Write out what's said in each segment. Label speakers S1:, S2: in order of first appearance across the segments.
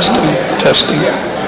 S1: Testing, testing.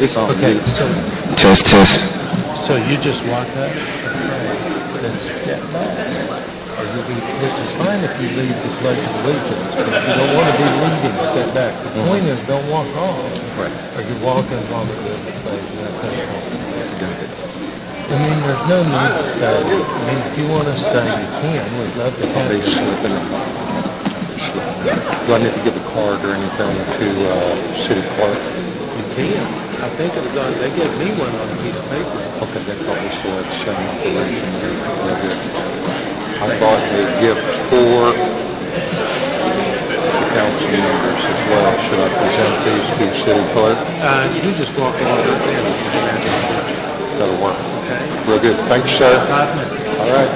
S1: It's on
S2: Okay,
S1: you.
S2: so,
S1: Test.
S2: so you just walk up and pray, then step back. Or you lead, which is fine if you lead the Pledge of Allegiance, but if you don't want to be leading, step back. The point is, don't walk off.
S1: Right.
S2: Or you're walking while we're doing the pledge, and that's uncomfortable. I mean, there's no need to stay. I mean, if you want to stay, you can. We'd love to have
S1: They
S2: you.
S1: slipping. Do I need to give a card or anything to city clerk?
S2: You can. I think it was on, they gave me one on a piece of paper.
S1: Okay, they probably still have the same information there. They're good. I bought a gift for the council members as well. Should I present these to city clerk?
S2: You just walk over and
S1: That'll work.
S2: okay?
S1: Real good. Thank you, sir.
S2: 5 minutes.
S1: All right.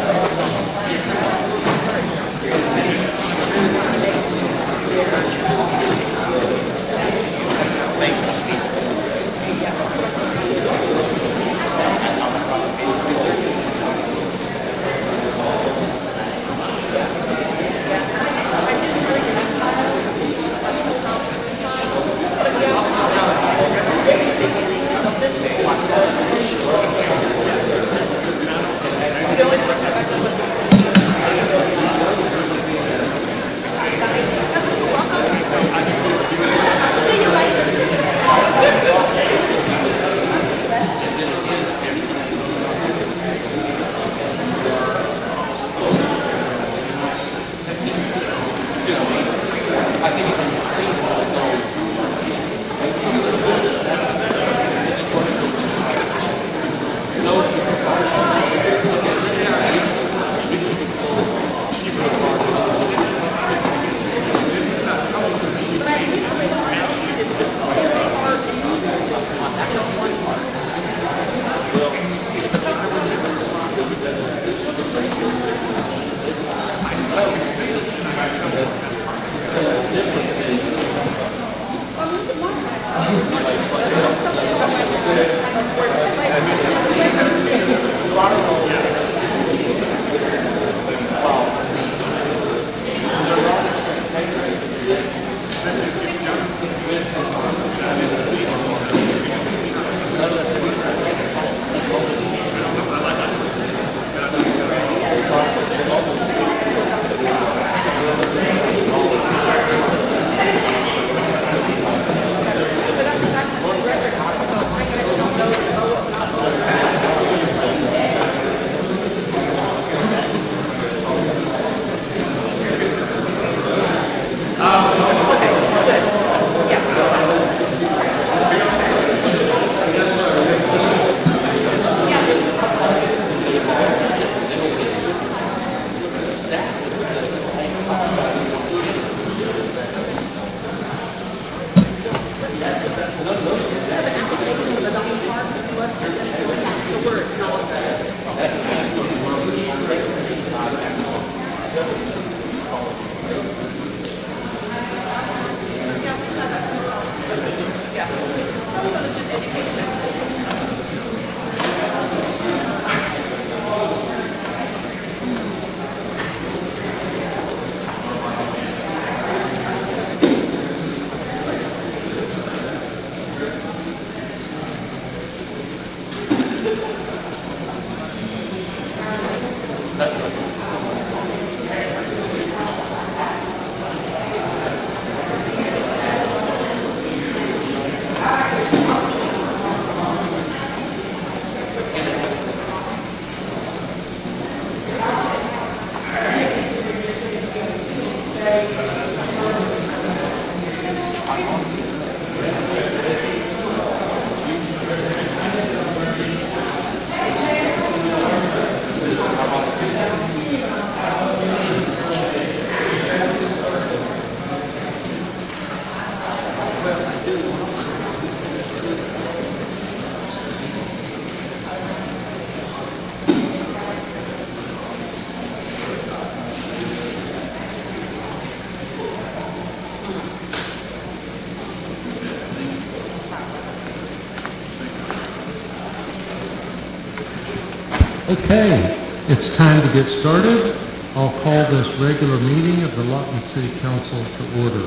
S2: Okay, it's time to get started. I'll call this regular meeting of the Lawton City Council to order.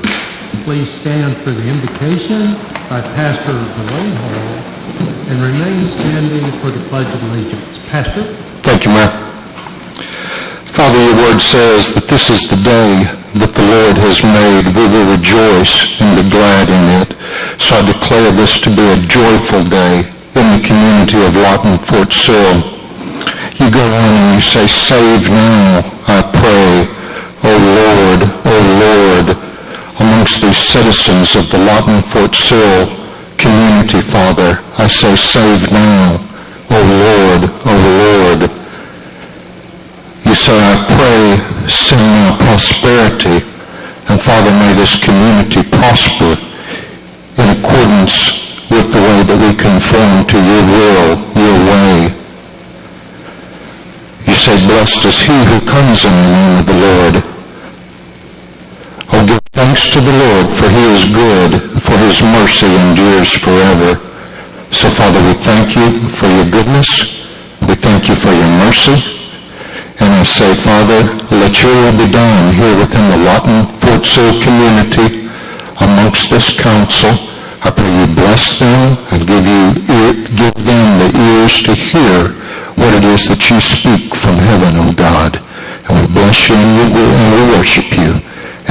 S2: Please stand for the invocation by Pastor Delane Hall and remain standing for the Pledge of Allegiance. Pastor?
S1: Thank you, Mayor. Father, your word says that this is the day that the Lord has made. We will rejoice and be glad in it. So I declare this to be a joyful day in the community of Lawton Fort Sill. You go on and you say, save now, I pray, O Lord, amongst these citizens of the Lawton Fort Sill community, Father. I say, save now, O Lord. You say, I pray, send now prosperity. And Father, may this community prosper in accordance with the way that we conform to your will, your way. You say, blessed is he who comes in the name of the Lord. Oh, give thanks to the Lord, for he is good, for his mercy endures forever. So, Father, we thank you for your goodness. We thank you for your mercy. And I say, Father, let your will be done here within the Lawton Fort Sill community, amongst this council. I pray you bless them and give them the ears to hear what it is that you speak from heaven, O God. And we bless you and we worship you.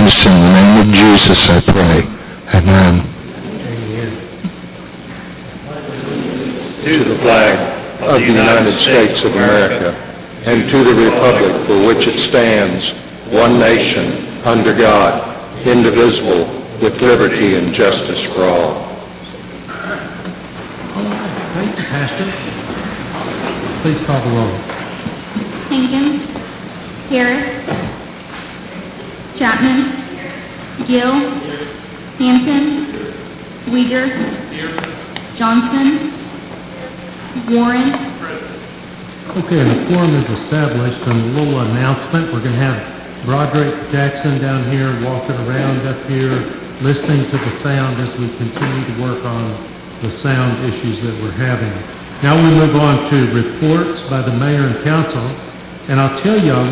S1: And it's in the name of Jesus I pray. Amen.
S2: Amen.
S1: To the flag of the United States of America and to the republic for which it stands, one nation, under God, indivisible, with liberty and justice for all.
S2: All right. Thank you, Pastor. Please call the roll.
S3: Hankins, Harris, Chapman, Gill, Hampton, Uyghur, Johnson, Warren.
S2: Okay, and the quorum is established, and a little announcement. We're going to have Broderick Jackson down here walking around up here, listening to the sound as we continue to work on the sound issues that we're having. Now we move on to reports by the mayor and council, and I'll tell you, I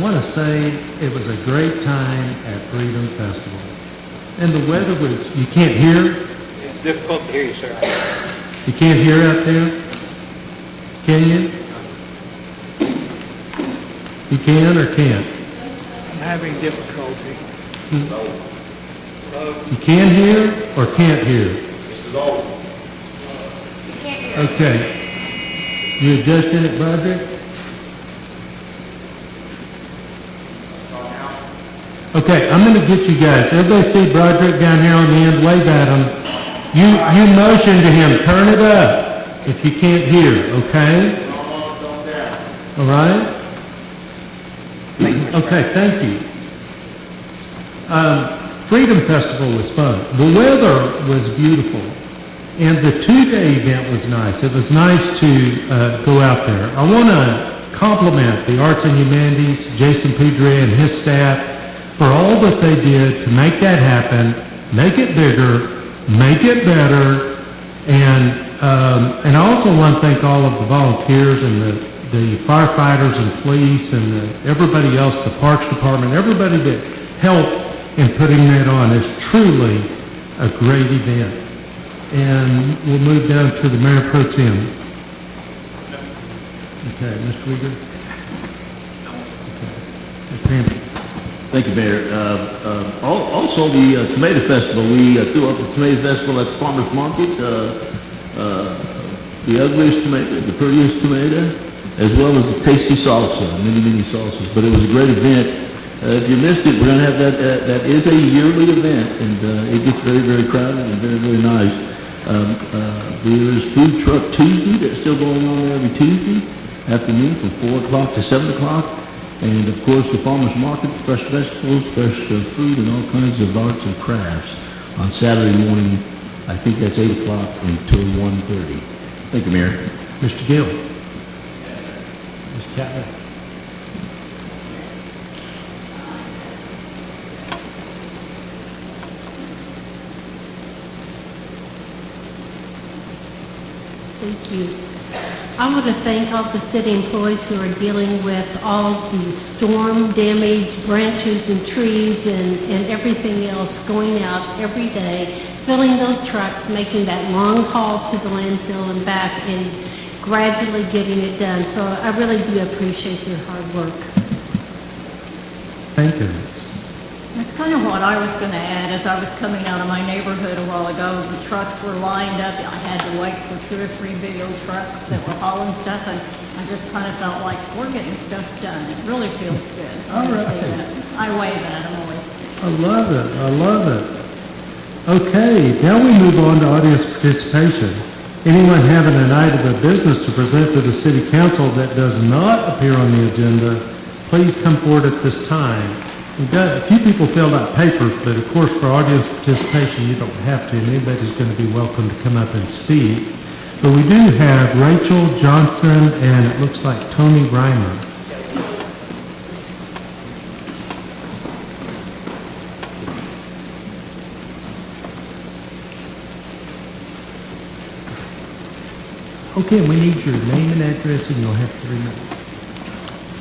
S2: want to say it was a great time at Freedom Festival, and the weather was. You can't hear?
S4: It's difficult to hear you, sir.
S2: You can't hear out there? Can you? You can or can't?
S4: I'm having difficulty.
S2: You can hear or can't hear? Okay. You adjusting it, Broderick? Okay, I'm going to get you guys. Everybody see Broderick down here on the end? Wave at him. You motion to him. Turn it up if you can't hear, okay? All right? Okay, thank you. Freedom Festival was fun. The weather was beautiful. And the two-day event was nice. It was nice to go out there. I want to compliment the Arts and Humanities, Jason Pedre and his staff, for all that they did to make that happen, make it bigger, make it better, and I also want to thank all of the volunteers and the firefighters and police and everybody else, the Parks Department, everybody that helped in putting that on. It's truly a great event. And we'll move down to the Mayor Pro Tem. Okay, Mr. Uyghur? Okay. Mr. Hampton?
S5: Thank you, Mayor. Also, the Tomato Festival, we threw up the Tomato Festival at the Farmers Market. The ugliest tomato, the prettiest tomato, as well as the tasty salsa, many salsas. But it was a great event. If you missed it, we're going to have that is a yearly event, and it gets very crowded and very nice. There's Food Truck Tuesday that's still going on there every Tuesday afternoon from 4 o'clock to 7 o'clock. And of course the farmers market, fresh vegetables, fresh fruit, and all kinds of arts and crafts on Saturday morning. I think that's 8 o'clock until 1:30. Thank you, Mayor.
S2: Mr. Gill? Mr. Chapman?
S3: Thank you.
S6: I want to thank all the city employees who are dealing with all the storm damaged branches and trees and everything else, going out every day, filling those trucks, making that long haul to the landfill and back, and gradually getting it done. So I really do appreciate your hard work.
S7: Thank you.
S8: That's kind of what I was going to add. As I was coming out of my neighborhood a while ago, the trucks were lined up. I had to wait for 2 or 3 big old trucks that were hauling stuff, and I just kind of felt like we're getting stuff done. It really feels good.
S7: All right.
S8: To see that. I wave at them always.
S7: I love it. I love it. Okay, now we move on to audience participation. Anyone having an item of business to present to the city council that does not appear on the agenda, please come forward at this time. We've got a few people filled out papers, but of course for audience participation you don't have to, and anybody's going to be welcome to come up and speak. But we do have Rachel Johnson and it looks like Tony Reimer. Okay, we need your name and address and you'll have 3 minutes.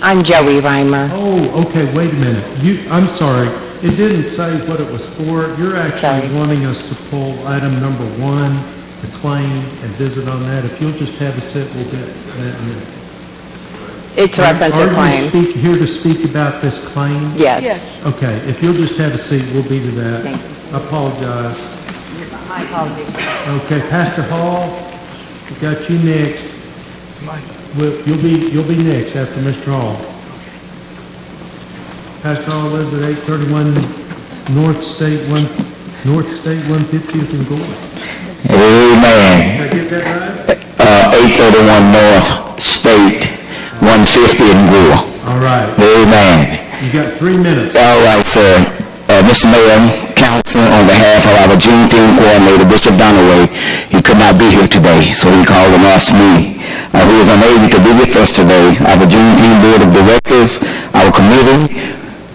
S9: I'm Joey Reimer.
S7: Oh, okay, wait a minute. I'm sorry. It didn't say what it was for. You're actually wanting us to pull item number 1, the claim, and visit on that. If you'll just have a sit, we'll get that in.
S9: It's a reference to claim.
S7: Are you here to speak about this claim?
S9: Yes.
S7: Okay, if you'll just have a seat, we'll be to that.
S9: Thank you.
S7: I apologize.
S9: My apologies.
S7: Okay, Pastor Hall, we got you next. You'll be next after Mr. Hall. Pastor Hall lives at 831 North State 150th and Gore.
S10: Amen.
S7: Did I get that right?
S10: 831 North State 150 and Gore.
S7: All right.
S10: Amen.
S7: You got 3 minutes.
S10: All right, sir. Mr. Mayor, Council, on behalf of our Juneteenth coordinator, Bishop Dunaway, he could not be here today, so he called and asked me, who is unable to be with us today, our Juneteenth Board of Directors, our committee.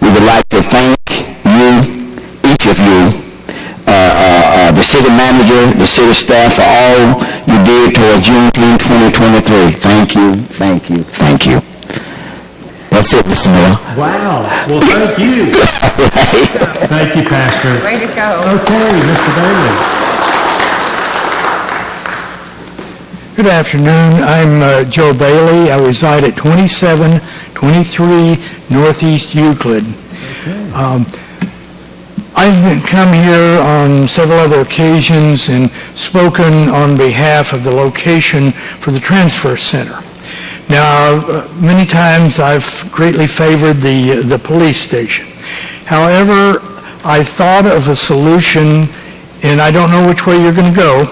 S10: We would like to thank you, each of you, the city manager, the city staff, for all you did towards Juneteenth 2023. Thank you, thank you, thank you. That's it, Mr. Mayor.
S7: Wow. Well, thank you.
S10: Right.
S7: Thank you, Pastor.
S9: Way to go.
S7: Okay, Mr. Bailey.
S4: Good afternoon. I'm Joe Bailey. I reside at 2723 Northeast Euclid. I've come here on several other occasions and spoken on behalf of the location for the transfer center. Now, many times I've greatly favored the police station. However, I thought of a solution, and I don't know which way you're going to go.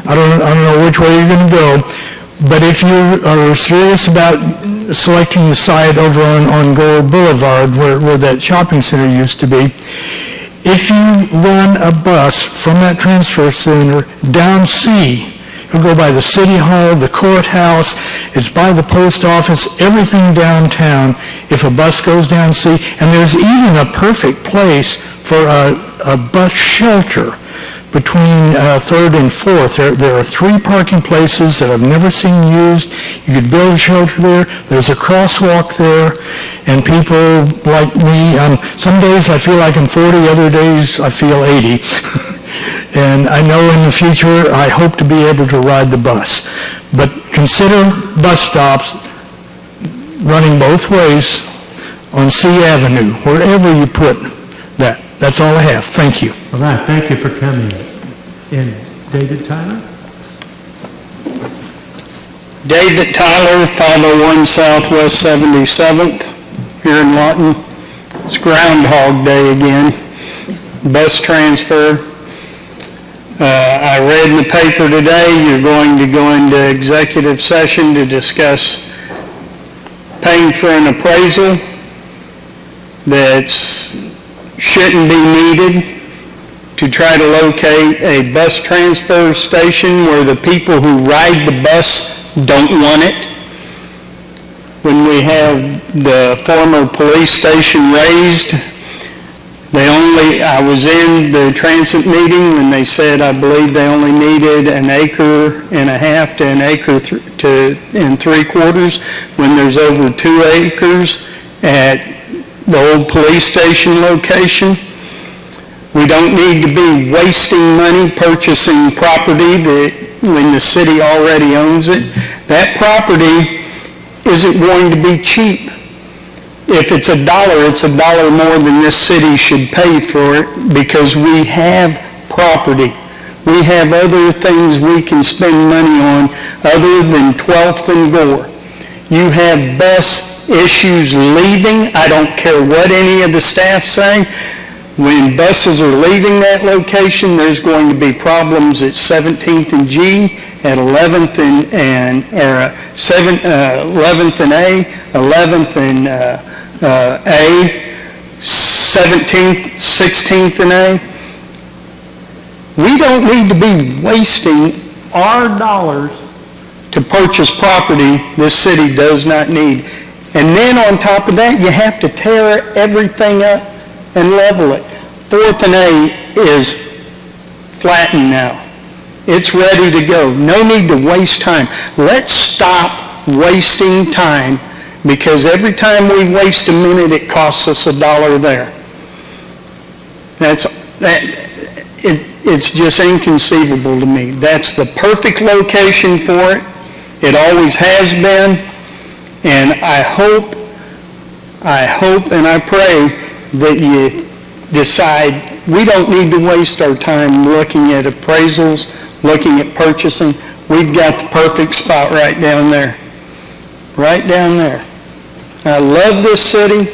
S4: I don't know which way you're going to go, but if you are serious about selecting the site over on Gore Boulevard, where that shopping center used to be, if you run a bus from that transfer center down C, it'll go by the city hall, the courthouse, it's by the post office, everything downtown. If a bus goes down C, and there's even a perfect place for a bus shelter between 3rd and 4th. There are 3 parking places that I've never seen used. You could build a shelter there. There's a crosswalk there, and people like me, some days I feel like I'm 40, other days I feel 80. And I know in the future I hope to be able to ride the bus. But consider bus stops running both ways on C Avenue, wherever you put that. That's all I have. Thank you.
S7: All right, thank you for coming. And David Tyler?
S11: David Tyler, 501 Southwest 77th, here in Lawton. It's Groundhog Day again. Bus transfer. I read in the paper today you're going to go into executive session to discuss paying for an appraisal that shouldn't be needed to try to locate a bus transfer station where the people who ride the bus don't want it. When we have the former police station raised, they only I was in the transit meeting when they said, I believe they only needed an acre and a half to an acre and 3/4, when there's over 2 acres at the old police station location. We don't need to be wasting money purchasing property that, when the city already owns it. That property isn't going to be cheap. If it's $1, it's $1 more than this city should pay for it, because we have property. We have other things we can spend money on other than 12th and Gore. You have bus issues leaving. I don't care what any of the staff say. When buses are leaving that location, there's going to be problems at 17th and G, at 11th and 11th and A, 11th and A, 17th, 16th and A. We don't need to be wasting our dollars to purchase property this city does not need. And then on top of that, you have to tear everything up and level it. 4th and A is flattened now. It's ready to go. No need to waste time. Let's stop wasting time, because every time we waste a minute, it costs us $1 there. It's just inconceivable to me. That's the perfect location for it. It always has been. And I hope and I pray that you decide we don't need to waste our time looking at appraisals, looking at purchasing. We've got the perfect spot right down there. Right down there. I love this city.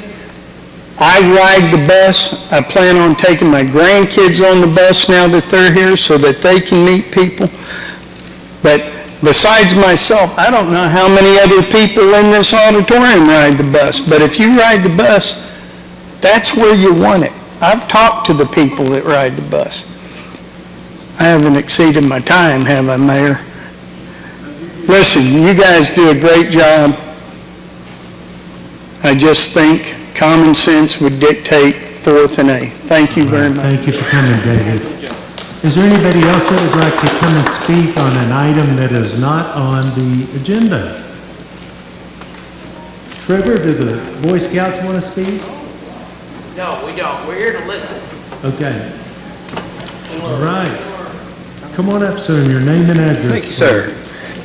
S11: I ride the bus. I plan on taking my grandkids on the bus now that they're here so that they can meet people. But besides myself, I don't know how many other people in this auditorium ride the bus. But if you ride the bus, that's where you want it. I've talked to the people that ride the bus. I haven't exceeded my time, have I, Mayor? Listen, you guys do a great job. I just think common sense would dictate 4th and A. Thank you very much.
S7: Thank you for coming, David. Is there anybody else that would like to come and speak on an item that is not on the agenda? Trevor, do the Boy Scouts want to speak?
S12: No, we don't. We're here to listen.
S7: Okay. All right. Come on up, sir, and your name and address.
S1: Thank you, sir.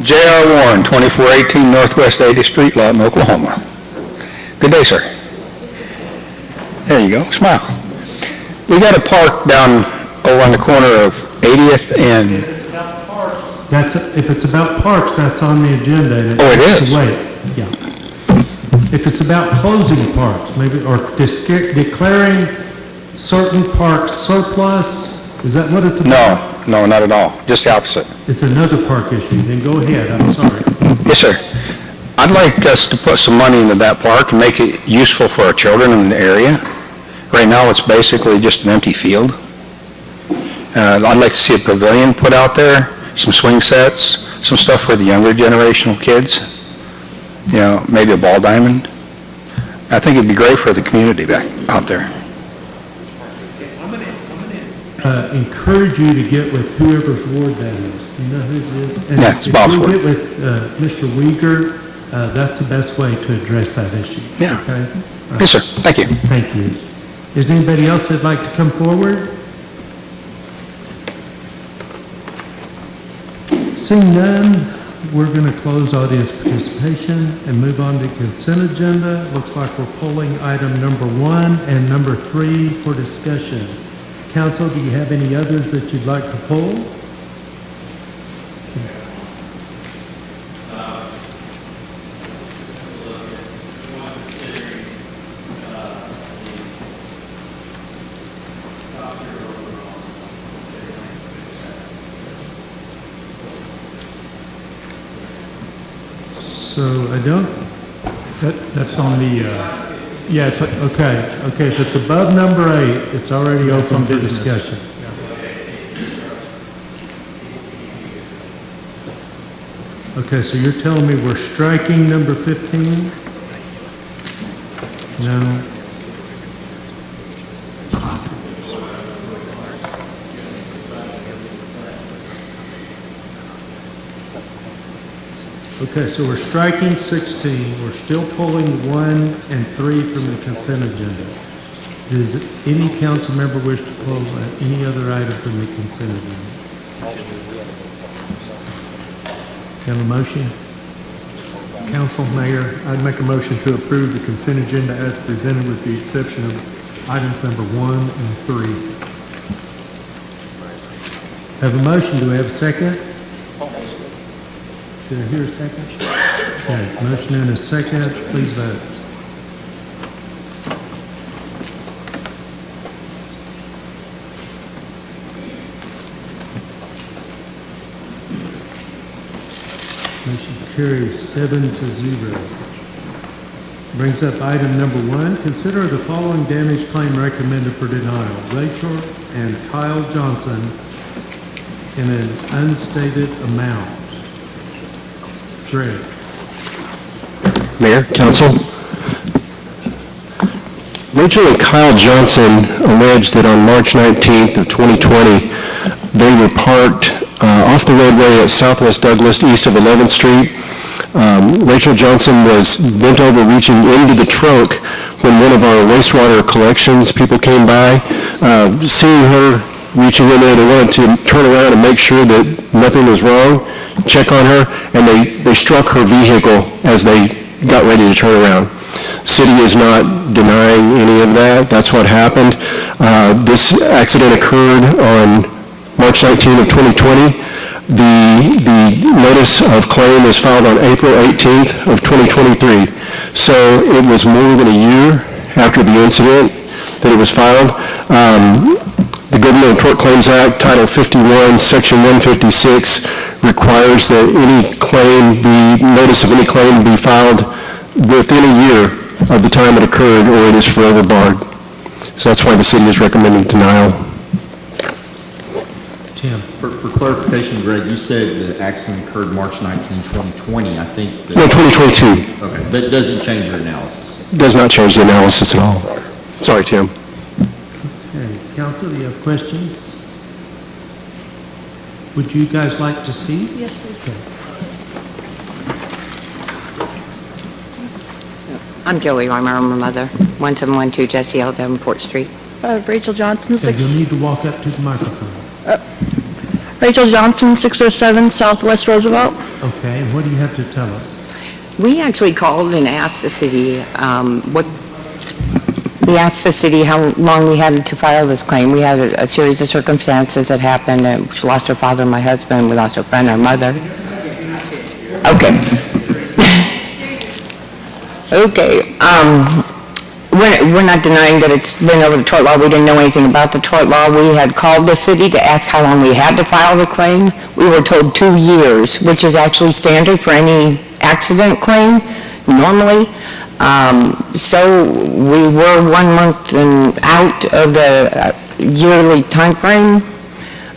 S1: J.R. Warren, 2418 Northwest 80th Street, Lawton, Oklahoma. Good day, sir. There you go. Smile. We got a park down over on the corner of 80th and...
S7: If it's about parks, that's on the agenda. And
S1: it is?
S7: Wait, yeah. If it's about closing parks, maybe, or declaring certain parks surplus, is that what it's about?
S1: No, not at all. Just the opposite.
S7: It's another park issue. Then go ahead. I'm sorry.
S1: Yes, sir. I'd like us to put some money into that park and make it useful for our children in the area. Right now, it's basically just an empty field. I'd like to see a pavilion put out there, some swing sets, some stuff for the younger generational kids. You know, maybe a ball diamond. I think it'd be great for the community back out there.
S7: Encourage you to get with whoever's ward that is. You know who it is? And
S1: yeah, it's Bob's ward.
S7: If you get with Mr. Uyghur, that's the best way to address that issue.
S1: Yeah.
S7: Okay?
S1: Yes, sir. Thank you.
S7: Thank you. Is there anybody else that'd like to come forward? Seeing none, we're going to close audience participation and move on to consent agenda. Looks like we're pulling item number 1 and number 3 for discussion. Council, do you have any others that you'd like to pull? So I don't,
S13: That's on the,
S7: yes, okay, if it's above number 8, it's already open for discussion. Okay, so you're telling me we're striking number 15? No. Okay, so we're striking 16. We're still pulling 1 and 3 from the consent agenda. Does any council member wish to pull any other item from the consent agenda? Have a motion? Council, Mayor, I'd make a motion to approve the consent agenda as presented with the exception of items number 1 and 3. Have a motion. Do we have a second? Did I hear a second? Okay, motion and a second. Please vote. Motion carries 7-0. Brings up item number 1. Consider the following damage claim recommended for denial. Rachel and Kyle Johnson in an unstated amount. Greg.
S14: Mayor, council. Rachel and Kyle Johnson alleged that on March 19th of 2020, they were parked off the roadway at Southwest Douglas, east of 11th Street. Rachel Johnson was bent over reaching into the trunk when one of our wastewater collections people came by. Seeing her reaching in there, they wanted to turn around and make sure that nothing was wrong, check on her, and they struck her vehicle as they got ready to turn around. City is not denying any of that. That's what happened. This accident occurred on March 19th of 2020. The notice of claim was filed on April 18th of 2023. So it was more than a year after the incident that it was filed. The Government Tort Claims Act, Title 51, Section 156, requires that notice of any claim be filed within a year of the time it occurred, or it is forever barred. So that's why the city is recommending denial.
S7: Tim.
S15: For clarification, Greg, you said the accident occurred March 19, 2020. I think that...
S14: No, 2022.
S15: Okay, that doesn't change your analysis.
S14: Does not change the analysis at all. Sorry, Tim.
S7: Okay, council, do you have questions? Would you guys like to speak?
S8: Yes, please.
S7: Okay.
S9: I'm Joey Reimer, I'm her mother, 1712 Jesse L. Davenport Street.
S16: Rachel Johnson.
S7: Okay, you'll need to walk up to the microphone.
S16: Rachel Johnson, 607 Southwest Roosevelt.
S7: Okay, and what do you have to tell us?
S9: We actually called and asked the city we asked the city how long we had to file this claim. We had a series of circumstances that happened. We lost our father, my husband. We lost our friend, our mother. Okay. Okay. We're not denying that it's been over the tort law. We didn't know anything about the tort law. We had called the city to ask how long we had to file the claim. We were told 2 years, which is actually standard for any accident claim normally. So we were 1 month out of the yearly time frame.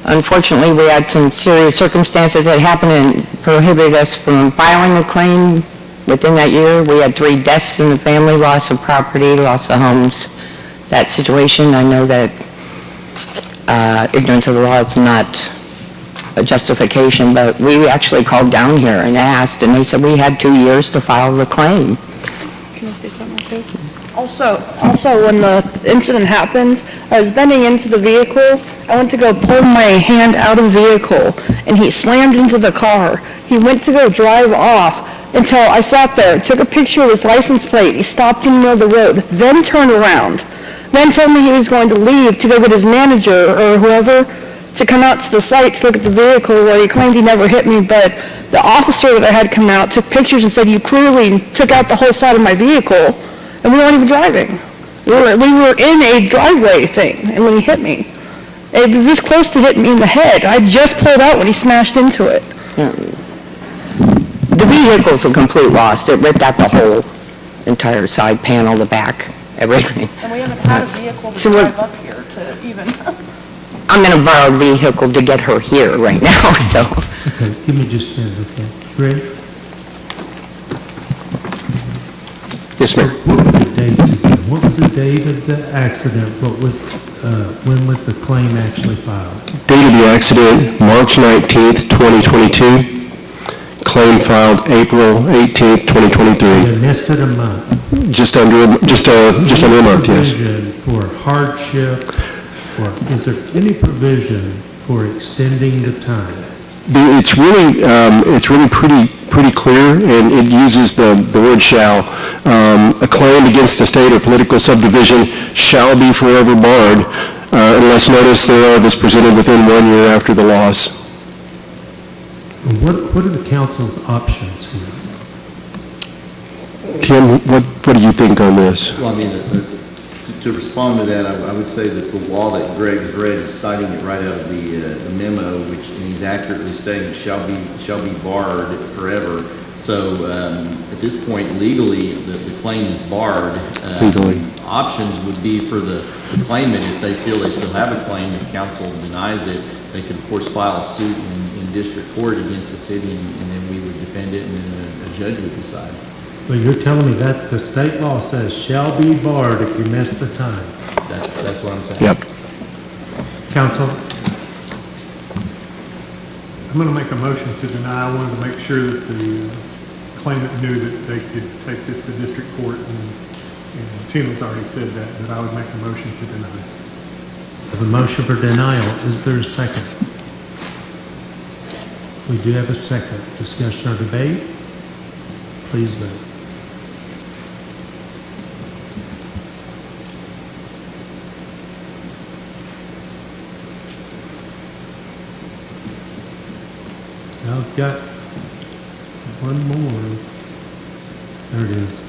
S9: Unfortunately, we had some serious circumstances that happened and prohibited us from filing a claim. Within that year, we had 3 deaths in the family, loss of property, loss of homes. That situation, I know that ignorance of the law is not a justification, but we actually called down here and asked, and they said we had 2 years to file the claim.
S16: Can I say something too? Also, when the incident happened, I was bending into the vehicle. I went to go pull my hand out of the vehicle, and he slammed into the car. He went to go drive off until I sat there, took a picture of his license plate. He stopped in the middle of the road, then turned around, then told me he was going to leave to go get his manager or whoever to come out to the site to look at the vehicle where he claimed he never hit me, but the officer that I had come out took pictures and said, you clearly took out the whole side of my vehicle, and we weren't even driving. We were in a driveway thing, and when he hit me, it was this close to hitting me in the head. I just pulled out when he smashed into it.
S9: Yeah. The vehicle's a complete loss. It ripped out the whole entire side panel, the back, everything.
S16: And we haven't had a vehicle to
S9: So
S16: drive up here to even...
S9: I'm in a borrowed vehicle to get her here right now, so.
S7: Okay, give me just a minute, okay? Greg?
S14: Yes, ma'am.
S7: What were the dates again? What was the date of the accident? When was the claim actually filed?
S14: Date of the accident, March 19th, 2022. claim filed April 18th, 2023.
S7: You missed it a month.
S14: Just under a month, yes.
S7: Provision for hardship, or is there any provision for extending the time?
S14: It's really pretty clear, and it uses the word shall. A claim against the state or political subdivision shall be forever barred unless notice thereof is presented within 1 year after the loss.
S7: What are the council's options here?
S14: Tim, what do you think on this?
S15: Well, I mean, to respond to that, I would say that the law that Greg has read is citing it right out of the memo, which and he's accurately stating shall be barred forever. So at this point, legally, the claim is barred.
S14: Legally.
S15: Options would be for the claimant, if they feel they still have a claim, if council denies it, they could, of course, file a suit in district court against the city, and then we would defend it, and then a judge would decide.
S7: Well, you're telling me that the state law says shall be barred if you miss the time.
S15: That's what I'm saying.
S14: Yep.
S7: Council?
S13: I'm going to make a motion to deny. I wanted to make sure that the claimant knew that they could take this to district court, and Tim has already said that, but I would make a motion to deny.
S7: I have a motion for denial. Is there a second? We do have a second. Discussion or debate? Please vote. I've got one more. There it is.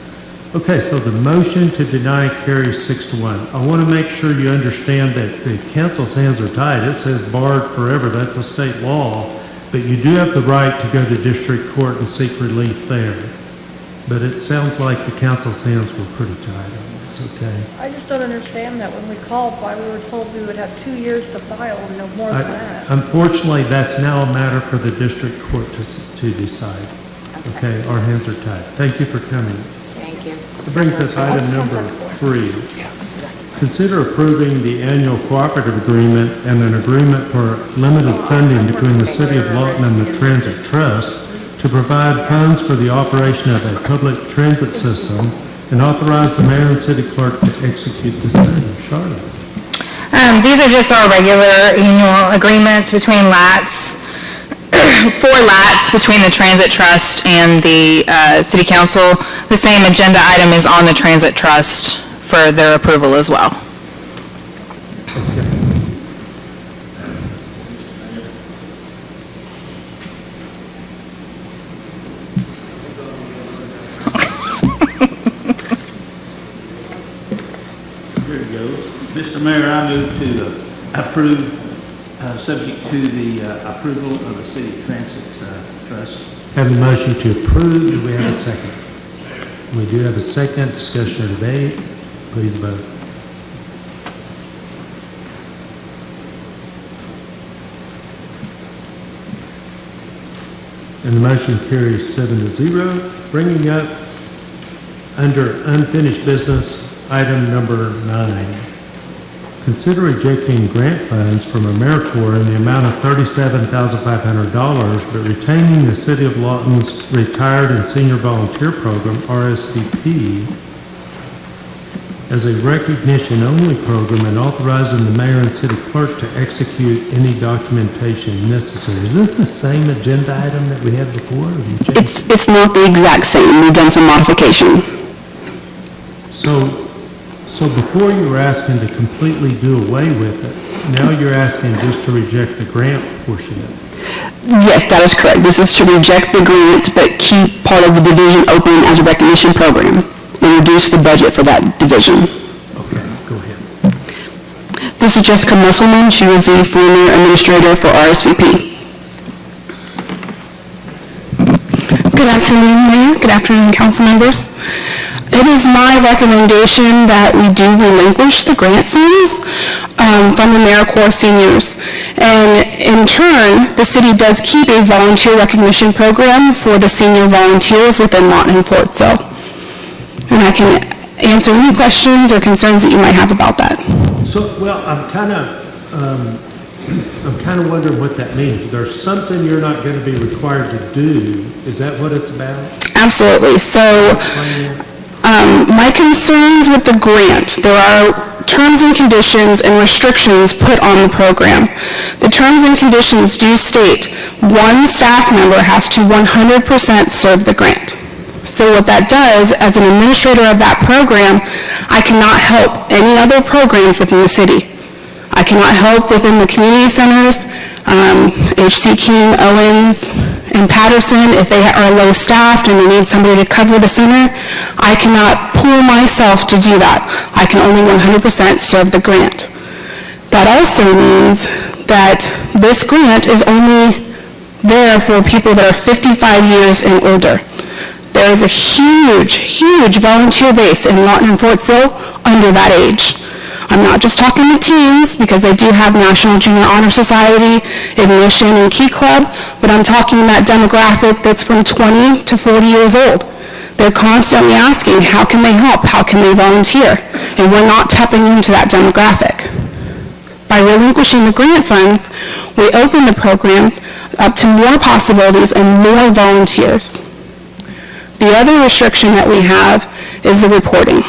S7: Okay, so the motion to deny carries 6-1. I want to make sure you understand that the council's hands are tied. It says barred forever. That's a state law. But you do have the right to go to district court and seek relief there. But it sounds like the council's hands were pretty tied on this, okay?
S16: I just don't understand that. When we called, why we were told we would have 2 years to file and no more than that.
S7: Unfortunately, that's now a matter for the district court to decide. Okay, our hands are tied. Thank you for coming.
S9: Thank you.
S7: It brings us item number 3. Consider approving the annual cooperative agreement and an agreement for limited funding between the City of Lawton and the Transit Trust to provide funds for the operation of a public transit system and authorize the mayor and city clerk to execute the same. Charlotte.
S17: These are just our regular annual agreements between LATs, 4 LATs between the Transit Trust and the City Council. The same agenda item is on the Transit Trust for their approval as well.
S5: Here it goes. Mr. Mayor, I move to approve, subject to the approval of the City Transit Trust.
S7: Have a motion to approve. Do we have a second? We do have a second. Discussion or debate. Please vote. And the motion carries 7-0. Bringing up under unfinished business, item number 9. Consider rejecting grant funds from AmeriCorps in the amount of $37,500, but retaining the City of Lawton's Retired and Senior Volunteer Program, RSVP, as a recognition-only program and authorizing the mayor and city clerk to execute any documentation necessary. Is this the same agenda item that we had before? Or have you changed it?
S18: It's not the exact same. We've done some modification.
S7: So before you were asking to completely do away with it, now you're asking just to reject the grant portion of it.
S18: Yes, that is correct. This is to reject the grant, but keep part of the division open as a recognition program and reduce the budget for that division.
S7: Okay, go ahead.
S18: This is Jessica Musselman. She was the former administrator for RSVP. Good afternoon, Mayor. Good afternoon, council members. It is my recommendation that we do relinquish the grant funds from AmeriCorps seniors. And in turn, the city does keep a volunteer recognition program for the senior volunteers within Lawton and Fort Sill. And I can answer any questions or concerns that you might have about that.
S7: So, well, I'm kind of I'm kind of wondering what that means. There's something you're not going to be required to do. Is that what it's about?
S18: Absolutely. So, my concerns with the grant, there are terms and conditions and restrictions put on the program. The terms and conditions do state one staff member has to 100% serve the grant. So what that does, as an administrator of that program, I cannot help any other programs within the city. I cannot help within the community centers, H.C. King, Owens, and Patterson, if they are low-staffed and they need somebody to cover the center. I cannot pull myself to do that. I can only 100% serve the grant. That also means that this grant is only there for people that are 55 years and older. There is a huge, huge volunteer base in Lawton and Fort Sill under that age. I'm not just talking to teens, because they do have National Junior Honor Society, Ignition, and Key Club, but I'm talking that demographic that's from 20 to 40 years old. They're constantly asking, how can they help? How can they volunteer? And we're not tapping into that demographic. By relinquishing the grant funds, we open the program up to more possibilities and more volunteers. The other restriction that we have is the reporting.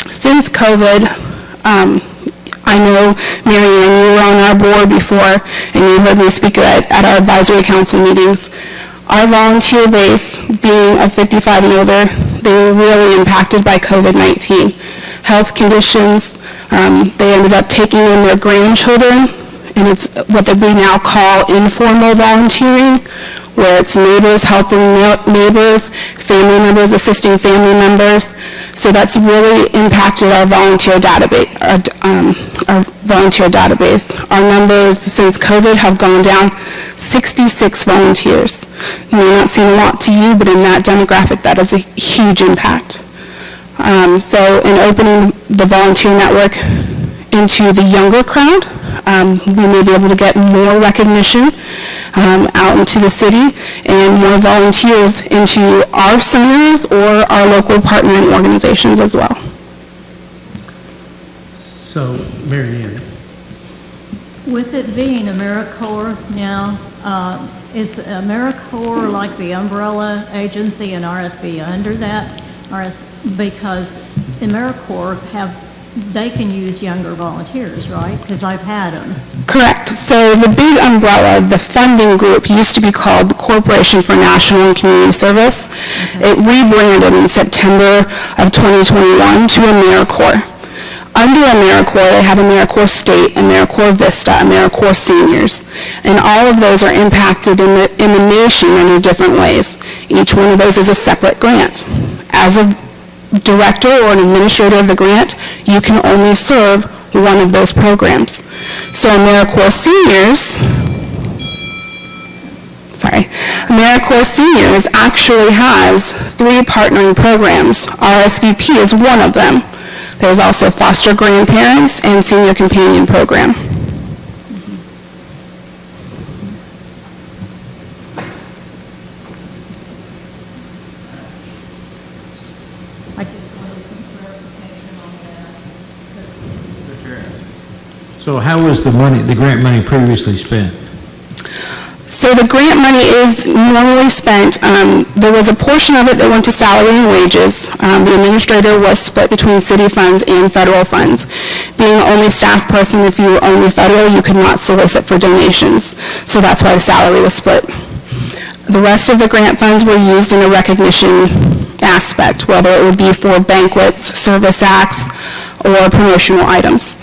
S18: Since COVID, I know, Mary Ann, you were on our board before, and you heard me speak at our advisory council meetings. Our volunteer base, being of 55 and older, they were really impacted by COVID-19. Health conditions, they ended up taking in their grandchildren, and it's what we now call informal volunteering, where it's neighbors helping neighbors, family members assisting family members. So that's really impacted our volunteer database. Our numbers since COVID have gone down 66 volunteers. It may not seem a lot to you, but in that demographic, that is a huge impact. So in opening the volunteer network into the younger crowd, we may be able to get more recognition out into the city and more volunteers into our centers or our local partnering organizations as well.
S7: So, Mary Ann.
S8: With it being AmeriCorps now, is AmeriCorps like the umbrella agency and RSV under that? Because AmeriCorps they can use younger volunteers, right? Because I've had them.
S18: Correct. So the big umbrella, the funding group, used to be called the Corporation for National and Community Service. Okay. It rebranded in September of 2021 to AmeriCorps. Under AmeriCorps, they have AmeriCorps State, AmeriCorps Vista, AmeriCorps Seniors, and all of those are impacted in the nation in different ways. Each one of those is a separate grant. As a director or an administrator of the grant, you can only serve one of those programs. So AmeriCorps Seniors actually has 3 partnering programs. RSVP is one of them. There's also Foster Grandparents and Senior Companion Program.
S19: So how was the grant money previously spent?
S18: So the grant money is normally spent, there was a portion of it that went to salary and wages. The administrator was split between city funds and federal funds. Being the only staff person, if you were only federal, you could not solicit for donations. So that's why the salary was split. The rest of the grant funds were used in a recognition aspect, whether it would be for banquets, service acts, or promotional items.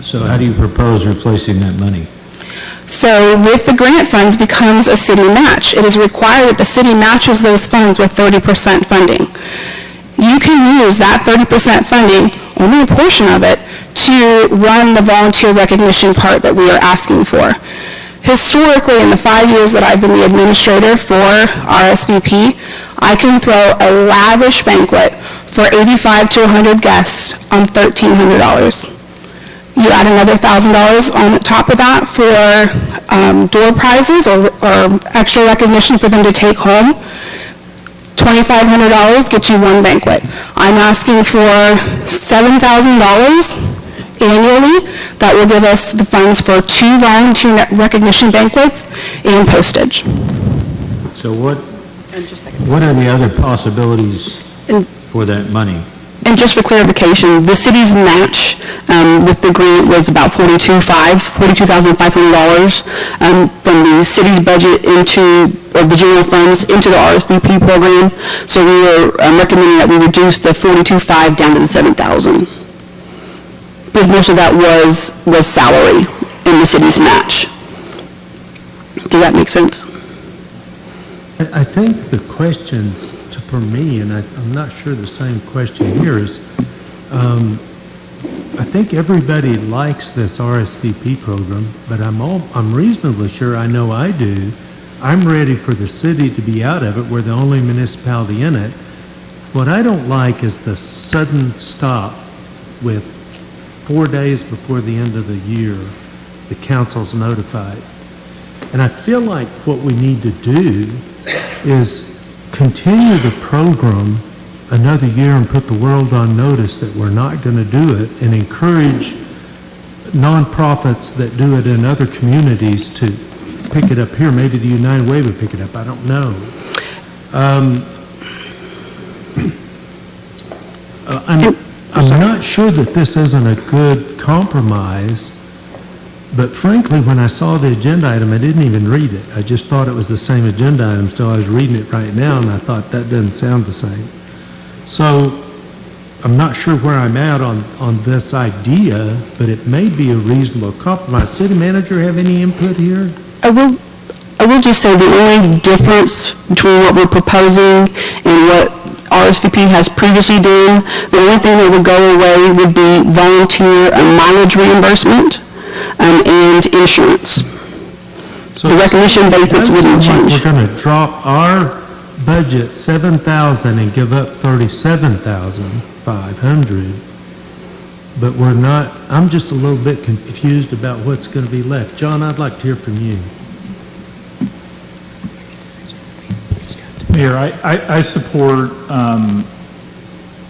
S19: So how do you propose replacing that money?
S18: So with the grant funds becomes a city match. It is required that the city matches those funds with 30% funding. You can use that 30% funding, only a portion of it, to run the volunteer recognition part that we are asking for. Historically, in the 5 years that I've been the administrator for RSVP, I can throw a lavish banquet for 85 to 100 guests on $1,300. You add another $1,000 on top of that for door prizes or extra recognition for them to take home. $2,500 gets you one banquet. I'm asking for $7,000 annually. That will give us the funds for 2 volunteer recognition banquets and postage.
S19: So what are the other possibilities for that money?
S18: And just for clarification, the city's match with the grant was about $42,500 from the city's budget of the general funds into the RSVP program. So we were recommending that we reduce the $42,500 down to the $7,000. Because most of that was salary in the city's match. Does that make sense?
S7: I think the questions for me, and I'm not sure the same question here is, I think everybody likes this RSVP program, but I'm reasonably sure, I know I do, I'm ready for the city to be out of it. We're the only municipality in it. What I don't like is the sudden stop with 4 days before the end of the year, the council's notified. And I feel like what we need to do is continue the program another year and put the world on notice that we're not going to do it, and encourage nonprofits that do it in other communities to pick it up here. Maybe the United Way would pick it up. I don't know. I'm not sure that this isn't a good compromise, but frankly, when I saw the agenda item, I didn't even read it. I just thought it was the same agenda item, so I was reading it right now, and I thought that doesn't sound the same. So I'm not sure where I'm at on this idea, but it may be a reasonable compromise. City manager have any input here?
S18: I will just say the only difference between what we're proposing and what RSVP has previously done, the only thing that would go away would be volunteer mileage reimbursement and insurance. So the recognition benefits wouldn't change.
S7: We're going to drop our budget $7,000 and give up $37,500, but we're not. I'm just a little bit confused about what's going to be left. John, I'd like to hear from you.
S20: Mayor, I support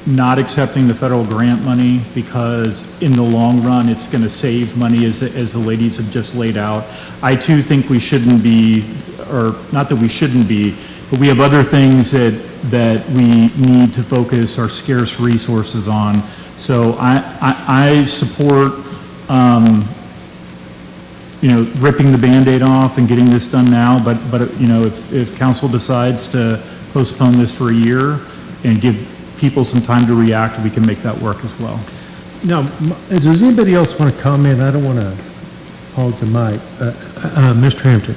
S20: not accepting the federal grant money, because in the long run, it's going to save money, as the ladies have just laid out. I too think we shouldn't be, or not that we shouldn't be, but we have other things that we need to focus our scarce resources on. So I support, ripping the Band-Aid off and getting this done now, but if council decides to postpone this for a year and give people some time to react, we can make that work as well.
S7: Now, does anybody else want to comment? I don't want to hog the mic. Mr. Hampton.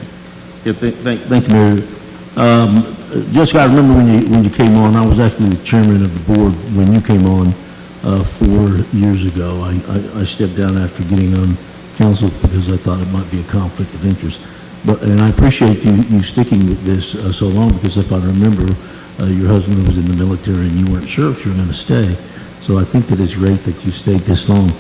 S5: Yeah, thank you, Mayor. Jessica, I remember when you came on, I was actually the chairman of the board when you came on 4 years ago. I stepped down after getting on council because I thought it might be a conflict of interest. And I appreciate you sticking with this so long, because if I remember, your husband was in the military and you weren't sure if you were going to stay. So I think that it's great that you stayed this long.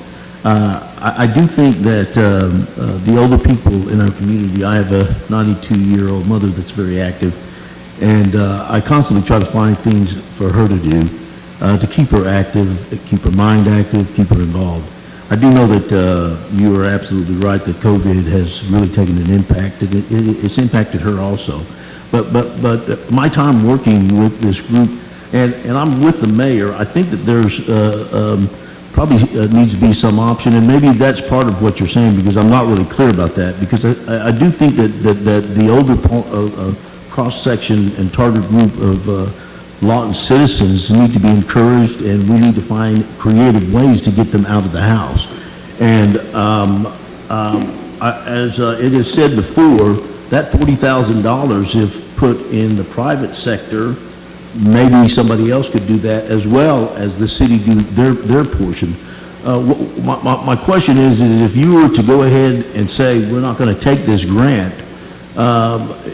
S5: I do think that the older people in our community, I have a 92-year-old mother that's very active, and I constantly try to find things for her to do to keep her active, keep her mind active, keep her involved. I do know that you are absolutely right that COVID has really taken an impact. It's impacted her also. But my time working with this group, and I'm with the mayor, I think that there's probably needs to be some option, and maybe that's part of what you're saying, because I'm not really clear about that, because I do think that the older cross-section and target group of Lawton citizens need to be encouraged, and we need to find creative ways to get them out of the house. And as it is said before, that $40,000, if put in the private sector, maybe somebody else could do that, as well as the city do their portion. My question is if you were to go ahead and say, we're not going to take this grant,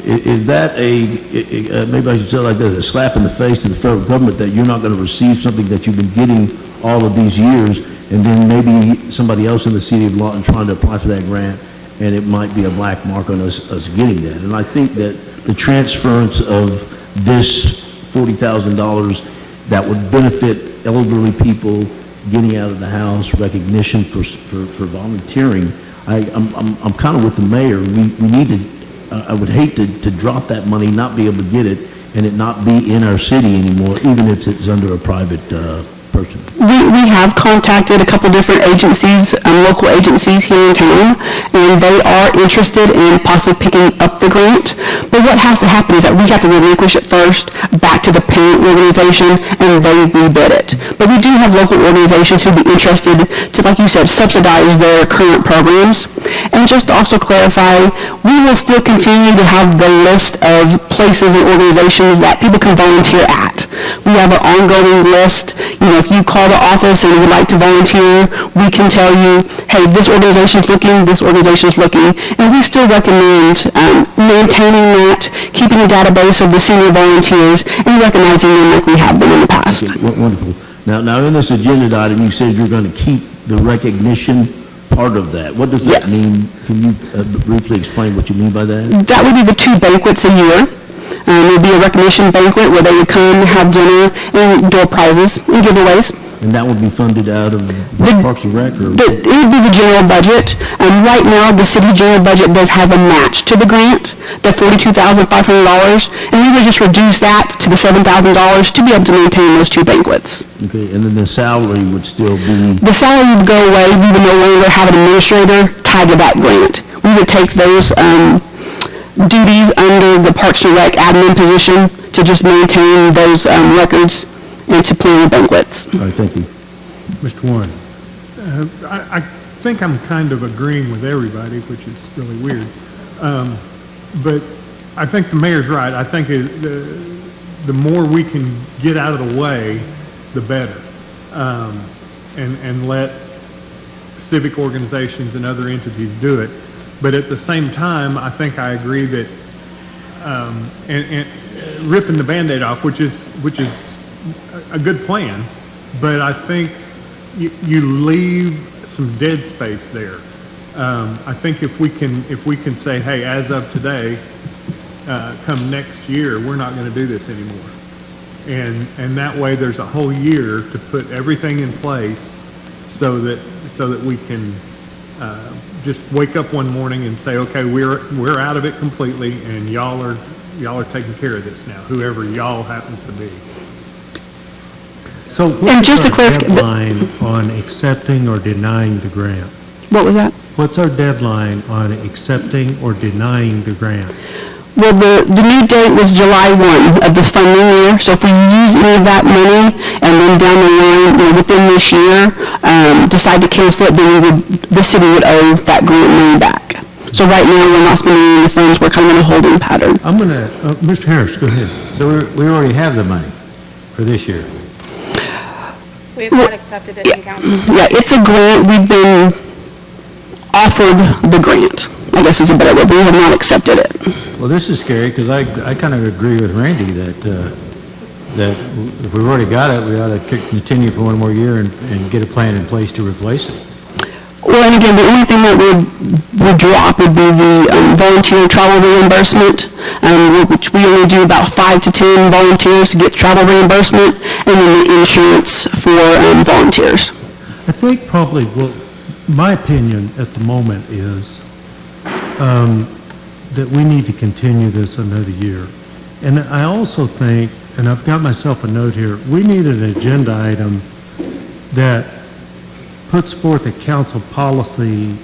S5: is that maybe I should say it like this, a slap in the face to the federal government that you're not going to receive something that you've been getting all of these years, and then maybe somebody else in the city of Lawton trying to apply for that grant, and it might be a black mark on us getting that. And I think that the transference of this $40,000 that would benefit elderly people getting out of the house, recognition for volunteering. I'm kind of with the mayor. We need to, I would hate to drop that money, not be able to get it, and it not be in our city anymore, even if it's under a private person.
S18: We have contacted a couple different agencies, local agencies here in town, and they are interested in possibly picking up the grant. But what has to happen is that we have to relinquish it first back to the parent organization, and they rebid it. But we do have local organizations who'd be interested to, like you said, subsidize their current programs. And just to also clarify, we will still continue to have the list of places and organizations that people can volunteer at. We have an ongoing list. You know, if you call the office and would like to volunteer, we can tell you, hey, this organization's looking, this organization's looking, and we still recommend maintaining that, keeping a database of the senior volunteers, and recognizing them like we have been in the past.
S5: Okay, wonderful. Now in this agenda item, you said you're going to keep the recognition part of that. What does that mean? Can you briefly explain what you mean by that?
S18: That would be the 2 banquets a year. It would be a recognition banquet where they would come, have dinner, and door prizes and giveaways.
S5: And that would be funded out of Parks and Rec? Or?
S18: It would be the general budget. Right now, the city general budget does have a match to the grant, the $42,500, and we would just reduce that to the $7,000 to be able to maintain those 2 banquets.
S5: Okay, and then the salary would still be?
S18: The salary would go away. We would no longer have an administrator tied to that grant. We would take those duties under the Parks and Rec admin position to just maintain those records and to plan the banquets.
S5: All right, thank you.
S13: Mr. Warren, I think I'm kind of agreeing with everybody, which is really weird. But I think the mayor's right. I think the more we can get out of the way, the better. And let civic organizations and other entities do it. But at the same time, I think I agree that and ripping the Band-Aid off, which is a good plan, but I think you leave some dead space there. I think if we can say, hey, as of today, come next year, we're not going to do this anymore, and that way there's a whole year to put everything in place so that we can just wake up one morning and say, okay, we're out of it completely, and y'all are taking care of this now, whoever y'all happens to be.
S7: So what's our deadline on accepting or denying the grant?
S18: What was that?
S7: What's our deadline on accepting or denying the grant?
S18: Well, the new date was July 1 of the funding year, so if we use any of that money and then down the line, within this year, decide to cancel it, then the city would owe that grant money back. So right now, we're not spending any of the funds, we're kind of in a holding pattern.
S7: I'm going to, Mr. Harris, go ahead.
S19: So we already have the money for this year?
S3: We have not accepted it in council.
S18: Yeah, it's a grant. We've been offered the grant, I guess is a better word, but we have not accepted it.
S19: Well, this is scary because I kind of agree with Randy that if we've already got it, we ought to continue for one more year and get a plan in place to replace it.
S18: Well, and again, the only thing that would drop would be the volunteer travel reimbursement, which we only do about 5 to 10 volunteers to get travel reimbursement, and then the insurance for volunteers.
S7: I think probably my opinion at the moment is that we need to continue this another year. And I also think, and I've got myself a note here, we need an agenda item that puts forth a council policy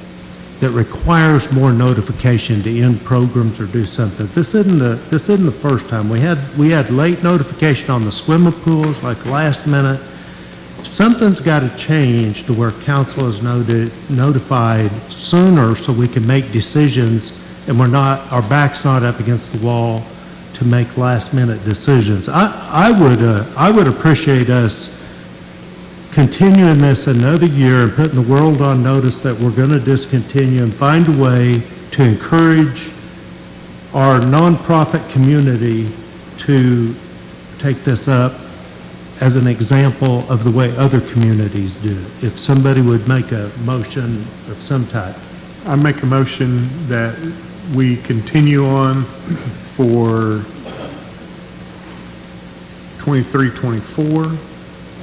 S7: that requires more notification to end programs or do something. This isn't the first time. We had late notification on the swimming pools, like last minute. Something's got to change to where council is notified sooner so we can make decisions and our back's not up against the wall to make last minute decisions. I would appreciate us continuing this another year and putting the world on notice that we're going to discontinue and find a way to encourage our nonprofit community to take this up as an example of the way other communities do. If somebody would make a motion of some type.
S13: I make a motion that we continue on for 23-24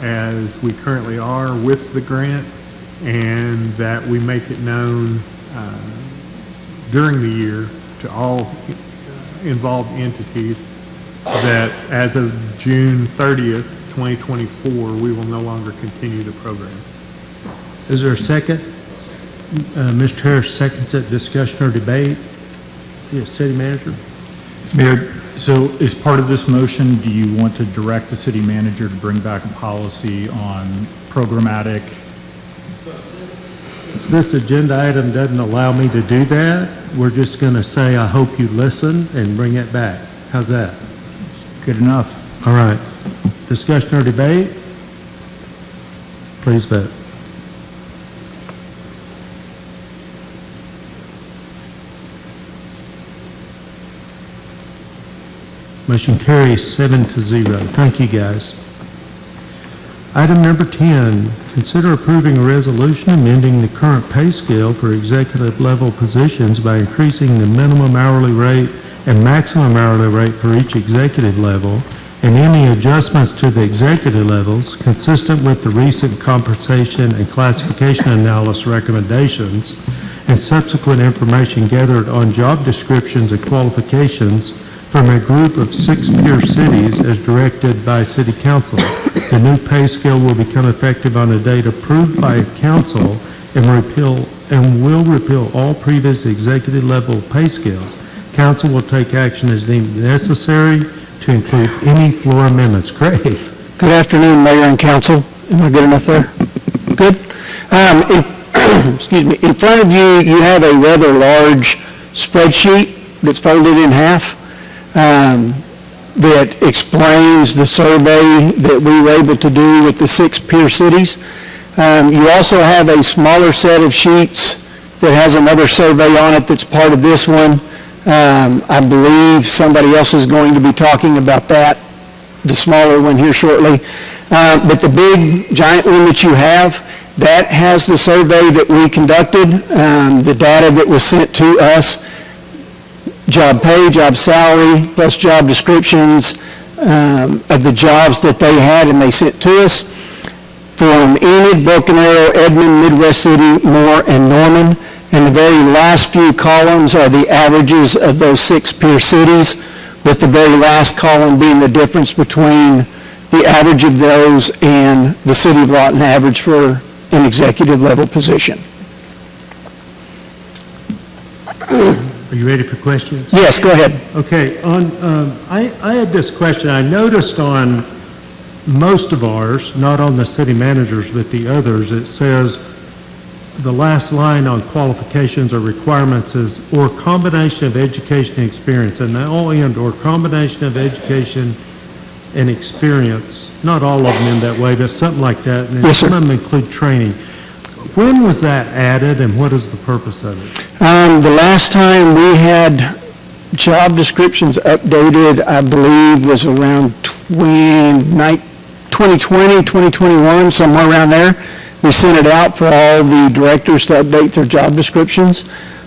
S13: as we currently are with the grant, and that we make it known during the year to all involved entities that as of June 30th, 2024, we will no longer continue the program.
S7: Is there a second? Mr. Harris seconds it. Discussion or debate? Yes, City Manager.
S20: Mayor, so as part of this motion, do you want to direct the city manager to bring back a policy on programmatic?
S7: Since this agenda item doesn't allow me to do that, we're just going to say, I hope you listen and bring it back. How's that?
S20: Good enough.
S7: All right. Discussion or debate? Please vote. Motion carries 7-0. Thank you, guys. Item number 10, consider approving a resolution amending the current pay scale for executive level positions by increasing the minimum hourly rate and maximum hourly rate for each executive level, and any adjustments to the executive levels consistent with the recent compensation and classification analysis recommendations and subsequent information gathered on job descriptions and qualifications from a group of 6 peer cities as directed by City Council. The new pay scale will become effective on a date approved by Council and will repeal all previous executive level pay scales. Council will take action as deemed necessary to include any floor amendments. Craig.
S21: Good afternoon, Mayor and Council. Am I good enough there? Good. Excuse me. In front of you, you have a rather large spreadsheet that's folded in half. That explains the survey that we were able to do with the 6 peer cities. You also have a smaller set of sheets that has another survey on it that's part of this one. I believe somebody else is going to be talking about that, the smaller one here shortly. But the big giant one that you have, that has the survey that we conducted, the data that was sent to us, job pay, job salary, plus job descriptions of the jobs that they had and they sent to us from Enid, Broken Arrow, Edmond, Midwest City, Moore, and Norman. And the very last few columns are the averages of those 6 peer cities, with the very last column being the difference between the average of those and the City of Lawton average for an executive level position.
S7: Are you ready for questions?
S21: Yes, go ahead.
S7: Okay, I had this question. I noticed on most of ours, not on the city managers, but the others, it says the last line on qualifications or requirements is or combination of education and experience, and they all end or combination of education and experience. Not all of them in that way, but something like that. And
S21: yes,
S7: some of them include training. When was that added, and what is the purpose of it?
S21: The last time we had job descriptions updated, I believe, was around 2020, 2021, somewhere around there. We sent it out for all the directors to update their job descriptions.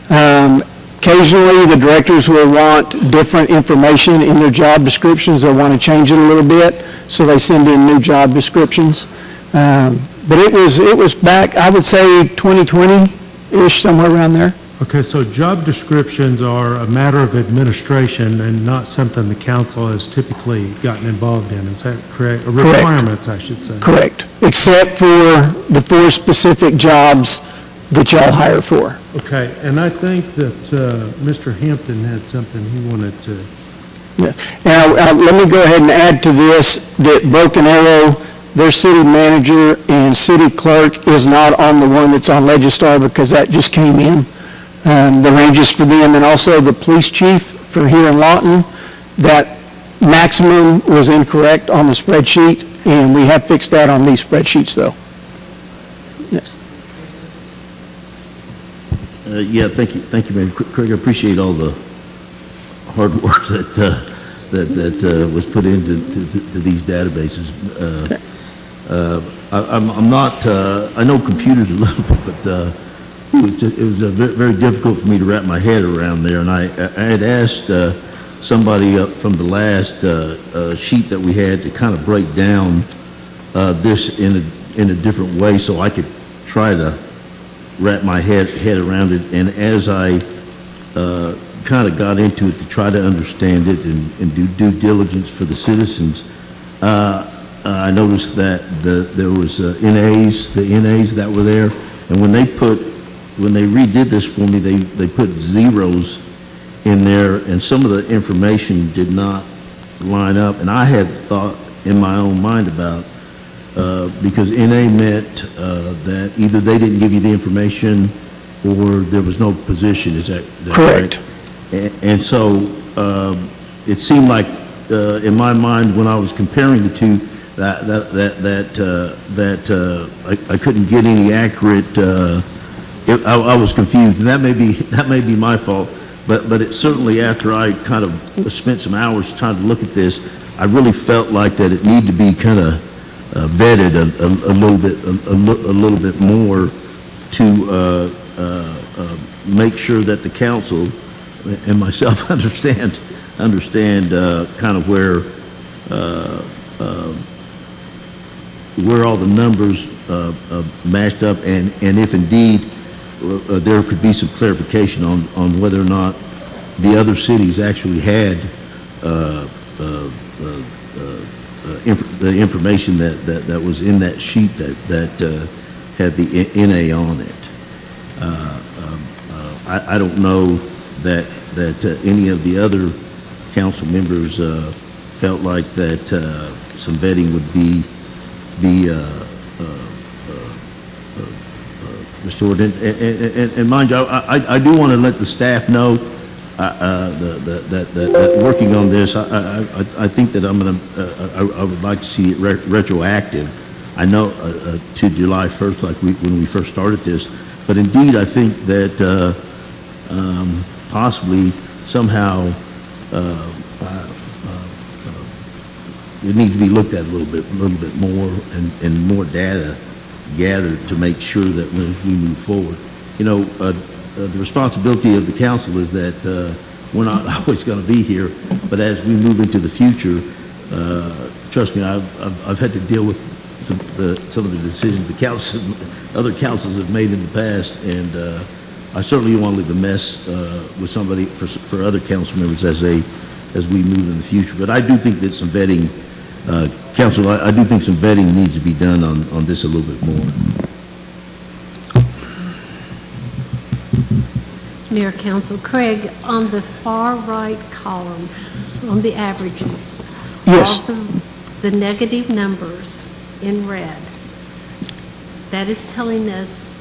S21: Occasionally, the directors will want different information in their job descriptions. They'll want to change it a little bit, so they send in new job descriptions. But it was back, I would say, 2020-ish, somewhere around there.
S7: Okay, so job descriptions are a matter of administration and not something the council has typically gotten involved in. Is that correct? Or requirements, I should say.
S21: Correct, except for the 4 specific jobs that y'all hire for.
S7: Okay, and I think that Mr. Hampton had something he wanted to...
S21: Yeah. Now, let me go ahead and add to this that Broken Arrow, their city manager and city clerk is not on the one that's on Legistar because that just came in. The ranges for them, and also the police chief for here in Lawton, that maximum was incorrect on the spreadsheet, and we have fixed that on these spreadsheets, though. Yes.
S5: Yeah, thank you, Mayor. Craig, I appreciate all the hard work that was put into these databases. I'm not, I know computers a little bit, but it was very, very difficult for me to wrap my head around there. And I had asked somebody from the last sheet that we had to kind of break down this in a different way so I could try to wrap my head around it. And as I kind of got into it to try to understand it and do due diligence for the citizens, I noticed that there was NAs, the NAs that were there, and when they redid this for me, they put zeros in there, and some of the information did not line up, and I had thought in my own mind about, because NA meant that either they didn't give you the information or there was no position, is that correct? And so it seemed like in my mind when I was comparing the two that I couldn't get any accurate. I was confused, and that may be my fault. But it certainly, after I kind of spent some hours trying to look at this, I really felt like that it needed to be kind of vetted a little bit more to make sure that the council and myself understand kind of where all the numbers matched up, and if indeed there could be some clarification on whether or not the other cities actually had the information that was in that sheet that had the NA on it. I don't know that any of the other council members felt like that some vetting would be restored. And mind you, I do want to let the staff know that working on this, I think that I would like to see it retroactive. I know to July 1st, like when we first started this, but indeed I think that possibly somehow it needs to be looked at a little bit more and more data gathered to make sure that when we move forward. You know, the responsibility of the council is that we're not always going to be here, but as we move into the future, trust me, I've had to deal with some of the decisions other councils have made in the past, and I certainly don't want to leave a mess with somebody for other council members as we move in the future. But I do think that some vetting, council, I do think some vetting needs to be done on this a little bit more.
S6: Mayor, Council, Craig, on the far right column, on the averages,
S21: yes,
S6: all the negative numbers in red, that is telling us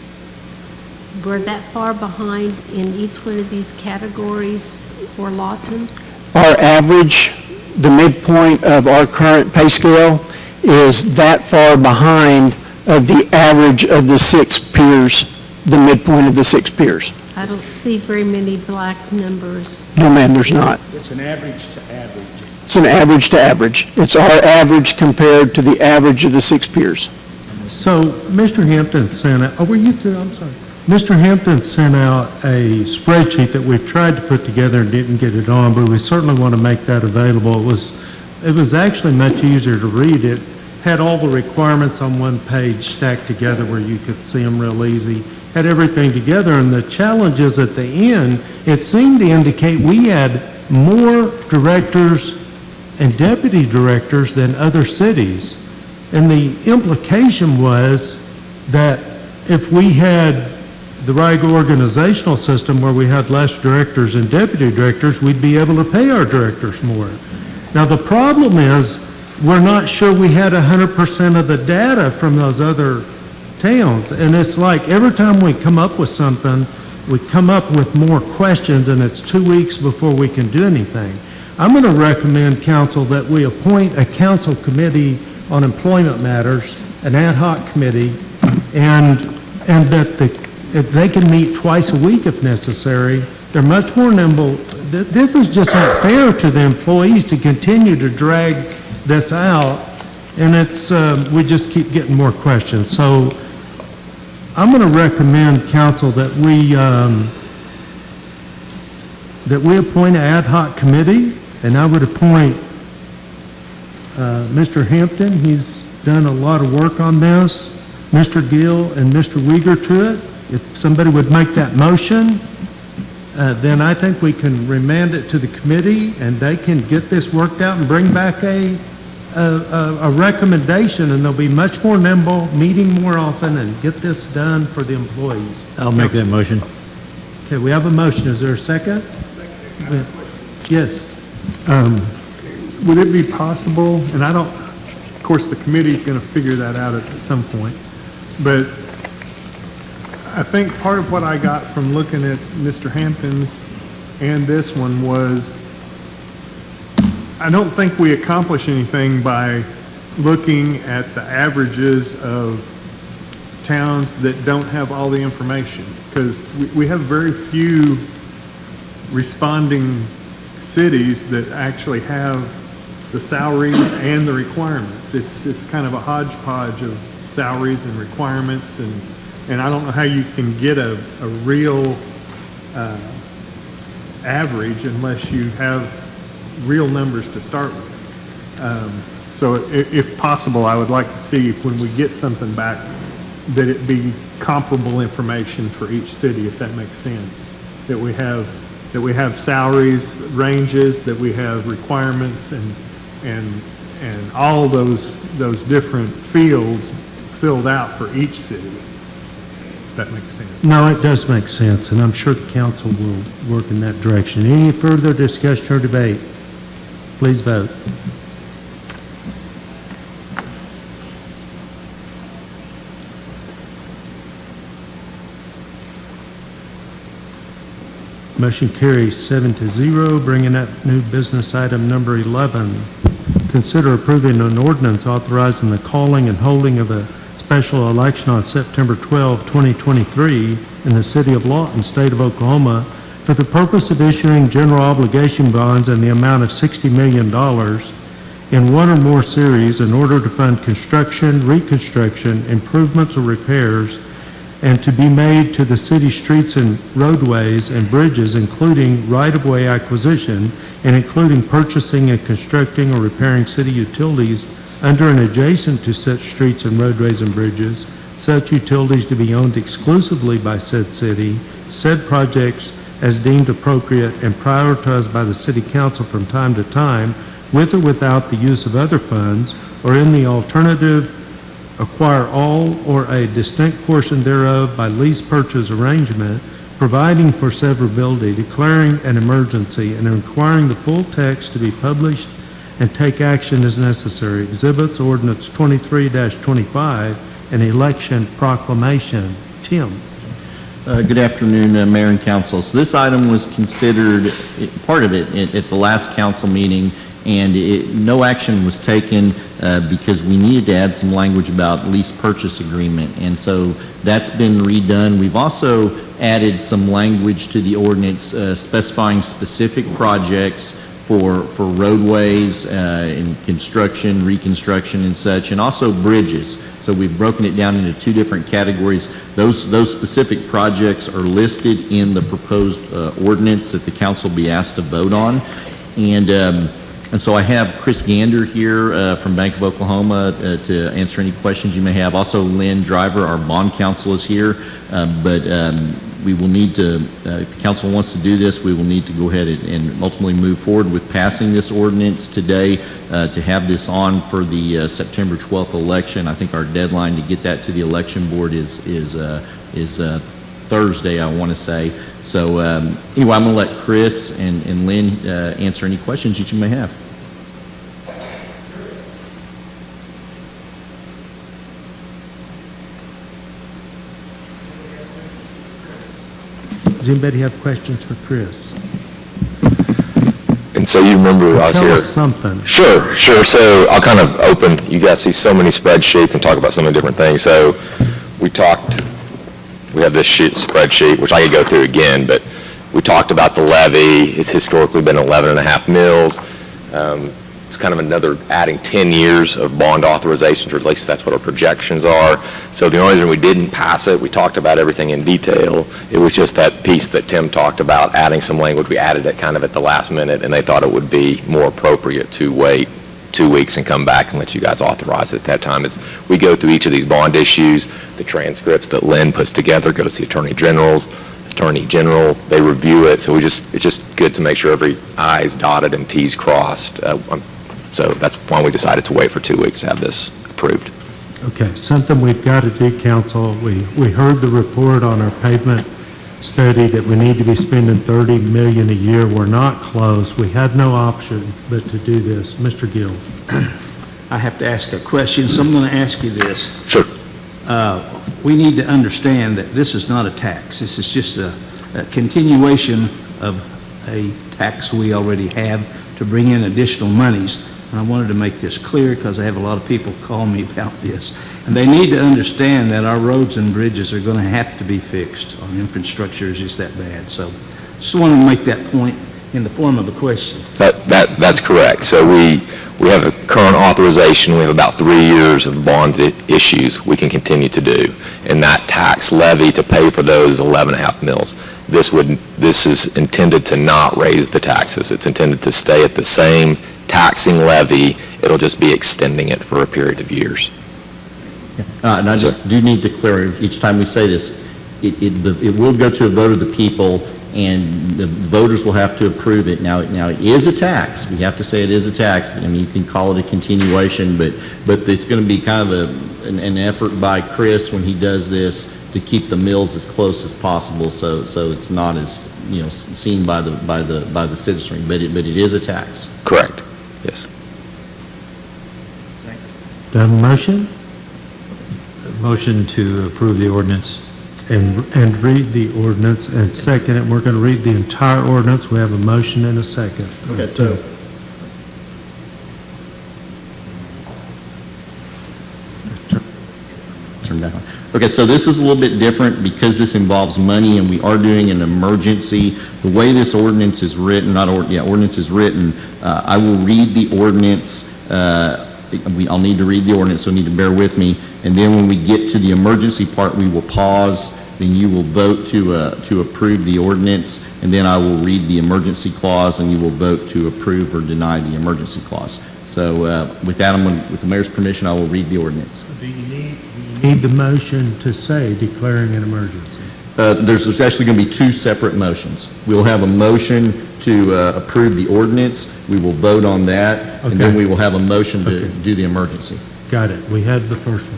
S6: we're that far behind in each one of these categories for Lawton?
S21: Our average, the midpoint of our current pay scale, is that far behind of the average of the 6 peers, the midpoint of the 6 peers.
S6: I don't see very many black numbers.
S21: No, ma'am, there's not.
S20: It's an average to average.
S21: It's an average to average. It's our average compared to the average of the 6 peers.
S7: So Mr. Hampton sent out, were you through? I'm sorry. Mr. Hampton sent out a spreadsheet that we've tried to put together and didn't get it on, but we certainly want to make that available. It was actually much easier to read. It had all the requirements on one page stacked together where you could see them real easy. Had everything together, and the challenges at the end, it seemed to indicate we had more directors and deputy directors than other cities. And the implication was that if we had the right organizational system where we had less directors and deputy directors, we'd be able to pay our directors more. Now the problem is we're not sure we had 100% of the data from those other towns. And it's like every time we come up with something, we come up with more questions, and it's 2 weeks before we can do anything. I'm going to recommend, council, that we appoint a council committee on employment matters, an ad hoc committee, and that they can meet twice a week if necessary. They're much more nimble. This is just not fair to the employees to continue to drag this out, and it's we just keep getting more questions. So I'm going to recommend, council, that we appoint an ad hoc committee, and I would appoint Mr. Hampton. He's done a lot of work on this, Mr. Gill and Mr. Uyghur to it. If somebody would make that motion, then I think we can remand it to the committee and they can get this worked out and bring back a recommendation, and they'll be much more nimble, meeting more often, and get this done for the employees.
S19: I'll make that motion.
S7: Okay, we have a motion. Is there a second? Yes.
S13: Would it be possible, and I don't, of course, the committee's going to figure that out at some point, but I think part of what I got from looking at Mr. Hampton's and this one was, I don't think we accomplish anything by looking at the averages of towns that don't have all the information, because we have very few responding cities that actually have the salaries and the requirements. It's kind of a hodgepodge of salaries and requirements, and I don't know how you can get a real average unless you have real numbers to start with. So if possible, I would like to see when we get something back that it be comparable information for each city, if that makes sense. That we have salaries, ranges, that we have requirements, and all those different fields filled out for each city. That makes sense.
S7: No, it does make sense, and I'm sure the council will work in that direction. Any further discussion or debate? Please vote. Motion carries 7-0, bringing up new business item number 11. Consider approving an ordinance authorizing the calling and holding of a special election on September 12, 2023 in the city of Lawton, state of Oklahoma, for the purpose of issuing general obligation bonds in the amount of $60 million in one or more series in order to fund construction, reconstruction, improvements or repairs, and to be made to the city streets and roadways and bridges, including right-of-way acquisition and including purchasing and constructing or repairing city utilities under and adjacent to such streets and roadways and bridges, such utilities to be owned exclusively by said city, said projects as deemed appropriate and prioritized by the city council from time to time, with or without the use of other funds, or in the alternative, acquire all or a distinct portion thereof by lease purchase arrangement, providing for severability, declaring an emergency, and requiring the full text to be published and take action as necessary. Exhibits Ordinance 23-25, an election proclamation. Tim.
S15: Good afternoon, Mayor and Council. So this item was considered, part of it, at the last council meeting, and no action was taken because we needed to add some language about lease purchase agreement, and so that's been redone. We've also added some language to the ordinance specifying specific projects for roadways and construction, reconstruction and such, and also bridges. So we've broken it down into two different categories. Those specific projects are listed in the proposed ordinance that the council be asked to vote on. And so I have Chris Gander here from Bank of Oklahoma to answer any questions you may have. Also, Lynn Driver, our bond counsel, is here. But we will need to, if the council wants to do this, we will need to go ahead and ultimately move forward with passing this ordinance today to have this on for the September 12th election. I think our deadline to get that to the election board is Thursday, I want to say. So anyway, I'm going to let Chris and Lynn answer any questions that you may have.
S7: Does anybody have questions for Chris?
S2: And so you remember I was
S7: Tell
S2: here.
S7: us something.
S2: Sure. So I'll kind of open, you guys see so many spreadsheets and talk about so many different things. So we have this spreadsheet, which I could go through again, but we talked about the levy. It's historically been 11.5 mils. It's kind of another adding 10 years of bond authorizations, or at least that's what our projections are. So the only reason we didn't pass it, we talked about everything in detail. It was just that piece that Tim talked about, adding some language. We added it kind of at the last minute, and they thought it would be more appropriate to wait 2 weeks and come back and let you guys authorize it at that time. As we go through each of these bond issues, the transcripts that Lynn puts together goes to the Attorney General, they review it, so it's just good to make sure every I is dotted and T is crossed. So that's why we decided to wait for 2 weeks to have this approved.
S7: Okay, something we've got to do, council. We heard the report on our pavement study that we need to be spending $30 million a year. We're not close. We have no option but to do this. Mr. Gill.
S5: I have to ask a question, so I'm going to ask you this.
S2: Sure.
S5: We need to understand that this is not a tax. This is just a continuation of a tax we already have to bring in additional monies. And I wanted to make this clear because I have a lot of people call me about this. And they need to understand that our roads and bridges are going to have to be fixed. Our infrastructure is just that bad. So just wanted to make that point in the form of a question.
S2: That's correct. So we have a current authorization. We have about 3 years of bonds issues we can continue to do. And that tax levy to pay for those is 11.5 mils. This is intended to not raise the taxes. It's intended to stay at the same taxing levy. It'll just be extending it for a period of years.
S15: And I just do need to clear, each time we say this, it will go to a vote of the people, and the voters will have to approve it. Now it is a tax. We have to say it is a tax. I mean, you can call it a continuation, but it's going to be kind of an effort by Chris when he does this to keep the mills as close as possible, so it's not as seen by the citizenry. But it is a tax.
S2: Correct. Yes.
S7: Do I have a motion?
S19: Motion to approve the ordinance.
S7: And read the ordinance, and second it. We're going to read the entire ordinance. We have a motion and a second.
S15: Okay, so turn back on. Okay, so this is a little bit different because this involves money and we are doing an emergency. The way this ordinance is written, ordinance is written, I will read the ordinance. I'll need to read the ordinance, so you need to bear with me. And then when we get to the emergency part, we will pause. Then you will vote to approve the ordinance, and then I will read the emergency clause, and you will vote to approve or deny the emergency clause. So with that, with the mayor's permission, I will read the ordinance.
S7: Do you need the motion to say declaring an emergency?
S15: There's actually going to be two separate motions. We'll have a motion to approve the ordinance. We will vote on that, and then we will have a motion to do the emergency.
S7: Got it. We had the first one.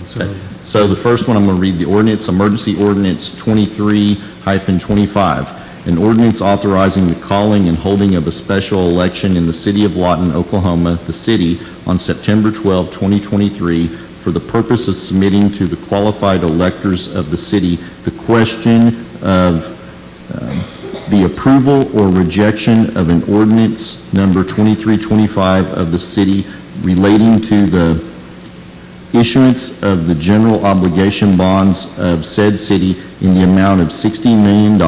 S15: So the first one, I'm going to read the ordinance, Emergency Ordinance 23-25, an ordinance authorizing the calling and holding of a special election in the city of Lawton, Oklahoma, the city, on September 12, 2023, for the purpose of submitting to the qualified electors of the city the question of the approval or rejection of an ordinance number 2325 of the city relating to the issuance of the general obligation bonds of said city in the amount of $60 million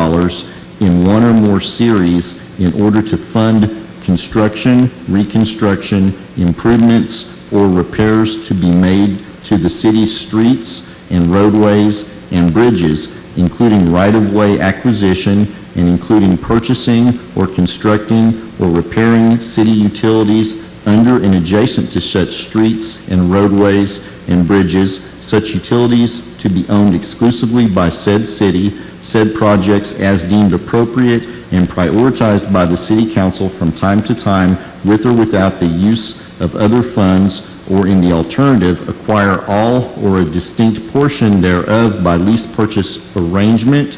S15: in one or more series in order to fund construction, reconstruction, improvements, or repairs to be made to the city's streets and roadways and bridges, including right-of-way acquisition and including purchasing or constructing or repairing city utilities under and adjacent to such streets and roadways and bridges, such utilities to be owned exclusively by said city, said projects as deemed appropriate and prioritized by the city council from time to time with or without the use of other funds, or in the alternative, acquire all or a distinct portion thereof by lease purchase arrangement,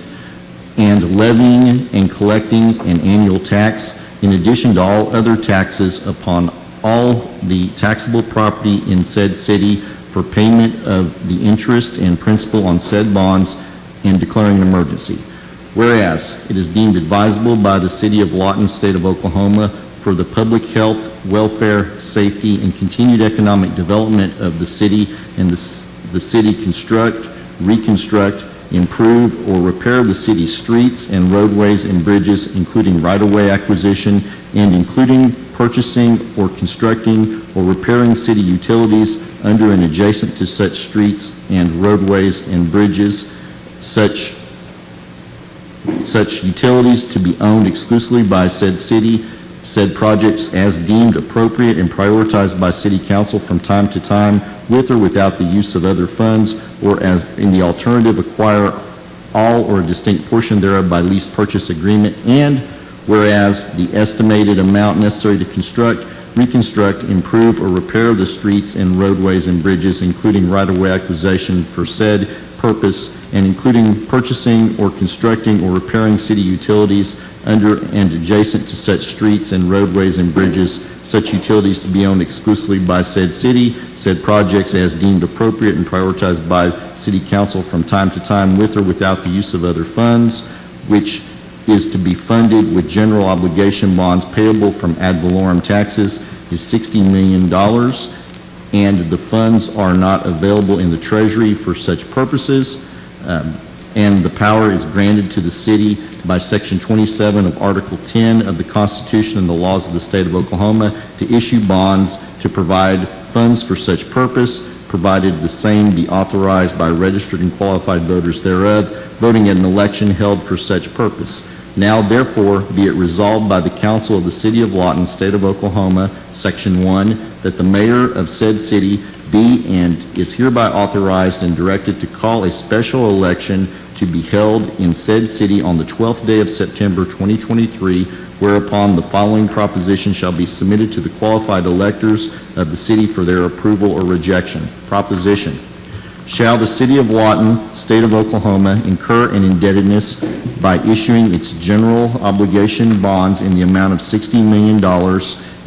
S15: and levying and collecting an annual tax in addition to all other taxes upon all the taxable property in said city for payment of the interest and principal on said bonds, and declaring an emergency. Whereas it is deemed advisable by the city of Lawton, state of Oklahoma, for the public health, welfare, safety, and continued economic development of the city, and the city construct, reconstruct, improve, or repair the city's streets and roadways and bridges, including right-of-way acquisition and including purchasing or constructing or repairing city utilities under and adjacent to such streets and roadways and bridges, such utilities to be owned exclusively by said city, said projects as deemed appropriate and prioritized by City Council from time to time with or without the use of other funds, or as in the alternative, acquire all or a distinct portion thereof by lease purchase agreement, and whereas the estimated amount necessary to construct, reconstruct, improve, or repair the streets and roadways and bridges, including right-of-way acquisition for said purpose, and including purchasing or constructing or repairing city utilities under and adjacent to such streets and roadways and bridges, such utilities to be owned exclusively by said city, said projects as deemed appropriate and prioritized by City Council from time to time with or without the use of other funds, which is to be funded with general obligation bonds payable from ad valorem taxes, is $60 million, and the funds are not available in the Treasury for such purposes, and the power is granted to the city by Section 27 of Article 10 of the Constitution and the laws of the State of Oklahoma to issue bonds to provide funds for such purpose, provided the same be authorized by registered and qualified voters thereof, voting at an election held for such purpose. Now, therefore, be it resolved by the Council of the City of Lawton, State of Oklahoma, Section 1, that the mayor of said city be and is hereby authorized and directed to call a special election to be held in said city on the 12th day of September 2023, whereupon the following proposition shall be submitted to the qualified electors of the city for their approval or rejection. Proposition: shall the City of Lawton, State of Oklahoma, incur an indebtedness by issuing its general obligation bonds in the amount of $60 million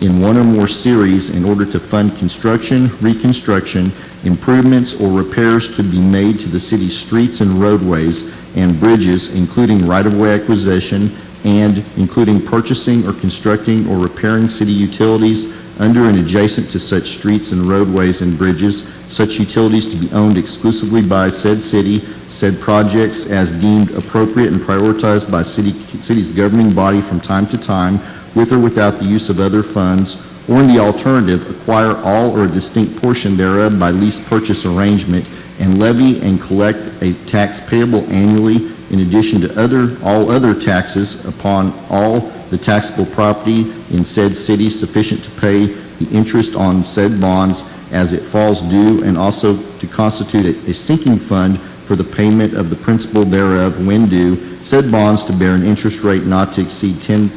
S15: in one or more series in order to fund construction, reconstruction, improvements, or repairs to be made to the city's streets and roadways and bridges, including right-of-way acquisition and including purchasing or constructing or repairing city utilities under and adjacent to such streets and roadways and bridges, such utilities to be owned exclusively by said city, said projects as deemed appropriate and prioritized by city's governing body from time to time, with or without the use of other funds, or in the alternative, acquire all or a distinct portion thereof by lease purchase arrangement, and levy and collect a tax payable annually in addition to all other taxes upon all the taxable property in said city sufficient to pay the interest on said bonds as it falls due, and also to constitute a sinking fund for the payment of the principal thereof when due, said bonds to bear an interest rate not to exceed 10%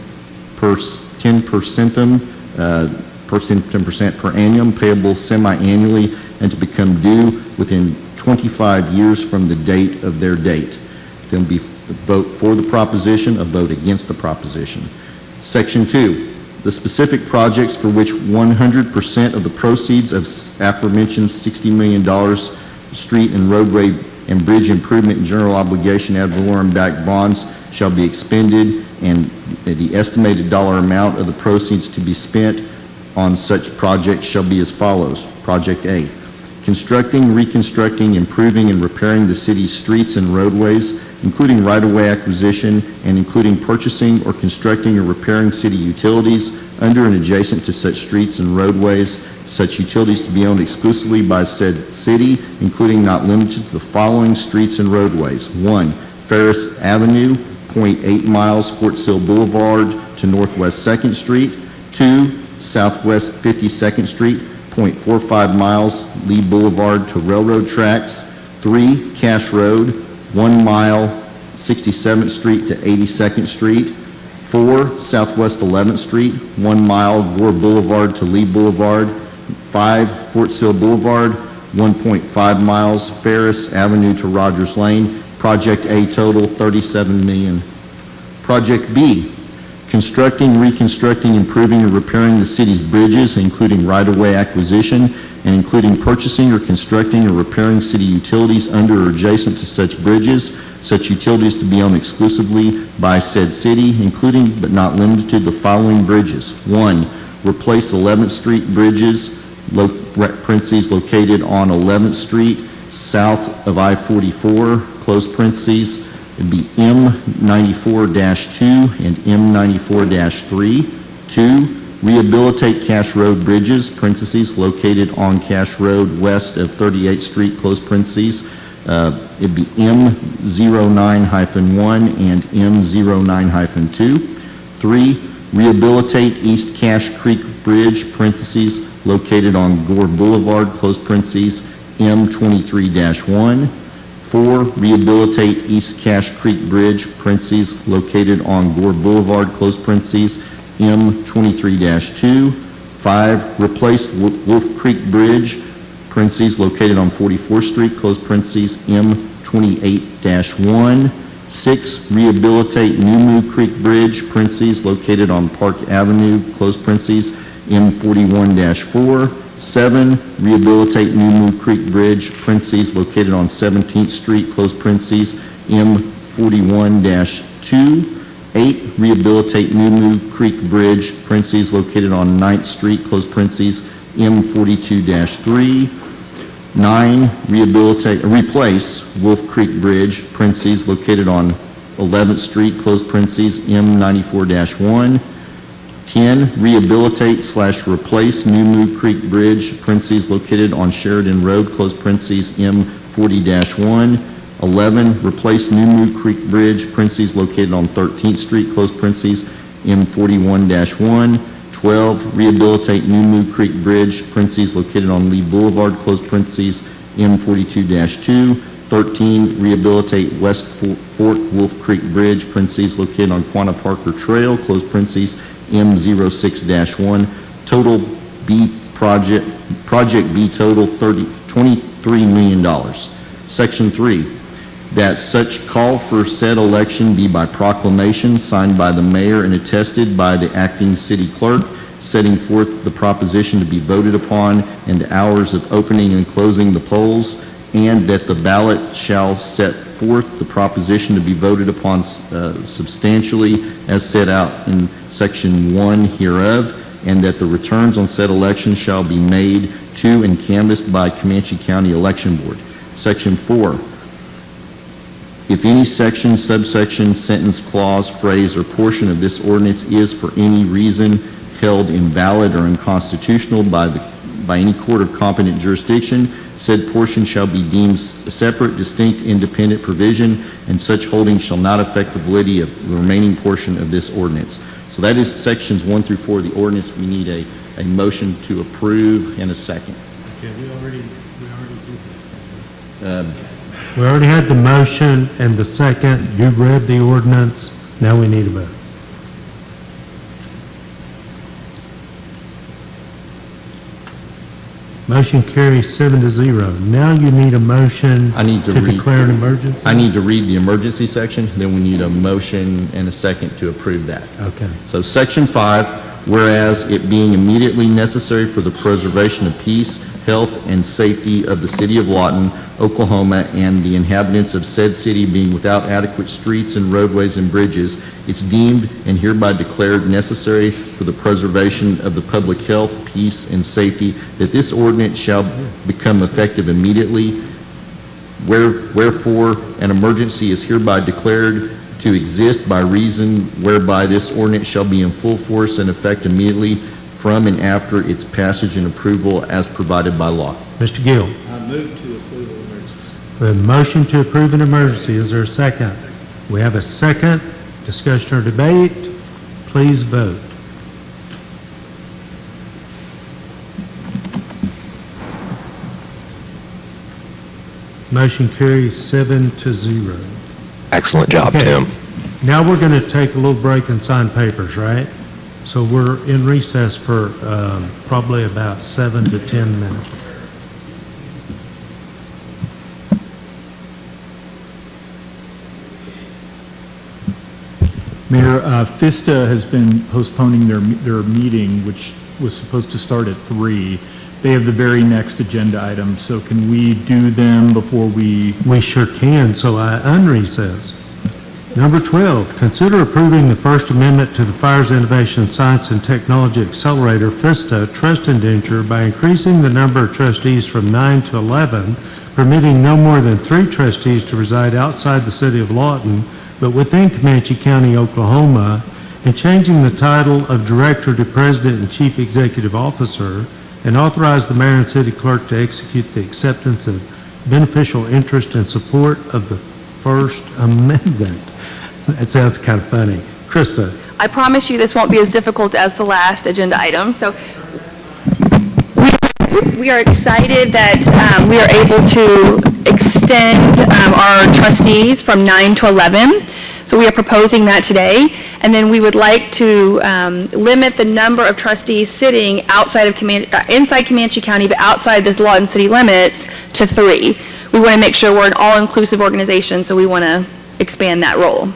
S15: per annum, payable semi-annually, and to become due within 25 years from the date of their date. Then be a vote for the proposition, a vote against the proposition. Section 2, the specific projects for which 100% of the proceeds of aforementioned $60 million street and roadway and bridge improvement and general obligation ad valorem backed bonds shall be expended, and the estimated dollar amount of the proceeds to be spent on such projects shall be as follows. Project A, constructing, reconstructing, improving, and repairing the city's streets and roadways, including right-of-way acquisition and including purchasing or constructing or repairing city utilities under and adjacent to such streets and roadways, such utilities to be owned exclusively by said city, including not limited to the following streets and roadways. 1, Ferris Avenue, 0.8 miles Fort Sill Boulevard to Northwest 2nd Street. 2, Southwest 52nd Street, 0.45 miles Lee Boulevard to railroad tracks. 3, Cash Road, 1 mile 67th Street to 82nd Street. 4, Southwest 11th Street, 1 mile Gore Boulevard to Lee Boulevard. 5, Fort Sill Boulevard, 1.5 miles Ferris Avenue to Rogers Lane. Project A total $37 million. Project B, constructing, reconstructing, improving, and repairing the city's bridges, including right-of-way acquisition, and including purchasing or constructing or repairing city utilities under or adjacent to such bridges, such utilities to be owned exclusively by said city, including but not limited to the following bridges. 1, replace 11th Street bridges, parentheses, located on 11th Street, south of I-44, close parentheses. It'd be M94-2 and M94-3. 2, rehabilitate Cash Road bridges, parentheses, located on Cash Road west of 38th Street, close parentheses. It'd be M09-1 and M09-2. 3, rehabilitate East Cache Creek Bridge, parentheses, located on Gore Boulevard, close parentheses, M23-1. 4, rehabilitate East Cache Creek Bridge, parentheses, located on Gore Boulevard, close parentheses, M23-2. 5, replace Wolf Creek Bridge, parentheses, located on 44th Street, close parentheses, M28-1. 6, rehabilitate New Moo Creek Bridge, parentheses, located on Park Avenue, close parentheses, M41-4. 7, rehabilitate New Moo Creek Bridge, parentheses, located on 17th Street, close parentheses, M41-2. 8, rehabilitate New Moo Creek Bridge, parentheses, located on 9th Street, close parentheses, M42-3. 9, replace Wolf Creek Bridge, parentheses, located on 11th Street, close parentheses, M94-1. 10, rehabilitate/replace New Moo Creek Bridge, parentheses, located on Sheridan Road, close parentheses, M40-1. 11, replace New Moo Creek Bridge, parentheses, located on 13th Street, close parentheses, M41-1. 12, rehabilitate New Moo Creek Bridge, parentheses, located on Lee Boulevard, close parentheses, M42-2. 13, rehabilitate West Fork Wolf Creek Bridge, parentheses, located on Quanah Parker Trail, close parentheses, M06-1. Total B project B total $23 million. Section 3, that such call for said election be by proclamation signed by the mayor and attested by the acting city clerk, setting forth the proposition to be voted upon and the hours of opening and closing the polls, and that the ballot shall set forth the proposition to be voted upon substantially as set out in section 1 hereof, and that the returns on said election shall be made to and canvassed by Comanche County Election Board. Section 4, if any section, subsection, sentence, clause, phrase, or portion of this ordinance is for any reason held invalid or unconstitutional by any court of competent jurisdiction, said portion shall be deemed separate, distinct, independent provision, and such holding shall not affect the validity of the remaining portion of this ordinance. So that is sections 1 through 4 of the ordinance. We need a motion to approve and a second.
S7: Okay, we already did that. We already had the motion and the second. You read the ordinance. Now we need a vote. Motion carries 7-0. Now you need a motion to declare an emergency?
S15: I need to read the emergency section, then we need a motion and a second to approve that.
S7: Okay.
S15: So section 5, whereas it being immediately necessary for the preservation of peace, health, and safety of the city of Lawton, Oklahoma, and the inhabitants of said city being without adequate streets and roadways and bridges, it's deemed and hereby declared necessary for the preservation of the public health, peace, and safety that this ordinance shall become effective immediately. Wherefore, an emergency is hereby declared to exist by reason whereby this ordinance shall be in full force and effect immediately from and after its passage and approval as provided by law.
S7: Mr. Gill.
S12: I move to approve an emergency.
S7: We have a motion to approve an emergency. Is there a second? We have a second. Discussion or debate? Please vote. Motion carries 7-0.
S2: Excellent job,
S7: Okay.
S2: Tim.
S7: Now we're going to take a little break and sign papers, right? So we're in recess for probably about 7 to 10 minutes.
S20: Mayor, FISTA has been postponing their meeting, which was supposed to start at 3. They have the very next agenda item, so can we do them before we...
S7: We sure can, so I unrecess. Number 12, consider approving the First Amendment to the Fires Innovation Science and Technology Accelerator, FISTA, trust indenture by increasing the number of trustees from 9 to 11, permitting no more than 3 trustees to reside outside the city of Lawton, but within Comanche County, Oklahoma, and changing the title of Director to President and Chief Executive Officer, and authorize the mayor and city clerk to execute the acceptance of beneficial interest in support of the First Amendment. That sounds kind of funny. Krista.
S10: I promise you this won't be as difficult as the last agenda item. So we are excited that we are able to extend our trustees from 9 to 11. So we are proposing that today. And then we would like to limit the number of trustees sitting outside of inside Comanche County, but outside this Lawton city limits to 3. We want to make sure we're an all-inclusive organization, so we want to expand that role.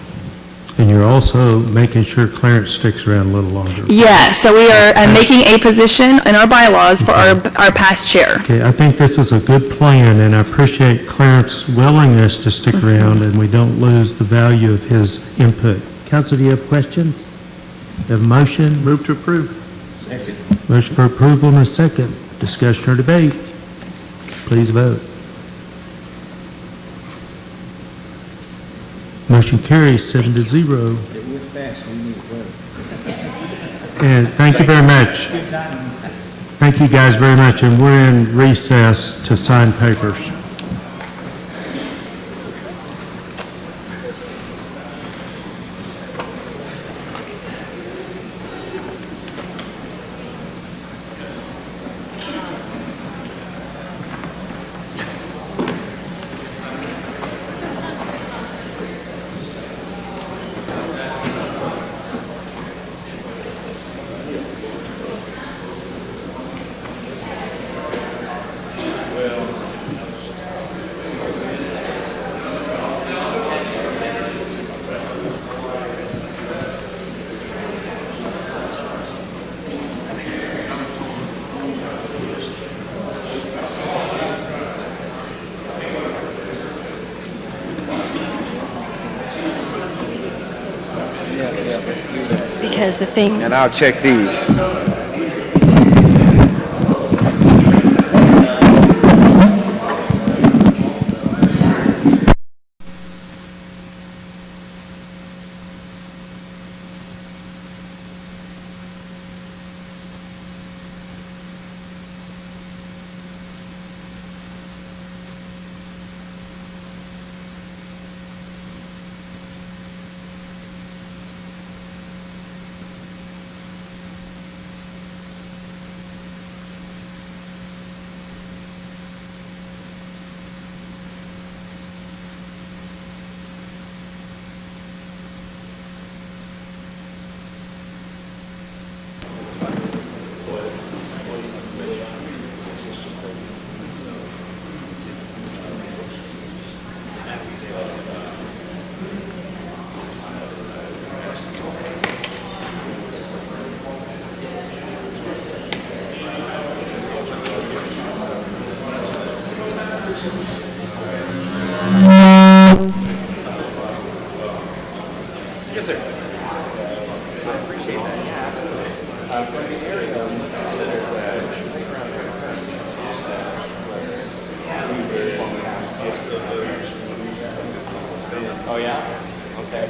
S19: And you're also making sure Clarence sticks around a little longer.
S10: Yes, so we are making a position in our bylaws for our past chair.
S19: Okay, I think this is a good plan, and I appreciate Clarence's willingness to stick around, and we don't lose the value of his input. Council, do you have questions? You have a motion?
S13: Move to approve.
S19: Second. Motion for approval and a second. Discussion or debate? Please vote. Motion carries 7-0. And thank you very much. Thank you guys very much, and we're in recess to sign papers.
S22: Because the thing...
S23: And I'll check these.
S24: Yes, sir. I appreciate that. From the area, oh, yeah? Okay.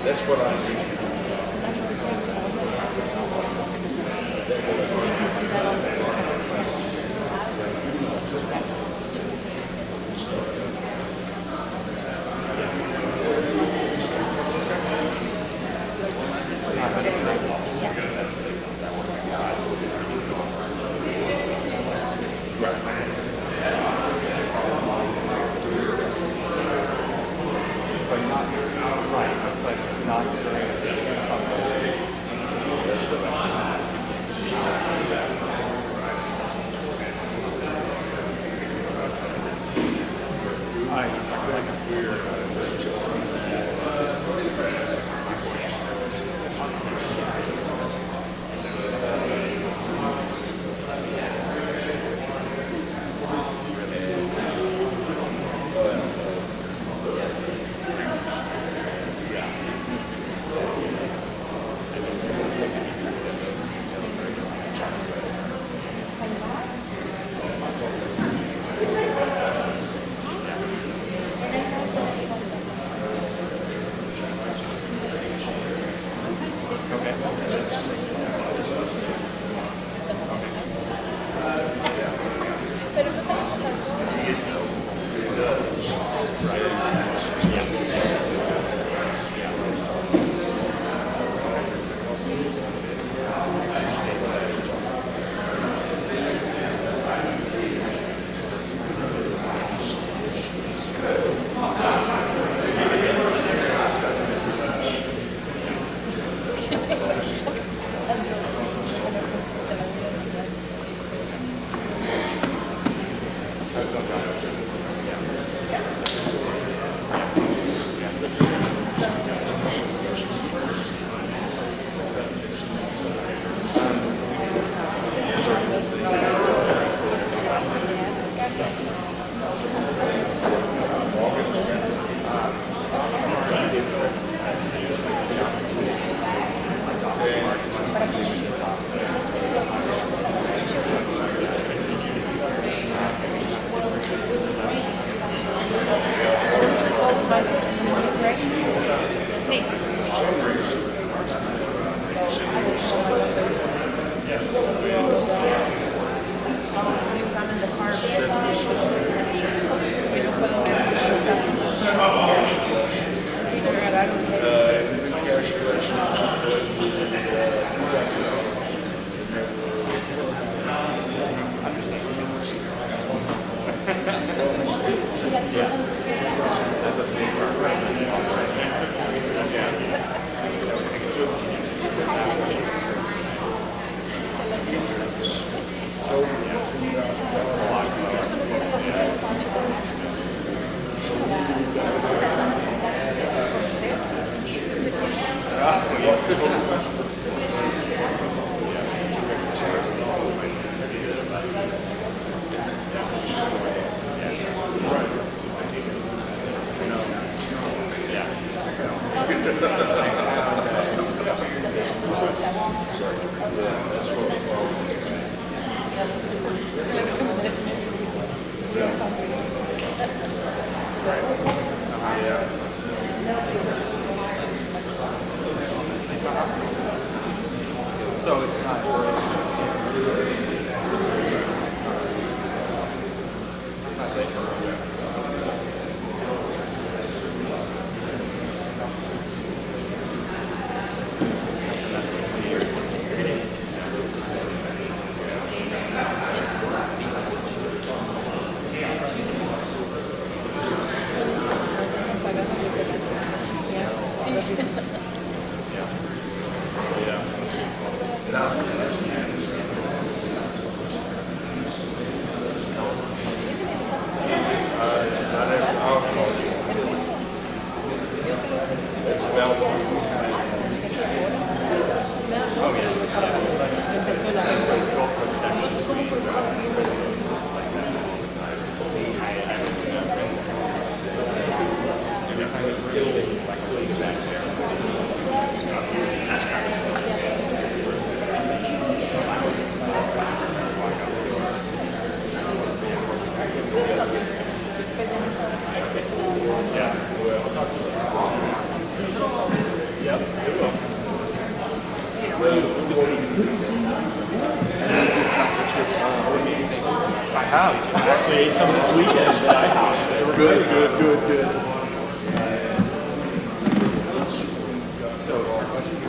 S24: That's what I'm But not, right, but not So it's not I have. I actually ate some this weekend that I have. They were good. Good. So, our budget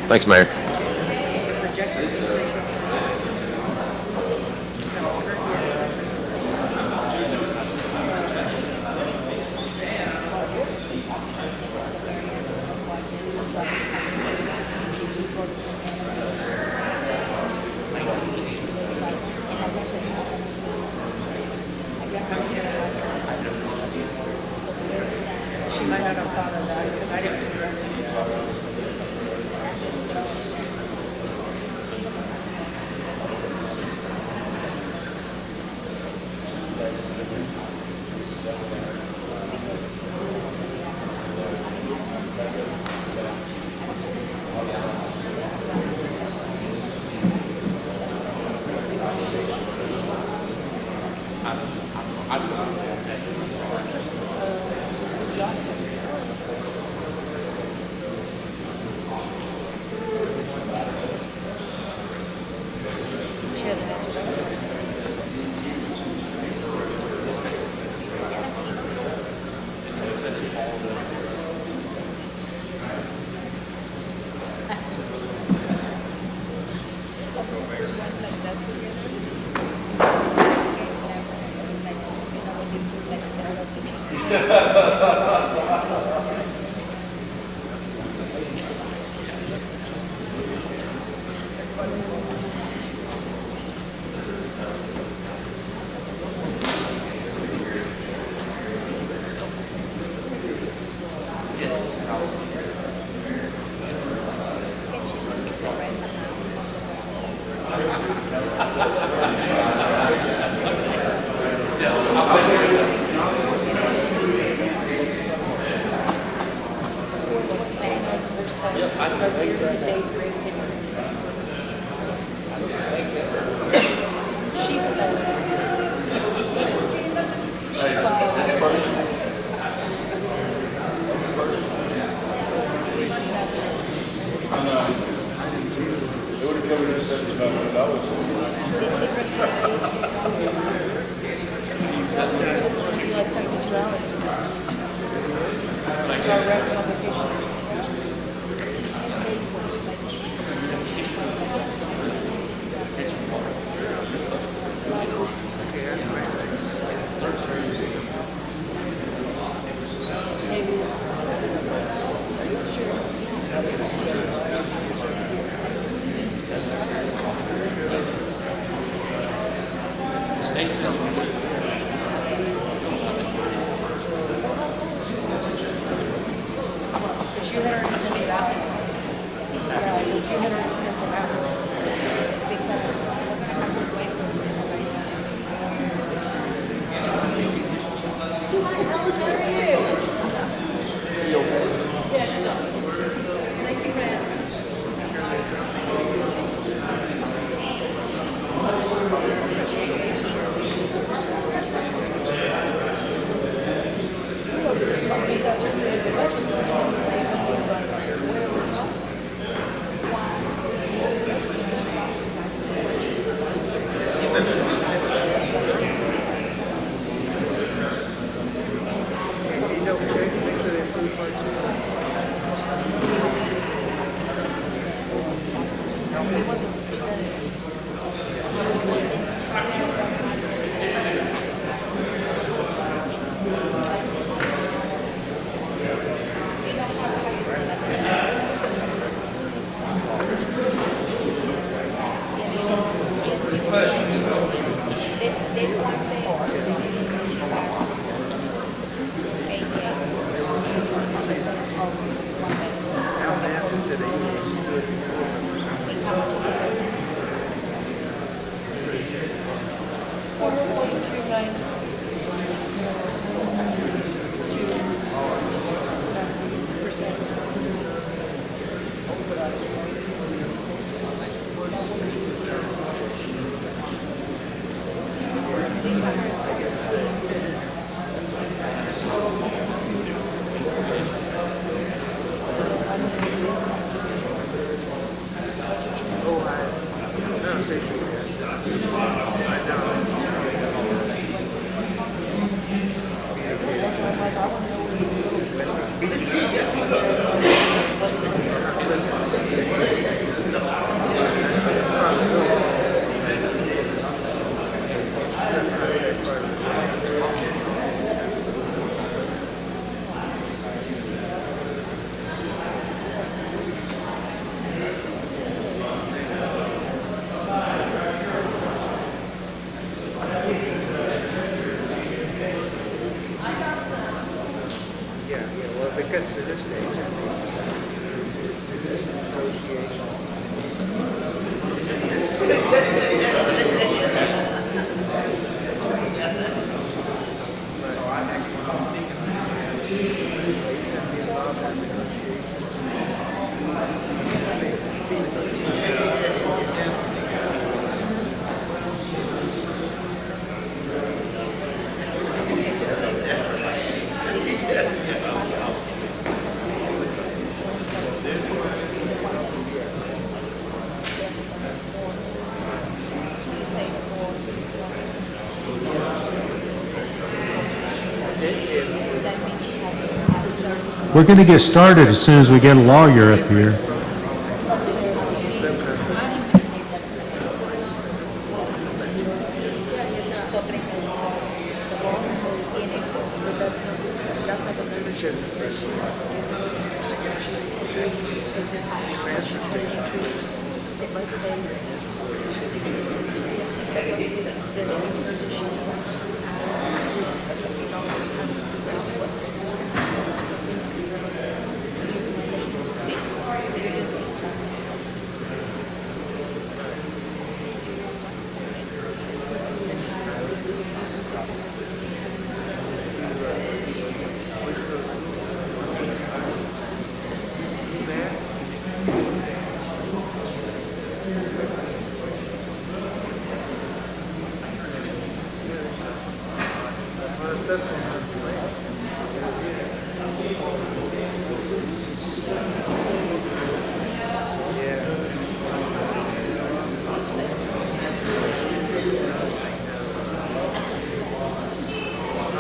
S2: Thanks, Mayor.
S3: She might not have thought of that, because I didn't figure out to use this.
S19: We're going to get started as soon as we get a lawyer up here.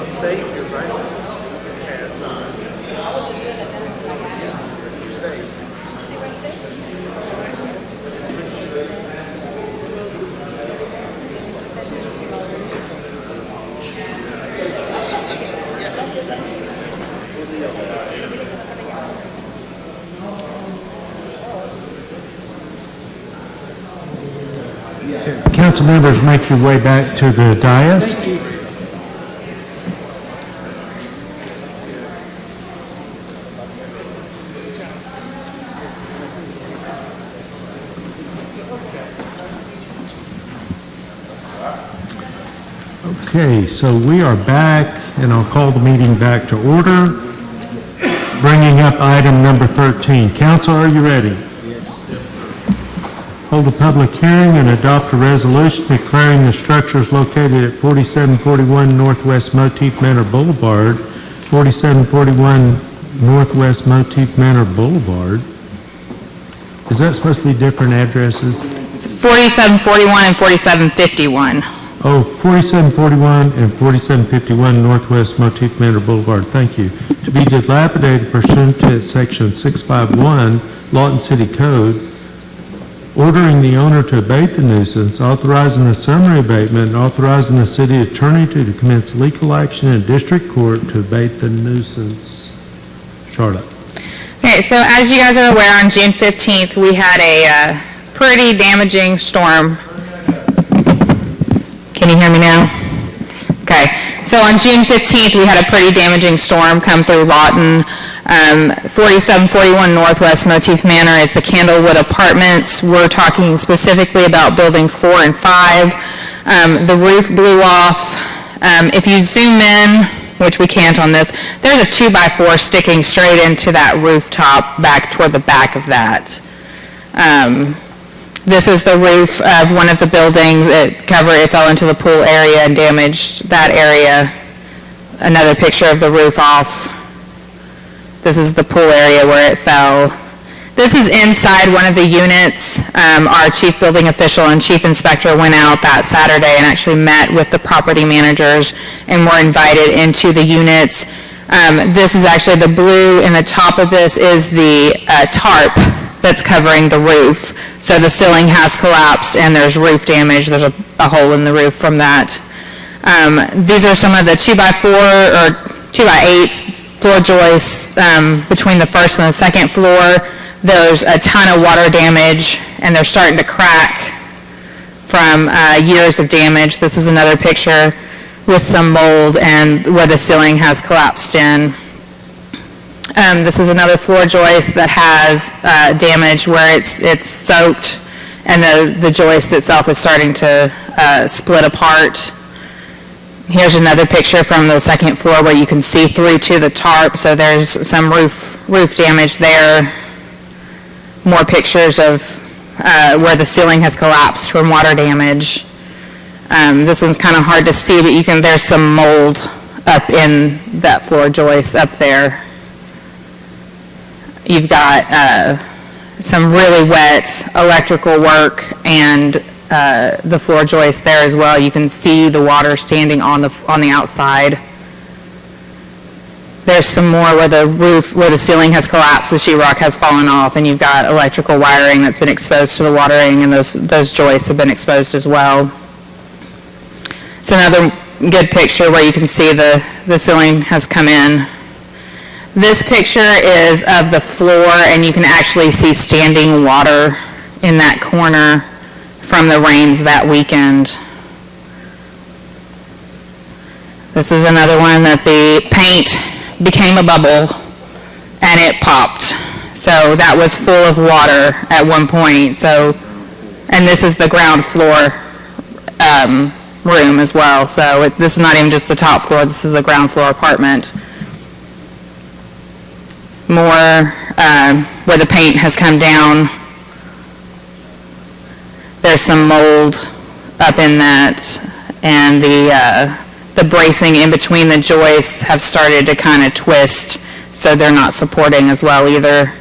S12: Save your license.
S19: Council members, make your way back to the dais. Okay, so we are back, and I'll call the meeting back to order. Bringing up item number 13. Council, are you ready? Hold a public hearing and adopt a resolution declaring the structures located at 4741 Northwest Motif Manor Boulevard, 4741 Northwest Motif Manor Boulevard. Is that supposed to be different addresses?
S17: It's 4741 and 4751.
S19: Oh, 4741 and 4751 Northwest Motif Manor Boulevard, thank you. To be dilapidated pursuant to section 651 Lawton City Code, ordering the owner to abate the nuisance, authorizing the summary abatement, and authorizing the city attorney to commence legal action in district court to abate the nuisance. Charlotte.
S17: Okay, so as you guys are aware, on June 15th, we had a pretty damaging storm. Can you hear me now? Okay, so on June 15th, we had a pretty damaging storm come through Lawton. 4741 Northwest Motif Manor is the Candlewood Apartments. We're talking specifically about buildings 4 and 5. The roof blew off. If you zoom in, which we can't on this, there's a 2x4 sticking straight into that rooftop back toward the back of that. This is the roof of one of the buildings. It fell into the pool area and damaged that area. Another picture of the roof off. This is the pool area where it fell. This is inside one of the units. Our chief building official and chief inspector went out that Saturday and actually met with the property managers and were invited into the units. This is actually the blue in the top of this is the tarp that's covering the roof. So the ceiling has collapsed and there's roof damage. There's a hole in the roof from that. These are some of the 2x4 or 2x8 floor joists between the first and the second floor. There's a ton of water damage and they're starting to crack from years of damage. This is another picture with some mold and where the ceiling has collapsed in. This is another floor joist that has damage where it's soaked and the joist itself is starting to split apart. Here's another picture from the second floor where you can see through to the tarp, so there's some roof damage there. more pictures of where the ceiling has collapsed from water damage. This one's kind of hard to see, but there's some mold up in that floor joist up there. You've got some really wet electrical work and the floor joist there as well. You can see the water standing on the outside. There's some more where the ceiling has collapsed, the sheetrock has fallen off, and you've got electrical wiring that's been exposed to the watering, and those joists have been exposed as well. It's another good picture where you can see the ceiling has come in. This picture is of the floor, and you can actually see standing water in that corner from the rains that weekend. This is another one that the paint became a bubble and it popped. So that was full of water at one point. And this is the ground floor room as well. So this is not even just the top floor, this is a ground floor apartment. More where the paint has come down. There's some mold up in that, and the bracing in between the joists have started to kind of twist, so they're not supporting as well either.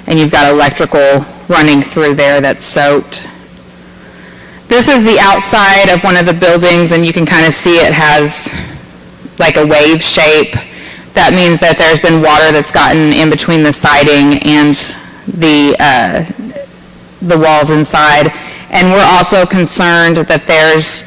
S17: And you've got electrical running through there that's soaked. This is the outside of one of the buildings, and you can kind of see it has like a wave shape. That means that there's been water that's gotten in between the siding and the walls inside. And we're also concerned that there's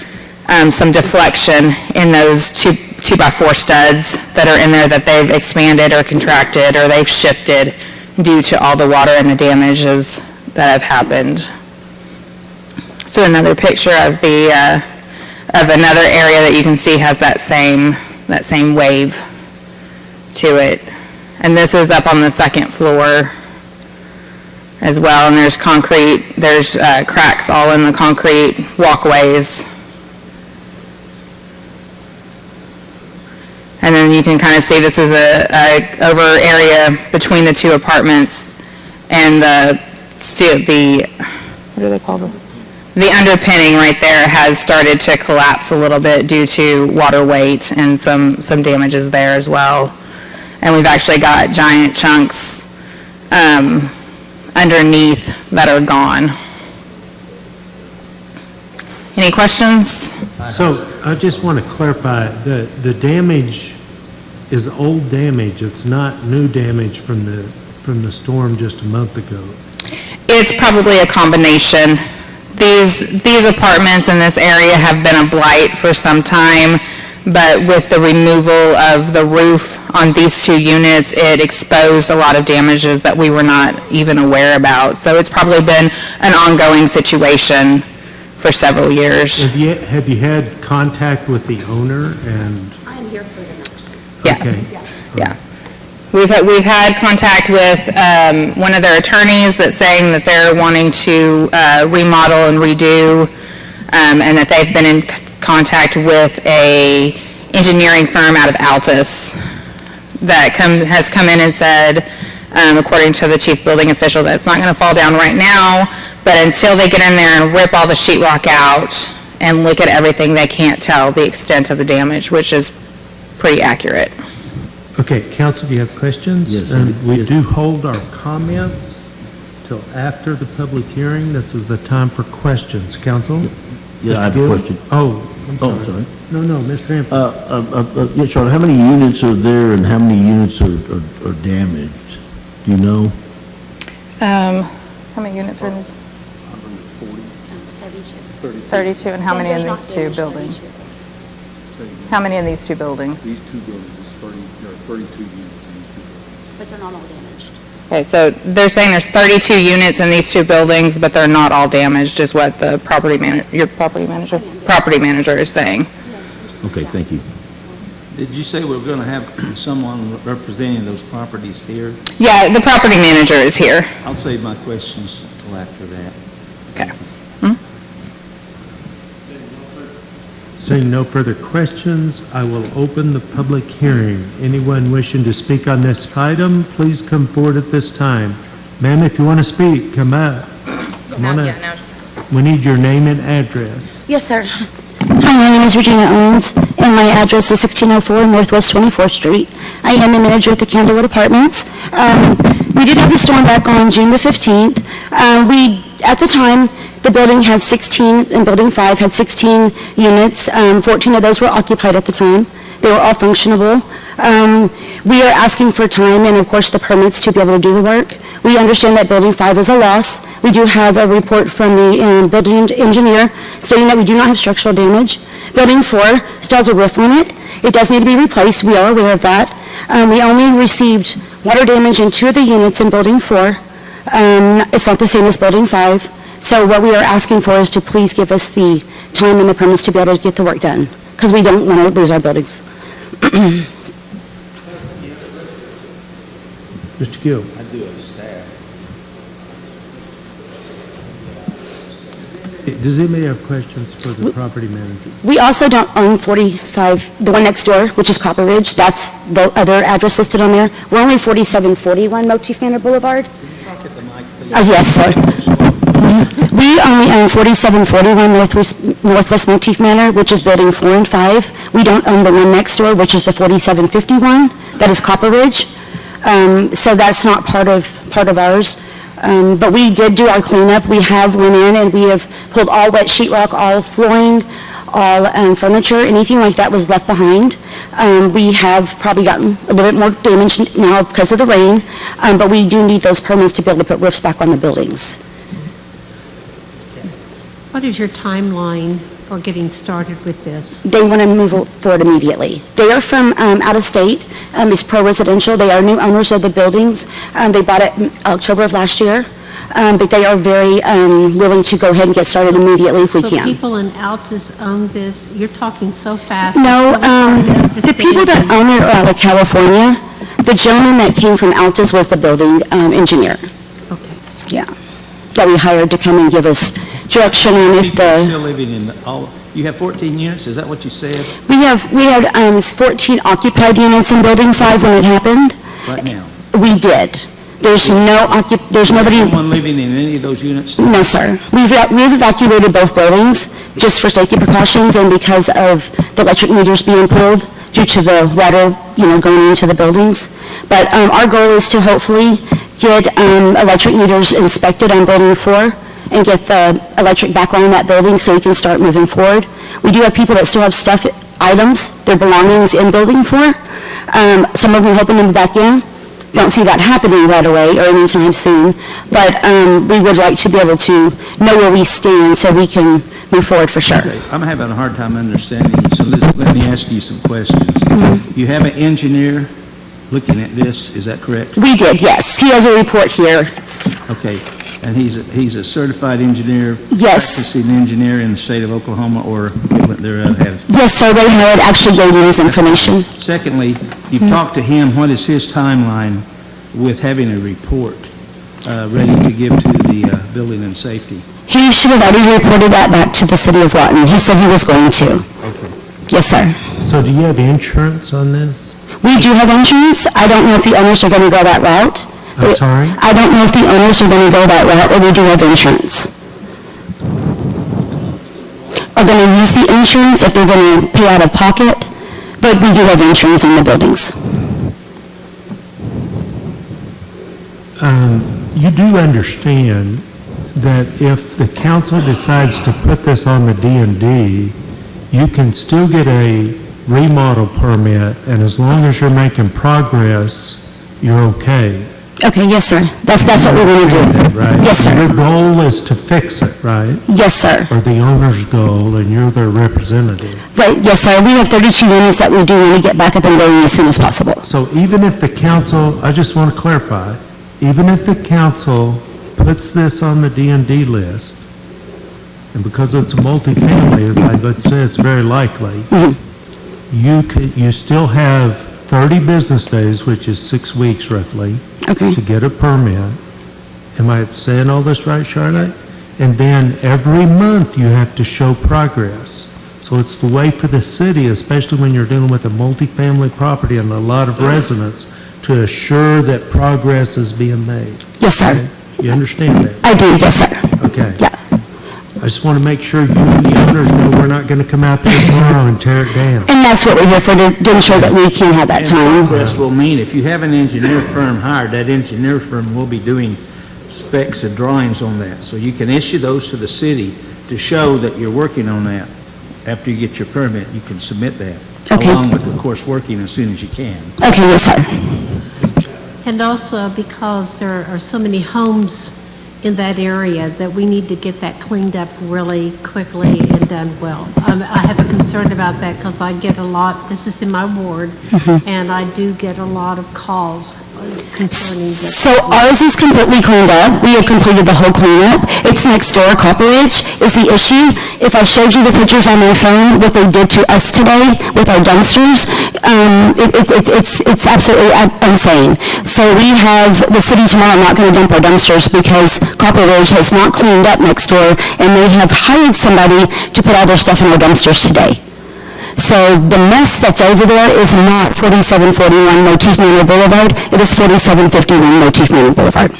S17: some deflection in those 2x4 studs that are in there, that they've expanded or contracted or they've shifted due to all the water and the damages that have happened. So another picture of of another area that you can see has that same wave to it. And this is up on the second floor as well, and there's concrete, there's cracks all in the concrete walkways. And then you can kind of see this is a over area between the two apartments, and what do they call them? The underpinning right there has started to collapse a little bit due to water weight and some damages there as well. And we've actually got giant chunks underneath that are gone. Any questions?
S19: So I just want to clarify, the damage is old damage. It's not new damage from the storm just a month ago.
S17: It's probably a combination. These apartments in this area have been a blight for some time, but with the removal of the roof on these two units, it exposed a lot of damages that we were not even aware about. So it's probably been an ongoing situation for several years.
S19: Have you had contact with the owner? And
S3: I'm here for the next.
S17: Yeah.
S19: Okay.
S17: Yeah. We've had contact with one of their attorneys that's saying that they're wanting to remodel and redo, and that they've been in contact with a engineering firm out of Altus that has come in and said, according to the chief building official, that it's not going to fall down right now, but until they get in there and rip all the sheetrock out and look at everything, they can't tell the extent of the damage, which is pretty accurate.
S19: Okay, council, do you have questions?
S5: Yes.
S19: And we do hold our comments till after the public hearing. This is the time for questions. Council?
S5: Yeah, I have a question.
S19: Oh, I'm sorry.
S5: Oh, sorry.
S19: No, Mr. Hampton.
S5: Yeah, Charlotte, how many units are there and how many units are damaged? Do you know?
S17: How many units are in this? 32, and how many in these two buildings? How many in these two buildings?
S12: These two buildings, there are 32 units in these two buildings.
S3: But they're not all damaged.
S17: Okay, so they're saying there's 32 units in these two buildings, but they're not all damaged, is what the property manager is saying.
S5: Okay, thank you.
S4: Did you say we're going to have someone representing those properties here?
S17: Yeah, the property manager is here.
S4: I'll save my questions till after that.
S17: Okay.
S19: Seeing no further questions, I will open the public hearing. Anyone wishing to speak on this item, please come forward at this time. Ma'am, if you want to speak, come up. Come on up. We need your name and address.
S1: Yes, sir. Hi, my name is Regina Owens, and my address is 1604 Northwest 24th Street. I am the manager at the Candlewood Apartments. We did have the storm back on June the 15th. At the time, the building had 16, and Building 5 had 16 units. 14 of those were occupied at the time. They were all functionable. We are asking for time and, of course, the permits to be able to do the work. We understand that Building 5 is a loss. We do have a report from the building engineer stating that we do not have structural damage. Building 4 still has a roof on it. It does need to be replaced. We are aware of that. We only received water damage in 2 of the units in Building 4. It's not the same as Building 5. So what we are asking for is to please give us the time and the permits to be able to get the work done, because we don't want to lose our buildings.
S19: Mr. Gill.
S4: I do have staff.
S19: Does anybody have questions for the property manager?
S1: We also don't own 45, the one next door, which is Copper Ridge. That's the other address listed on there. We're only 4741 Motif Manor Boulevard. Yes, sir. We only own 4741 Northwest Motif Manor, which is Building 4 and 5. We don't own the one next door, which is the 4751. That is Copper Ridge. So that's not part of ours. But we did do our cleanup. We have went in and we have pulled all wet sheetrock, all flooring, all furniture, anything like that was left behind. We have probably gotten a little bit more damage now because of the rain, but we do need those permits to be able to put roofs back on the buildings.
S6: What is your timeline for getting started with this?
S1: They want to move forward immediately. They are from out of state. It's pro-residential. They are new owners of the buildings. They bought it in October of last year, but they are very willing to go ahead and get started immediately if we
S6: So
S1: can.
S6: people in Altus own this? You're talking so fast.
S1: No, the people that own it are out of California. The gentleman that came from Altus was the building engineer.
S6: Okay.
S1: Yeah, that we hired to come and give us direction on if
S4: You're
S1: the,
S4: still living in you have 14 units, is that what you said?
S1: we had 14 occupied units in Building 5 when it happened.
S4: Right now?
S1: We did. There's nobody.
S4: Someone living in any of those units?
S1: No, sir. We've evacuated both buildings just for safety precautions and because of the electric meters being pulled due to the water, going into the buildings. But our goal is to hopefully get electric meters inspected on Building 4 and get the electric back on in that building so we can start moving forward. We do have people that still have stuff, items, their belongings in Building 4. Some of them are hoping to be back in. Don't see that happening right away or anytime soon, but we would like to be able to know where we stand so we can move forward for sure.
S4: Okay, I'm having a hard time understanding, so let me ask you some questions. You have an engineer looking at this, is that correct?
S1: We did, yes. He has a report here.
S4: Okay, and he's a certified engineer?
S1: Yes.
S4: Practicing engineer in the state of Oklahoma or their other hands?
S1: Yes, sir, they had actually gave me his information.
S4: Secondly, you've talked to him, what is his timeline with having a report ready to give to the building and safety?
S1: He should have already reported that back to the city of Lawton. He said he was going to.
S4: Okay.
S1: Yes, sir.
S19: So do you have insurance on this?
S1: We do have insurance. I don't know if the owners are going to go that route.
S19: I'm sorry?
S1: I don't know if the owners are going to go that route, but we do have insurance. Are going to use the insurance if they're going to pay out of pocket, but we do have insurance in the buildings.
S19: You do understand that if the council decides to put this on the D&D, you can still get a remodel permit, and as long as you're making progress, you're okay.
S1: Okay, yes, sir. That's what we're going to do.
S19: Right?
S1: Yes, sir.
S19: Your goal is to fix it, right?
S1: Yes, sir.
S19: Or the owner's goal, and you're their representative.
S1: Right, yes, sir. We have 32 units that we do want to get back up and going as soon as possible.
S19: So even if the council, I just want to clarify, even if the council puts this on the D&D list, and because it's a multifamily, as I would say, it's very likely, you still have 30 business days, which is 6 weeks roughly, to get a permit. Am I saying all this right, Charlotte? Yes. And then every month you have to show progress. So it's the way for the city, especially when you're dealing with a multifamily property and a lot of residents, to assure that progress is being made.
S1: Yes, sir.
S19: You understand that?
S1: I do, yes, sir.
S19: Okay.
S1: Yeah.
S19: I just want to make sure you and the owners know we're not going to come out there tomorrow and tear it down.
S1: And that's what we're here for, to ensure that we can have that time.
S4: And progress will mean, if you have an engineer firm hired, that engineer firm will be doing specs and drawings on that. So you can issue those to the city to show that you're working on that. After you get your permit, you can submit that,
S1: Okay.
S4: along with, of course, working as soon as you can.
S1: Okay, yes, sir.
S6: And also because there are so many homes in that area that we need to get that cleaned up really quickly and done well. I have a concern about that because I get a lot, this is in my ward, and I do get a lot of calls concerning this.
S1: So ours is completely cleaned up. We have completed the whole cleanup. It's next door. Copper Ridge is the issue. If I showed you the pictures on my phone, what they did to us today with our dumpsters, it's absolutely insane. So we have the city tomorrow not going to dump our dumpsters because Copper Ridge has not cleaned up next door, and they have hired somebody to put all their stuff in our dumpsters today. So the mess that's over there is not 4741 Motif Manor Boulevard, it is 4751 Motif Manor Boulevard.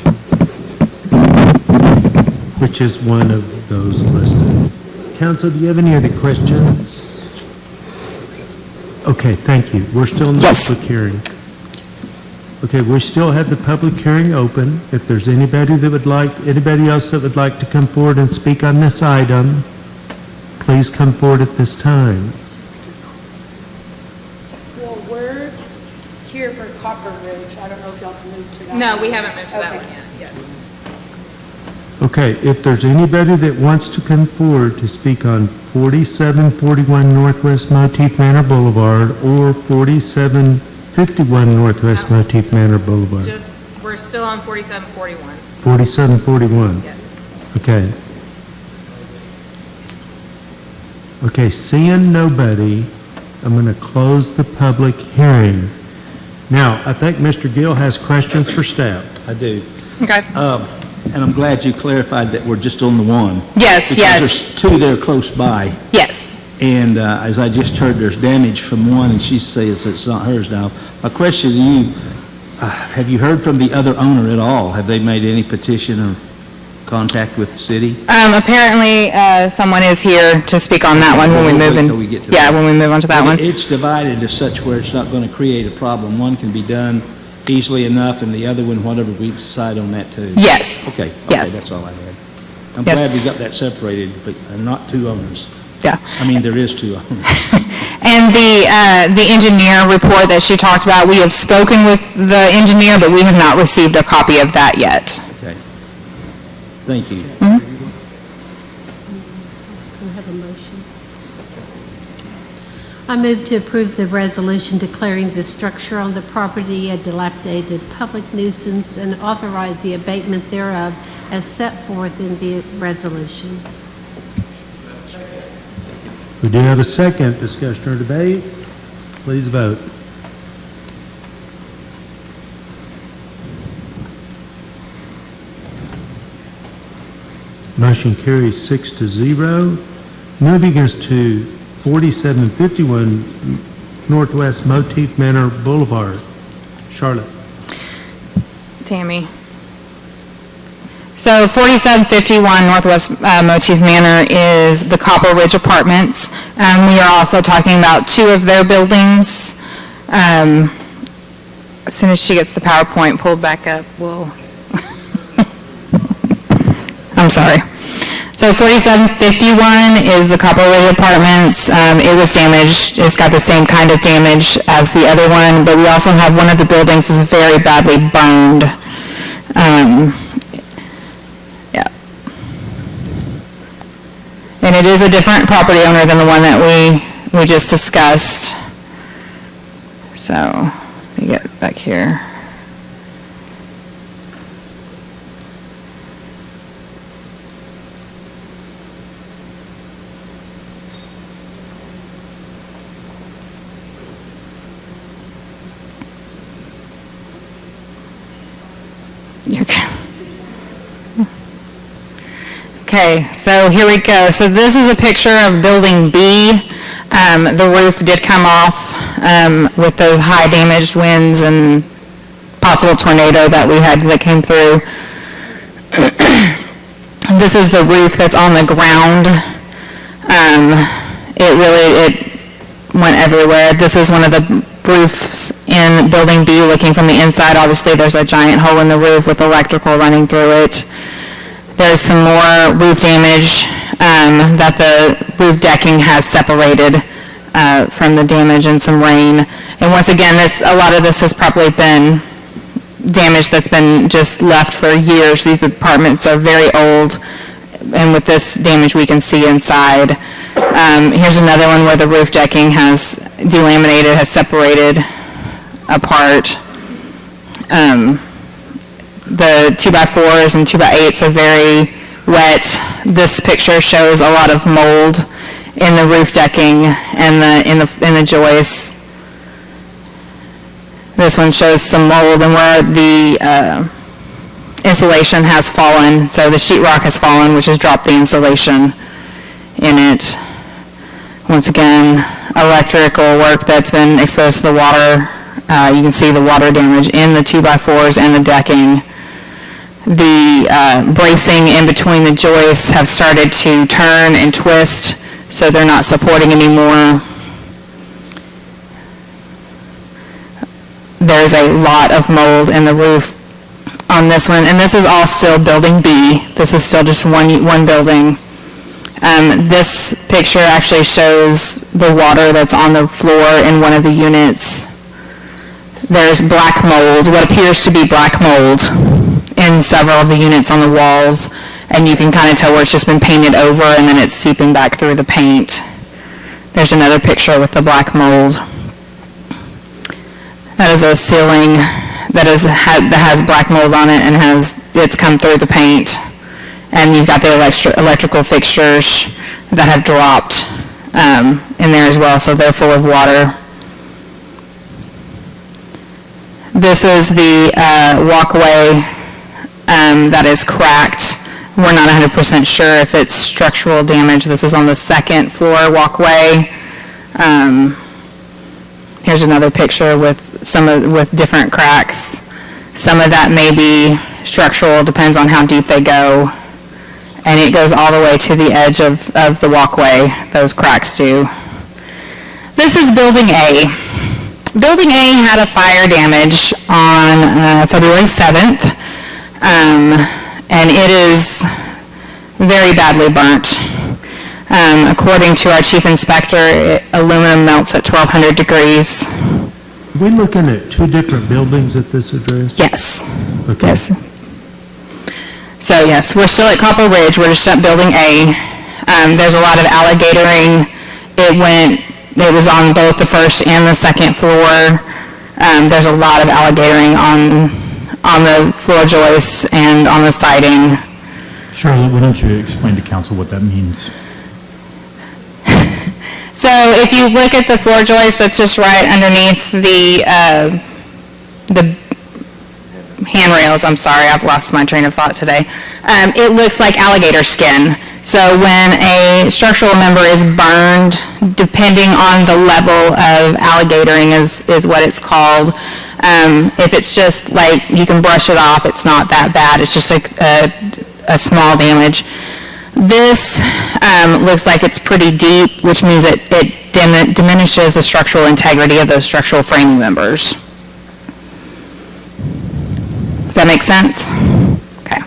S19: Which is one of those listed. Council, do you have any other questions? Okay, thank you. We're still in the public hearing. Okay, we still have the public hearing open. If there's anybody else that would like to come forward and speak on this item, please come forward at this time.
S3: Well, we're here for Copper Ridge. I don't know if y'all can move to that.
S17: No,
S3: one.
S17: we haven't moved to that
S3: Okay.
S17: one yet. Yes.
S19: Okay, if there's anybody that wants to come forward to speak on 4741 Northwest Motif Manor Boulevard or 4751 Northwest Motif Manor Boulevard.
S17: We're still on 4741.
S19: 4741?
S17: Yes.
S19: Okay. Okay, seeing nobody, I'm going to close the public hearing. Now, I think Mr. Gill has questions for staff.
S4: I do.
S17: Okay.
S4: And I'm glad you clarified that we're just on the one.
S17: Yes, yes.
S4: Because there's two there close by.
S17: Yes.
S4: And as I just heard, there's damage from one, and she says it's not hers now. My question to you, have you heard from the other owner at all? Have they made any petition or contact with the city?
S17: Apparently, someone is here to speak on that one when we move in.
S4: Till we get to
S17: Yeah,
S4: that.
S17: when we move on to that one.
S4: It's divided to such where it's not going to create a problem. One can be done easily enough, and the other one, whatever, we decide on that too.
S17: Yes.
S4: Okay.
S17: Yes.
S4: Okay, that's all I had. I'm
S17: Yes.
S4: glad we got that separated, but not two owners.
S17: Yeah.
S4: I mean, there is two owners.
S17: And the engineer report that she talked about, we have spoken with the engineer, but we have not received a copy of that yet.
S4: Okay. Thank you.
S6: Can I have a motion? I move to approve the resolution declaring the structure on the property a dilapidated public nuisance and authorize the abatement thereof as set forth in the resolution.
S19: We do have a second. Discussion or debate? Please vote. Motion carries 6-0. Moving us to 4751 Northwest Motif Manor Boulevard. Charlotte.
S17: Tammy. So 4751 Northwest Motif Manor is the Copper Ridge Apartments. We are also talking about two of their buildings. As soon as she gets the PowerPoint pulled back up, we'll... I'm sorry. So 4751 is the Copper Ridge Apartments. It was damaged. It's got the same kind of damage as the other one, but we also have one of the buildings was very badly burned. Yeah. And it is a different property owner than the one that we just discussed. So, let me get back here. Okay, so here we go. So this is a picture of Building B. The roof did come off with those high damaged winds and possible tornado that we had that came through. This is the roof that's on the ground. It went everywhere. This is one of the roofs in Building B looking from the inside. Obviously, there's a giant hole in the roof with electrical running through it. There's some more roof damage that the roof decking has separated from the damage and some rain. And once again, a lot of this has probably been damage that's been just left for years. These apartments are very old, and with this damage we can see inside. Here's another one where the roof decking has delaminated, has separated apart. The 2x4s and 2x8s are very wet. This picture shows a lot of mold in the roof decking and in the joists. This one shows some mold and where the insulation has fallen. So the sheetrock has fallen, which has dropped the insulation in it. Once again, electrical work that's been exposed to the water. You can see the water damage in the 2x4s and the decking. The bracing in between the joists have started to turn and twist, so they're not supporting anymore. There's a lot of mold in the roof on this one, and this is all still Building B. This is still just one building. This picture actually shows the water that's on the floor in one of the units. There's black mold, what appears to be black mold, in several of the units on the walls, and you can kind of tell where it's just been painted over and then it's seeping back through the paint. There's another picture with the black mold. That is a ceiling that has black mold on it and it's come through the paint. And you've got the electrical fixtures that have dropped in there as well, so they're full of water. This is the walkway that is cracked. We're not 100% sure if it's structural damage. This is on the second floor walkway. Here's another picture with with different cracks. Some of that may be structural, depends on how deep they go. And it goes all the way to the edge of the walkway, those cracks do. This is Building A. Building A had a fire damage on February 7th, and it is very badly burnt. According to our chief inspector, aluminum melts at 1,200 degrees.
S19: Are we looking at two different buildings at this address?
S17: Yes.
S19: Okay.
S17: Yes. So yes, we're still at Copper Ridge. We're just at Building A. There's a lot of alligatoring. It was on both the first and the second floor. There's a lot of alligatoring on the floor joists and on the siding.
S20: Charlotte, why don't you explain to council what that means?
S17: So if you look at the floor joist that's just right underneath the handrails, I'm sorry, I've lost my train of thought today. It looks like alligator skin. So when a structural member is burned, depending on the level of alligatoring is what it's called. If it's just like you can brush it off, it's not that bad. It's just a small damage. This looks like it's pretty deep, which means it diminishes the structural integrity of those structural framing members. Does that make sense? Okay.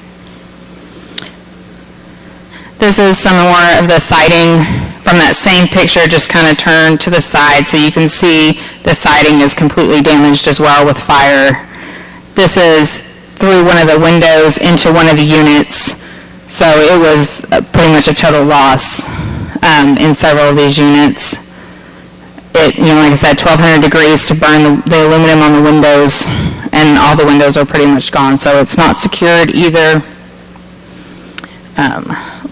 S17: This is some more of the siding from that same picture, just kind of turned to the side, so you can see the siding is completely damaged as well with fire. This is through one of the windows into one of the units. So it was pretty much a total loss in several of these units. Like I said, 1,200 degrees to burn the aluminum on the windows, and all the windows are pretty much gone, so it's not secured either.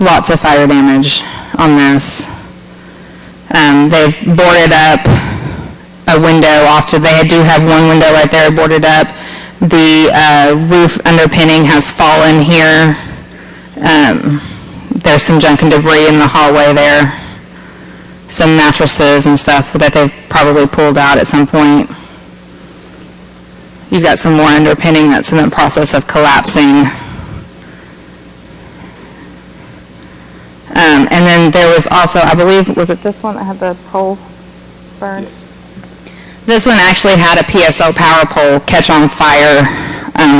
S17: Lots of fire damage on this. They've boarded up a window they do have one window right there boarded up. The roof underpinning has fallen here. There's some junk and debris in the hallway there. Some mattresses and stuff that they've probably pulled out at some point. you've got some more underpinning that's in the process of collapsing. And then there was also, I believe, was it this one that had the pole burned? This one actually had a PSO power pole catch on fire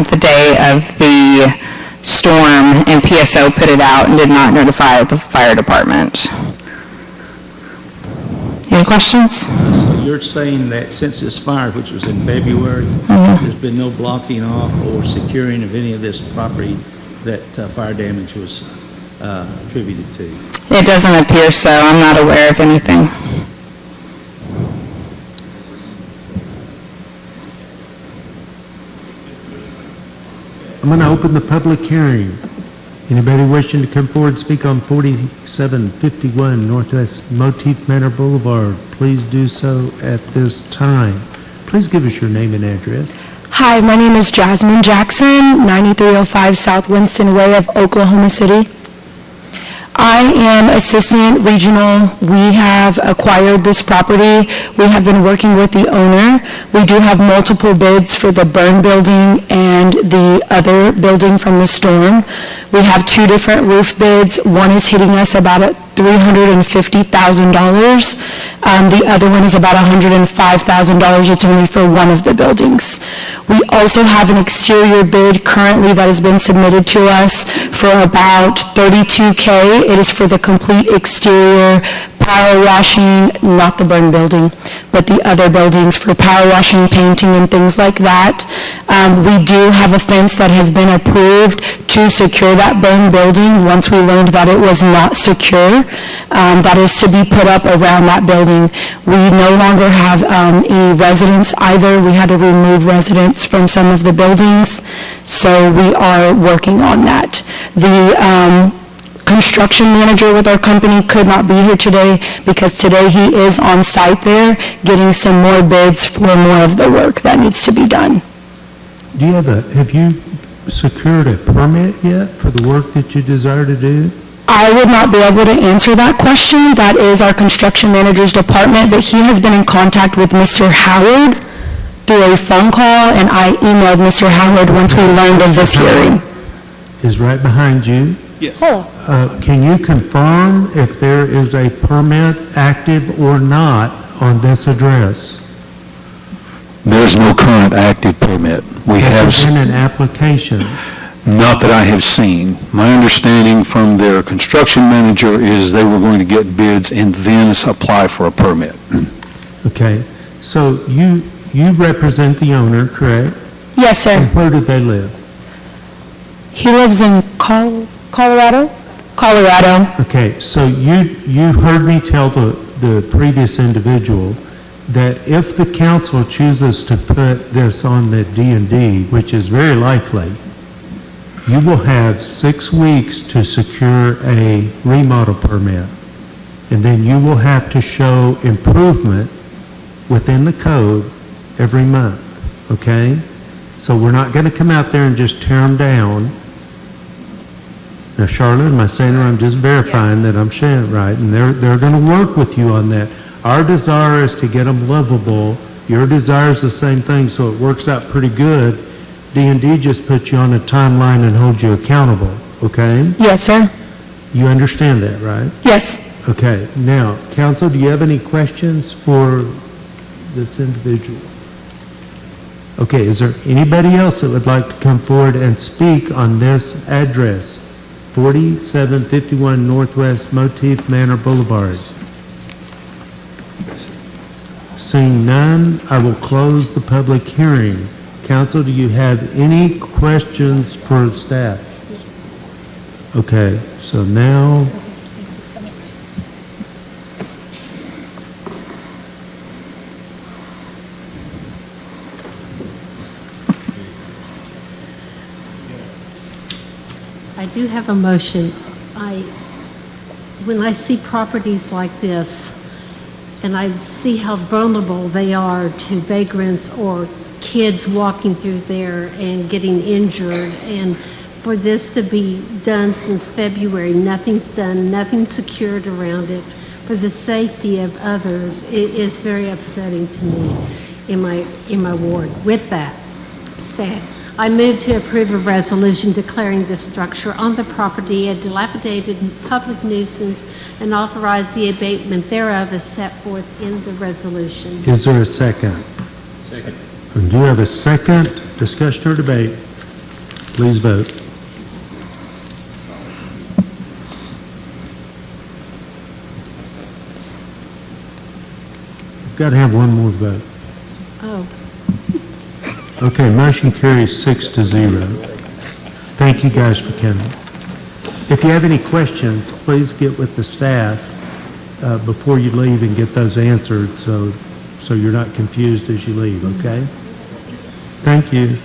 S17: the day of the storm, and PSO put it out and did not notify the fire department. Any questions?
S4: So you're saying that since this fire, which was in February, there's been no blocking off or securing of any of this property that fire damage was attributed to?
S17: It doesn't appear so. I'm not aware of anything.
S19: I'm going to open the public hearing. Anybody wishing to come forward and speak on 4751 Northwest Motif Manor Boulevard, please do so at this time. Please give us your name and address.
S11: Hi, my name is Jasmine Jackson, 9305 South Winston Way of Oklahoma City. I am Assistant Regional. We have acquired this property. We have been working with the owner. We do have multiple bids for the burn building and the other building from the storm. We have two different roof bids. One is hitting us about at $350,000. The other one is about $105,000. It's only for one of the buildings. We also have an exterior bid currently that has been submitted to us for about $32K. It is for the complete exterior power washing, not the burn building, but the other buildings for power washing, painting, and things like that. We do have a fence that has been approved to secure that burn building once we learned that it was not secure. That is to be put up around that building. We no longer have any residents either. We had to remove residents from some of the buildings, so we are working on that. The construction manager with our company could not be here today because today he is on site there getting some more bids for more of the work that needs to be done.
S19: Do you have you secured a permit yet for the work that you desire to do?
S11: I would not be able to answer that question. That is our construction manager's department, but he has been in contact with Mr. Howard through a phone call, and I emailed Mr. Howard once we learned of this hearing.
S19: Is right behind you.
S11: Yes.
S19: Can you confirm if there is a permit active or not on this address?
S14: There's no current active permit. We have
S19: Has there been an application?
S14: Not that I have seen. My understanding from their construction manager is they were going to get bids and then apply for a permit.
S19: Okay. So you represent the owner, correct?
S11: Yes, sir.
S19: And where do they live?
S11: He lives in Colorado? Colorado.
S19: Okay, so you heard me tell the previous individual that if the council chooses to put this on the D&D, which is very likely, you will have 6 weeks to secure a remodel permit. And then you will have to show improvement within the code every month, okay? So we're not going to come out there and just tear them down. Now, Charlotte, am I saying, or I'm just verifying that I'm saying it right, and they're going to work with you on that. Our desire is to get them livable. Your desire is the same thing, so it works out pretty good. D&D just puts you on a timeline and holds you accountable, okay?
S11: Yes, sir.
S19: You understand that, right?
S11: Yes.
S19: Okay. Now, council, do you have any questions for this individual? Okay, is there anybody else that would like to come forward and speak on this address? 4751 Northwest Motif Manor Boulevard. Seeing none, I will close the public hearing. Council, do you have any questions for staff? Okay, so now,
S6: I do have a motion. When I see properties like this, and I see how vulnerable they are to vagrants or kids walking through there and getting injured, and for this to be done since February, nothing's done, nothing's secured around it for the safety of others, it is very upsetting to me in my ward. With that, said. I move to approve a resolution declaring this structure on the property a dilapidated public nuisance and authorize the abatement thereof as set forth in the resolution.
S19: Is there a second?
S15: Second.
S19: And do you have a second? Discussion or debate? Please vote. You've got to have one more vote.
S6: Oh.
S19: Okay, motion carries 6-0. Thank you guys for coming. If you have any questions, please get with the staff before you leave and get those answered so you're not confused as you leave, okay? Thank you.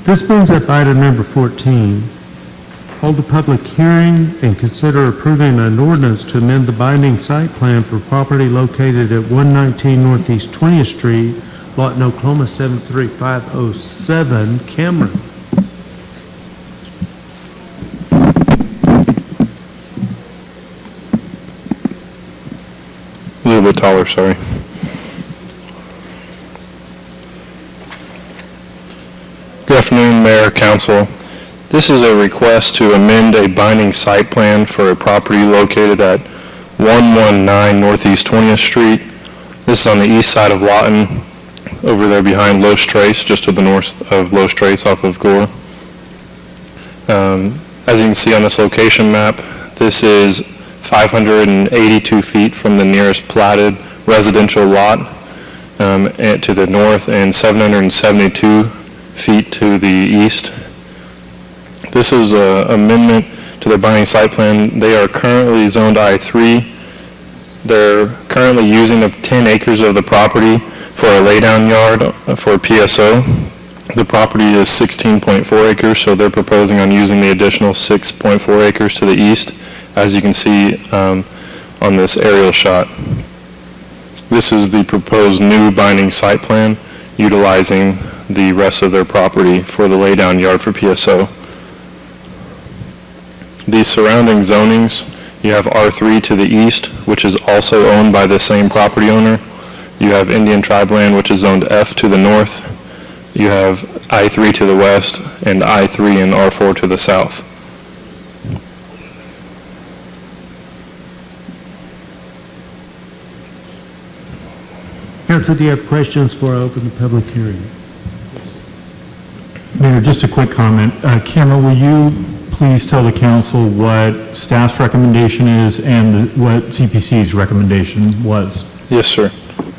S19: This brings up item number 14. Hold a public hearing and consider approving an ordinance to amend the binding site plan for property located at 119 Northeast 20th Street, Lawton, Oklahoma 73507, Cameron.
S9: A little bit taller, sorry. Good afternoon, Mayor, Council. This is a request to amend a binding site plan for a property located at 119 Northeast 20th Street. This is on the east side of Lawton, over there behind Los Tres, just to the north of Los Tres off of Gore. As you can see on this location map, this is 582 feet from the nearest platted residential lot to the north and 772 feet to the east. This is an amendment to their binding site plan. They are currently zoned I3. They're currently using the 10 acres of the property for a laydown yard for PSO. The property is 16.4 acres, so they're proposing on using the additional 6.4 acres to the east, as you can see on this aerial shot. This is the proposed new binding site plan, utilizing the rest of their property for the laydown yard for PSO. The surrounding zonings, you have R3 to the east, which is also owned by the same property owner. You have Indian Tribe Land, which is zoned F to the north. You have I3 to the west, and I3 and R4 to the south.
S19: Council, do you have questions before I open the public hearing?
S20: Mayor, just a quick comment. Cameron, will you please tell the council what staff's recommendation is and what CPC's recommendation was?
S9: Yes, sir.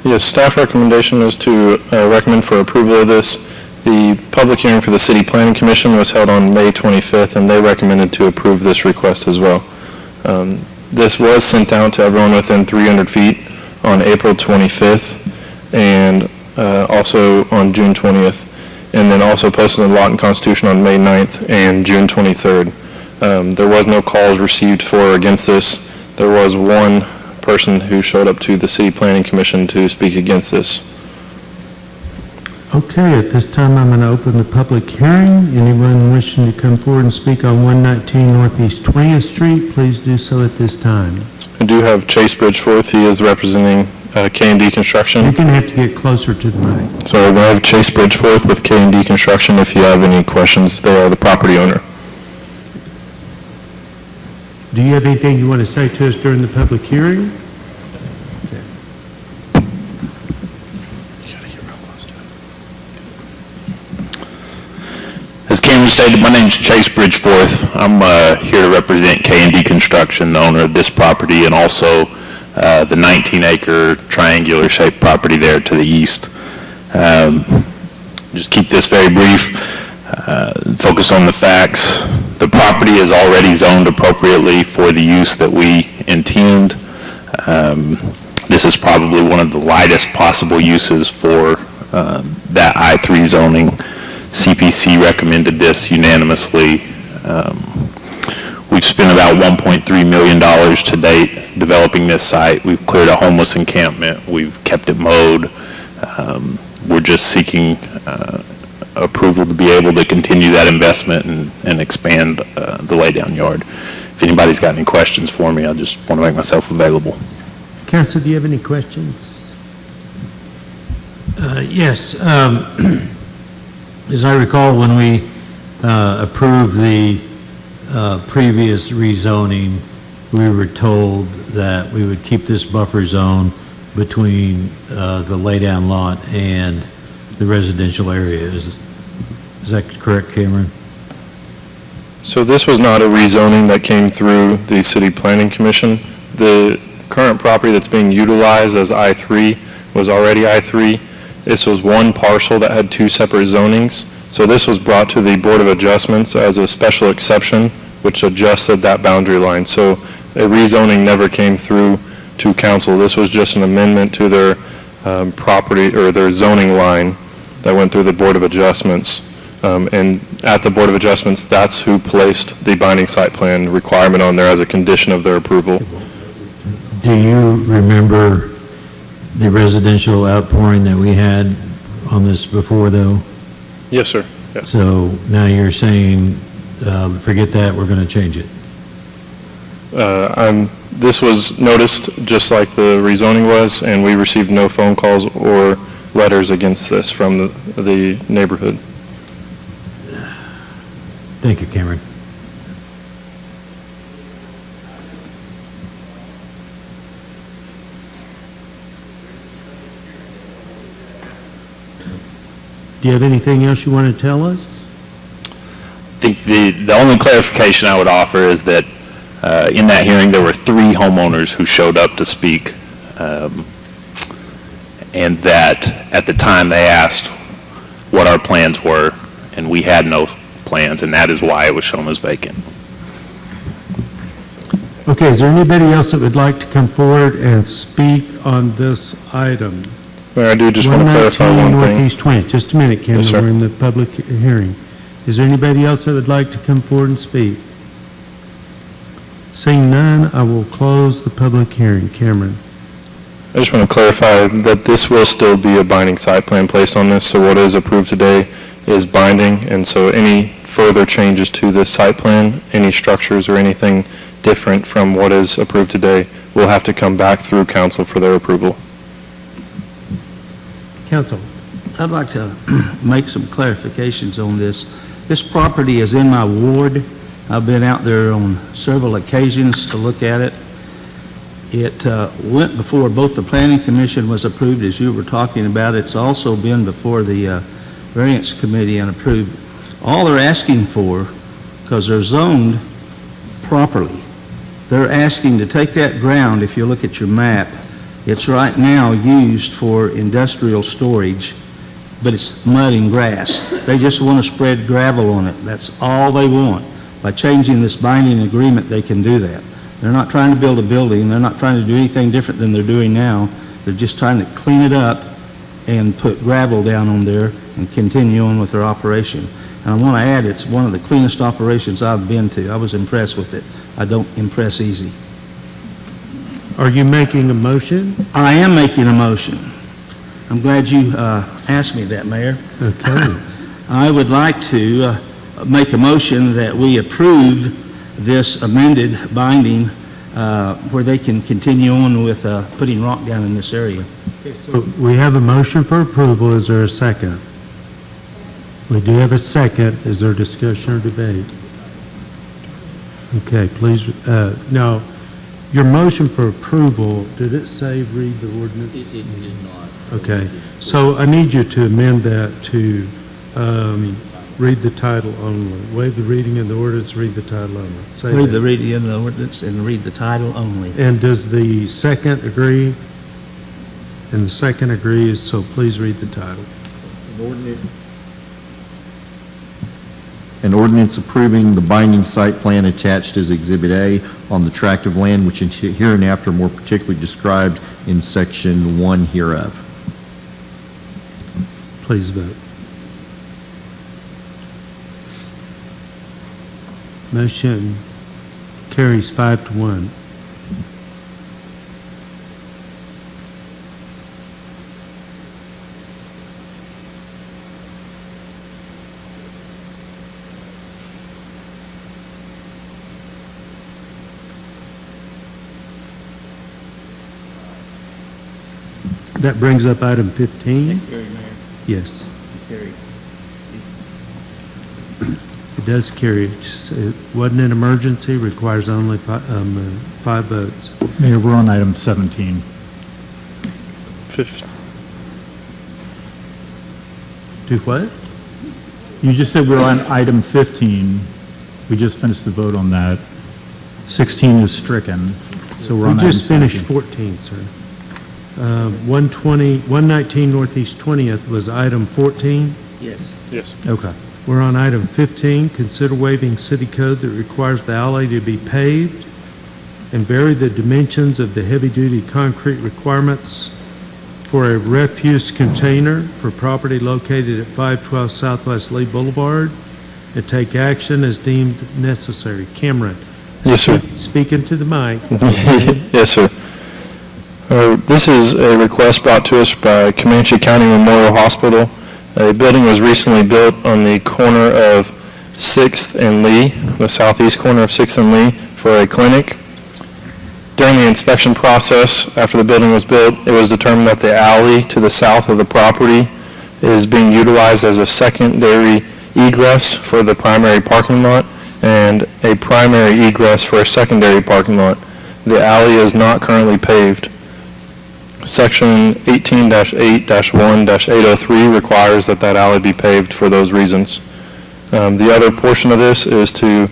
S9: Yes, staff recommendation is to recommend for approval of this. The public hearing for the City Planning Commission was held on May 25th, and they recommended to approve this request as well. This was sent out to everyone within 300 feet on April 25th and also on June 20th, and then also posted in the Lawton Constitution on May 9th and June 23rd. There was no calls received for or against this. There was one person who showed up to the City Planning Commission to speak against this.
S19: Okay, at this time I'm going to open the public hearing. Anyone wishing to come forward and speak on 119 Northeast 20th Street, please do so at this time.
S9: I do have Chase Bridgeforth. He is representing K&D Construction.
S19: You're going to have to get closer to the mic.
S9: So I have Chase Bridgeforth with K&D Construction. If you have any questions, they are the property owner.
S19: Do you have anything you want to say to us during the public hearing?
S16: As Cameron stated, my name is Chase Bridgeforth. I'm here to represent K&D Construction, the owner of this property, and also the 19-acre triangular-shaped property there to the east. Just keep this very brief. Focus on the facts. The property is already zoned appropriately for the use that we intend. This is probably one of the lightest possible uses for that I3 zoning. CPC recommended this unanimously. We've spent about $1.3 million to date developing this site. We've cleared a homeless encampment. We've kept it mowed. We're just seeking approval to be able to continue that investment and expand the laydown yard. If anybody's got any questions for me, I just want to make myself available.
S19: Council, do you have any questions?
S22: Yes.
S19: As I recall, when we approved the previous rezoning, we were told that we would keep this buffer zone between the laydown lot and the residential area. Is that correct, Cameron?
S9: So this was not a rezoning that came through the City Planning Commission. The current property that's being utilized as I-3 was already I-3. This was one parcel that had two separate zonings. So this was brought to the Board of Adjustments as a special exception, which adjusted that boundary line. So a rezoning never came through to council. This was just an amendment to their property or their zoning line that went through the Board of Adjustments. And at the Board of Adjustments, that's who placed the binding site plan requirement on there as a condition of their approval.
S19: Do you remember the residential outpouring that we had on this before, though?
S9: Yes, sir. Yes.
S19: So now you're saying, forget that, we're going to change it?
S9: This was noticed just like the rezoning was, and we received no phone calls or letters against this from the neighborhood.
S19: Thank you, Cameron. Do you have anything else you want to tell us?
S16: I think the only clarification I would offer is that in that hearing, there were 3 homeowners who showed up to speak, and that at the time they asked what our plans were, and we had no plans, and that is why it was shown as vacant.
S19: Okay, is there anybody else that would like to come forward and speak on this item?
S9: Mayor, I do just want to clarify one
S19: 119
S9: thing.
S19: Northeast 20th, just a minute, Cameron,
S9: Yes, sir.
S19: we're in the public hearing. Is there anybody else that would like to come forward and speak? Seeing none, I will close the public hearing. Cameron?
S9: I just want to clarify that this will still be a binding site plan placed on this, so what is approved today is binding, and so any further changes to this site plan, any structures or anything different from what is approved today, will have to come back through council for their approval.
S19: Council?
S4: I'd like to make some clarifications on this. This property is in my ward. I've been out there on several occasions to look at it. It went before both the Planning Commission was approved, as you were talking about. It's also been before the Variance Committee and approved. All they're asking for, because they're zoned properly, they're asking to take that ground, if you look at your map, it's right now used for industrial storage, but it's mud and grass. They just want to spread gravel on it. That's all they want. By changing this binding agreement, they can do that. They're not trying to build a building. They're not trying to do anything different than they're doing now. They're just trying to clean it up and put gravel down on there and continue on with their operation. And I want to add, it's one of the cleanest operations I've been to. I was impressed with it. I don't impress easy.
S19: Are you making a motion?
S4: I am making a motion. I'm glad you asked me that, Mayor.
S19: Okay.
S4: I would like to make a motion that we approve this amended binding where they can continue on with putting rock down in this area.
S19: So we have a motion for approval. Is there a second? We do have a second. Is there discussion or debate? Okay, please. Now, your motion for approval, did it say read the ordinance?
S8: It did not.
S19: Okay, so I need you to amend that to read the title only. Waive the reading of the ordinance, read the title only. Say
S4: Read
S19: that.
S4: the reading of the ordinance and read the title only.
S19: And does the second agree? And the second agrees, so please read the title.
S15: An ordinance approving the binding site plan attached as Exhibit A on the tract of land which is hereinafter more particularly described in Section 1 hereof.
S19: Please vote. Motion carries 5-1. That brings up item 15.
S4: Carry, Mayor.
S19: Yes.
S4: Carry.
S7: It does carry. It wasn't an emergency, requires only 5 votes.
S20: Mayor, we're on item 17.
S7: Do what?
S20: You just said we're on item 15. We just finished the vote on that. 16 is stricken, so we're on
S7: We
S20: item
S7: just finished
S20: 17.
S7: 14, sir. 119 Northeast 20th was item 14?
S4: Yes.
S9: Yes.
S7: Okay. We're on item 15, consider waiving city code that requires the alley to be paved and vary the dimensions of the heavy-duty concrete requirements for a refuse container for property located at 512 Southwest Lee Boulevard, and take action as deemed necessary. Cameron?
S9: Yes, sir.
S7: Speak into the mic.
S9: Yes, sir. This is a request brought to us by Comanche County Memorial Hospital. A building was recently built on the corner of 6th and Lee, the southeast corner of 6th and Lee, for a clinic. During the inspection process, after the building was built, it was determined that the alley to the south of the property is being utilized as a secondary egress for the primary parking lot and a primary egress for a secondary parking lot. The alley is not currently paved. Section 18-8-1-803 requires that alley be paved for those reasons. The other portion of this is to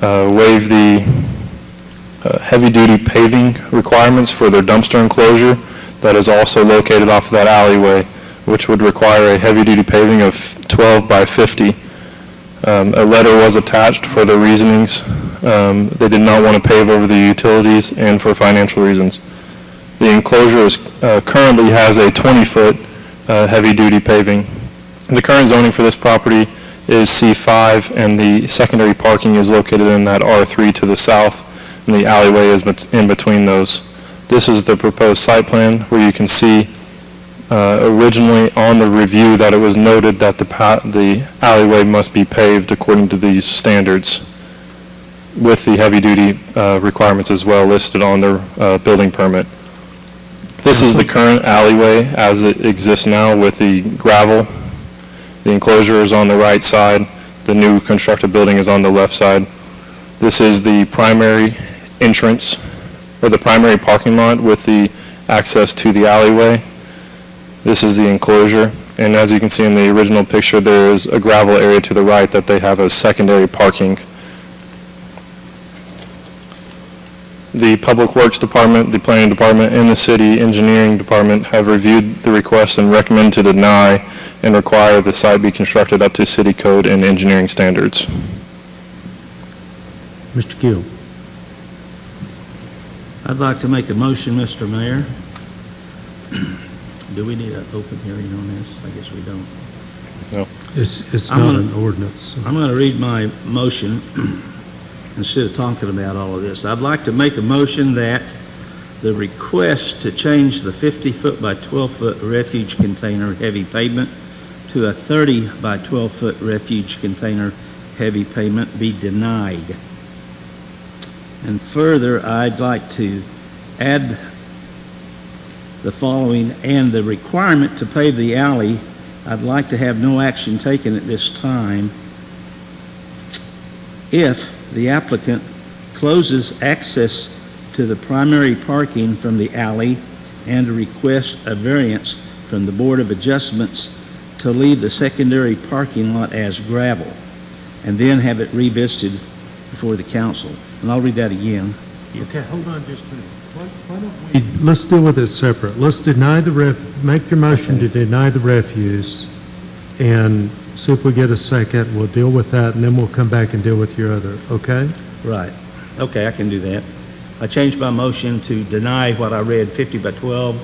S9: waive the heavy-duty paving requirements for their dumpster enclosure that is also located off of that alleyway, which would require a heavy-duty paving of 12 by 50. A letter was attached for their reasonings. They did not want to pave over the utilities and for financial reasons. The enclosure currently has a 20-foot heavy-duty paving. The current zoning for this property is C5, and the secondary parking is located in that R3 to the south, and the alleyway is in between those. This is the proposed site plan, where you can see originally on the review that it was noted that the alleyway must be paved according to these standards, with the heavy-duty requirements as well listed on their building permit. This is the current alleyway as it exists now with the gravel. The enclosure is on the right side. The new constructed building is on the left side. This is the primary entrance, or the primary parking lot with the access to the alleyway. This is the enclosure, and as you can see in the original picture, there is a gravel area to the right that they have as secondary parking. The Public Works Department, the Planning Department, and the City Engineering Department have reviewed the request and recommend to deny and require the site be constructed up to city code and engineering standards.
S7: Mr. Gill.
S4: I'd like to make a motion, Mr. Mayor. Do we need an open hearing on this? I guess we don't.
S9: No.
S7: It's not an ordinance. So.
S4: I'm going to read my motion instead of talking about all of this. I'd like to make a motion that the request to change the 50-foot by 12-foot refuge container heavy pavement to a 30 by 12-foot refuge container heavy pavement be denied. And further, I'd like to add the following: and the requirement to pave the alley, I'd like to have no action taken at this time if the applicant closes access to the primary parking from the alley and requests a variance from the Board of Adjustments to leave the secondary parking lot as gravel, and then have it revisited before the council. And I'll read that again.
S7: Okay, hold on just a minute. Why don't we, let's deal with it separate. Let's deny the make your motion to deny the refuse, and see if we get a second. We'll deal with that, and then we'll come back and deal with your other, okay?
S4: Right. Okay, I can do that. I changed my motion to deny what I read, 50 by 12.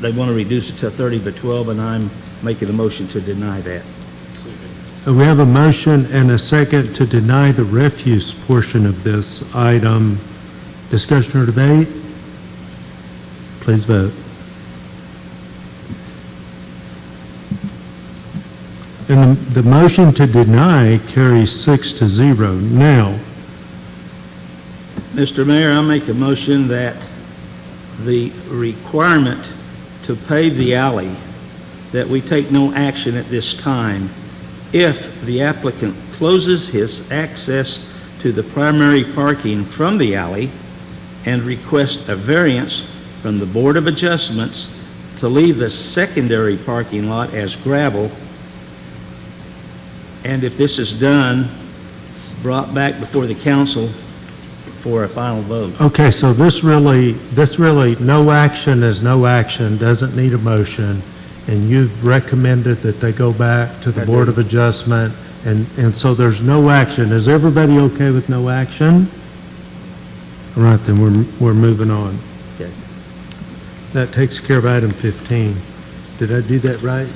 S4: They want to reduce it to 30 by 12, and I'm making a motion to deny that.
S7: We have a motion and a second to deny the refuse portion of this item. Discussion or debate? Please vote. And the motion to deny carries 6-0. Now,
S4: Mr. Mayor, I make a motion that the requirement to pave the alley, that we take no action at this time if the applicant closes his access to the primary parking from the alley and requests a variance from the Board of Adjustments to leave the secondary parking lot as gravel, and if this is done, brought back before the council for a final vote.
S19: Okay, so this really, no action is no action, doesn't need a motion, and you've recommended that they go back to the Board of Adjustment, and so there's no action. Is everybody okay with no action? All right, then we're moving on.
S4: Okay.
S19: That takes care of item 15. Did I do that right?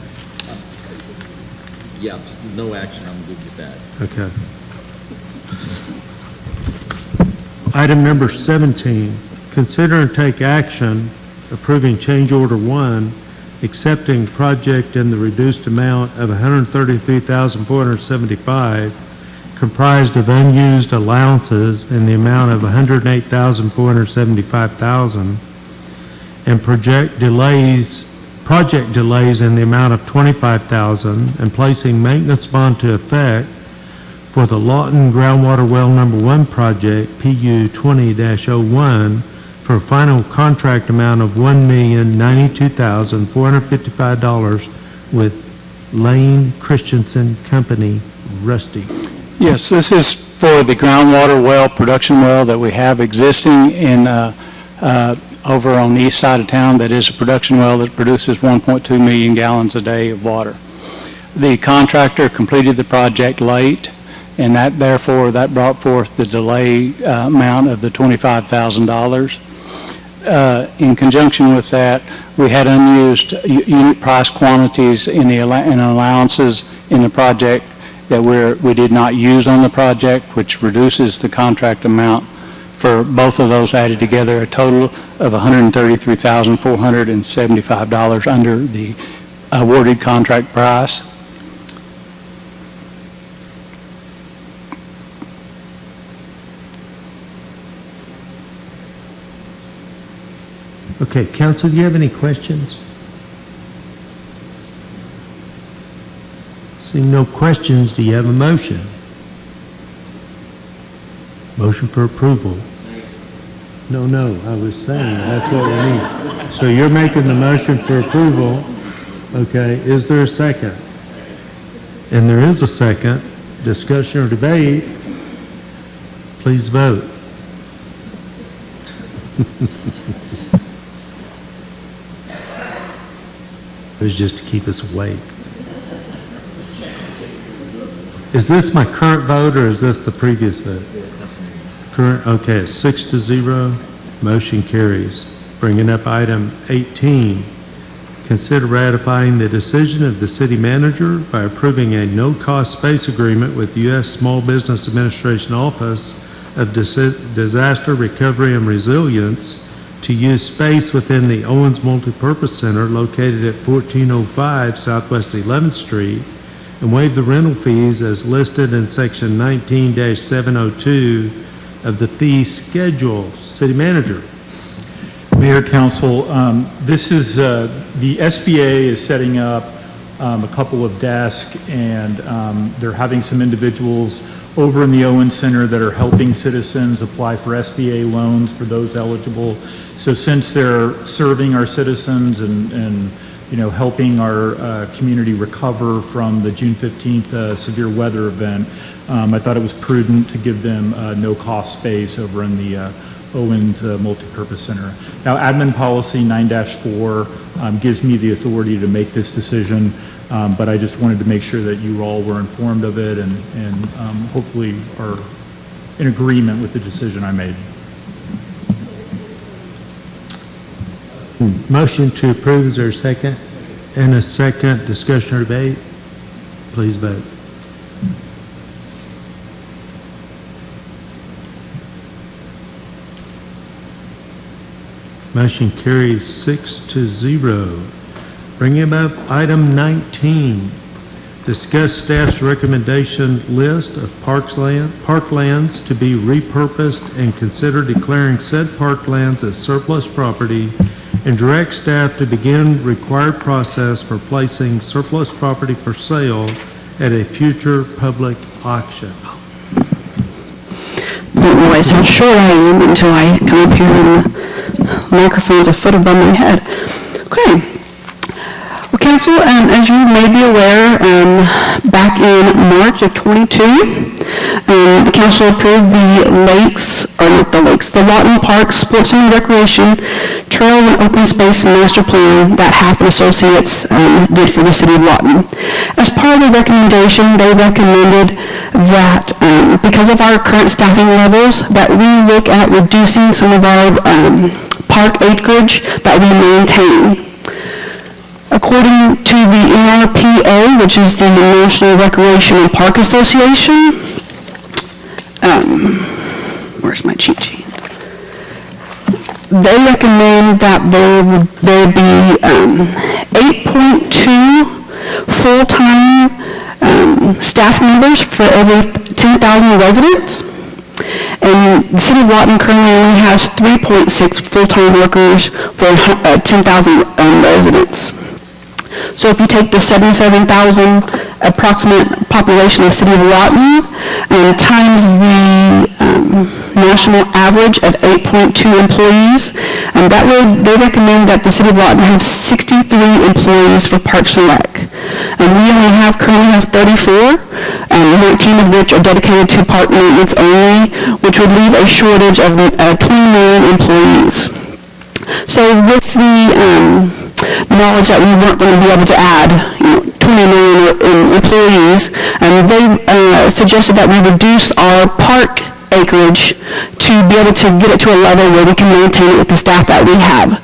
S12: Yeah, no action, I'm good with that.
S19: Okay. Item number 17, consider and take action approving change order 1, accepting project in the reduced amount of $133,475, comprised of unused allowances in the amount of $108,475,000, and project delays in the amount of $25,000, and placing maintenance bond to effect for the Lawton Groundwater Well Number 1 project, PU 20-01, for a final contract amount of $1,092,455 with Lane Christensen Company, Rusty.
S21: Yes, this is for the groundwater well, production well that we have existing in over on the east side of town. That is a production well that produces 1.2 million gallons a day of water. The contractor completed the project late, and that brought forth the delay amount of the $25,000. In conjunction with that, we had unused unit price quantities in allowances in the project that we did not use on the project, which reduces the contract amount for both of those added together, a total of $133,475 under the awarded contract price.
S19: Okay, council, do you have any questions? Seeing no questions, do you have a motion? Motion for approval. No, I was saying that's what we need. So you're making the motion for approval. Okay, is there a second? And there is a second. Discussion or debate? Please vote. It was just to keep us awake. Is this my current vote or is this the previous vote? Current, okay, it's 6-0, motion carries. Bringing up item 18, consider ratifying the decision of the city manager by approving a no-cost space agreement with the U.S. Small Business Administration Office of Disaster Recovery and Resilience to use space within the Owens Multipurpose Center located at 1405 Southwest 11th Street and waive the rental fees as listed in section 19-702 of the fee schedule. City Manager.
S20: Mayor, Council, this is, the SBA is setting up a couple of desks, and they're having some individuals over in the Owens Center that are helping citizens apply for SBA loans for those eligible. So since they're serving our citizens and you know, helping our community recover from the June 15th severe weather event, I thought it was prudent to give them no-cost space over in the Owens Multipurpose Center. Now, admin policy 9-4 gives me the authority to make this decision, but I just wanted to make sure that you all were informed of it and hopefully are in agreement with the decision I made.
S19: Motion to approve, is there a second? And a second, discussion or debate? Please vote. Motion carries 6-0. Bringing up item 19, discuss staff's recommendation list of parklands to be repurposed and consider declaring said parklands as surplus property and direct staff to begin required process for placing surplus property for sale at a future public auction.
S8: Didn't realize how short I am until I come up here and the microphone's a foot above my head. Okay. Well, Council, as you may be aware, back in March of '22, the Council approved the Lawton Park Sports and Recreation Trail and Open Space Master Plan that Half Associates did for the City of Lawton. As part of the recommendation, they recommended that because of our current staffing levels, that we look at reducing some of our park acreage that we maintain. According to the NRPA, which is the National Recreation and Park Association, where's my cheat sheet? They recommend that there be 8.2 full-time staff members for every 10,000 residents. And the City of Lawton currently only has 3.6 full-time workers for 10,000 residents. So if you take the 77,000 approximate population of the City of Lawton times the national average of 8.2 employees, they recommend that the City of Lawton have 63 employees for Parks and Rec. And we currently have 34, 19 of which are dedicated to park maintenance only, which would leave a shortage of 29 employees. So with the knowledge that we weren't going to be able to add 20 million employees, they suggested that we reduce our park acreage to be able to get it to a level where we can maintain it with the staff that we have.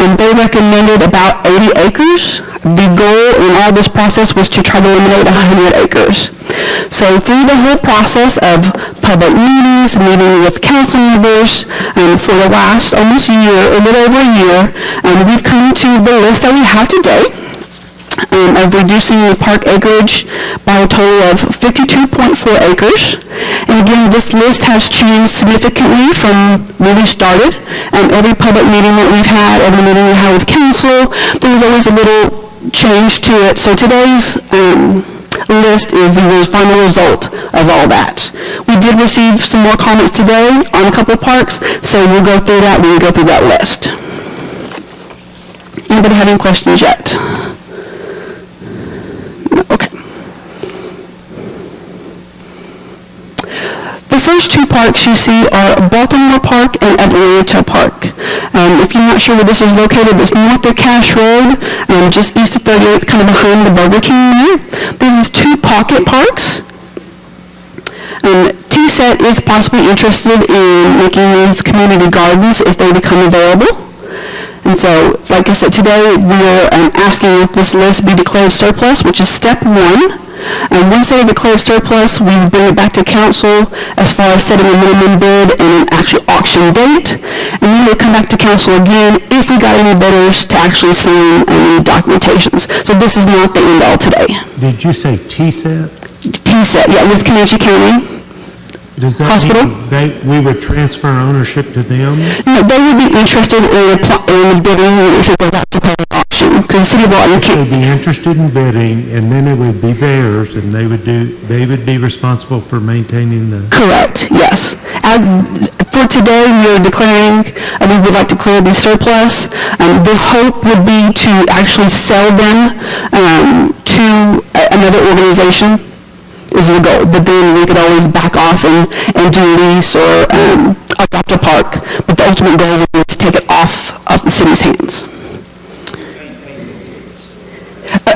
S8: And they recommended about 80 acres. The goal in all this process was to try to eliminate 100 acres. So through the whole process of public meetings, meeting with council members, for the last almost year, a little over a year, we've come to the list that we have today of reducing the park acreage by a total of 52.4 acres. And again, this list has changed significantly from when we started. Every public meeting that we've had, every meeting we had with council, there was always a little change to it. So today's list is the final result of all that. We did receive some more comments today on a couple of parks, so we'll go through that when we go through that list. Anybody have any questions yet? Okay. The first two parks you see are Baltimore Park and Atlanta Park. If you're not sure where this is located, it's north of Cash Road, just east of 38th, kind of behind the Burger King there. These are two pocket parks. TSET is possibly interested in making these community gardens if they become available. And so, like I said, today we're asking that this list be declared surplus, which is step one. And once they are declared surplus, we will bring it back to council as far as setting a minimum bid and an actual auction date. And then we'll come back to council again if we got any bidders to actually sign any documentations. So this is not the end all today.
S19: Did you say TSET?
S8: TSET, yeah, with Comanche County
S19: Does that
S8: Hospital.
S19: mean we would transfer ownership to them?
S8: No, they would be interested in bidding if it goes out to public auction, because the City of Lawton
S19: They would be interested in bidding, and then it would be theirs, and they would be responsible for maintaining the...
S8: Correct, yes. For today, we are declaring, we would like to declare the surplus. The hope would be to actually sell them to another organization is the goal, but then we could always back off and do lease or adopt a park. But the ultimate goal would be to take it off of the city's hands.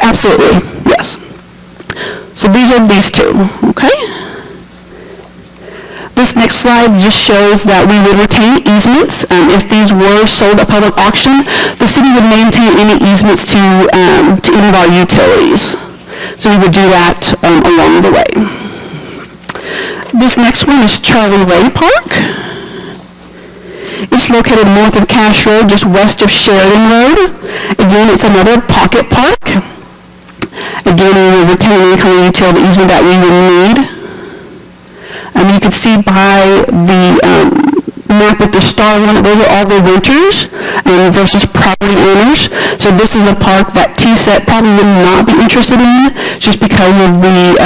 S8: Absolutely, yes. So these are these two, okay? This next slide just shows that we would retain easements. If these were sold at public auction, the city would maintain any easements to any of our utilities. So we would do that along the way. This next one is Charlie Ray Park. It's located north of Cash Road, just west of Sheridan Road. Again, it's another pocket park. Again, we will retain any kind of utility easement that we would need. You can see by the map with the star on it, those are all the renters versus property owners. So this is a park that TSET probably would not be interested in just because of the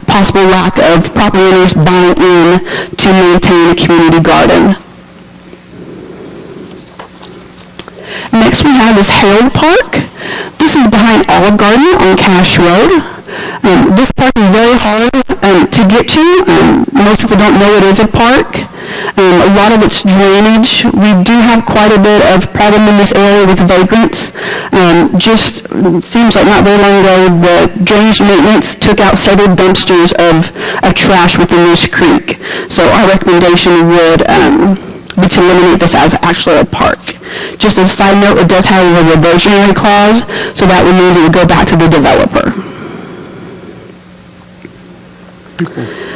S8: possible lack of property owners buying in to maintain a community garden. Next we have is Harold Park. This is behind Olive Garden on Cash Road. This park is very hard to get to. Most people don't know it is a park. A lot of it's drainage. We do have quite a bit of problem in this area with vagrants. Just seems like not very long ago, the drainage maintenance took out several dumpsters of trash within this creek. So our recommendation would be to eliminate this as actually a park. Just as a side note, it does have a reversionary clause, so that would mean it would go back to the developer.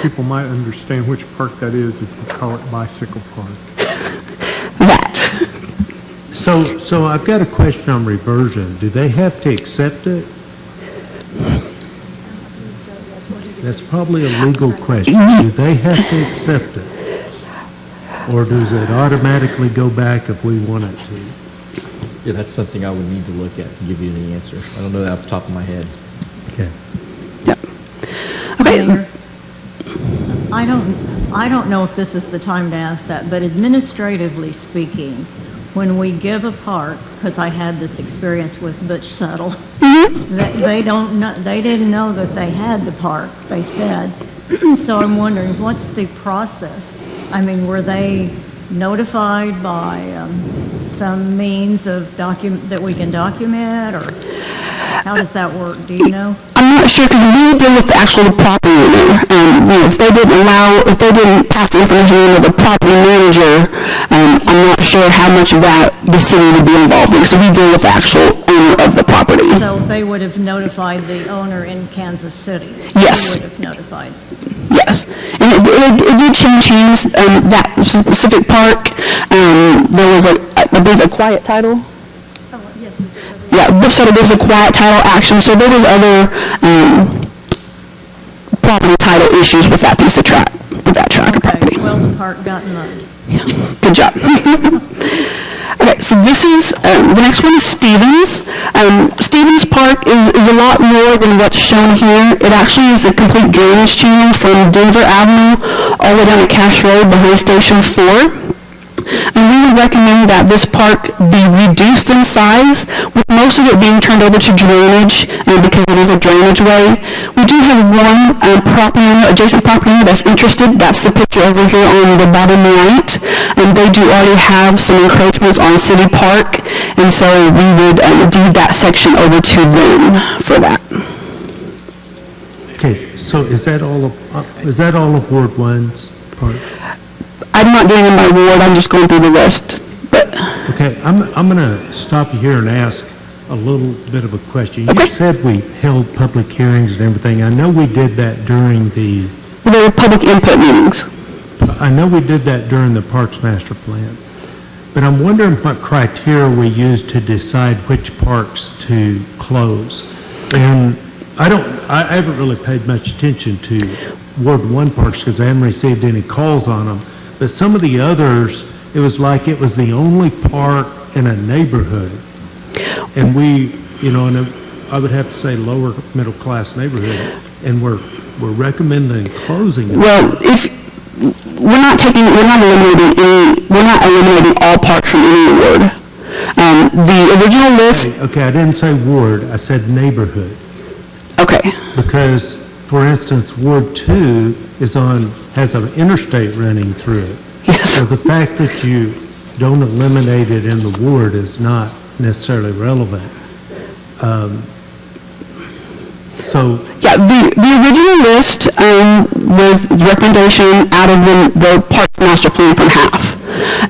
S13: People might understand which park that is if you call it Bicycle Park.
S19: So I've got a question on reversion. Do they have to accept it? That's probably a legal question. Do they have to accept it? Or does it automatically go back if we want it to?
S10: Yeah, that's something I would need to look at to give you the answer. I don't know that off the top of my head.
S19: Okay.
S8: Okay.
S18: I don't know if this is the time to ask that, but administratively speaking, when we give a park, because I had this experience with Butch Settle, they didn't know that they had the park, they said. So I'm wondering, what's the process? I mean, were they notified by some means of that we can document, or how does that work? Do you know?
S8: I'm not sure because we deal with the actual property owner. If they didn't pass the information to the property manager, I'm not sure how much of that the city would be involved in. So we deal with the actual owner of the property.
S18: So they would have notified the owner in Kansas City?
S8: Yes.
S18: They would have notified.
S8: Yes, and it did change hands, that specific park. There was, I believe, a quiet title. Yeah, Butch Settle, there was a quiet title action, so there was other property title issues with that piece of track, with that tract of property.
S18: Well, the park got mowed.
S8: Yeah, good job. Okay, so this is, the next one is Stevens. Stevens Park is a lot more than what's shown here. It actually is a complete drainage channel from Denver Avenue all the way down to Cash Road behind Station 4. And we would recommend that this park be reduced in size, with most of it being turned over to drainage, because it is a drainage way. We do have one adjacent property owner that's interested. That's the picture over here on the bottom right. And they do already have some encroachments on City Park, and so we would deed that section over to them for that.
S19: Okay, so is that all of Ward 1's parks?
S8: I'm not doing it by ward, I'm just going through the list.
S19: Okay, I'm going to stop you here and ask a little bit of a question. You said we held public hearings and everything. I know we did that during the...
S8: There were public input meetings.
S19: I know we did that during the Parks Master Plan. But I'm wondering what criteria we used to decide which parks to close. And I haven't really paid much attention to Ward 1 parks because I haven't received any calls on them. But some of the others, it was like it was the only park in a neighborhood. And we, in I would have to say lower middle class neighborhood, and we're recommending closing it.
S8: Well, we're not eliminating all parks from any ward. The original list...
S19: Okay, I didn't say ward, I said neighborhood.
S8: Okay.
S19: Because, for instance, Ward 2 has an interstate running through it.
S8: Yes.
S19: So the fact that you don't eliminate it in the ward is not necessarily relevant.
S8: Yeah, the original list was recommendation out of the Parks Master Plan from half.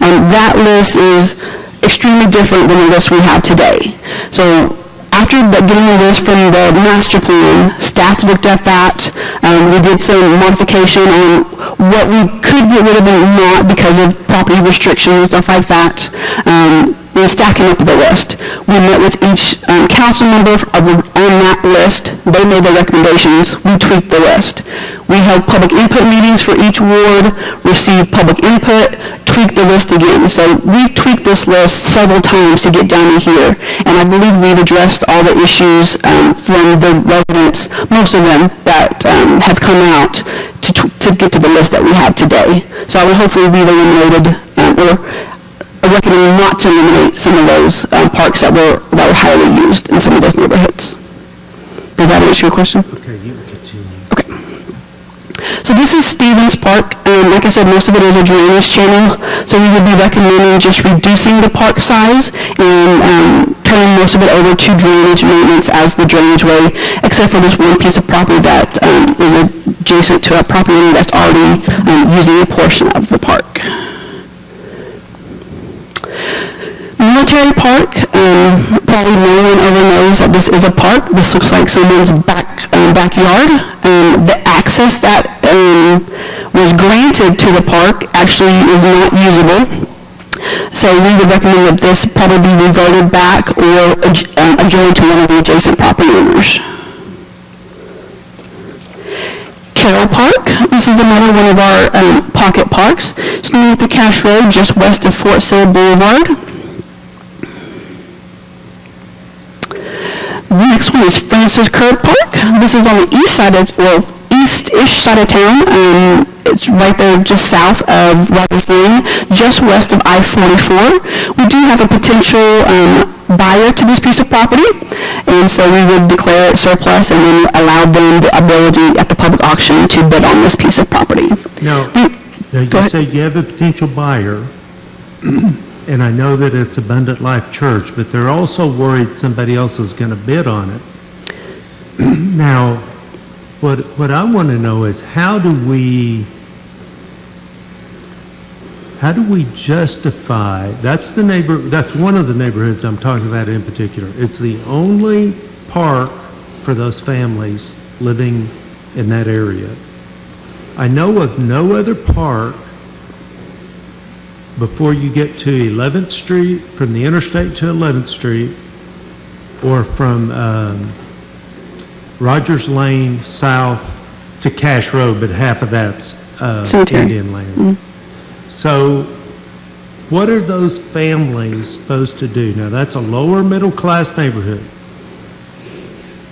S8: And that list is extremely different than the list we have today. So after getting the list from the master plan, staff looked at that. We did some modification on what we could get rid of and not because of property restrictions and stuff like that, and stacking up the list. We met with each council member on that list. They made their recommendations. We tweaked the list. We held public input meetings for each ward, received public input, tweaked the list again. So we tweaked this list several times to get down to here, and I believe we've addressed all the issues from the residents, most of them, that have come out to get to the list that we have today. So I would hopefully we've eliminated, or I recommend not to eliminate some of those parks that were highly used in some of those neighborhoods. Does that answer your question?
S19: Okay, you can continue.
S8: Okay. So this is Stevens Park. Like I said, most of it is a drainage channel. So we would be recommending just reducing the park size and turning most of it over to drainage maintenance as the drainage way, except for this one piece of property that is adjacent to a property owner that's already using a portion of the park. Military Park, probably no one ever knows that this is a park. This looks like someone's backyard. The access that was granted to the park actually is not usable. So we would recommend that this probably be reverted back or adjourned to one of the adjacent property owners. Carroll Park, this is another one of our pocket parks. It's near the Cash Road, just west of Fort Sill Boulevard. The next one is Francis Curd Park. This is on the east side of, well, east-ish side of town. It's right there just south of Rogers Lane, just west of I-44. We do have a potential buyer to this piece of property, and so we would declare it surplus and then allow them the ability at the public auction to bid on this piece of property.
S19: Now you say you have a potential buyer, and I know that it's Abundant Life Church, but they're also worried somebody else is going to bid on it. Now, what I want to know is how do we justify, that's one of the neighborhoods I'm talking about in particular. It's the only park for those families living in that area. I know of no other park before you get to 11th Street, from the interstate to 11th Street, or from Rogers Lane south to Cash Road, but half of that's Indian land. Mm-hmm. So what are those families supposed to do? Now, that's a lower middle class neighborhood.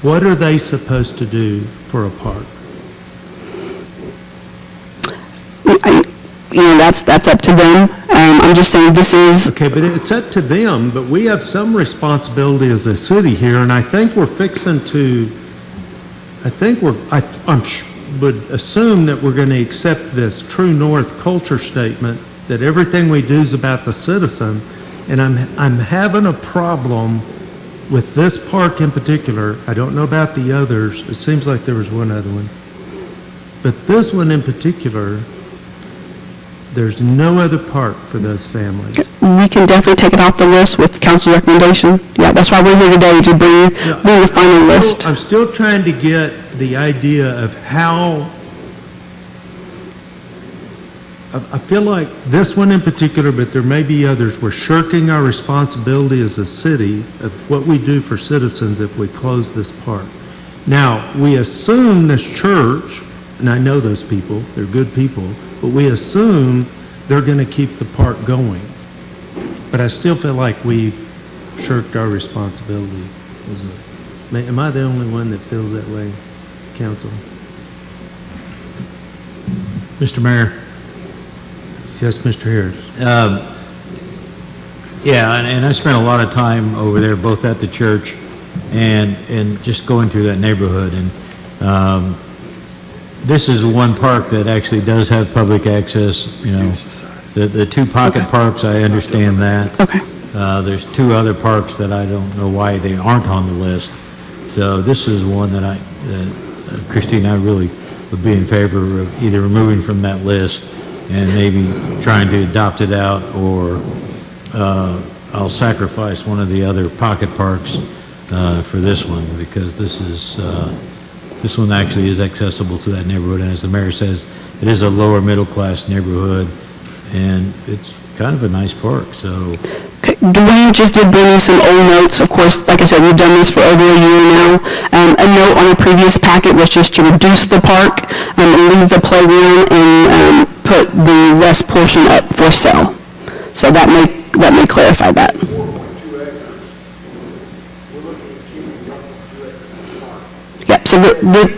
S19: What are they supposed to do for a park?
S8: That's up to them. I'm just saying this is...
S19: Okay, but it's up to them, but we have some responsibility as a city here, and I think we're fixing to, would assume that we're going to accept this True North culture statement that everything we do is about the citizen, and I'm having a problem with this park in particular. I don't know about the others. It seems like there was one other one. But this one in particular, there's no other park for those families.
S8: We can definitely take it off the list with council recommendation. Yeah, that's why we're here today, to bring the final list.
S19: I'm still trying to get the idea of how, I feel like this one in particular, but there may be others, we're shirking our responsibility as a city of what we do for citizens if we close this park. Now, we assume this church, and I know those people, they're good people, but we assume they're going to keep the park going. But I still feel like we've shirked our responsibility. Am I the only one that feels that way, council?
S2: Mr. Mayor?
S19: Yes, Mr. Harris.
S2: Yeah, and I spent a lot of time over there, both at the church and just going through that neighborhood. And this is one park that actually does have public access, you know. The two pocket parks, I understand that.
S8: Okay.
S2: There's two other parks that I don't know why they aren't on the list. So this is one that Christine and I really would be in favor of either removing from that list and maybe trying to adopt it out, or I'll sacrifice one of the other pocket parks for this one, because this one actually is accessible to that neighborhood, and as the mayor says, it is a lower middle class neighborhood, and it's kind of a nice park, so.
S8: Okay, Dwayne just did bring me some old notes. Of course, like I said, we've done this for over a year now. A note on a previous packet was just to reduce the park, leave the playground, and put the west portion up for sale. So that may clarify that. Yep, so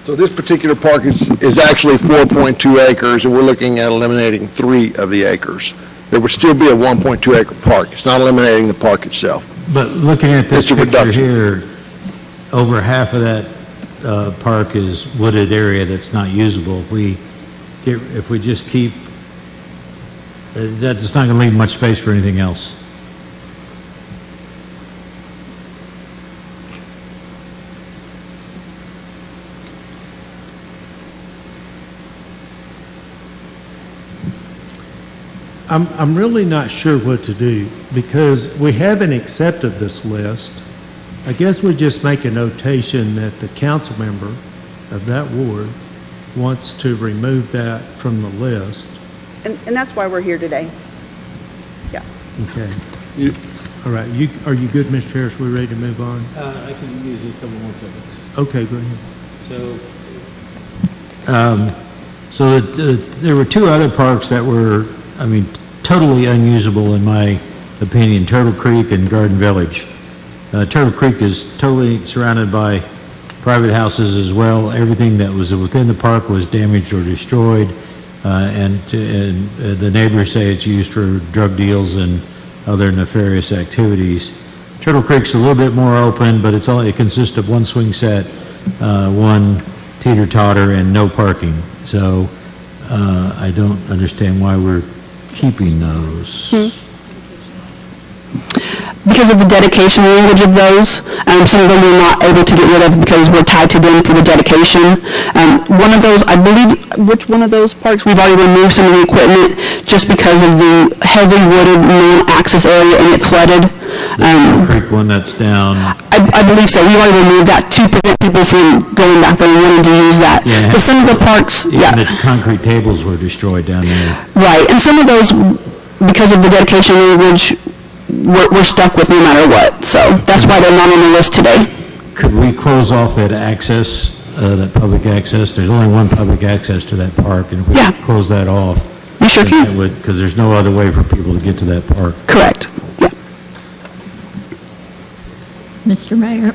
S5: So this particular park is actually 4.2 acres, and we're looking at eliminating 3 of the acres. There would still be a 1.2 acre park. It's not eliminating the park itself.
S2: But looking at this
S5: It's a
S2: picture
S5: reduction.
S2: here, over half of that park is wooded area that's not usable. If we just keep, that's not going to leave much space for anything else.
S19: I'm really not sure what to do, because we haven't accepted this list. I guess we just make a notation that the council member of that ward wants to remove that from the list.
S8: And that's why we're here today. Yeah.
S19: Okay. All right, are you good, Mr. Harris? We ready to move on?
S2: I can use a couple more seconds.
S19: Okay, go ahead.
S2: So there were 2 other parks that were, totally unusable in my opinion, Turtle Creek and Garden Village. Turtle Creek is totally surrounded by private houses as well. Everything that was within the park was damaged or destroyed, and the neighbors say it's used for drug deals and other nefarious activities. Turtle Creek's a little bit more open, but it consists of 1 swing set, 1 teeter-totter, and no parking. So I don't understand why we're keeping those.
S8: Because of the dedication language of those, some of them we're not able to get rid of because we're tied to them for the dedication. One of those, I believe, which one of those parks, we've already removed some of the equipment just because of the heavy wooded non-access area and it flooded.
S2: The Creek one that's down.
S8: I believe so. We already removed that to prevent people from going back there and wanting to use that.
S2: Yeah,
S8: but some of the parks,
S2: even the concrete tables were destroyed down there.
S8: Right, and some of those, because of the dedication language, we're stuck with no matter what. So that's why they're not on the list today.
S2: Could we close off that access, that public access? There's only 1 public access to that park, and if we could close that off.
S8: We sure can.
S2: Because there's no other way for people to get to that park.
S8: Correct. Yeah.
S18: Mr. Mayor,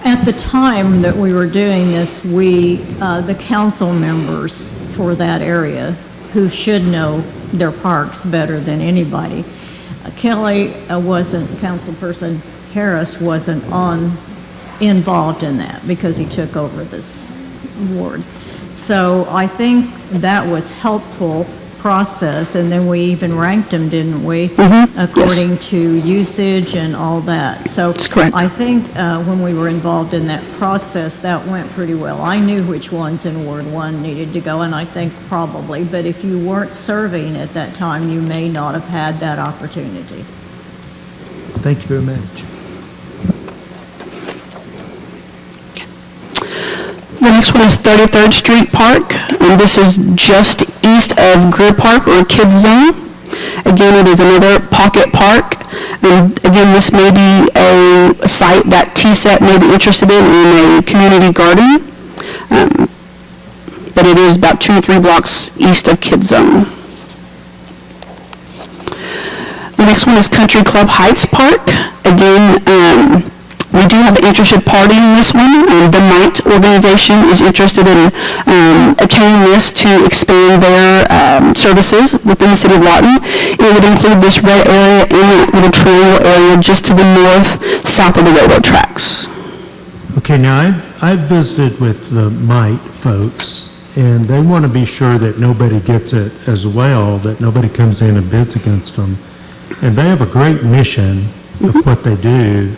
S18: at the time that we were doing this, the council members for that area, who should know their parks better than anybody, Kelly Councilperson Harris wasn't involved in that because he took over this ward. So I think that was helpful process, and then we even ranked them, didn't we? According to usage and all that. So that's correct. I think when we were involved in that process, that went pretty well. I knew which ones in Ward 1 needed to go, and I think probably, but if you weren't serving at that time, you may not have had that opportunity.
S19: Thank you very much.
S8: The next one is 33rd Street Park, and this is just east of Greer Park or Kids Zone. Again, it is another pocket park, and again, this may be a site that TSET may be interested in a community garden, but it is about 2 or 3 blocks east of Kids Zone. The next one is Country Club Heights Park. Again, we do have an interested party in this one. The Knight organization is interested in obtaining this to expand their services within the city of Lawton. It would include this red area and that little triangle area just to the north, south of the railroad tracks.
S19: Okay, now I've visited with the Mite folks, and they want to be sure that nobody gets it as well, that nobody comes in and bids against them. And they have a great mission of what they do.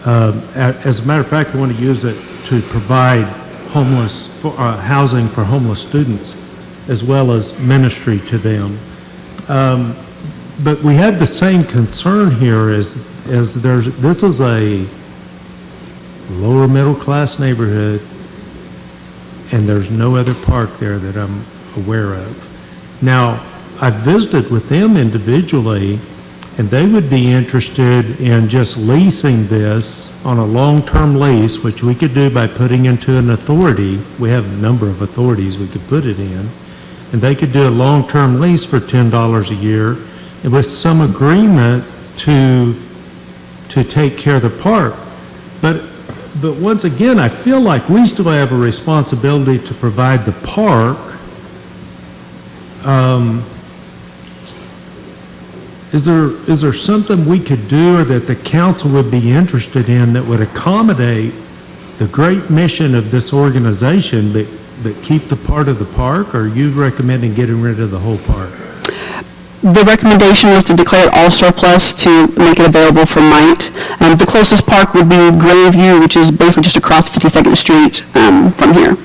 S19: As a matter of fact, they want to use it to provide housing for homeless students, as well as ministry to them. But we have the same concern here as this is a lower middle class neighborhood. and there's no other park there that I'm aware of. Now, I visited with them individually, and they would be interested in just leasing this on a long-term lease, which we could do by putting into an authority. We have a number of authorities we could put it in, and they could do a long-term lease for $10 a year, and with some agreement to take care of the park. But once again, I feel like we still have a responsibility to provide the park. Is there something we could do or that the council would be interested in that would accommodate the great mission of this organization, but keep the part of the park? Or are you recommending getting rid of the whole park?
S8: The recommendation was to declare it all surplus to make it available for Mite. The closest park would be Grandview, which is basically just across 52nd Street from here.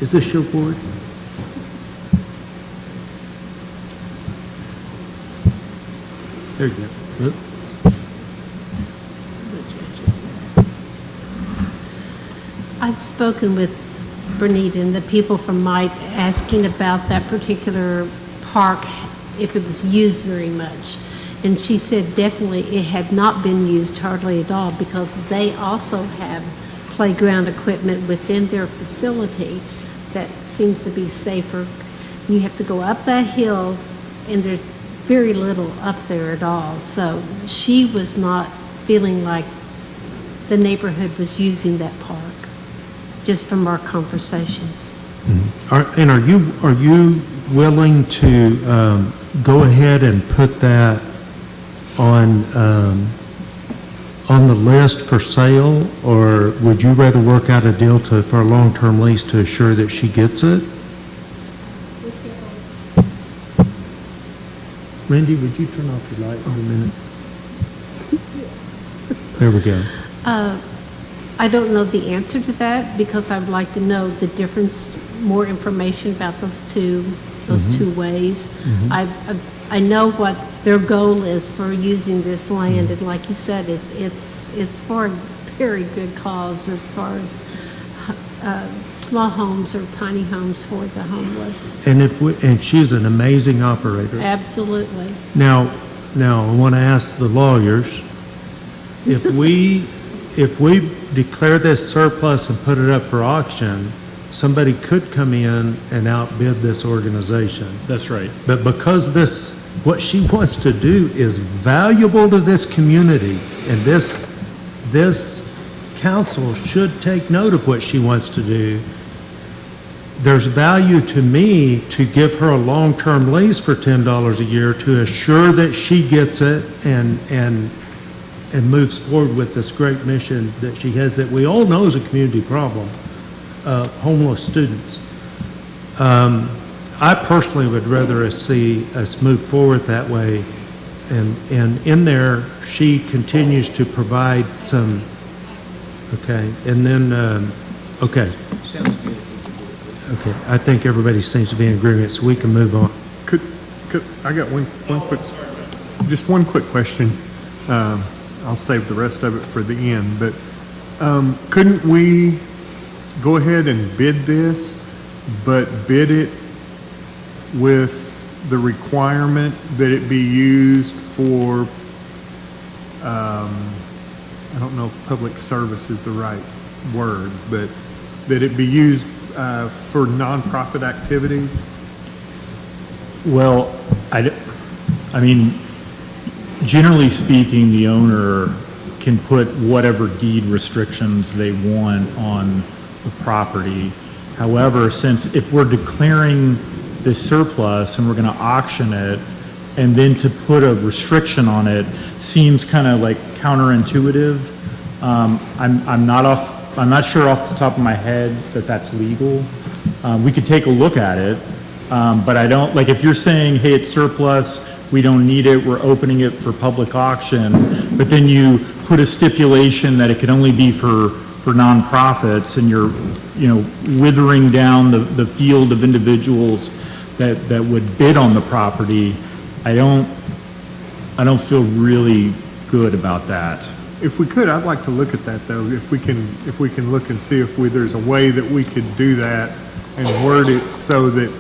S19: Is this your board? There you go. Yep.
S6: I've spoken with Bernita and the people from Mite asking about that particular park, if it was used very much. And she said definitely it had not been used hardly at all, because they also have playground equipment within their facility that seems to be safer. You have to go up that hill, and there's very little up there at all. So she was not feeling like the neighborhood was using that park, just from our conversations.
S19: And are you willing to go ahead and put that on the list for sale, or would you rather work out a deal for a long-term lease to assure that she gets it? Randy, would you turn off your light for a minute? Yes. There we go.
S6: I don't know the answer to that, because I would like to know the difference, more information about those two ways. I know what their goal is for using this land, and like you said, it's for a very good cause as far as small homes or tiny homes for the homeless.
S19: And she's an amazing operator.
S6: Absolutely.
S19: Now I want to ask the lawyers, if we declare this surplus and put it up for auction, somebody could come in and outbid this organization.
S20: That's right.
S19: But because what she wants to do is valuable to this community, and this council should take note of what she wants to do, there's value to me to give her a long-term lease for $10 a year to assure that she gets it and moves forward with this great mission that she has, that we all know is a community problem, homeless students. I personally would rather see us move forward that way, and in there, she continues to provide some, okay, and then, okay.
S13: Sounds good.
S19: Okay, I think everybody seems to be in agreement, so we can move on.
S13: I got one quick question. I'll save the rest of it for the end, but couldn't we go ahead and bid this, but bid it with the requirement that it be used for, I don't know if public service is the right word, but that it be used for nonprofit activities?
S20: Well, I mean, generally speaking, the owner can put whatever deed restrictions they want on the property. However, since if we're declaring this surplus and we're going to auction it, and then to put a restriction on it seems kind of like counterintuitive. I'm not sure off the top of my head that that's legal. We could take a look at it, but I don't, like if you're saying, hey, it's surplus, we don't need it, we're opening it for public auction, but then you put a stipulation that it can only be for nonprofits, and you're, withering down the field of individuals that would bid on the property, I don't feel really good about that.
S13: if we could, I'd like to look at that, though, if we can look and see if there's a way that we could do that and word it so that,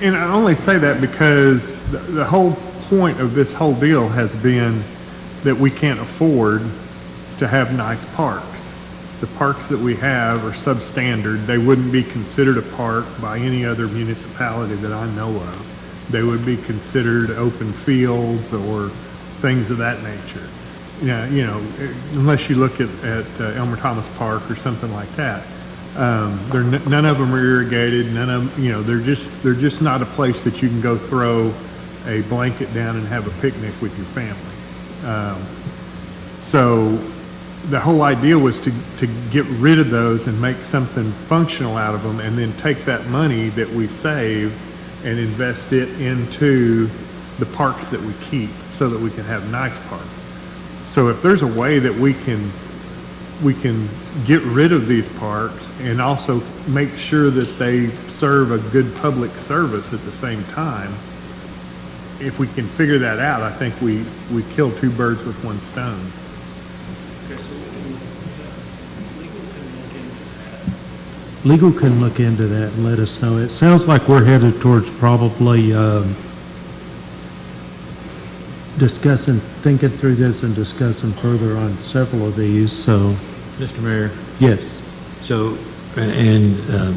S13: and I only say that because the whole point of this whole deal has been that we can't afford to have nice parks. The parks that we have are substandard. They wouldn't be considered a park by any other municipality that I know of. They would be considered open fields or things of that nature. Unless you look at Elmer Thomas Park or something like that. None of them are irrigated. None of them, they're just not a place that you can go throw a blanket down and have a picnic with your family. So the whole idea was to get rid of those and make something functional out of them, and then take that money that we save and invest it into the parks that we keep so that we can have nice parks. So if there's a way that we can get rid of these parks and also make sure that they serve a good public service at the same time, if we can figure that out, I think we kill two birds with one stone.
S7: Legal can look into that and let us know. It sounds like we're headed towards probably thinking through this and discussing further on several of these, so.
S2: Mr. Mayor?
S7: Yes.
S2: So, and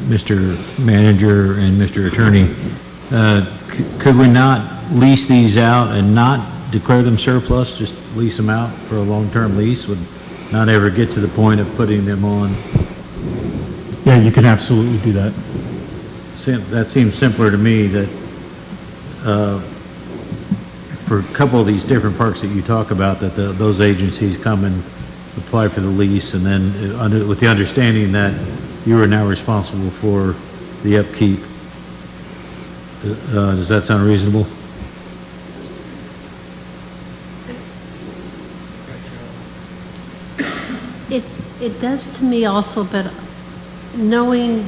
S2: Mr. Manager and Mr. Attorney, could we not lease these out and not declare them surplus, just lease them out for a long-term lease? Would not ever get to the point of putting them on?
S20: Yeah, you can absolutely do that.
S2: That seems simpler to me, that for a couple of these different parks that you talk about, that those agencies come and apply for the lease, and then with the understanding that you are now responsible for the upkeep. Does that sound reasonable?
S6: It does to me also, but knowing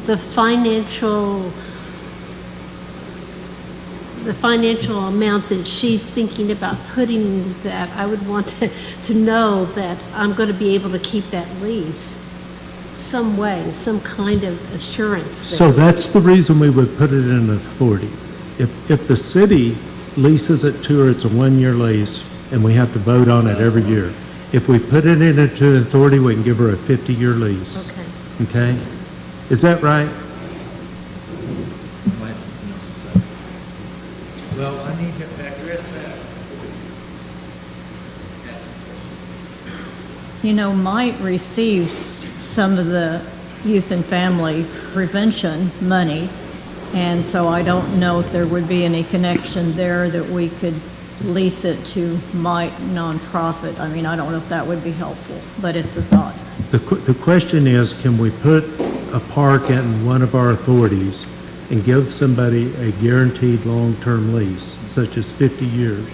S6: the financial amount that she's thinking about putting that, I would want to know that I'm going to be able to keep that lease some way, some kind of assurance.
S7: So that's the reason we would put it in authority. If the city leases it to her, it's a one-year lease, and we have to vote on it every year. If we put it into authority, we can give her a 50-year lease.
S6: Okay.
S7: Okay? Is that right?
S1: Well, I need to address that.
S18: Might receive some of the youth and family prevention money, and so I don't know if there would be any connection there that we could lease it to Might nonprofit. I mean, I don't know if that would be helpful, but it's a thought.
S7: The question is, can we put a park in one of our authorities and give somebody a guaranteed long-term lease, such as 50 years?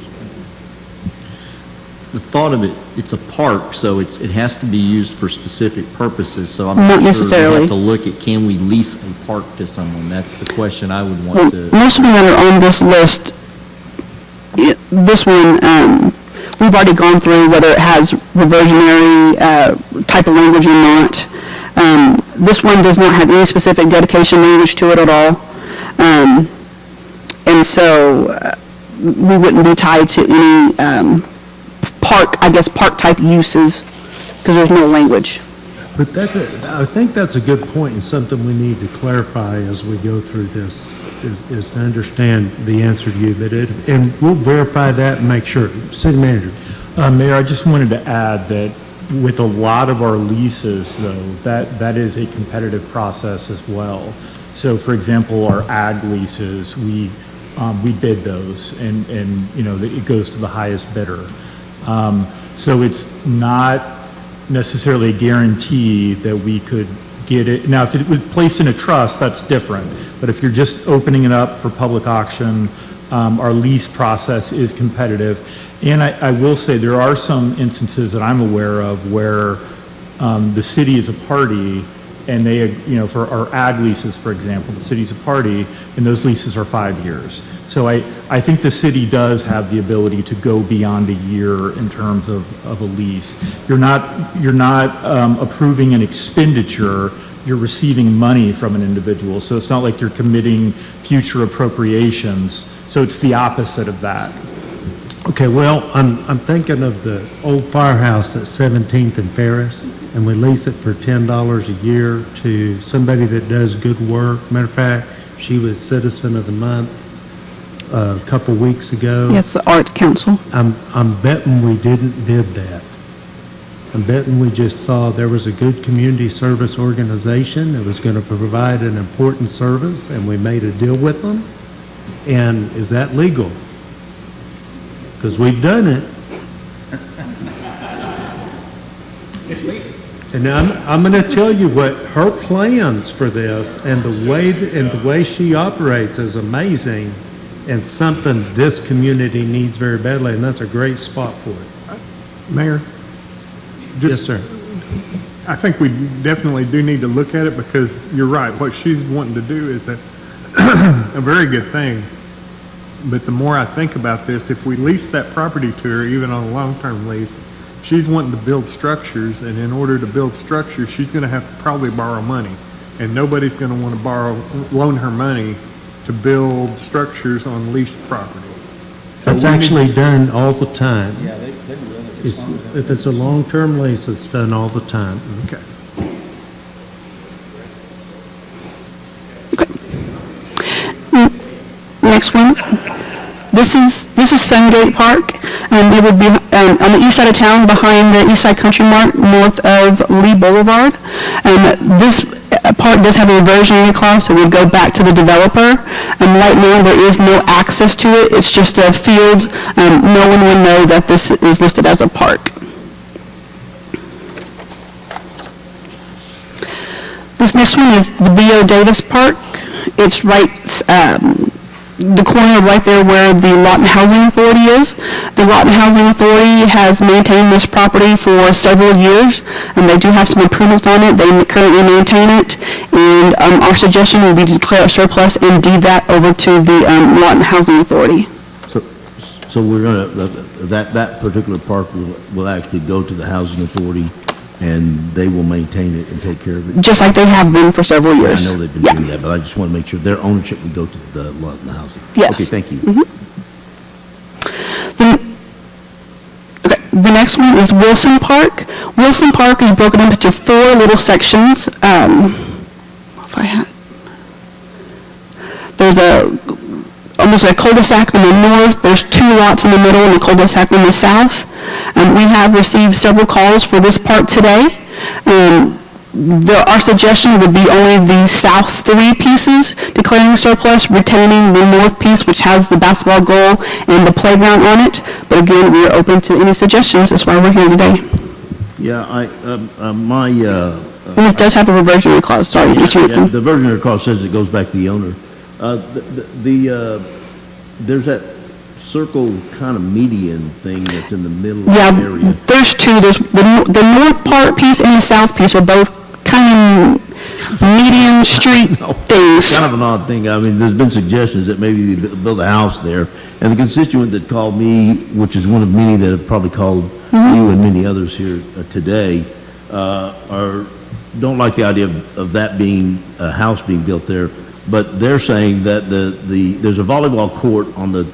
S10: The thought of it, it's a park, so it has to be used for specific purposes, so I'm
S8: Not
S10: not sure we
S8: necessarily.
S10: have to look at, can we lease a park to someone? That's the question I would
S8: Well,
S10: want to.
S8: most of them that are on this list, this one, we've already gone through whether it has reversionary type of language or not. This one does not have any specific dedication language to it at all. And so we wouldn't be tied to any park type uses, because there's no language.
S7: But I think that's a good point, and something we need to clarify as we go through this, is to understand the answer to you. And we'll verify that and make sure. City Manager.
S20: Mayor, I just wanted to add that with a lot of our leases, though, that is a competitive process as well. So, for example, our ag leases, we bid those, and it goes to the highest bidder. So it's not necessarily a guarantee that we could get it. Now, if it was placed in a trust, that's different. But if you're just opening it up for public auction, our lease process is competitive. And I will say there are some instances that I'm aware of where the city is a party, and and they, for our ag leases, for example, the city's a party, and those leases are 5 years. So I think the city does have the ability to go beyond a year in terms of a lease. You're not approving an expenditure, you're receiving money from an individual. So it's not like you're committing future appropriations. So it's the opposite of that.
S19: Okay, well, I'm thinking of the old firehouse at 17th and Ferris, and we lease it for $10 a year to somebody that does good work. Matter of fact, she was Citizen of the Month a couple weeks ago.
S8: Yes, the Arts Council.
S19: I'm betting we didn't bid that. I'm betting we just saw there was a good community service organization that was going to provide an important service, and we made a deal with them. And is that legal? Because we've done it. And I'm going to tell you what her plans for this and the way she operates is amazing, and something this community needs very badly, and that's a great spot for it.
S13: Mayor?
S19: Yes, sir.
S13: I think we definitely do need to look at it, because you're right, what she's wanting to do is a very good thing. But the more I think about this, if we lease that property to her, even on a long-term lease, she's wanting to build structures, and in order to build structures, she's going to have to probably borrow money. And nobody's going to want to loan her money to build structures on leased property. So
S19: That's actually done all the time.
S12: Yeah, they will.
S19: If it's a long-term lease, it's done all the time.
S13: Okay.
S8: Next one. This is Sungate Park. It would be on the east side of town, behind the East Side Country Mart, north of Lee Boulevard. This park does have a reversionary clause, so it would go back to the developer. Right now, there is no access to it. It's just a field. No one would know that this is listed as a park. This next one is the B.O. Davis Park. It's right, the corner right there where the Lawton Housing Authority is. The Lawton Housing Authority has maintained this property for several years, and they do have some improvements on it. They currently maintain it, and our suggestion would be to declare it surplus and deed that over to the Lawton Housing Authority.
S3: So we're going to, that particular park will actually go to the Housing Authority, and they will maintain it and take care of it?
S8: Just like they have been for several years.
S3: I know they've been doing that, but I just want to make sure their ownership would go to the Lawton Housing.
S8: Yes.
S3: Okay, thank you.
S8: The next one is Wilson Park. Wilson Park is broken up into 4 little sections. There's almost a cul-de-sac in the north. There's 2 lots in the middle and a cul-de-sac in the south. We have received several calls for this part today. Our suggestion would be only the south 3 pieces declaring surplus, retaining the north piece, which has the basketball goal and the playground on it. But again, we are open to any suggestions. That's why we're here today.
S3: Yeah,
S8: And it does have a reversionary clause. Sorry, Mr. Newton.
S3: the reversionary clause says it goes back to the owner. There's that circle kind of median thing that's in the middle of the area.
S8: There's 2. There's the north part piece and the south piece are both kind of median street things.
S3: It's kind of an odd thing. I mean, there's been suggestions that maybe they build a house there, and the constituent that called me, which is one of many that have probably called you and many others here today, don't like the idea of that being a house being built there. But they're saying that there's a volleyball court on the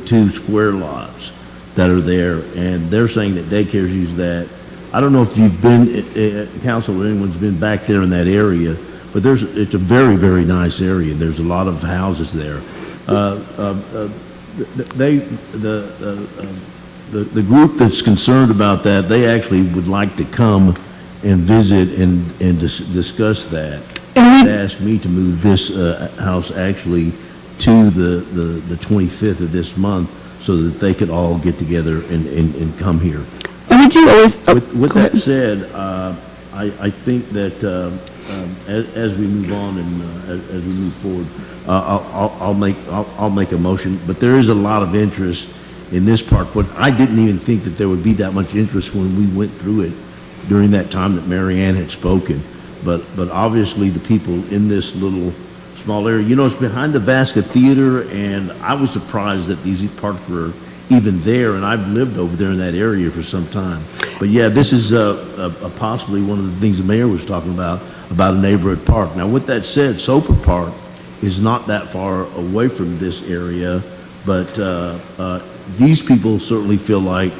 S3: 2 square lots that are there, and they're saying that daycares use that. I don't know if you've been, council or anyone's been back there in that area, but it's a very, very nice area. There's a lot of houses there. The group that's concerned about that, they actually would like to come and visit and discuss that. They asked me to move this house actually to the 25th of this month so that they could all get together and come here. With that said, I think that as we move on and as we move forward, I'll make a motion. But there is a lot of interest in this park. But I didn't even think that there would be that much interest when we went through it during that time that Mary Ann had spoken. but obviously the people in this little small area, you know, it's behind the Vasca Theater, and I was surprised that these parks were even there, and I've lived over there in that area for some time. But yeah, this is possibly one of the things the mayor was talking about a neighborhood park. Now, with that said, Sofa Park is not that far away from this area, but these people certainly feel like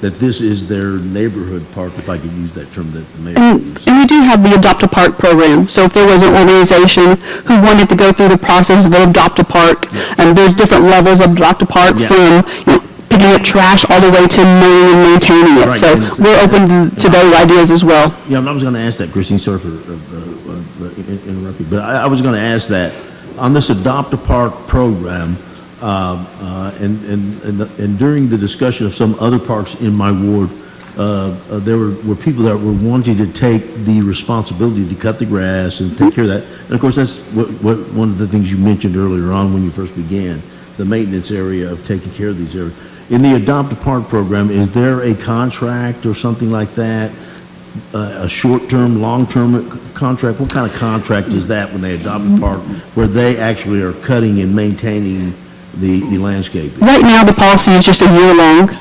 S3: that this is their neighborhood park, if I could use that term that the mayor used.
S8: And we do have the Adopt a Park program. So if there was an organization who wanted to go through the process of Adopt a Park, and there's different levels of Adopt a Park, from picking up trash all the way to mowing and maintaining it.
S3: Right.
S8: So we're open to those ideas as well.
S3: Yeah, I was going to ask that, Christine, sorry for interrupting, but I was going to ask that on this Adopt a Park program, and during the discussion of some other parks in my ward, there were people that were wanting to take the responsibility to cut the grass and take care of that. And of course, that's what one of the things you mentioned earlier on when you first began, the maintenance area of taking care of these areas. In the Adopt a Park program, is there a contract or something like that? A short-term, long-term contract? What kind of contract is that when they adopt a park where they actually are cutting and maintaining the landscape?
S8: Right now, the policy is just a year long.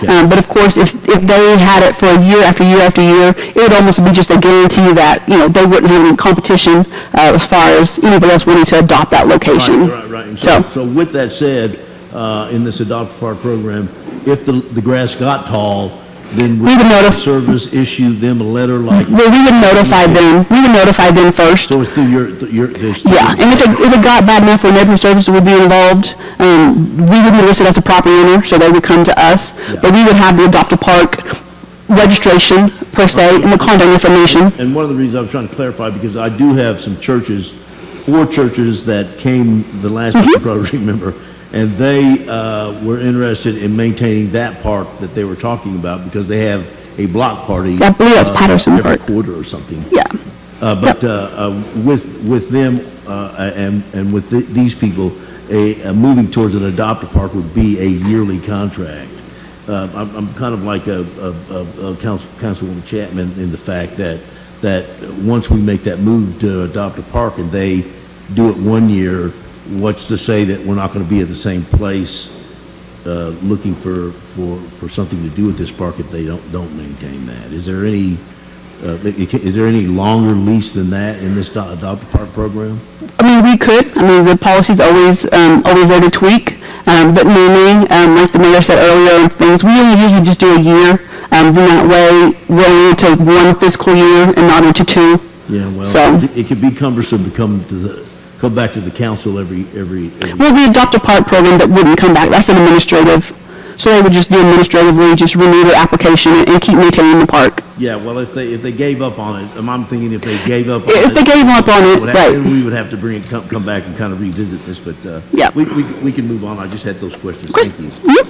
S8: But of course, if they had it for year after year after year, it would almost be just a guarantee that, you know, they wouldn't have any competition as far as anybody else wanting to adopt that location.
S3: Right. So with that said, in this Adopt a Park program, if the grass got tall, then would the service issue them a letter like?
S8: Well, we would notify them. We would notify them first.
S3: So it's through your
S8: yeah, and if it got bad enough where neighborhood services would be involved, we would be listed as a property owner, so they would come to us. Yeah. But we would have the Adopt a Park registration, per se, and the contact information.
S3: And one of the reasons I was trying to clarify, because I do have some churches, 4 churches that came the last time I probably remember, and they were interested in maintaining that park that they were talking about because they have a block party.
S8: I believe that's Patterson
S3: every
S8: Park.
S3: quarter or something.
S8: Yeah.
S3: But with them and with these people, moving towards an Adopt a Park would be a yearly contract. I'm kind of like Councilwoman Chapman in the fact that once we make that move to Adopt a Park and they do it 1 year, what's to say that we're not going to be at the same place looking for something to do with this park if they don't maintain that? Is there any longer lease than that in this Adopt a Park program?
S8: I mean, we could. I mean, the policy's always there to tweak. But mainly, like the mayor said earlier, and things, we only usually just do a year. Then that way, we're only into 1 fiscal year and not into 2.
S3: Yeah, well,
S8: so,
S3: it could be cumbersome to come back to the council every.
S8: Well, the Adopt a Park program that wouldn't come back, that's an administrative. So they would just do administratively, just renew their application and keep maintaining the park.
S3: Yeah, well, if they gave up on it, I'm thinking if they gave up on
S8: it. If they gave up on it, right.
S3: Then we would have to come back and kind of revisit this, but
S8: yeah.
S3: we can move on. I just had those questions.
S8: Okay.
S3: Thank you.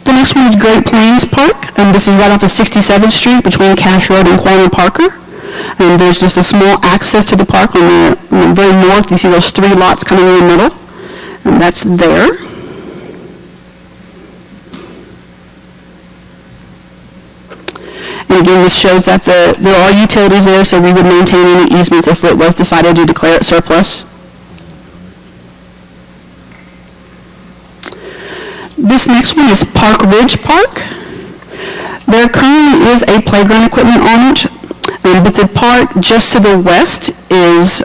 S8: The next one is Great Plains Park, and this is right off of 67th Street between Cash Road and Quanah Parker. And there's just a small access to the park on the very north. You see those 3 lots coming in the middle, and that's there. And again, this shows that there are utilities there, so we would maintain any easements if it was decided to declare it surplus. This next one is Park Ridge Park. There currently is a playground equipment on it, but the park just to the west is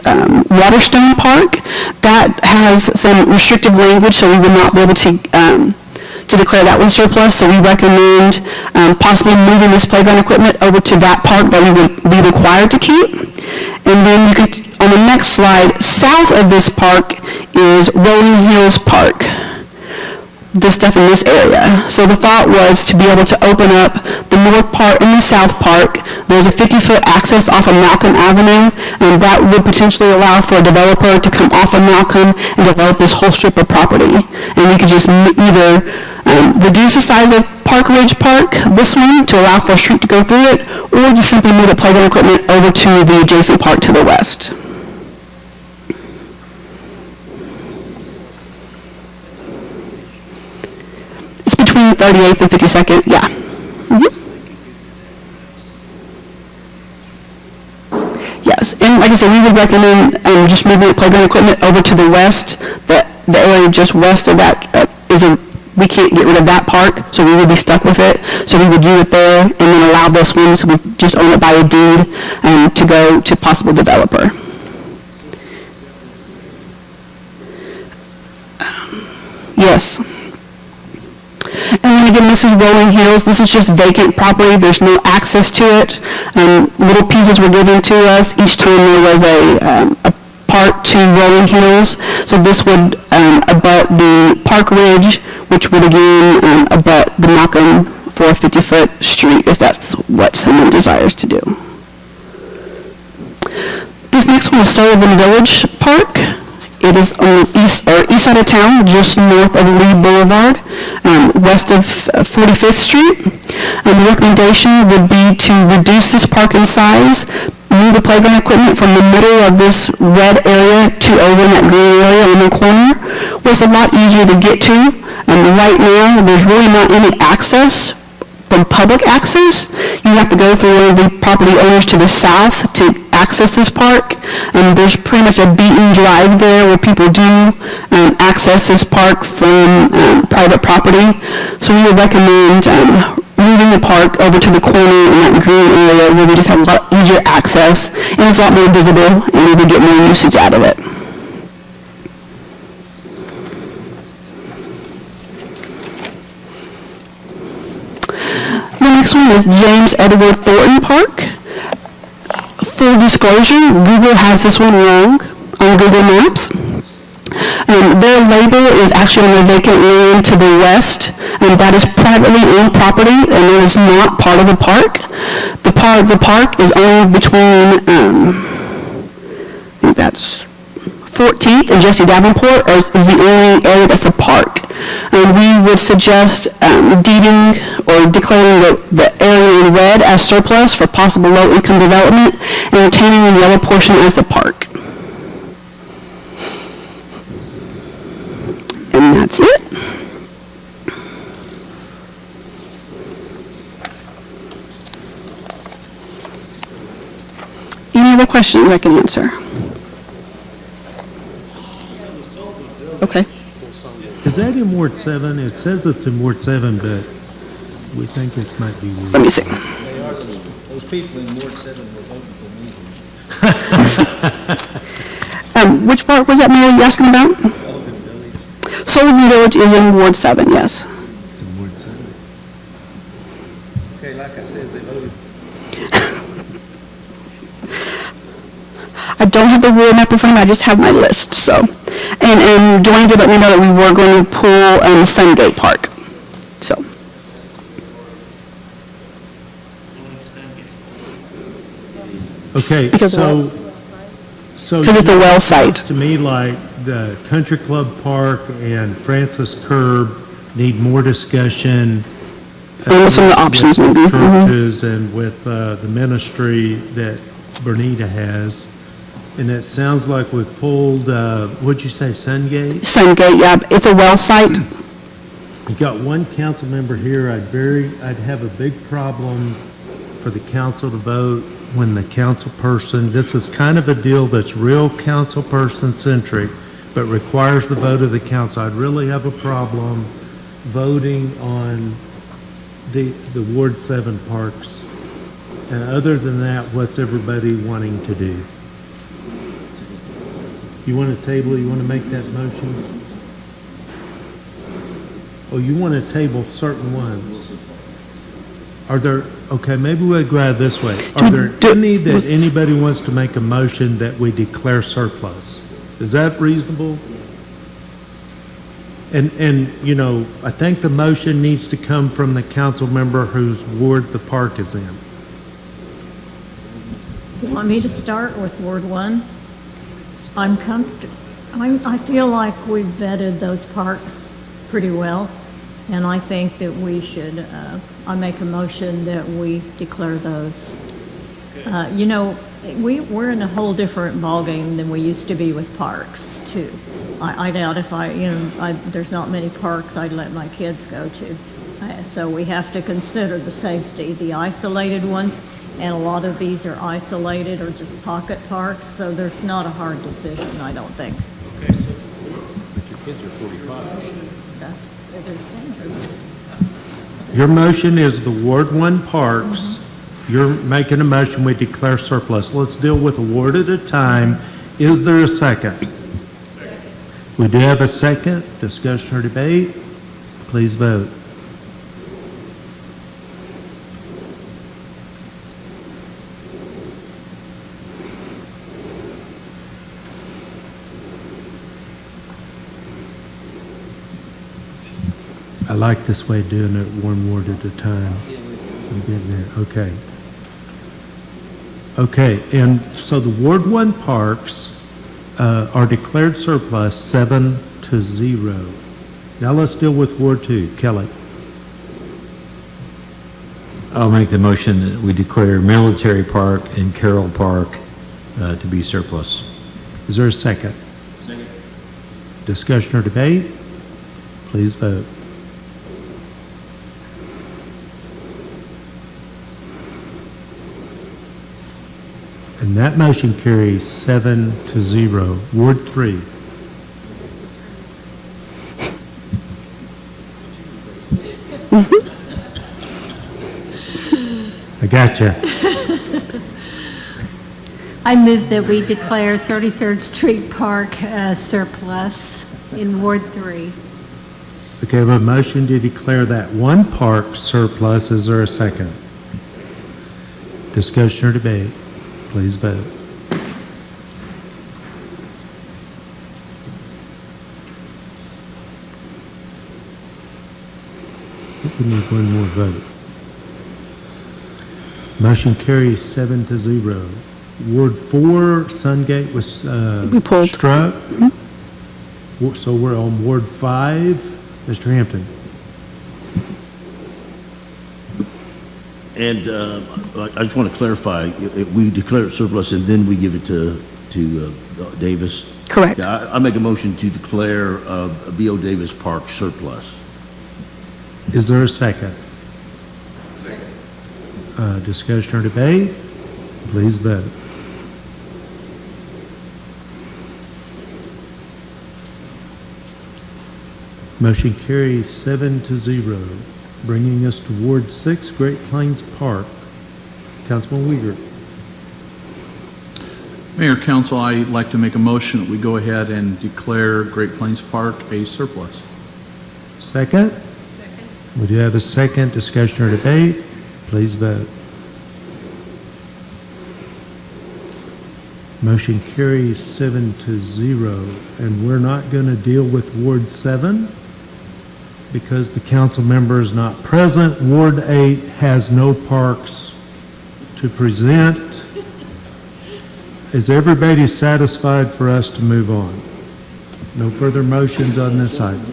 S8: Waterstone Park. That has some restrictive language, so we would not be able to declare that one surplus. So we recommend possibly moving this playground equipment over to that park that we would be required to keep. And then you could, on the next slide, south of this park is Rolling Hills Park. This stuff in this area. So the thought was to be able to open up the north part and the south park. There's a 50-foot access off of Malcolm Avenue, and that would potentially allow for a developer to come off of Malcolm and develop this whole strip of property. And we could just either reduce the size of Park Ridge Park, this one, to allow for a street to go through it, or just simply move the playground equipment over to the adjacent park to the west. It's between 38th and 52nd, yeah. Yes, and like I said, we would recommend just moving the playground equipment over to the west. The area just west of that we can't get rid of that park, so we would be stuck with it. So we would do it there and then allow this one, so we just own it by a deed to go to possible developer. Yes. And then again, this is Rolling Hills. This is just vacant property. There's no access to it. Little pieces were given to us each time there was a part to Rolling Hills. So this would abut the Park Ridge, which would again abut the Malcolm 450-foot street, if that's what someone desires to do. This next one is Sullivan Village Park. It is on the east side of town, just north of Lee Boulevard, west of 45th Street. The recommendation would be to reduce this park in size, move the playground equipment from the middle of this red area to over in that green area in the corner, where it's a lot easier to get to. Right now, there's really not any access from public access. You have to go through one of the property owners to the south to access this park. There's pretty much a beaten drive there where people do access this park from private property. So we would recommend moving the park over to the corner in that green area where we just have a lot easier access and it's a lot more visible and we would get more usage out of it. The next one is James Edward Thornton Park. Full disclosure, Google has this one wrong on Google Maps. Their label is actually on the vacant land to the west, and that is privately owned property, and it is not part of the park. The part of the park is owned between, I think that's 14th and Jesse Davenport is the only area that's a park. We would suggest deeding or declaring the area in red as surplus for possible low-income development and retaining the yellow portion as a park. And that's it. Any other questions I can answer? Okay.
S19: Is that in Ward 7? It says it's in Ward 7, but we think it might be Ward.
S8: Let me see.
S1: Those people in Ward 7 were voting for me.
S8: Which part was that, Mary, you asking about? Sullivan Village is in Ward 7, yes.
S19: It's in Ward 7.
S1: Okay, like I said, they voted.
S8: I don't have the ward map in front of me, I just have my list, so. And Dwayne did let me know that we were going to pull Sungate Park, so.
S19: Okay,
S8: Because
S19: so
S8: it's a well site.
S19: To me, like the Country Club Park and Francis Curb need more discussion.
S8: And with some of the options,
S19: with
S8: maybe.
S19: Churches and with the ministry that Bernita has. And it sounds like we've pulled, what'd you say, Sungate?
S8: Sungate, yeah, it's a well site.
S19: You got one council member here, I'd have a big problem for the council to vote when the council person, this is kind of a deal that's real council person centric, but requires the vote of the council. I'd really have a problem voting on the Ward 7 parks. And other than that, what's everybody wanting to do? You want to table, you want to make that motion? Oh, you want to table certain ones? Are there, okay, maybe we'll go at it this way. Are there any that anybody wants to make a motion that we declare surplus? Is that reasonable? And, you know, I think the motion needs to come from the council member whose ward the park is in.
S18: You want me to start with Ward 1? I feel like we've vetted those parks pretty well, and I think that we should, I make a motion that we declare those. You know, we're in a whole different ballgame than we used to be with parks, too. I doubt if there's not many parks I'd let my kids go to. So we have to consider the safety. The isolated ones, and a lot of these are isolated or just pocket parks, so there's not a hard decision, I don't think.
S2: Okay, so, but your kids are 45.
S18: That's their standards.
S19: Your motion is the Ward 1 parks. You're making a motion, we declare surplus. Let's deal with a ward at a time. Is there a second? We do have a second. Discussion or debate? Please vote. I like this way of doing it, one ward at a time. I'm getting there, okay. Okay, and so the Ward 1 parks are declared surplus 7-0. Now let's deal with Ward 2. Kelly.
S2: I'll make the motion that we declare Military Park and Carroll Park to be surplus.
S19: Is there a second?
S1: Second.
S19: Discussion or debate? Please vote. And that motion carries 7-0. Ward 3. I gotcha.
S6: I move that we declare 33rd Street Park surplus in Ward 3.
S19: Okay, we have a motion to declare that one park surplus. Is there a second? Discussion or debate? Please vote. I think we need one more vote. Motion carries 7-0. Ward 4, Sungate was
S8: We pulled.
S19: struck. So we're on Ward 5. Mr. Hampton.
S3: And I just want to clarify, we declare it surplus and then we give it to Davis?
S8: Correct.
S3: Yeah, I make a motion to declare B.O. Davis Park surplus.
S19: Is there a second? Second. Discussion or debate? Please vote. Motion carries 7-0, bringing us to Ward 6, Great Plains Park. Councilman Uyghur.
S12: Mayor, Council, I'd like to make a motion that we go ahead and declare Great Plains Park a surplus.
S19: Second? Second. We do have a second. Discussion or debate? Please vote. Motion carries 7-0, and we're not going to deal with Ward 7 because the council member is not present. Ward 8 has no parks to present. Is everybody satisfied for us to move on? No further motions on this item.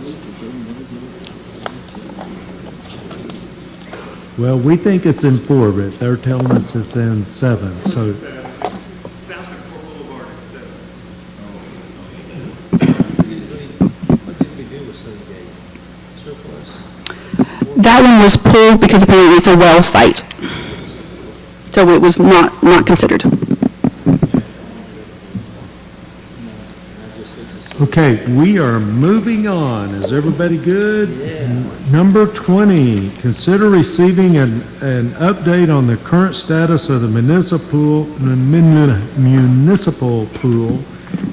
S19: Well, we think it's in 4, but they're telling us it's in 7, so.
S8: That one was pulled because apparently it's a well site. So it was not considered.
S19: Okay, we are moving on. Is everybody good? Number 20, consider receiving an update on the current status of the municipal pool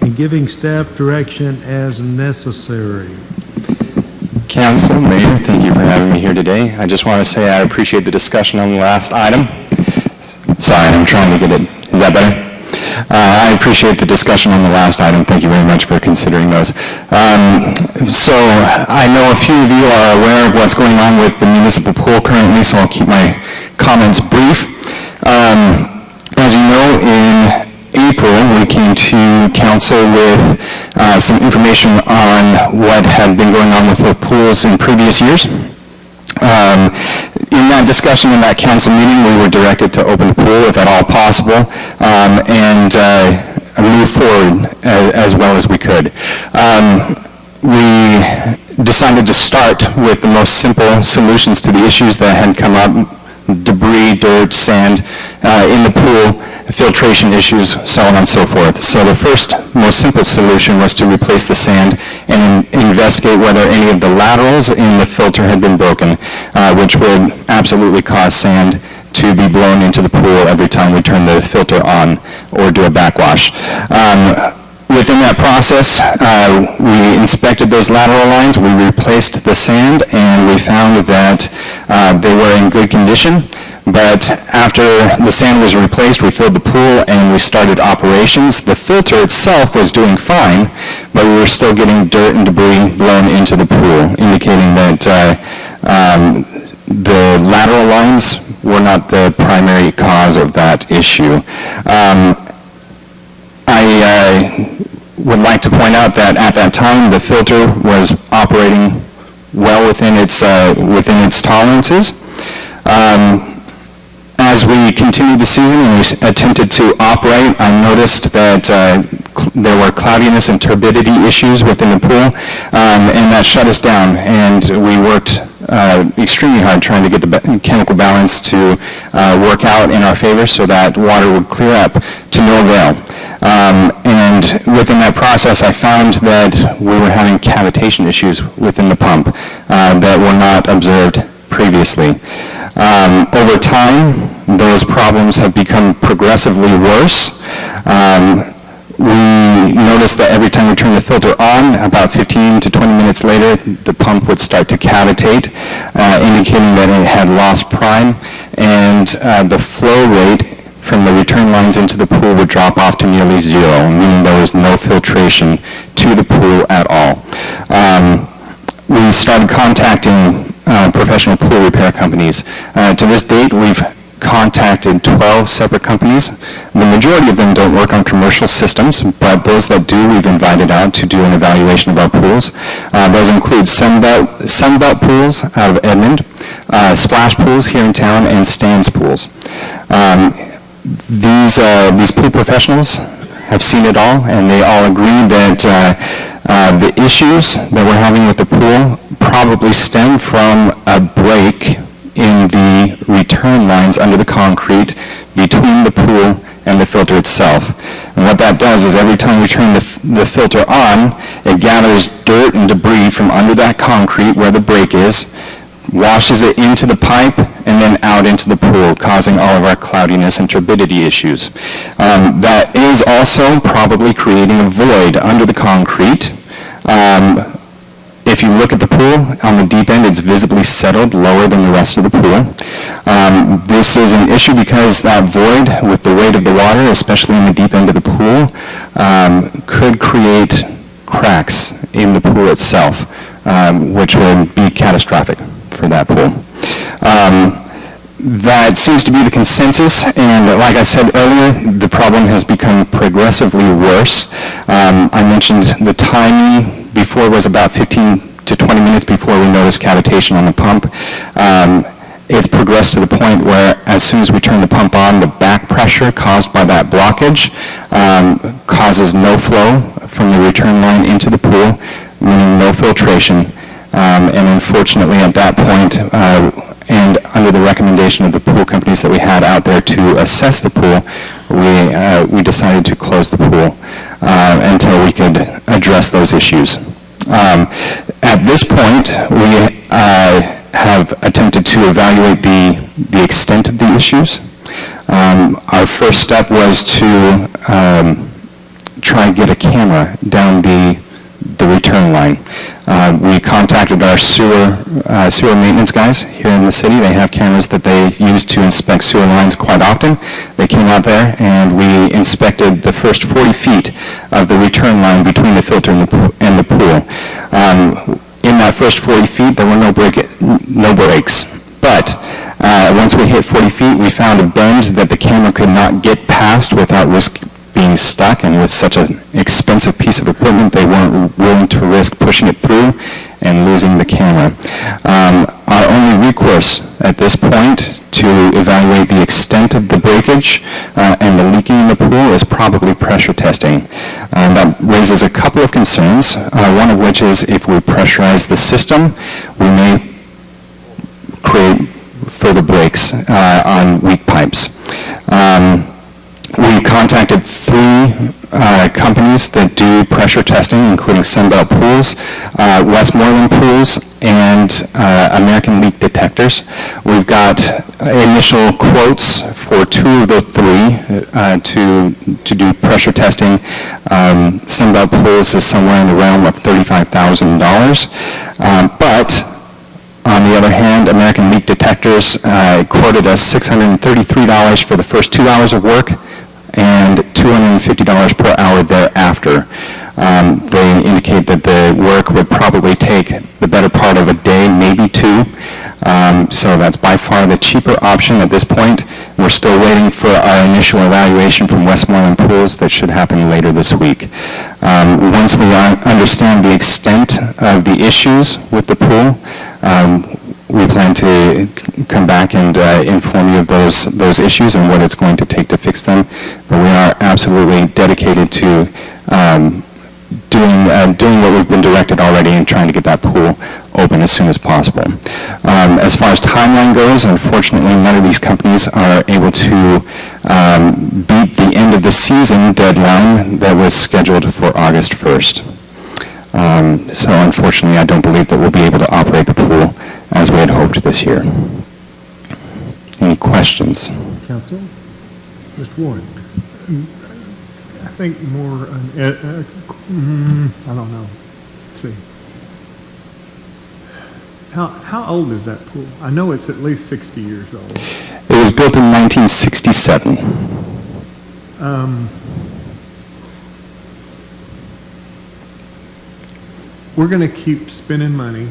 S19: and giving staff direction as necessary.
S17: Council, Mayor, thank you for having me here today. I just want to say I appreciate the discussion on the last item. Sorry, I'm trying to get it. Is that better? I appreciate the discussion on the last item. Thank you very much for considering those. So I know a few of you are aware of what's going on with the municipal pool currently, so I'll keep my comments brief. As you know, in April, we came to council with some information on what had been going on with the pools in previous years. In that discussion, in that council meeting, we were directed to open the pool, if at all possible, and move forward as well as we could. We decided to start with the most simple solutions to the issues that had come up debris, dirt, sand in the pool, filtration issues, so on and so forth. So the first, most simple solution was to replace the sand and investigate whether any of the laterals in the filter had been broken, which would absolutely cause sand to be blown into the pool every time we turn the filter on or do a backwash. Within that process, we inspected those lateral lines, we replaced the sand, and we found that they were in good condition. But after the sand was replaced, we filled the pool and we started operations. The filter itself was doing fine, but we were still getting dirt and debris blown into the pool, indicating that the lateral lines were not the primary cause of that issue. I would like to point out that at that time, the filter was operating well within its tolerances. As we continued the season and we attempted to operate, I noticed that there were cloudiness and turbidity issues within the pool, and that shut us down. And we worked extremely hard trying to get the chemical balance to work out in our favor so that water would clear up to no avail. And within that process, I found that we were having cavitation issues within the pump that were not observed previously. Over time, those problems have become progressively worse. We noticed that every time we turned the filter on, about 15 to 20 minutes later, the pump would start to cavitate, indicating that it had lost prime, and the flow rate from the return lines into the pool would drop off to nearly zero, meaning there was no filtration to the pool at all. We started contacting professional pool repair companies. To this date, we've contacted 12 separate companies. The majority of them don't work on commercial systems, but those that do, we've invited out to do an evaluation of our pools. Those include Sunbelt Pools out of Edmond, Splash Pools here in town, and Stan's Pools. These pool professionals have seen it all, and they all agree that the issues that we're having with the pool probably stem from a break in the return lines under the concrete between the pool and the filter itself. And what that does is every time we turn the filter on, it gathers dirt and debris from under that concrete where the break is, washes it into the pipe, and then out into the pool, causing all of our cloudiness and turbidity issues. That is also probably creating a void under the concrete. If you look at the pool, on the deep end, it's visibly settled lower than the rest of the pool. This is an issue because that void, with the weight of the water, especially in the deep end of the pool, could create cracks in the pool itself, which would be catastrophic for that pool. That seems to be the consensus, and like I said earlier, the problem has become progressively worse. I mentioned the timing before was about 15 to 20 minutes before we noticed cavitation on the pump. It's progressed to the point where as soon as we turn the pump on, the back pressure caused by that blockage causes no flow from the return line into the pool, meaning no filtration. And unfortunately at that point, and under the recommendation of the pool companies that we had out there to assess the pool, we decided to close the pool until we could address those issues. At this point, we have attempted to evaluate the extent of the issues. Our first step was to try and get a camera down the return line. We contacted our sewer maintenance guys here in the city. They have cameras that they use to inspect sewer lines quite often. They came out there and we inspected the first 40 feet of the return line between the filter and the pool. In that first 40 feet, there were no breaks. But once we hit 40 feet, we found a bend that the camera could not get past without risk being stuck, and with such an expensive piece of equipment, they weren't willing to risk pushing it through and losing the camera. Our only recourse at this point to evaluate the extent of the breakage and the leaking in the pool is probably pressure testing. That raises a couple of concerns, one of which is if we pressurize the system, we may create further breaks on weak pipes. We contacted 3 companies that do pressure testing, including Sunbelt Pools, Westmoreland Pools, and American Leak Detectors. We've got initial quotes for 2 of the 3 to do pressure testing. Sunbelt Pools is somewhere in the realm of $35,000. But on the other hand, American Leak Detectors quoted us $633 for the first 2 hours of work and $250 per hour thereafter. They indicate that the work would probably take the better part of a day, maybe 2. So that's by far the cheaper option at this point. We're still waiting for our initial evaluation from Westmoreland Pools that should happen later this week. Once we understand the extent of the issues with the pool, we plan to come back and inform you of those issues and what it's going to take to fix them. But we are absolutely dedicated to doing what we've been directed already and trying to get that pool open as soon as possible. As far as timeline goes, unfortunately, none of these companies are able to beat the end of the season deadline that was scheduled for August 1st. So unfortunately, I don't believe that we'll be able to operate the pool as we had hoped this year. Any questions?
S7: Council? Mr. Warren?
S13: I think more, I don't know. Let's see. How old is that pool? I know it's at least 60 years old.
S17: It was built in 1967.
S13: We're going to keep spending money,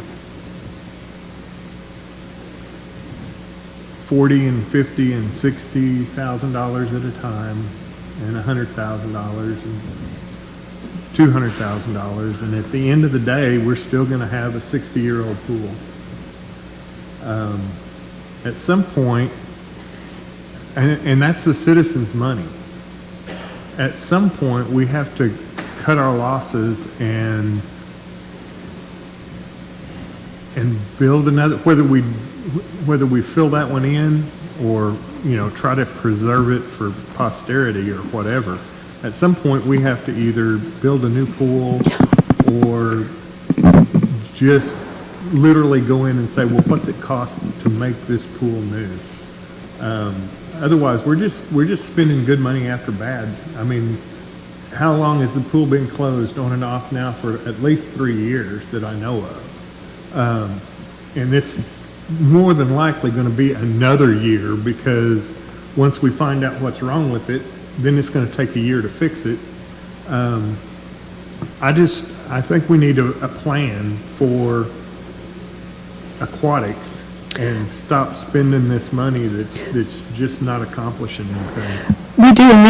S13: $40,000 and $50,000 and $60,000 at a time, and $100,000 and $200,000, and at the end of the day, we're still going to have a 60-year-old pool. At some point, and that's the citizens' money. At some point, we have to cut our losses and build another, whether we fill that one in or, try to preserve it for posterity or whatever. At some point, we have to either build a new pool or just literally go in and say, well, what's it cost to make this pool new? Otherwise, we're just spending good money after bad. I mean, how long has the pool been closed on and off now? For at least 3 years that I know of. And it's more than likely going to be another year, because once we find out what's wrong with it, then it's going to take a year to fix it. I think we need a plan for aquatics and stop spending this money that's just not accomplishing anything.
S8: We do in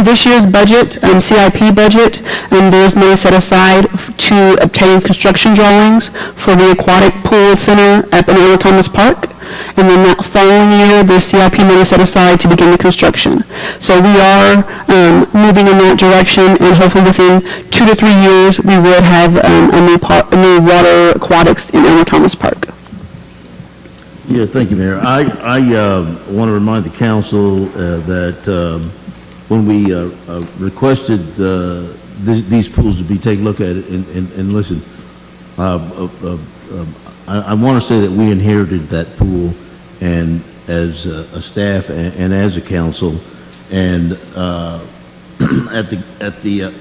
S8: this year's budget, CIP budget, there's money set aside to obtain construction drawings for the aquatic pool center up in Earl Thomas Park. And then that following year, the CIP money set aside to begin the construction. So we are moving in that direction, and hopefully within 2 to 3 years, we will have a new water aquatics in Earl Thomas Park.
S3: Yeah, thank you, Mayor. I want to remind the council that when we requested these pools to be taken a look at it, and listen, I want to say that we inherited that pool, and as a staff and as a council, and at the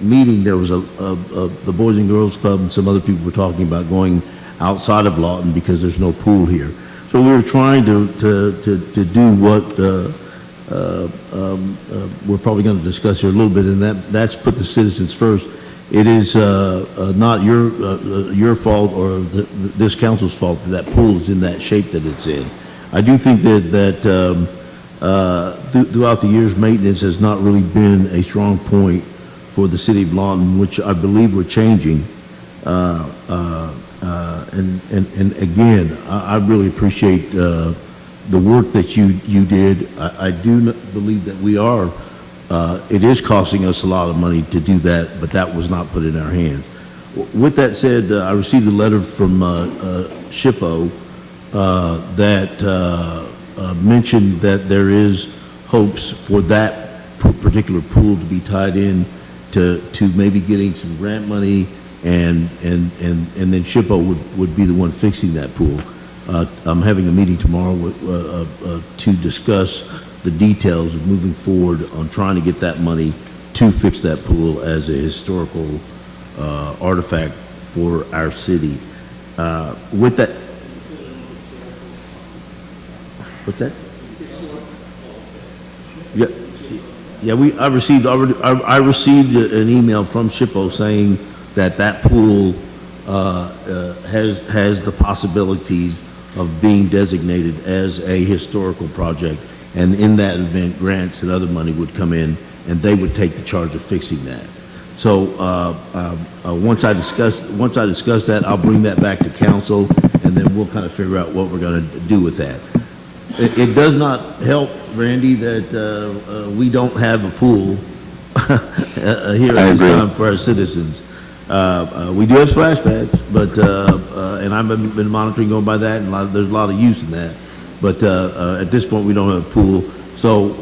S3: meeting there was the Boys and Girls Club and some other people were talking about going outside of Lawton because there's no pool here. So we were trying to do what we're probably going to discuss here a little bit, and that's put the citizens first. It is not your fault or this council's fault that pool is in that shape that it's in. I do think that throughout the years, maintenance has not really been a strong point for the city of Lawton, which I believe we're changing. And again, I really appreciate the work that you did. I do believe that we are. It is costing us a lot of money to do that, but that was not put in our hands. With that said, I received a letter from SHPO that mentioned that there is hopes for that particular pool to be tied in to maybe getting some grant money, and then SHPO would be the one fixing that pool. I'm having a meeting tomorrow to discuss the details of moving forward on trying to get that money to fix that pool as a historical artifact for our city. With that, what's that? Yeah. I received an email from SHPO saying that pool has the possibilities of being designated as a historical project, and in that event, grants and other money would come in, and they would take the charge of fixing that. So once I discuss that, I'll bring that back to council, and then we'll kind of figure out what we're going to do with that. It does not help, Randy, that we don't have a pool here at this time for our citizens. We do have splash pads, but and I've been monitoring going by that, and there's a lot of use in that. But at this point, we don't have a pool. So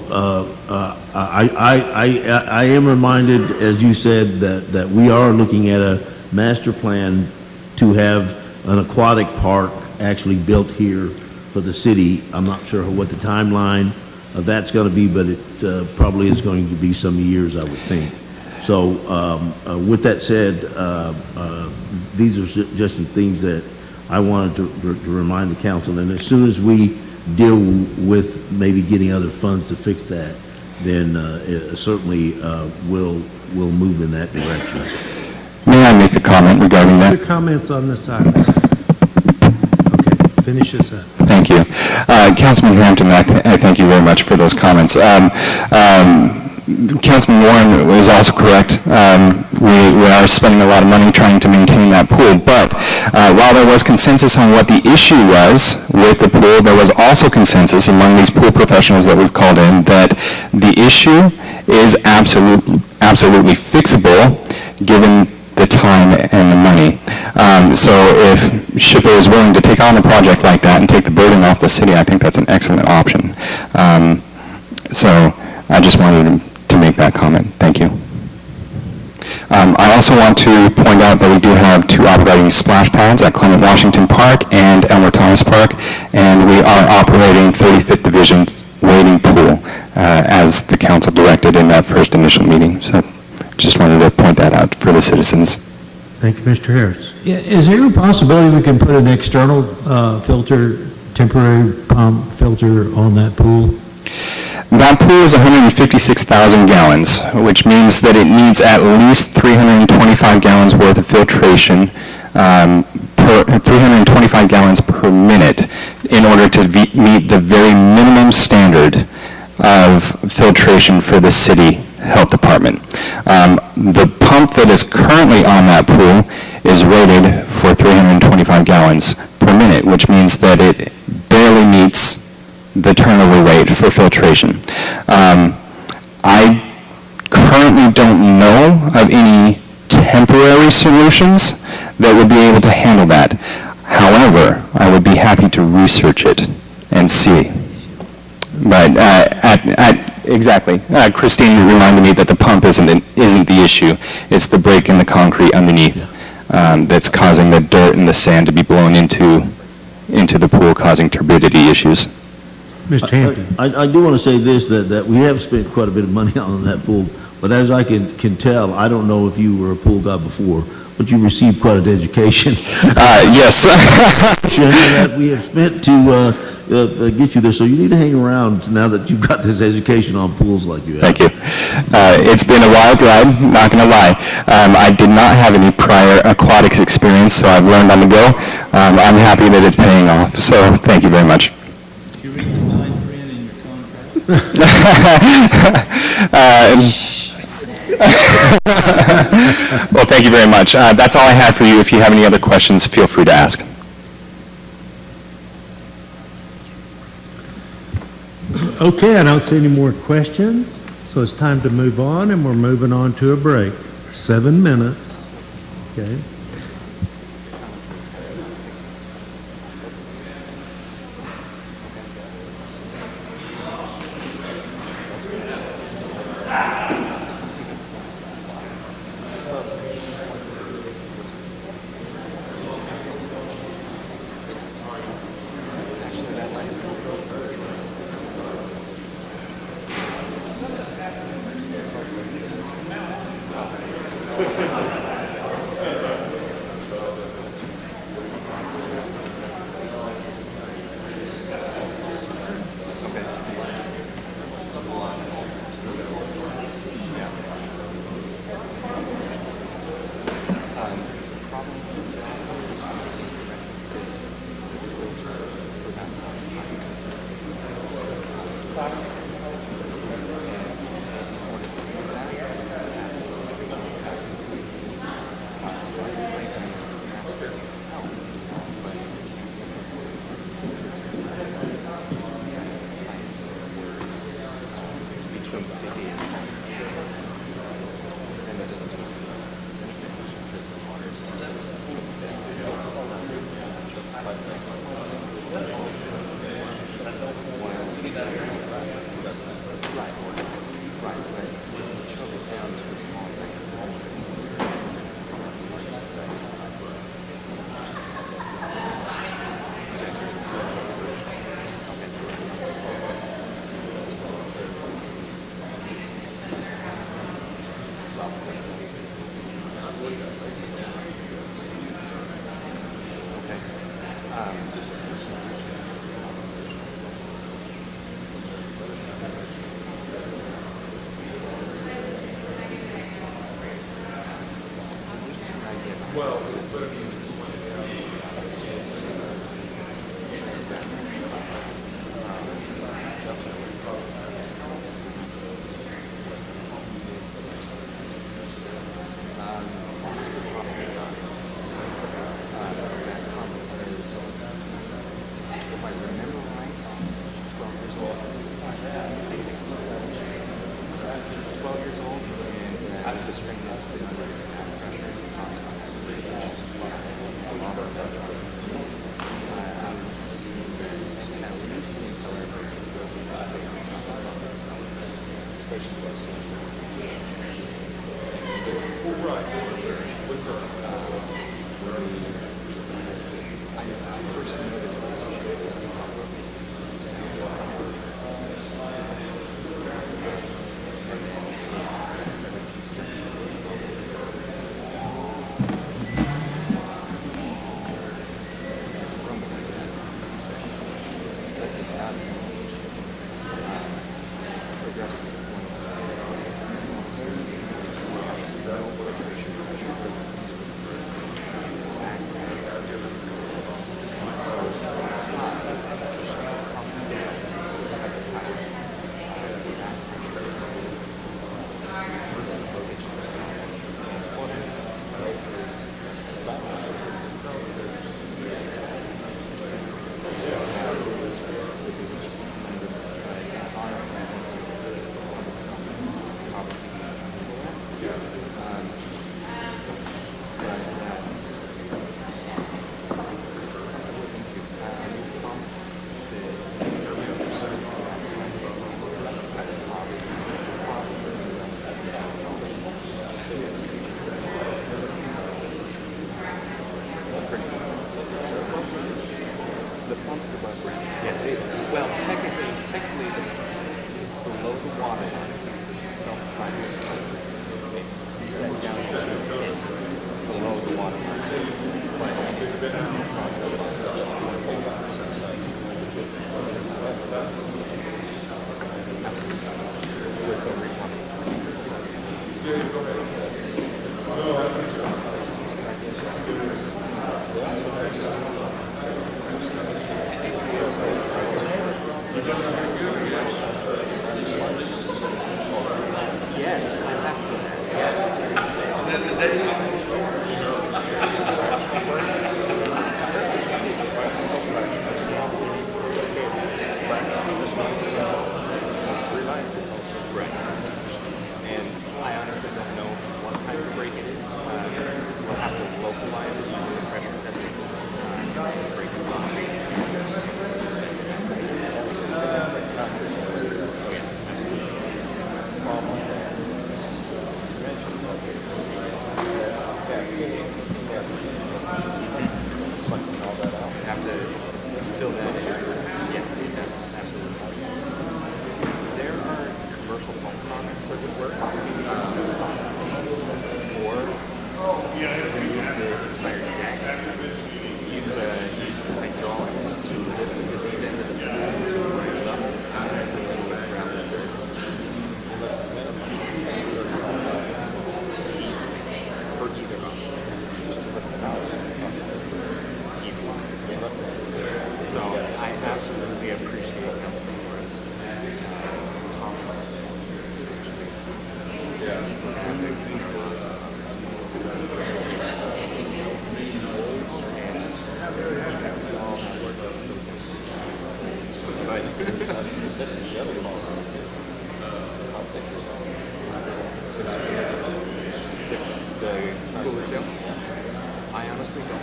S3: I am reminded, as you said, that we are looking at a master plan to have an aquatic park actually built here for the city. I'm not sure what the timeline of that's going to be, but it probably is going to be some years, I would think. So with that said, these are just some things that I wanted to remind the council. And as soon as we deal with maybe getting other funds to fix that, then certainly we'll move in that direction.
S17: May I make a comment regarding that?
S7: Other comments on this item? Okay, finish this up.
S17: Thank you. Councilman Hampton, I thank you very much for those comments. Councilman Warren was also correct. We are spending a lot of money trying to maintain that pool, but while there was consensus on what the issue was with the pool, there was also consensus among these pool professionals that we've called in that the issue is absolutely fixable given the time and the money. So if SHPO is willing to take on a project like that and take the burden off the city, I think that's an excellent option. So I just wanted to make that comment. Thank you. I also want to point out that we do have 2 operating splash pads at Clement Washington Park and Elmer Thomas Park, and we are operating 35th Division wading pool as the council directed in that first initial meeting. So just wanted to point that out for the citizens.
S7: Thank you, Mr. Harris.
S2: Yeah, is there a possibility we can put an external filter, temporary pump filter on that pool?
S17: That pool is 156,000 gallons, which means that it needs at least 325 gallons worth of filtration, 325 gallons per minute, in order to meet the very minimum standard of filtration for the city health department. The pump that is currently on that pool is rated for 325 gallons per minute, which means that it barely meets the turnover rate for filtration. I currently don't know of any temporary solutions that would be able to handle that. However, I would be happy to research it and see. But exactly, Christine reminded me that the pump isn't the issue. It's the break in the concrete underneath that's causing the dirt and the sand to be blown into the pool, causing turbidity issues.
S7: Mr. Hampton.
S3: I do want to say this, that we have spent quite a bit of money on that pool, but as I can tell, I don't know if you were a pool guy before, but you received quite an education.
S17: Yes.
S3: That we have spent to get you there, so you need to hang around now that you've got this education on pools like you have.
S17: Thank you. It's been a wild ride, not going to lie. I did not have any prior aquatics experience, so I've learned on the go. I'm happy that it's paying off, so thank you very much. Well, thank you very much. That's all I have for you. If you have any other questions, feel free to ask.
S7: Okay, I don't see any more questions, so it's time to move on, and we're moving on to a break. 7 minutes. Okay.
S14: commercial phone products, as it were, or I honestly don't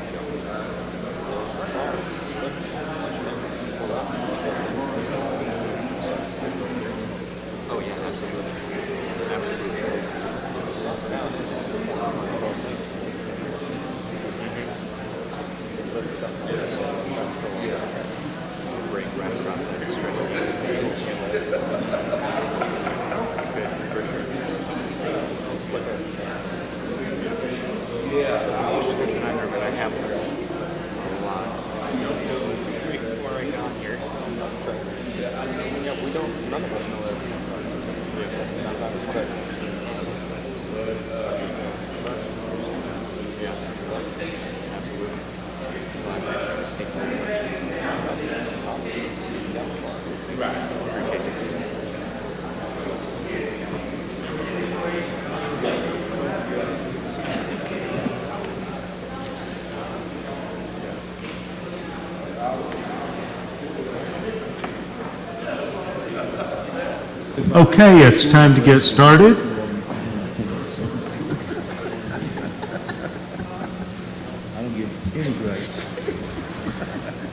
S14: Oh, yeah, absolutely. Right across that stretch. Yeah, I have a lot. Before I got here, so yeah, we don't, none of us know everything. Yeah, absolutely.
S19: Okay, it's time to get started.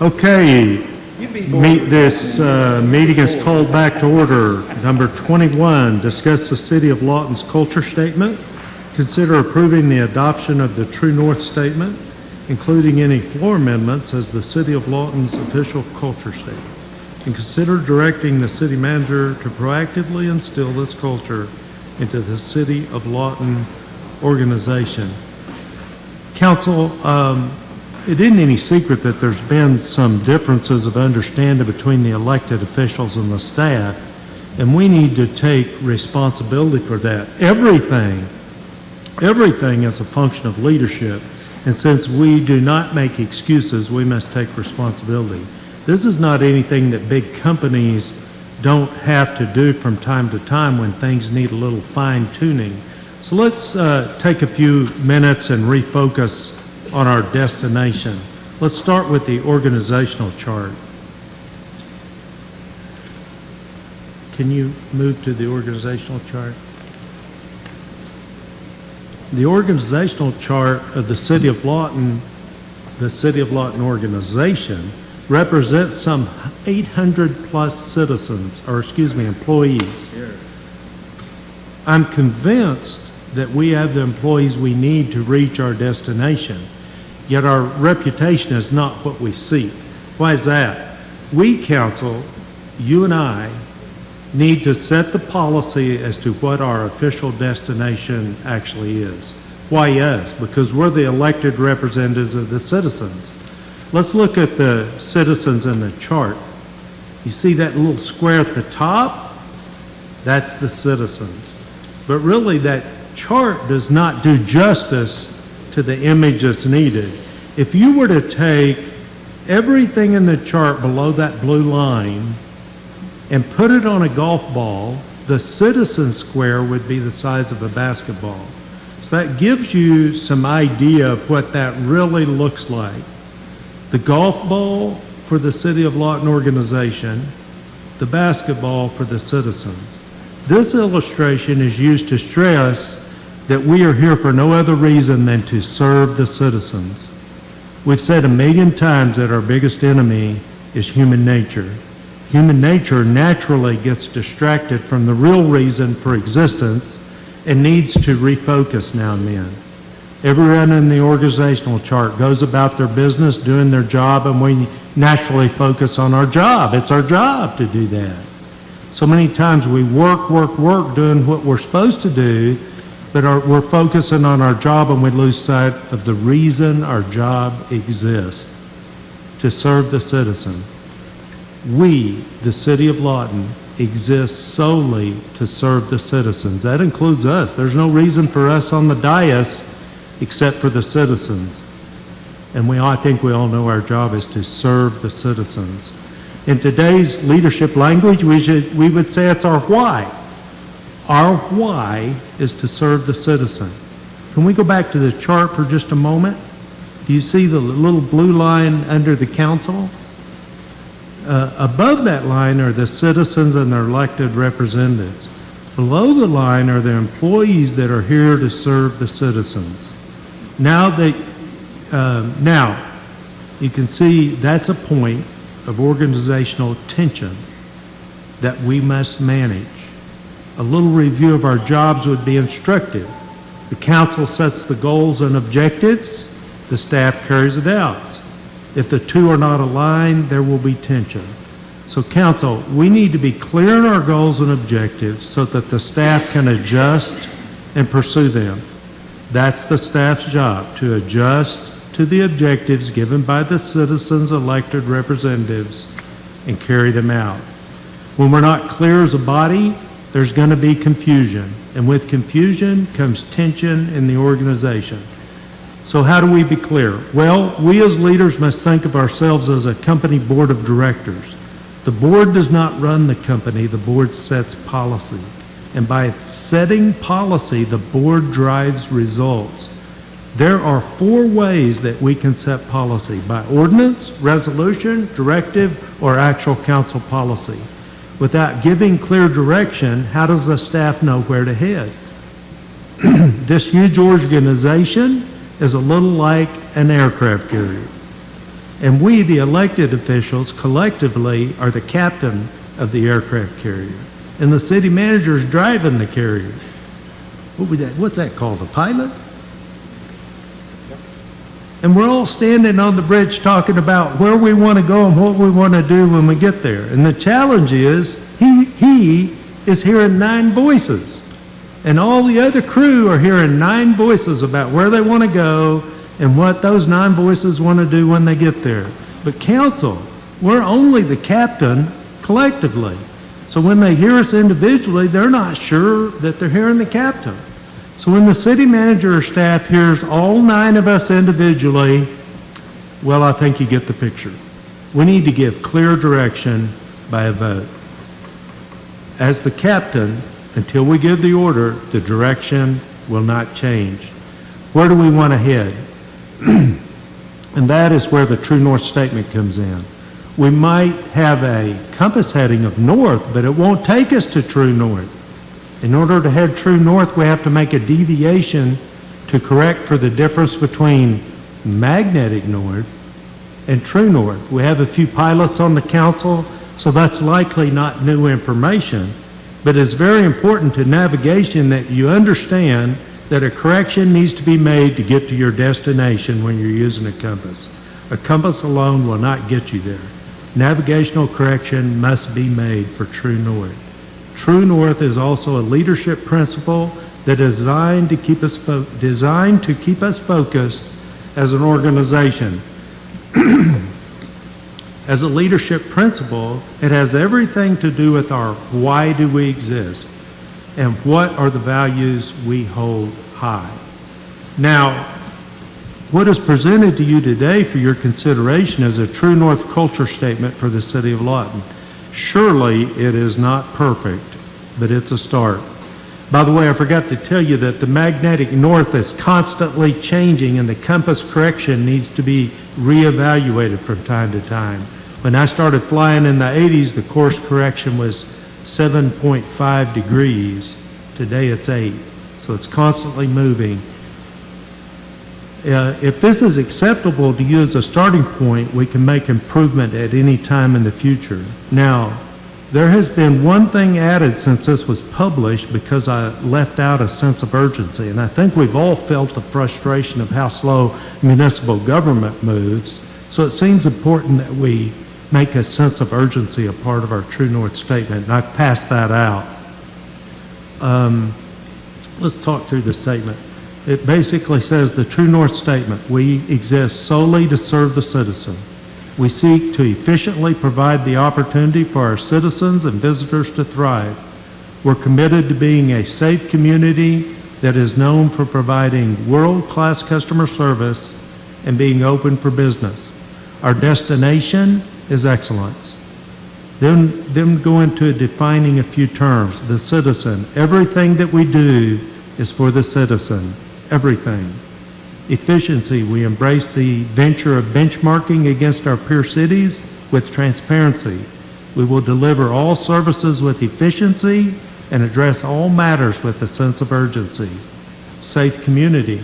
S19: Okay, this meeting is called back to order. Number 21, discuss the City of Lawton's culture statement. Consider approving the adoption of the True North Statement, including any floor amendments as the City of Lawton's official culture statement. And consider directing the city manager to proactively instill this culture into the City of Lawton organization. Council, it isn't any secret that there's been some differences of understanding between the elected officials and the staff, and we need to take responsibility for that. Everything is a function of leadership, and since we do not make excuses, we must take responsibility. This is not anything that big companies don't have to do from time to time when things need a little fine-tuning. So let's take a few minutes and refocus on our destination. Let's start with the organizational chart. Can you move to the organizational chart? The organizational chart of the City of Lawton organization represents some 800 plus citizens, employees. I'm convinced that we have the employees we need to reach our destination, yet our reputation is not what we seek. Why is that? We, council, you and I, need to set the policy as to what our official destination actually is. Why us? Because we're the elected representatives of the citizens. Let's look at the citizens in the chart. You see that little square at the top? That's the citizens. But really that chart does not do justice to the image that's needed. If you were to take everything in the chart below that blue line and put it on a golf ball, the citizen square would be the size of a basketball. So that gives you some idea of what that really looks like. The golf ball for the City of Lawton organization, the basketball for the citizens. This illustration is used to stress that we are here for no other reason than to serve the citizens. We've said 1,000,000 times that our biggest enemy is human nature. Human nature naturally gets distracted from the real reason for existence and needs to refocus now and then. Everyone in the organizational chart goes about their business, doing their job, and we naturally focus on our job. It's our job to do that. So many times we work, doing what we're supposed to do, but we're focusing on our job and we lose sight of the reason our job exists, to serve the citizen. We, the City of Lawton, exist solely to serve the citizens. That includes us. There's no reason for us on the dais except for the citizens. And I think we all know our job is to serve the citizens. In today's leadership language, we would say it's our why. Our why is to serve the citizen. Can we go back to the chart for just a moment? Do you see the little blue line under the council? Above that line are the citizens and their elected representatives. Below the line are the employees that are here to serve the citizens. Now you can see that's a point of organizational tension that we must manage. A little review of our jobs would be instructive. The council sets the goals and objectives, the staff carries it out. If the two are not aligned, there will be tension. So council, we need to be clear in our goals and objectives so that the staff can adjust and pursue them. That's the staff's job, to adjust to the objectives given by the citizens' elected representatives and carry them out. When we're not clear as a body, there's going to be confusion. And with confusion comes tension in the organization. So how do we be clear? Well, we as leaders must think of ourselves as a company board of directors. The board does not run the company, the board sets policy. And by setting policy, the board drives results. There are 4 ways that we can set policy: by ordinance, resolution, directive, or actual council policy. Without giving clear direction, how does the staff know where to head? This huge organization is a little like an aircraft carrier. And we, the elected officials, collectively are the captain of the aircraft carrier. And the city manager is driving the carrier. What's that called, a pilot? And we're all standing on the bridge talking about where we want to go and what we want to do when we get there. And the challenge is, he is hearing 9 voices. And all the other crew are hearing 9 voices about where they want to go and what those 9 voices want to do when they get there. But council, we're only the captain collectively. So when they hear us individually, they're not sure that they're hearing the captain. So when the city manager or staff hears all 9 of us individually, well, I think you get the picture. We need to give clear direction by a vote. As the captain, until we give the order, the direction will not change. Where do we want to head? And that is where the True North statement comes in. We might have a compass heading of north, but it won't take us to True North. In order to head True North, we have to make a deviation to correct for the difference between magnetic north and True North. We have a few pilots on the council, so that's likely not new information. But it's very important to navigation that you understand that a correction needs to be made to get to your destination when you're using a compass. A compass alone will not get you there. Navigational correction must be made for True North. True North is also a leadership principle that is designed to keep us focused as an organization. As a leadership principle, it has everything to do with our why do we exist and what are the values we hold high. Now, what is presented to you today for your consideration is a True North culture statement for the city of Lawton. Surely it is not perfect, but it's a start. By the way, I forgot to tell you that the magnetic north is constantly changing and the compass correction needs to be reevaluated from time to time. When I started flying in the 80s, the course correction was 7.5 degrees. Today it's 8, so it's constantly moving. If this is acceptable to you as a starting point, we can make improvement at any time in the future. Now, there has been one thing added since this was published because I left out a sense of urgency, and I think we've all felt the frustration of how slow municipal government moves, so it seems important that we make a sense of urgency a part of our True North statement, and I've passed that out. Let's talk through the statement. It basically says the True North statement: we exist solely to serve the citizen. We seek to efficiently provide the opportunity for our citizens and visitors to thrive. We're committed to being a safe community that is known for providing world-class customer service and being open for business. Our destination is excellence. Then go into defining a few terms. The citizen. Everything that we do is for the citizen. Everything. Efficiency. We embrace the venture of benchmarking against our peer cities with transparency. We will deliver all services with efficiency and address all matters with a sense of urgency. Safe community.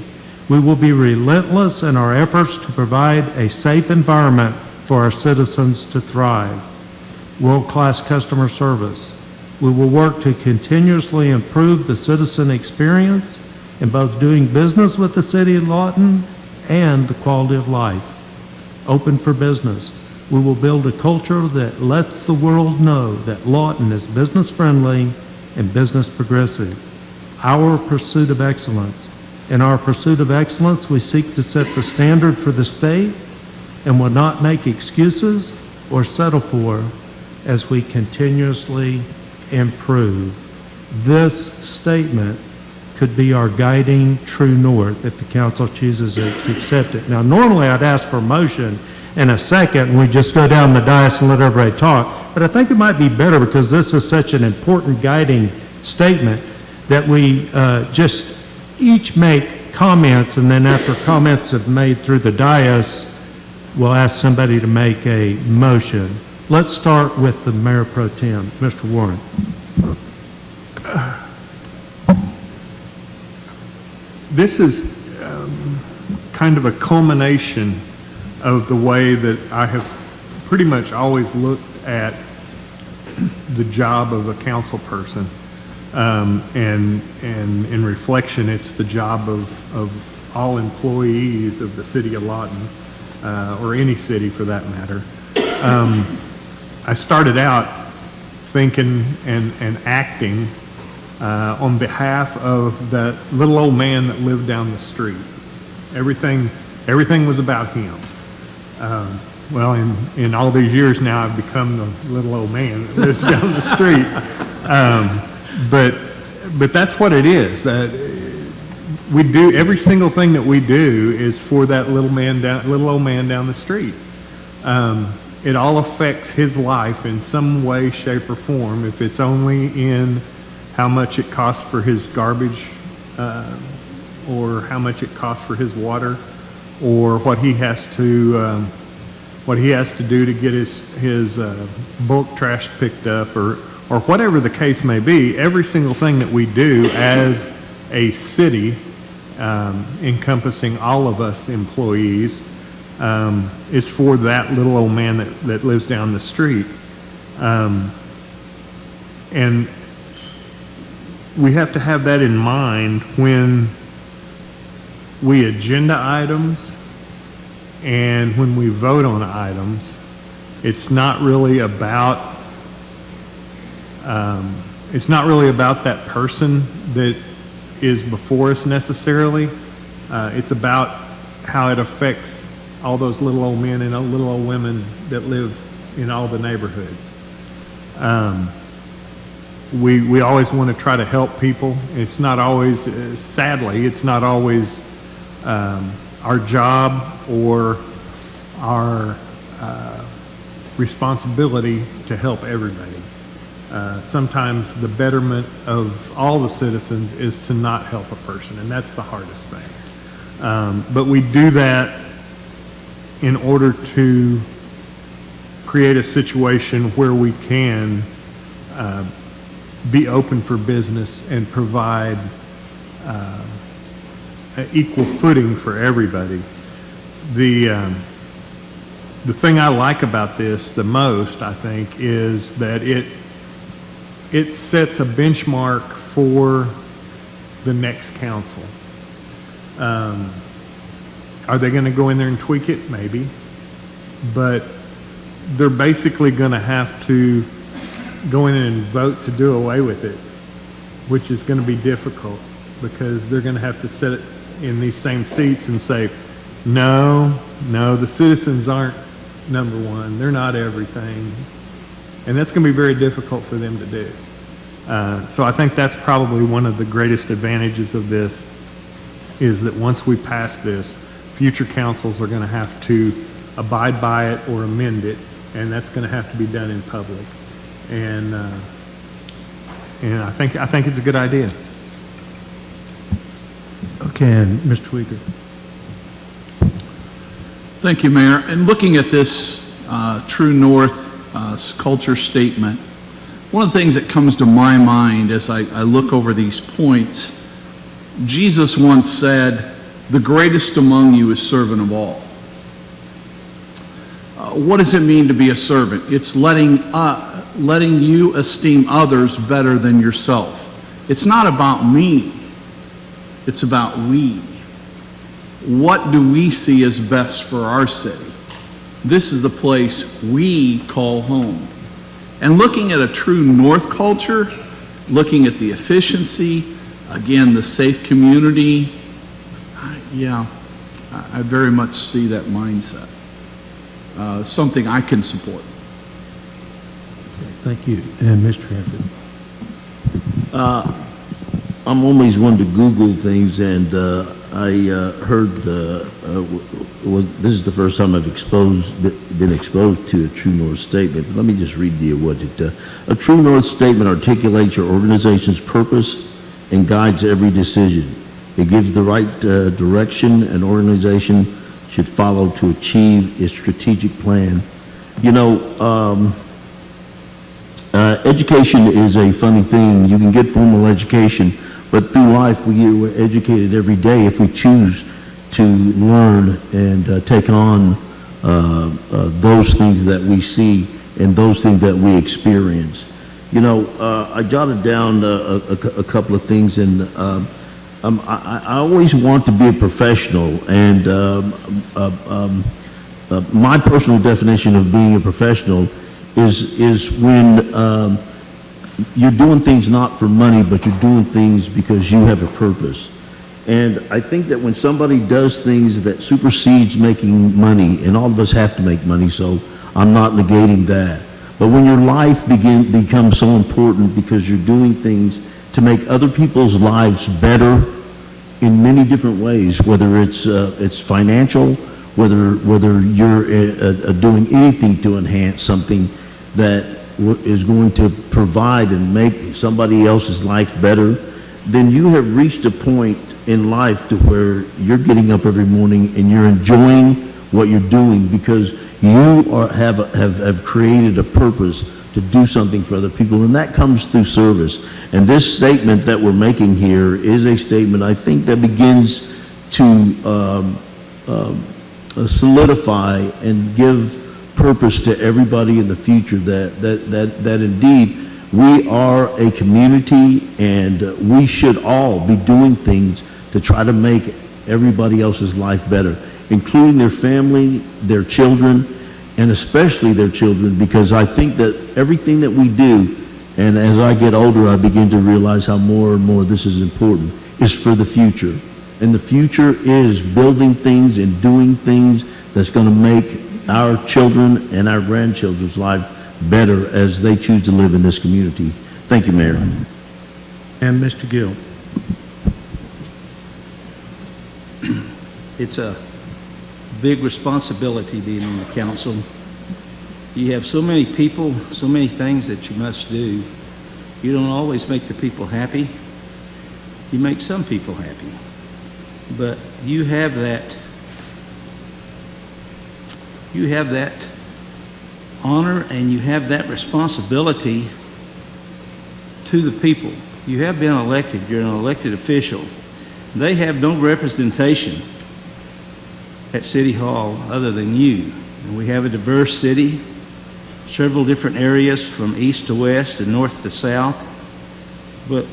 S19: We will be relentless in our efforts to provide a safe environment for our citizens to thrive. World-class customer service. We will work to continuously improve the citizen experience in both doing business with the City of Lawton and the quality of life. Open for business. We will build a culture that lets the world know that Lawton is business-friendly and business progressive. Our pursuit of excellence. In our pursuit of excellence, we seek to set the standard for the state and will not make excuses or settle for as we continuously improve. This statement could be our guiding true north if the council chooses to accept it. Now, normally I'd ask for a motion in a second, and we just go down the dais and let everybody talk, but I think it might be better because this is such an important guiding statement that we just each make comments, and then after comments have made through the dais, we'll ask somebody to make a motion. Let's start with the Mayor Pro Tem, Mr. Warren.
S13: This is kind of a culmination of the way that I have pretty much always looked at the job of a council person. And in reflection, it's the job of all employees of the City of Lawton, or any city for that matter. I started out thinking and acting on behalf of that little old man that lived down the street. Everything was about him. Well, in all these years now, I've become the little old man that lives down the street. But that's what it is. That we do every single thing that we do is for that little old man down the street. It all affects his life in some way, shape, or form. If it's only in how much it costs for his garbage, or how much it costs for his water, or what he has to do to get his bulk trash picked up, or whatever the case may be. Every single thing that we do as a city, encompassing all of us employees, is for that little old man that lives down the street. And we have to have that in mind when we agenda items and when we vote on items. It's not really about that person that is before us necessarily. It's about how it affects all those little old men and little old women that live in all the neighborhoods. We always want to try to help people. It's not always, sadly, it's not always our job or our responsibility to help everybody. Sometimes the betterment of all the citizens is to not help a person, and that's the hardest thing. But we do that in order to create a situation where we can be open for business and provide an equal footing for everybody. The thing I like about this the most, I think, is that it sets a benchmark for the next council. Are they going to go in there and tweak it? Maybe. But they're basically going to have to go in and vote to do away with it, which is going to be difficult because they're going to have to sit it in these same seats and say, no, the citizens aren't number one. They're not everything. And that's going to be very difficult for them to do. So I think that's probably one of the greatest advantages of this, is that once we pass this, future councils are going to have to abide by it or amend it, and that's going to have to be done in public. And I think it's a good idea.
S19: Okay, and Mr. Uyghur.
S12: Thank you, Mayor. And looking at this True North culture statement, one of the things that comes to my mind as I look over these points, Jesus once said, "The greatest among you is servant of all." What does it mean to be a servant? It's letting you esteem others better than yourself. It's not about me. It's about we. What do we see as best for our city? This is the place we call home. And looking at a True North culture, looking at the efficiency, again, the safe community, yeah, I very much see that mindset. Something I can support.
S19: Thank you. And Mr. Hampton.
S3: I'm always one to Google things, and I heard, this is the first time I've been exposed to a True North statement. Let me just read you what it, a True North statement articulates your organization's purpose and guides every decision. It gives the right direction an organization should follow to achieve its strategic plan. You know, education is a funny thing. You can get formal education, but through life we're educated every day if we choose to learn and take on those things that we see and those things that we experience. You know, I jotted down a couple of things, and I always want to be a professional, and my personal definition of being a professional is when you're doing things not for money, but you're doing things because you have a purpose. And I think that when somebody does things that supersedes making money, and all of us have to make money, so I'm not negating that, but when your life becomes so important because you're doing things to make other people's lives better in many different ways, whether it's financial, whether you're doing anything to enhance something that is going to provide and make somebody else's life better, then you have reached a point in life to where you're getting up every morning and you're enjoying what you're doing because you have created a purpose to do something for other people, and that comes through service. And this statement that we're making here is a statement, I think, that begins to solidify and give purpose to everybody in the future that indeed we are a community, and we should all be doing things to try to make everybody else's life better, including their family, their children, and especially their children, because I think that everything that we do, and as I get older I begin to realize how more and more this is important, is for the future. And the future is building things and doing things that's going to make our children and our grandchildren's life better as they choose to live in this community. Thank you, Mayor.
S19: And Mr. Gill.
S1: It's a big responsibility being on the council. You have so many people, so many things that you must do. You don't always make the people happy. You make some people happy. But you have that honor and you have that responsibility to the people. You have been elected. You're an elected official. They have no representation at City Hall other than you. And we have a diverse city, several different areas from east to west and north to south. But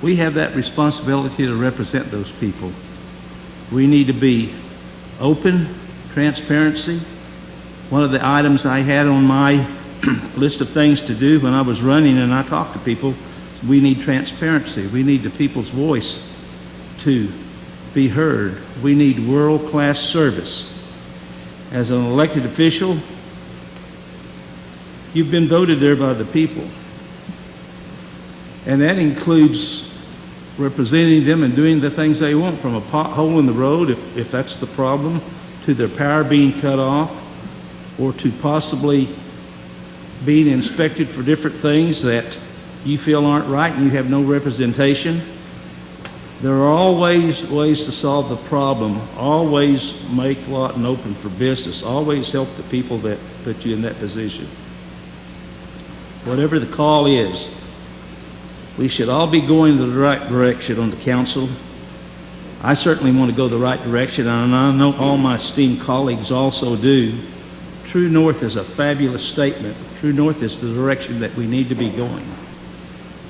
S1: we have that responsibility to represent those people. We need to be open, transparency. One of the items I had on my list of things to do when I was running and I talked to people, we need transparency. We need the people's voice to be heard. We need world-class service. As an elected official, you've been voted there by the people. And that includes representing them and doing the things they want, from a pothole in the road, if that's the problem, to their power being cut off, or to possibly being inspected for different things that you feel aren't right and you have no representation. There are always ways to solve the problem, always make Lawton open for business, always help the people that put you in that position. Whatever the call is, we should all be going in the right direction on the council. I certainly want to go the right direction, and I know all my esteemed colleagues also do. True North is a fabulous statement. True North is the direction that we need to be going,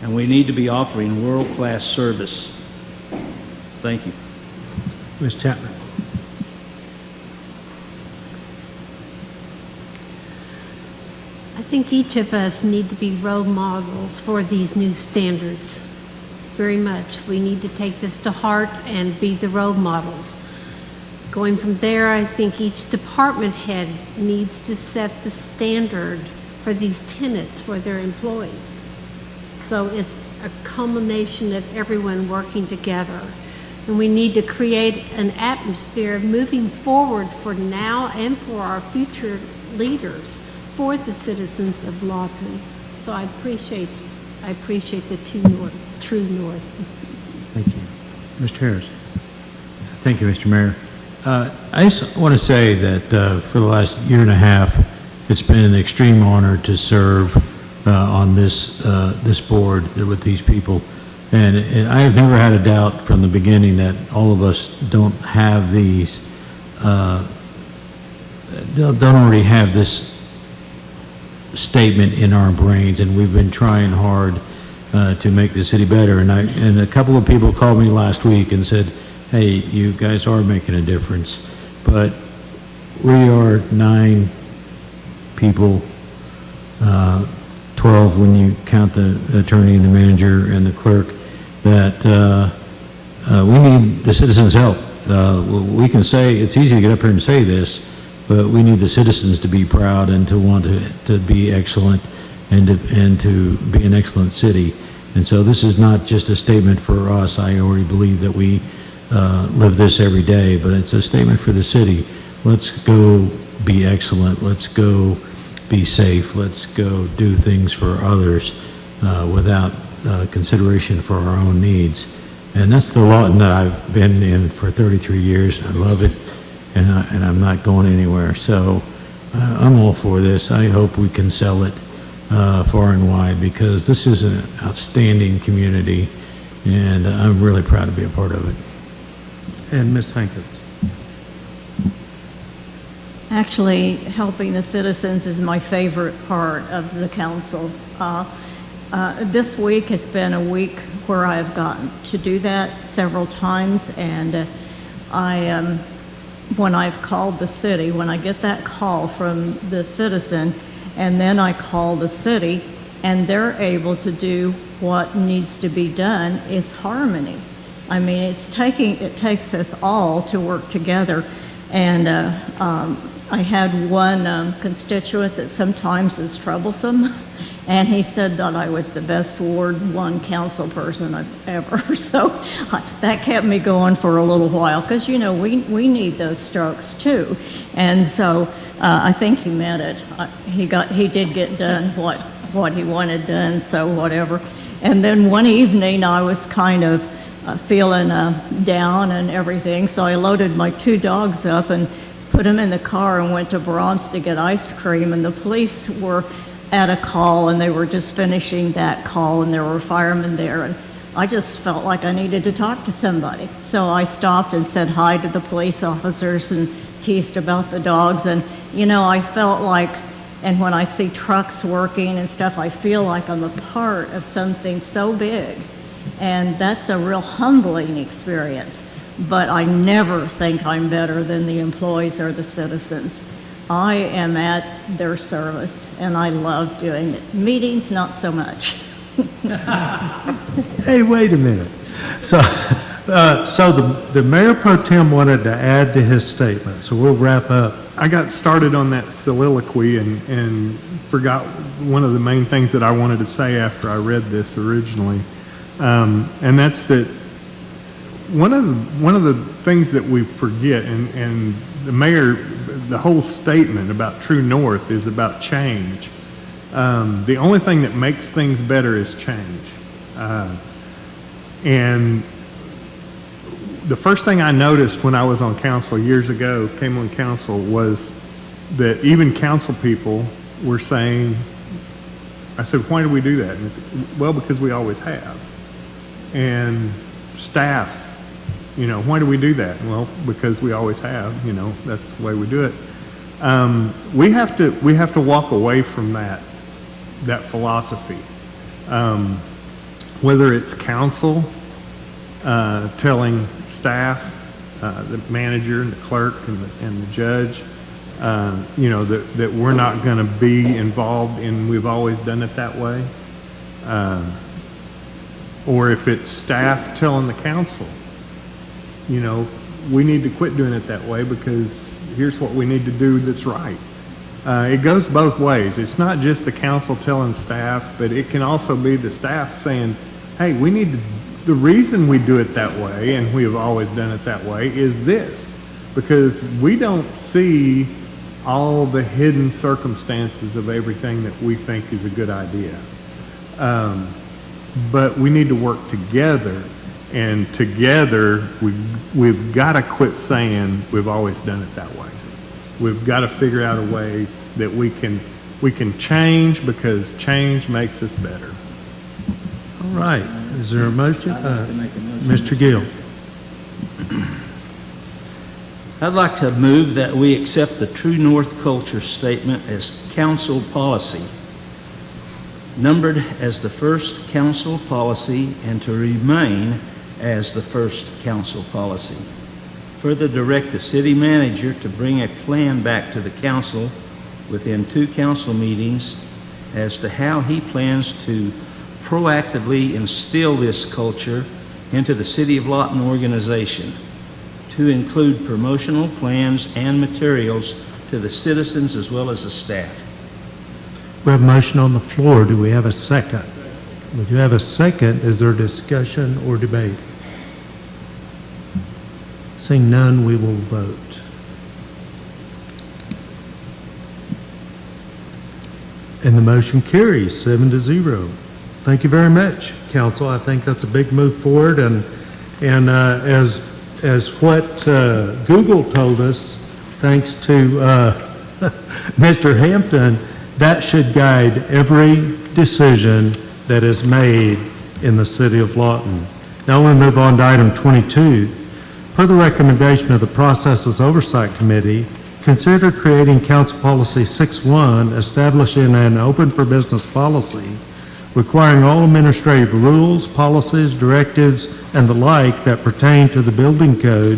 S1: and we need to be offering world-class service. Thank you.
S19: Ms. Chapman.
S6: I think each of us need to be role models for these new standards. Very much. We need to take this to heart and be the role models. Going from there, I think each department head needs to set the standard for these tenants for their employees. So it's a culmination of everyone working together. And we need to create an atmosphere moving forward for now and for our future leaders, for the citizens of Lawton. So I appreciate the True North.
S2: Thank you. Mr. Harris. Thank you, Mr. Mayor. I just want to say that for the last year and a half, it's been an extreme honor to serve on this board with these people. And I have never had a doubt from the beginning that all of us don't have these, don't already have this statement in our brains, and we've been trying hard to make the city better. And a couple of people called me last week and said, hey, you guys are making a difference. But we are 9 people, 12 when you count the attorney and the manager and the clerk, that we need the citizens' help. We can say, it's easy to get up here and say this, but we need the citizens to be proud and to want to be excellent and to be an excellent city. And so this is not just a statement for us. I already believe that we live this every day, but it's a statement for the city. Let's go be excellent. Let's go be safe. Let's go do things for others without consideration for our own needs. And that's the Lawton that I've been in for 33 years. I love it, and I'm not going anywhere. So I'm all for this. I hope we can sell it far and wide, because this is an outstanding community, and I'm really proud to be a part of it.
S19: And Ms. Hankins.
S18: Actually, helping the citizens is my favorite part of the council. This week has been a week where I've gotten to do that several times, and when I've called the city, when I get that call from the citizen, and then I call the city, and they're able to do what needs to be done, it's harmony. I mean, it takes us all to work together. And I had one constituent that sometimes is troublesome, and he said that I was the best Ward 1 council person I've ever. So that kept me going for a little while, because, you know, we need those strokes too. And so I think he meant it. He did get done what he wanted done, so whatever. And then one evening I was kind of feeling down and everything, so I loaded my 2 dogs up and put them in the car and went to Brahms to get ice cream, and the police were at a call, and they were just finishing that call, and there were firemen there, and I just felt like I needed to talk to somebody. So I stopped and said hi to the police officers and teased about the dogs, and, you know, I felt like, and when I see trucks working and stuff, I feel like I'm a part of something so big, and that's a real humbling experience. But I never think I'm better than the employees or the citizens. I am at their service, and I love doing it. Meetings, not so much.
S19: Hey, wait a minute. So the Mayor Pro Tem wanted to add to his statement, so we'll wrap up.
S13: I got started on that soliloquy and forgot one of the main things that I wanted to say after I read this originally, and that's that one of the things that we forget, and the mayor, the whole statement about True North is about change. The only thing that makes things better is change. And the first thing I noticed when I was on council years ago, came on council, was that even council people were saying, I said, why do we do that? And they said, well, because we always have. And staff, why do we do that? Well, because we always have, that's the way we do it. We have to walk away from that philosophy. Whether it's council telling staff, the manager and the clerk and the judge, that we're not going to be involved in, we've always done it that way. Or if it's staff telling the council, we need to quit doing it that way because here's what we need to do that's right. It goes both ways. It's not just the council telling staff, but it can also be the staff saying, hey, the reason we do it that way, and we have always done it that way, is this, because we don't see all the hidden circumstances of everything that we think is a good idea. But we need to work together, and together we've got to quit saying we've always done it that way. We've got to figure out a way that we can change, because change makes us better.
S19: All right. Is there a motion?
S1: I'd like to make a motion.
S19: Mr. Gill.
S1: I'd like to move that we accept the True North Culture Statement as council policy, numbered as the first council policy, and to remain as the first council policy. Further direct the city manager to bring a plan back to the council within 2 council meetings as to how he plans to proactively instill this culture into the City of Lawton organization, to include promotional plans and materials to the citizens as well as the staff.
S19: We have a motion on the floor. Do we have a second? We do have a second. Is there discussion or debate? Seeing none, we will vote. And the motion carries 7-0. Thank you very much, Council. I think that's a big move forward, and as what Google told us, thanks to Mr. Hampton, that should guide every decision that is made in the City of Lawton. Now we'll move on to item 22. Per the recommendation of the Processes Oversight Committee, consider creating Council Policy 6-1, establishing an open for business policy requiring all administrative rules, policies, directives, and the like that pertain to the building code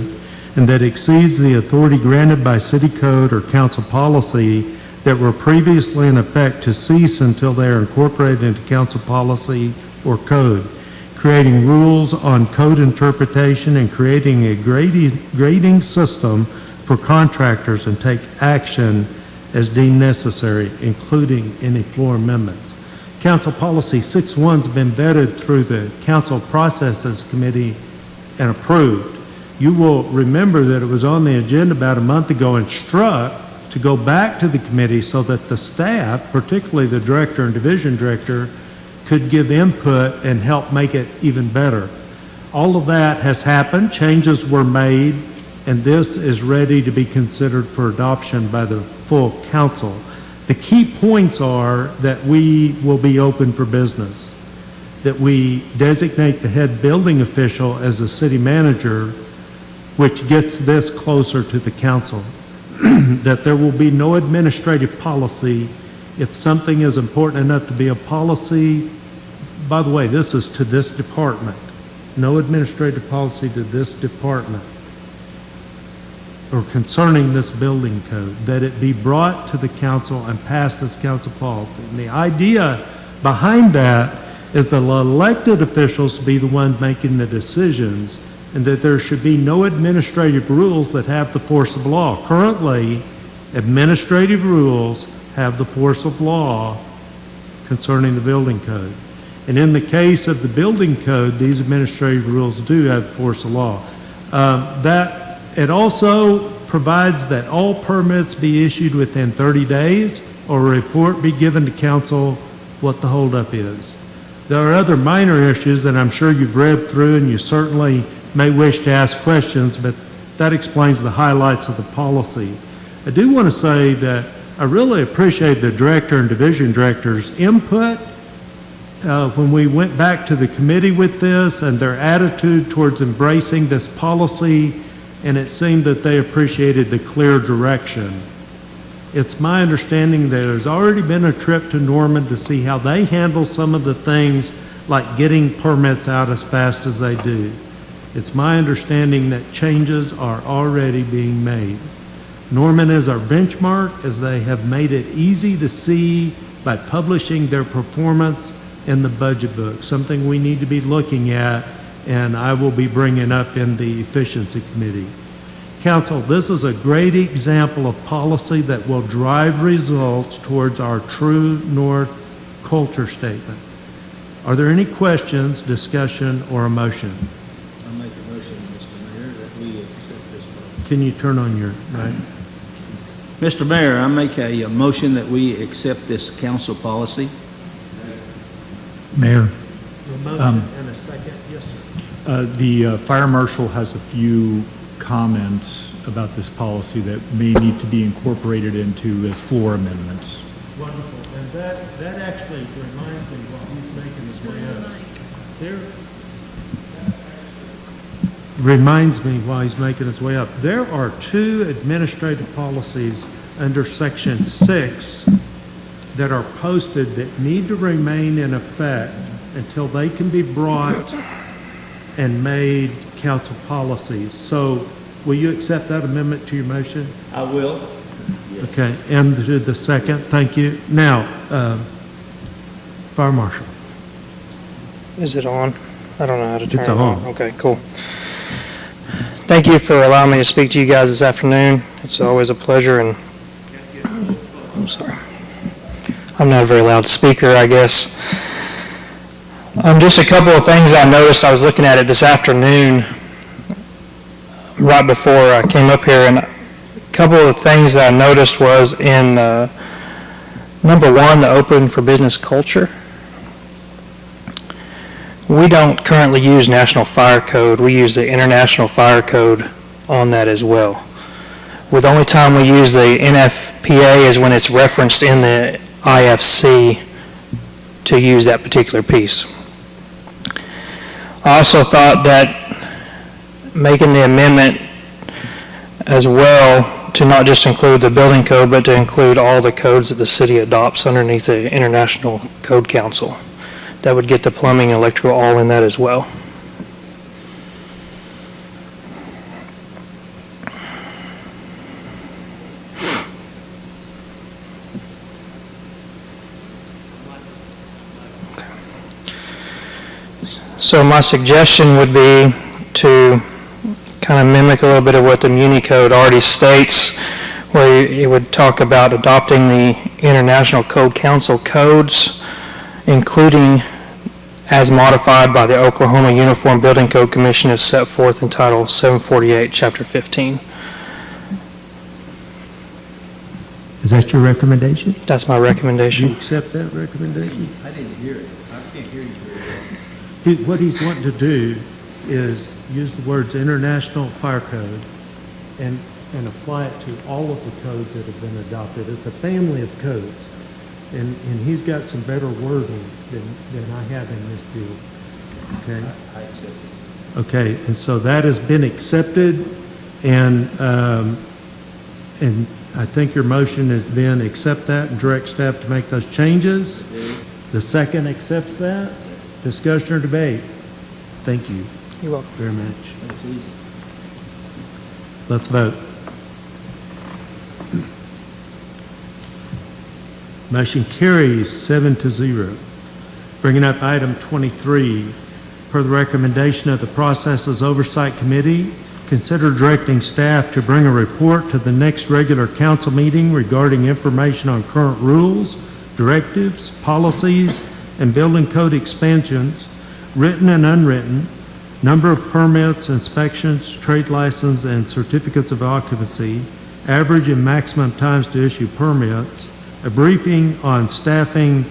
S19: and that exceeds the authority granted by city code or council policy that were previously in effect to cease until they are incorporated into council policy or code, creating rules on code interpretation and creating a grading system for contractors, and take action as deemed necessary, including any floor amendments. Council Policy 6-1 has been vetted through the Council Processes Committee and approved. You will remember that it was on the agenda about a month ago and struck to go back to the committee so that the staff, particularly the director and division director, could give input and help make it even better. All of that has happened, changes were made, and this is ready to be considered for adoption by the full council. The key points are that we will be open for business, that we designate the head building official as a city manager, which gets this closer to the council, that there will be no administrative policy. If something is important enough to be a policy, by the way, this is to this department, no administrative policy to this department or concerning this building code, that it be brought to the council and passed as council policy. And the idea behind that is the elected officials be the ones making the decisions, and that there should be no administrative rules that have the force of law. Currently, administrative rules have the force of law concerning the building code. And in the case of the building code, these administrative rules do have force of law. It also provides that all permits be issued within 30 days or a report be given to council what the holdup is. There are other minor issues that I'm sure you've read through, and you certainly may wish to ask questions, but that explains the highlights of the policy. I do want to say that I really appreciate the director and division director's input when we went back to the committee with this, and their attitude towards embracing this policy, and it seemed that they appreciated the clear direction. It's my understanding that there's already been a trip to Norman to see how they handle some of the things like getting permits out as fast as they do. It's my understanding that changes are already being made. Norman is our benchmark, as they have made it easy to see by publishing their performance in the budget book, something we need to be looking at, and I will be bringing up in the Efficiency Committee. Council, this is a great example of policy that will drive results towards our True North culture statement. Are there any questions, discussion, or a motion?
S4: I make a motion, Mr. Mayor, that we accept this policy.
S19: Can you turn on your mic?
S4: Mr. Mayor, I make a motion that we accept this council policy.
S20: Mayor.
S19: A motion and a second, yes, sir.
S20: The fire marshal has a few comments about this policy that may need to be incorporated into as floor amendments.
S19: Wonderful, and that actually reminds me while he's making his way up. There are two administrative policies under Section 6 that are posted that need to remain in effect until they can be brought and made council policies. So will you accept that amendment to your motion?
S4: I will.
S19: Okay, and the second, thank you. Now, Fire Marshal.
S11: Is it on? I don't know how to turn
S19: It's
S11: it
S19: on.
S11: Okay, cool. Thank you for allowing me to speak to you guys this afternoon. It's always a pleasure, and I'm sorry. I'm not a very loud speaker, I guess. Just a couple of things I noticed. I was looking at it this afternoon right before I came up here, and a couple of things that I noticed was in number one, the open for business culture. We don't currently use National Fire Code. We use the International Fire Code on that as well. The only time we use the NFPA is when it's referenced in the IFC to use that particular piece. I also thought that making the amendment as well to not just include the building code, but to include all the codes that the city adopts underneath the International Code Council. That would get the plumbing and electrical all in that as well. So my suggestion would be to kind of mimic a little bit of what the Muni Code already states, where it would talk about adopting the International Code Council codes, including as modified by the Oklahoma Uniform Building Code Commission as set forth in Title 748, Chapter 15.
S19: Is that your recommendation?
S11: That's my recommendation.
S19: Do you accept that recommendation?
S4: I didn't hear it. I can't hear you very well.
S19: What he's wanting to do is use the words International Fire Code and apply it to all of the codes that have been adopted. It's a family of codes. And he's got some better wording than I have in this deal. Okay?
S4: I accept it.
S19: Okay, and so that has been accepted, and I think your motion is then accept that and direct staff to make those changes. The second accepts that. Discussion or debate? Thank you.
S11: You're welcome.
S19: Very much.
S4: That's easy.
S19: Let's vote. Motion carries 7-0. Bringing up item 23, per the recommendation of the Processes Oversight Committee, consider directing staff to bring a report to the next regular council meeting regarding information on current rules, directives, policies, and building code expansions, written and unwritten, number of permits, inspections, trade license, and certificates of occupancy, average and maximum times to issue permits, a briefing on staffing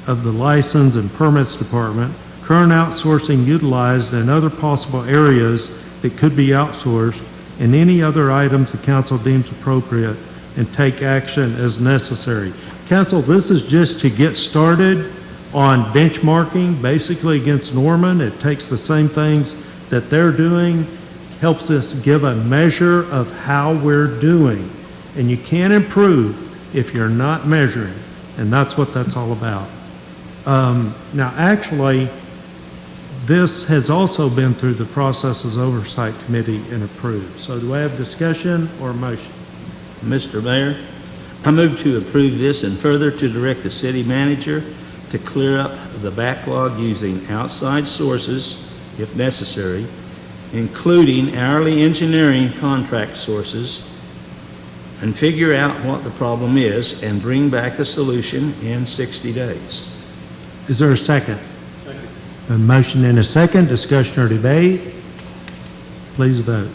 S19: of the license and permits department, current outsourcing utilized and other possible areas that could be outsourced, and any other items the council deems appropriate, and take action as necessary. Council, this is just to get started on benchmarking, basically against Norman. It takes the same things that they're doing, helps us give a measure of how we're doing. And you can't improve if you're not measuring, and that's what that's all about. Now, actually, this has also been through the Processes Oversight Committee and approved. So do I have discussion or motion?
S1: Mr. Mayor, I move to approve this and further to direct the city manager to clear up the backlog using outside sources, if necessary, including hourly engineering contract sources, and figure out what the problem is and bring back a solution in 60 days.
S19: Is there a second? Second. A motion and a second. Discussion or debate? Please vote.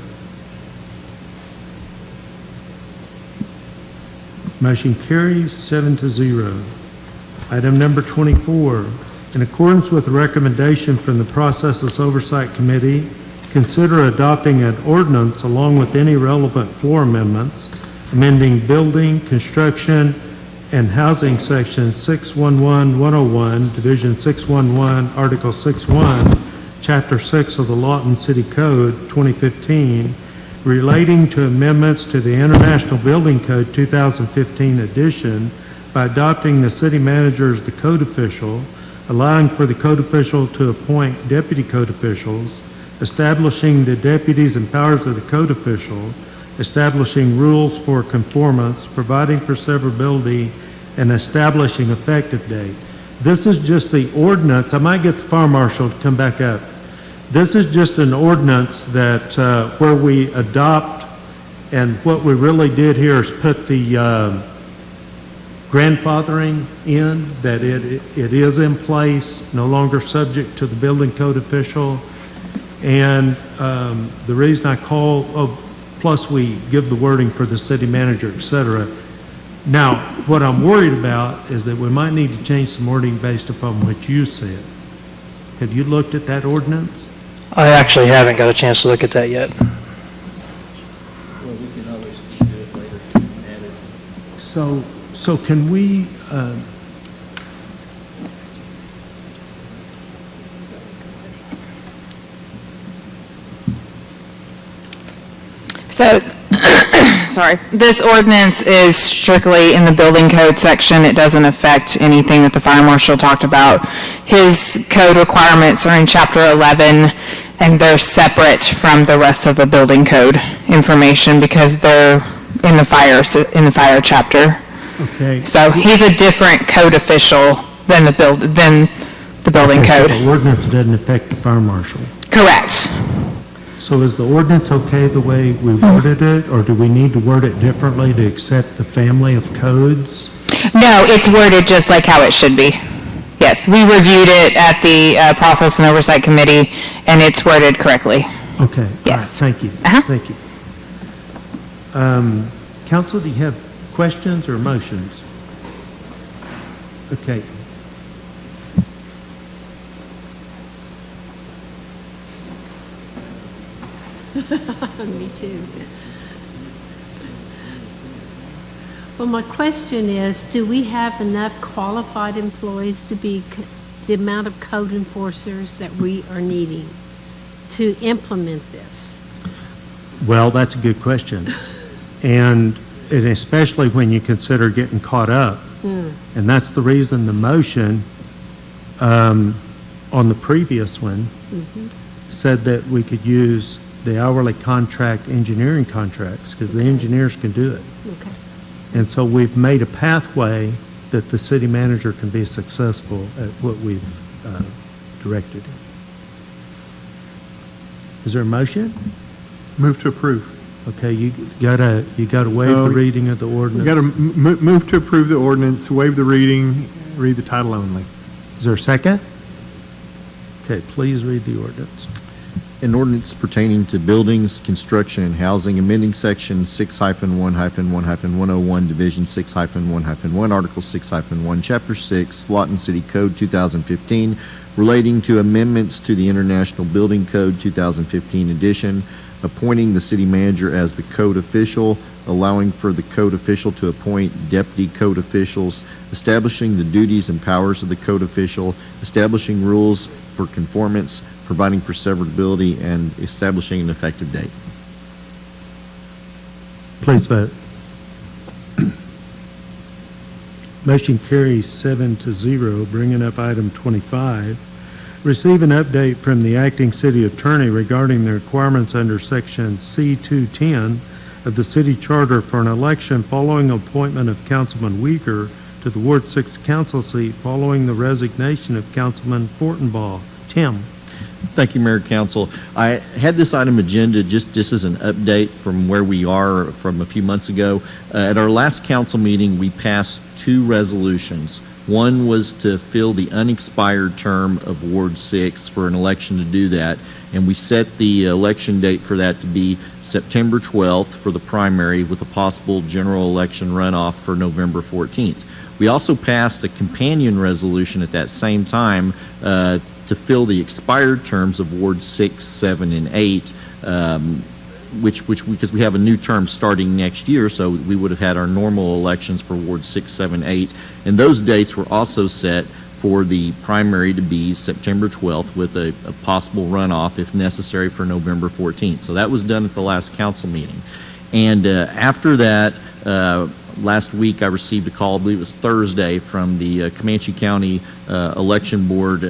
S19: Motion carries 7-0. Item number 24, in accordance with the recommendation from the Processes Oversight Committee, consider adopting an ordinance along with any relevant floor amendments, amending building, construction, and housing section 611-101, Division 611, Article 61, Chapter 6 of the Lawton City Code 2015, relating to amendments to the International Building Code 2015 edition by adopting the city manager as the code official, allowing for the code official to appoint deputy code officials, establishing the deputies and powers of the code official, establishing rules for conformance, providing for severability, and establishing effective date. This is just the ordinance. I might get the fire marshal to come back up. This is just an ordinance that where we adopt, and what we really did here is put the grandfathering in, that it is in place, no longer subject to the building code official. And the reason I call, plus we give the wording for the city manager, et cetera. Now, what I'm worried about is that we might need to change some wording based upon what you said. Have you looked at that ordinance?
S11: I actually haven't got a chance to look at that yet.
S1: Well, we can always do it later and add it.
S19: So can we,
S16: So, sorry, this ordinance is strictly in the building code section. It doesn't affect anything that the fire marshal talked about. His code requirements are in chapter 11, and they're separate from the rest of the building code information because they're in the fire chapter.
S19: okay.
S16: So he's a different code official than the building
S19: Okay, so
S16: code.
S19: the ordinance doesn't affect the fire marshal.
S16: Correct.
S19: So is the ordinance okay the way we worded it, or do we need to word it differently to accept the family of codes?
S16: No, it's worded just like how it should be. Yes, we reviewed it at the Process and Oversight Committee, and it's worded correctly.
S19: Okay.
S16: Yes.
S19: All right, thank you. Thank you. Council, do you have questions or motions? Okay.
S6: Me too. Well, my question is, do we have enough qualified employees to be the amount of code enforcers that we are needing to implement this?
S19: Well, that's a good question. And especially when you consider getting caught up. And that's the reason the motion on the previous one said that we could use the hourly contract engineering contracts, because the engineers can do it.
S6: Okay.
S19: And so we've made a pathway that the city manager can be successful at what we've directed. Is there a motion?
S13: Move to approve.
S19: Okay, you gotta waive the reading of the ordinance.
S13: You got to move to approve the ordinance, waive the reading, read the title only.
S19: Is there a second? Okay, please read the ordinance.
S15: An ordinance pertaining to buildings, construction, and housing, amending section 6-1-1-101, division 6-1-1, article 6-1, chapter 6, Lawton City Code 2015, relating to amendments to the International Building Code 2015 edition, appointing the city manager as the code official, allowing for the code official to appoint deputy code officials, establishing the duties and powers of the code official, establishing rules for conformance, providing for severability, and establishing an effective date.
S19: Please vote. Motion carries 7-0, bringing up item 25. Receive an update from the acting city attorney regarding the requirements under section C210 of the city charter for an election following appointment of Councilman Uyghur to the Ward 6 council seat following the resignation of Councilman Fortenbaugh. Tim.
S15: Thank you, Mayor and Council. I had this item agenda just as an update from where we are from a few months ago. At our last council meeting, we passed 2 resolutions. One was to fill the unexpired term of Ward 6 for an election to do that, and we set the election date for that to be September 12th for the primary with a possible general election runoff for November 14th. We also passed a companion resolution at that same time to fill the expired terms of Ward 6, 7, and 8, because we have a new term starting next year, so we would have had our normal elections for Ward 6, 7, 8, and those dates were also set for the primary to be September 12th with a possible runoff, if necessary, for November 14th. So that was done at the last council meeting. And after that, last week I received a call, I believe it was Thursday, from the Comanche County Election Board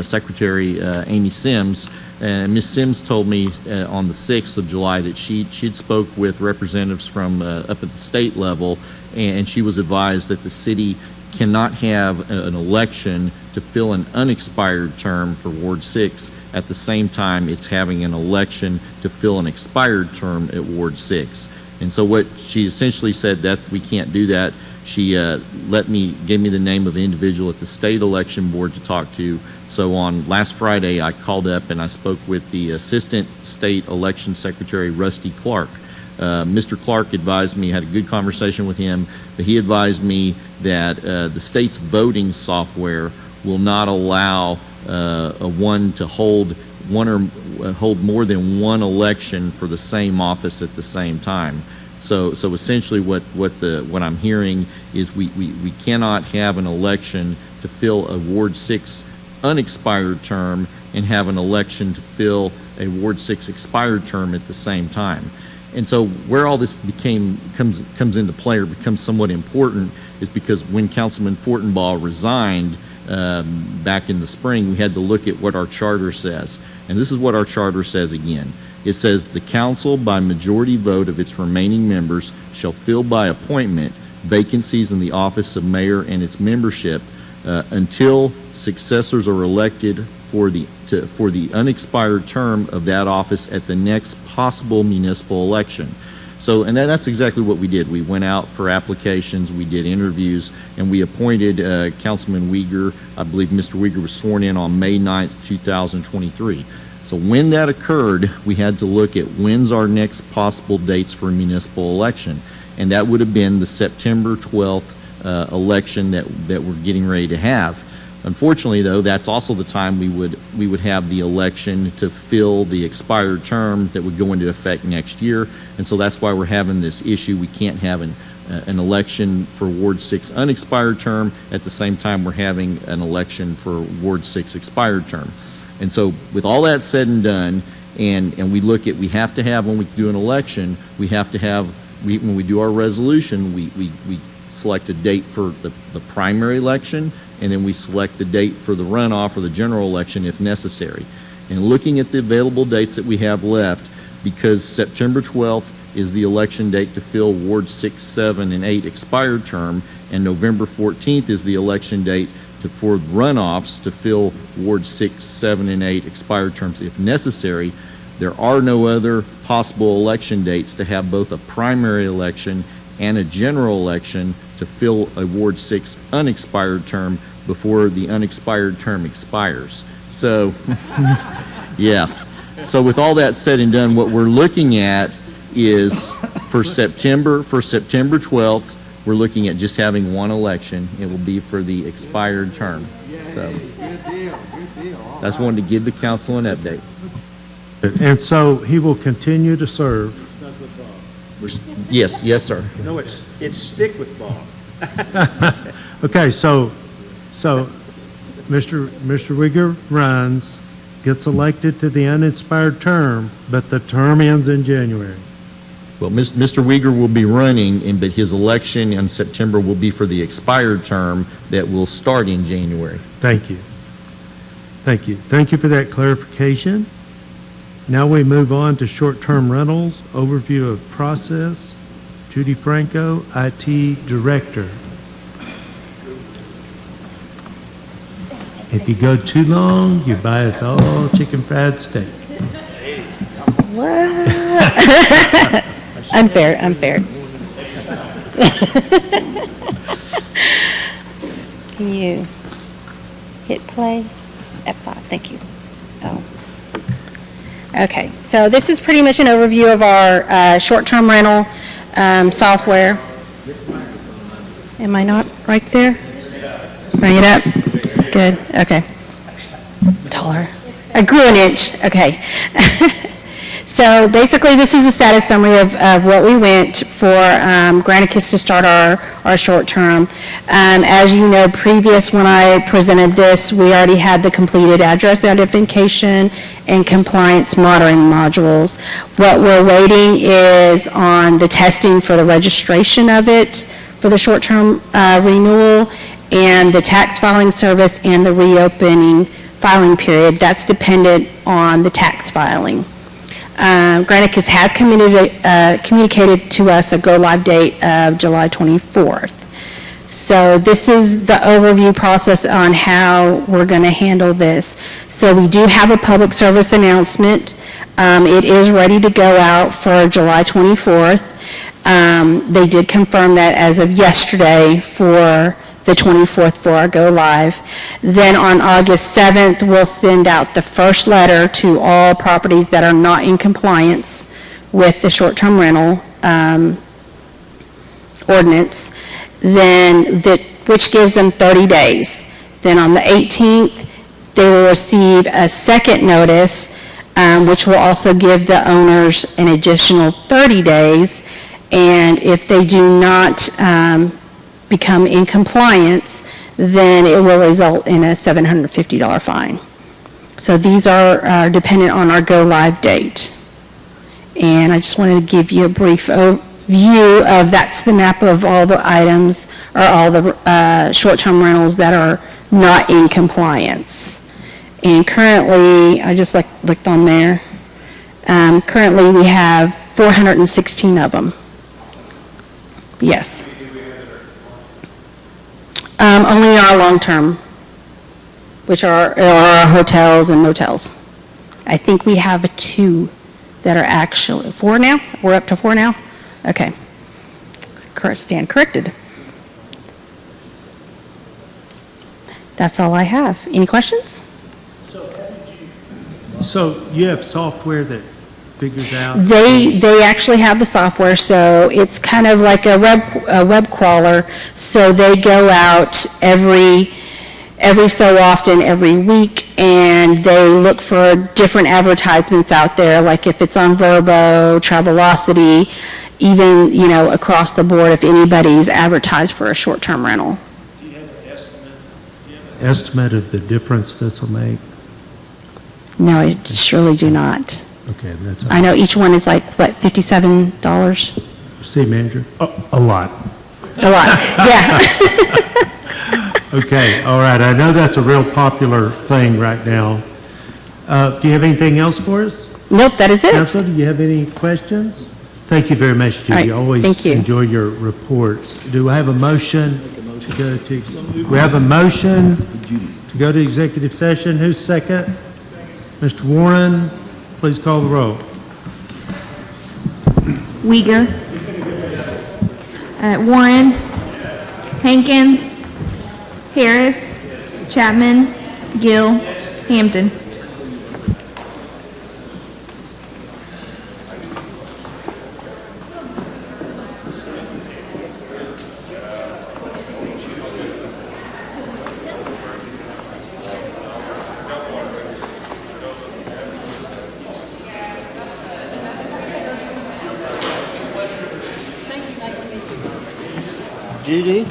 S15: Secretary Amy Sims. And Ms. Sims told me on the 6th of July that she'd spoke with representatives from up at the state level, and she was advised that the city cannot have an election to fill an unexpired term for Ward 6 at the same time it's having an election to fill an expired term at Ward 6. And so what she essentially said, that we can't do that. She gave me the name of the individual at the state election board to talk to. So on last Friday, I called up and I spoke with the Assistant State Election Secretary, Rusty Clark. Mr. Clark advised me, had a good conversation with him, but he advised me that the state's voting software will not allow one to hold more than one election for the same office at the same time. So essentially what I'm hearing is we cannot have an election to fill a Ward 6 unexpired term and have an election to fill a Ward 6 expired term at the same time. And so where all this comes into play or becomes somewhat important is because when Councilman Fortenbaugh resigned back in the spring, we had to look at what our charter says. And this is what our charter says again. It says, the council, by majority vote of its remaining members, shall fill by appointment vacancies in the office of mayor and its membership until successors are elected for the unexpired term of that office at the next possible municipal election. So, and that's exactly what we did. We went out for applications, we did interviews, and we appointed Councilman Uyghur. I believe Mr. Uyghur was sworn in on May 9th, 2023. So when that occurred, we had to look at when's our next possible dates for a municipal election. And that would have been the September 12th election that we're getting ready to have. Unfortunately, though, that's also the time we would have the election to fill the expired term that would go into effect next year, and so that's why we're having this issue. We can't have an election for Ward 6 unexpired term at the same time we're having an election for Ward 6 expired term. And so with all that said and done, and we look at, we have to have, when we do an election, we have to have, when we do our resolution, we select a date for the primary election, and then we select the date for the runoff or the general election if necessary. And looking at the available dates that we have left, because September 12th is the election date to fill Ward 6, 7, and 8 expired term, and November 14th is the election date for runoffs to fill Ward 6, 7, and 8 expired terms if necessary. There are no other possible election dates to have both a primary election and a general election to fill a Ward 6 unexpired term before the unexpired term expires. So, yes. So with all that said and done, what we're looking at is for September 12th, we're looking at just having one election. It will be for the expired term. So that's wanted to give the council an update.
S19: And so he will continue to serve.
S15: Yes, sir.
S4: No, it's stick with Bob.
S19: Okay, so Mr. Wigger runs, gets elected to the uninspired term, but the term ends in January.
S15: Well, Mr. Uyghur will be running, but his election in September will be for the expired term that will start in January.
S19: Thank you. Thank you. Thank you for that clarification. Now we move on to short-term rentals, overview of process. Judy Franco, IT Director. If you go too long, you buy us all chicken fried steak.
S9: What? Unfair. Can you hit play? F5, thank you. Oh. Okay, so this is pretty much an overview of our short-term rental software. Am I not right there? Bring it up. Good, okay. Taller. I grew an inch, okay. So basically, this is a status summary of what we went for Granicus to start our short term. As you know, when I presented this, we already had the completed address identification and compliance monitoring modules. What we're waiting is on the testing for the registration of it for the short-term renewal and the tax filing service and the reopening filing period. That's dependent on the tax filing. Granicus has communicated to us a go-live date of July 24th. So this is the overview process on how we're going to handle this. So we do have a public service announcement. It is ready to go out for July 24th. They did confirm that as of yesterday for the 24th for our go live. Then on August 7th, we'll send out the first letter to all properties that are not in compliance with the short-term rental ordinance, which gives them 30 days. Then on the 18th, they will receive a second notice, which will also give the owners an additional 30 days. And if they do not become in compliance, then it will result in a $750 fine. So these are dependent on our go-live date. And I just wanted to give you a brief view of, that's the map of all the items, or all the short-term rentals that are not in compliance. And currently, I just looked on there, currently we have 416 of them. Yes. Only our long-term, which are our hotels and motels. I think we have 2 that are actually, 4 now? We're up to 4 now? Okay. Stand corrected. That's all I have. Any questions?
S19: So you have software that figures out?
S9: They actually have the software, so it's kind of like a web crawler. So they go out every so often, every week, and they look for different advertisements out there, like if it's on Vrbo, Travelocity, even, across the board, if anybody's advertised for a short-term rental.
S19: Do you have an estimate of the difference this will make?
S9: No, I surely do not.
S19: Okay, that's.
S9: I know each one is like, what, $57?
S19: City manager? A lot.
S9: A lot, yeah.
S19: Okay, all right. I know that's a real popular thing right now. Do you have anything else for us?
S9: Nope, that is it.
S19: Council, do you have any questions? Thank you very much, Judy.
S9: All right,
S19: Always
S9: thank you.
S19: enjoy your reports. Do I have a motion to go to? We have a motion to go to executive session. Who's second? Mr. Warren, please call the roll.
S22: Uyghur. Warren. Hankins. Harris. Chapman. Gill. Hampton.
S1: Judy?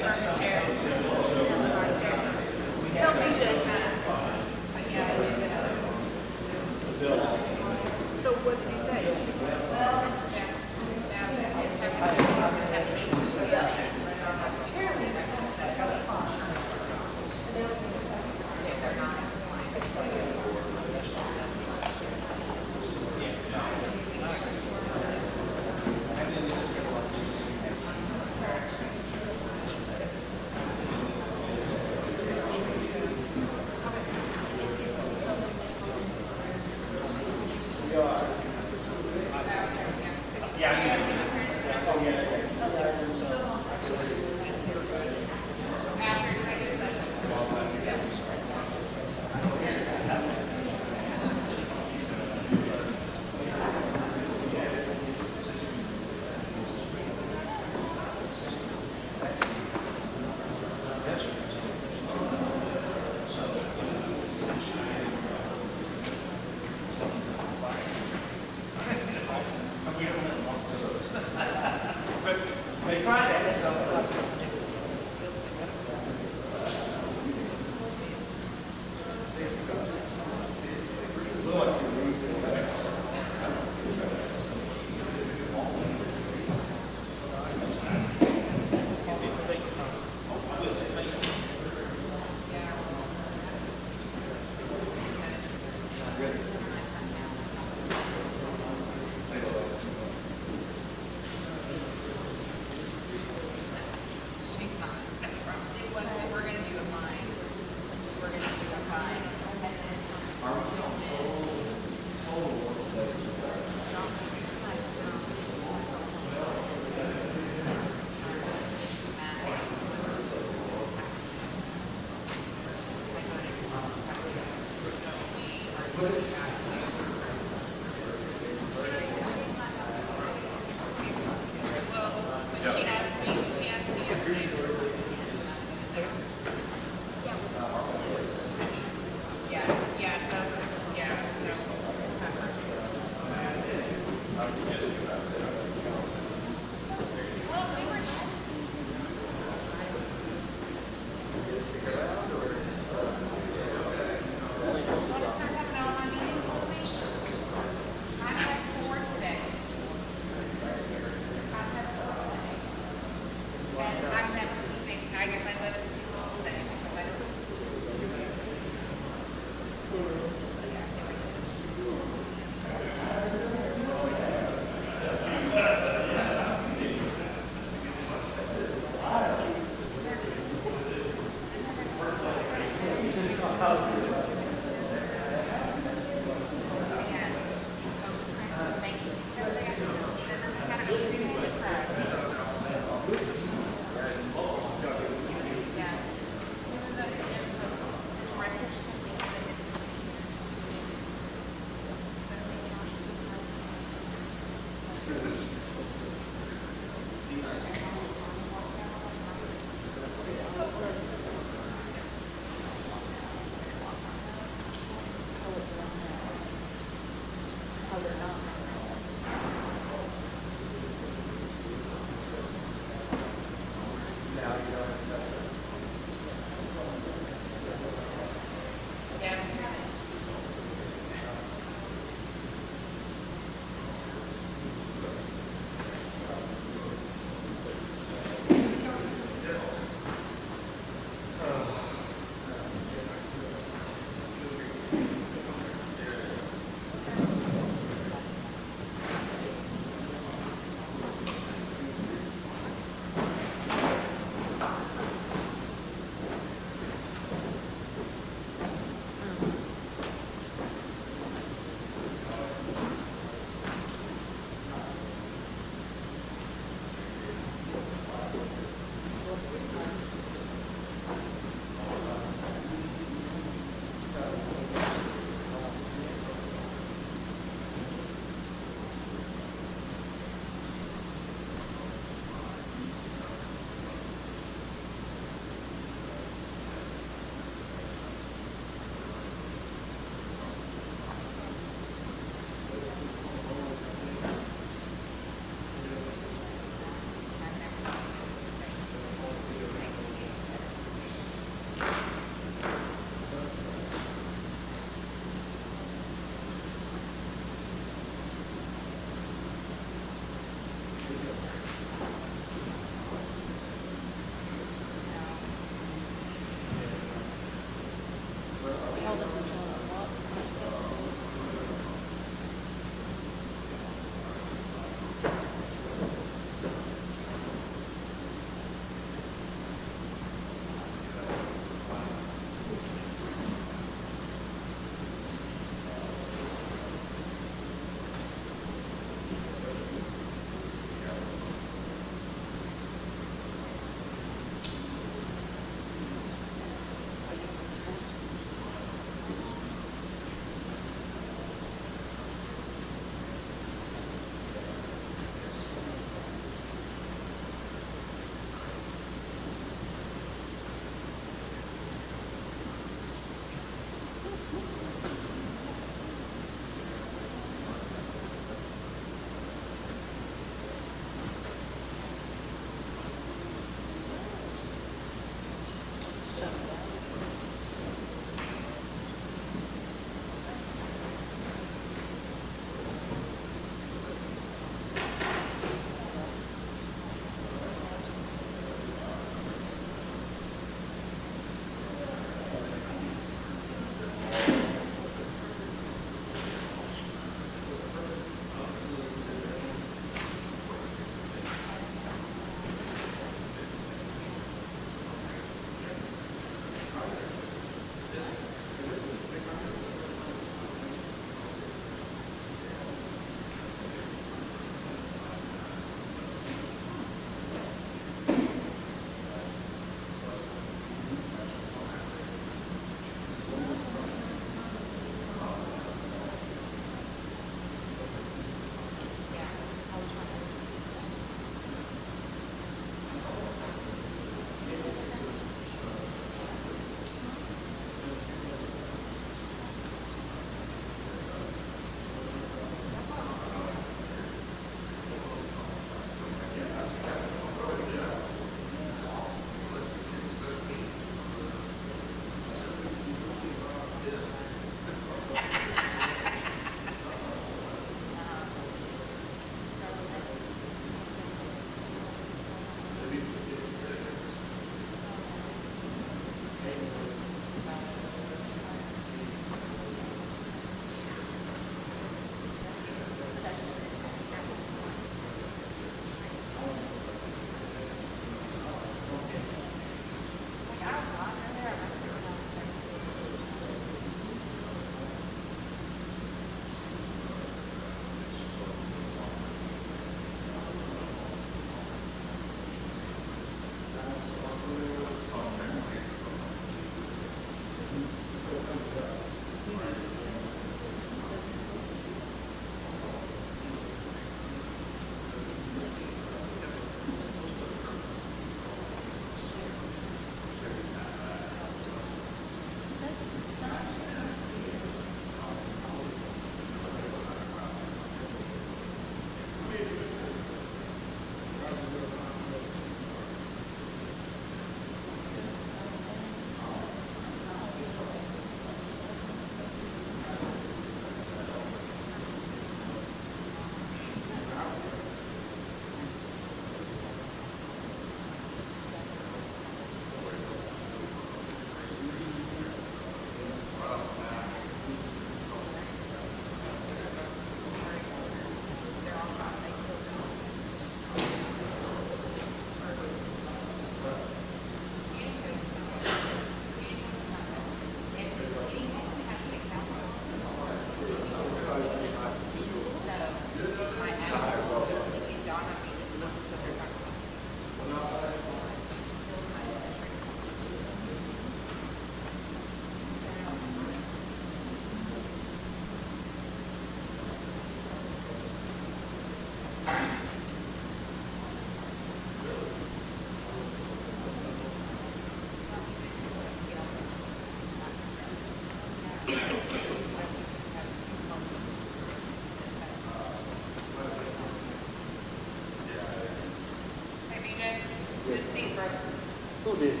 S1: Who did it?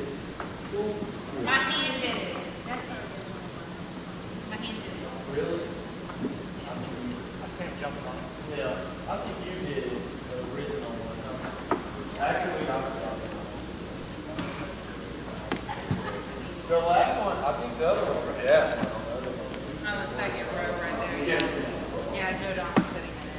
S22: My hand did it. My hand did it.
S1: Really?
S14: I see him jumping on it.
S1: Yeah, I think you did it, the original one. Actually, I saw it. The last one, I think the other one, yeah.
S22: On the second row right there. Yeah, Joe Don was sitting in it.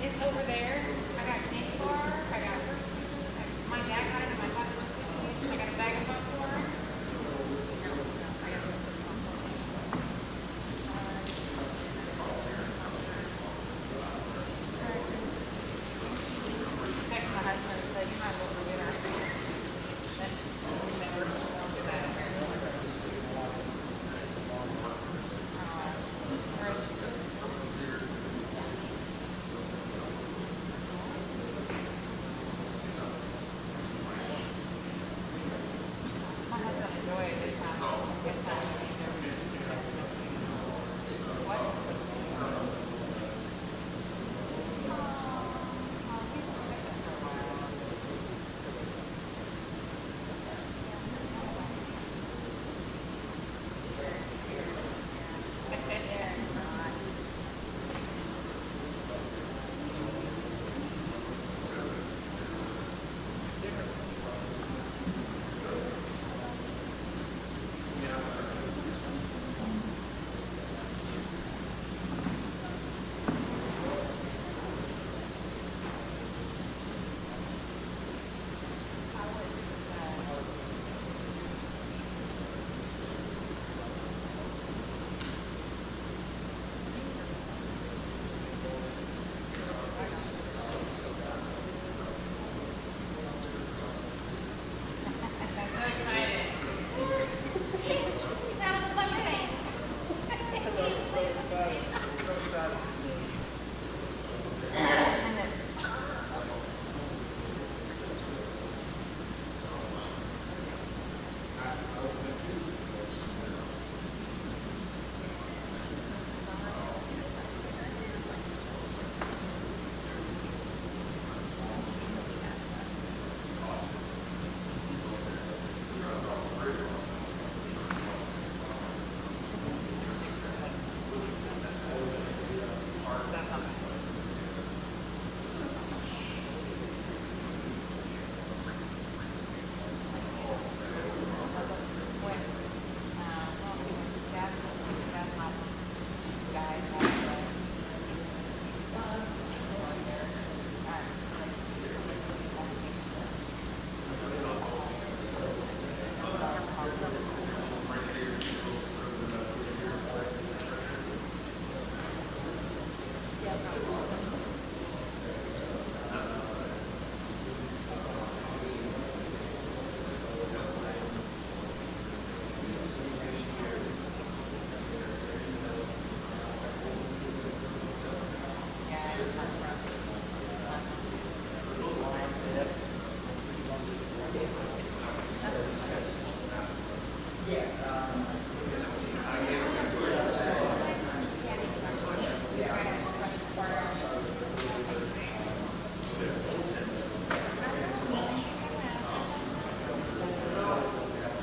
S22: It's over there. I got candy bar, I got fruit juice, my dad got it in my pocket. I got a bag of popcorn. Text my husband and said, you might as well go get her. My husband enjoyed it this time. This time.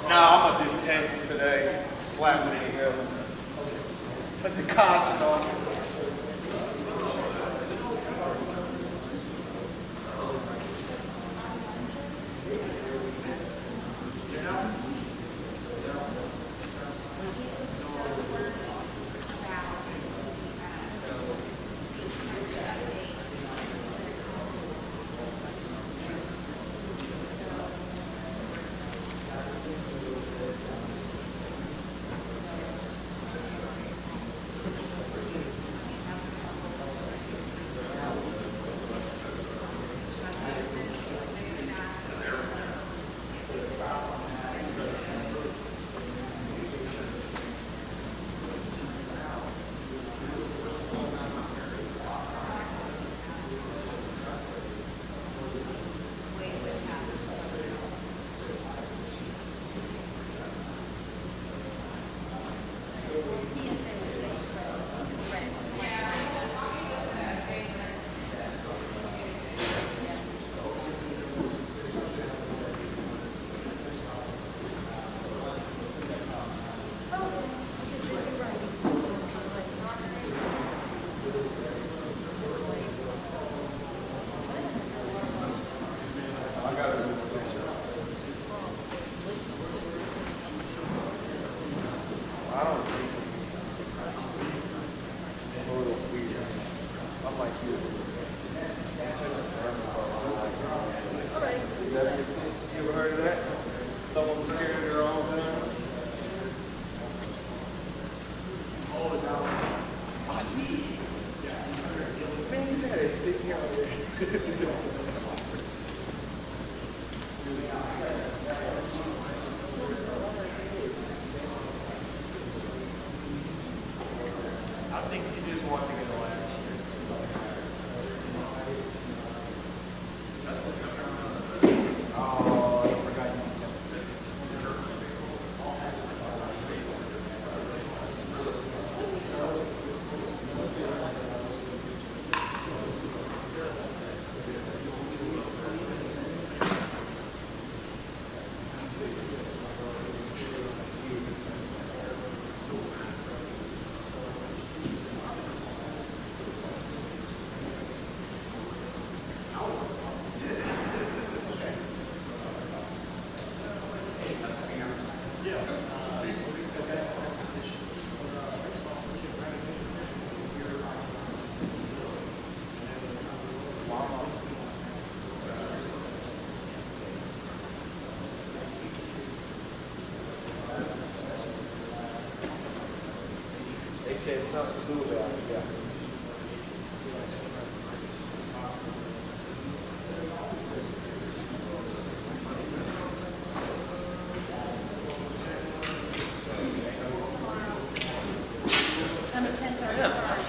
S14: No, I'm gonna just take it today, slap it in here. Put the caution on it.
S5: said something to do about it, yeah.
S22: I'm a
S5: 10:30.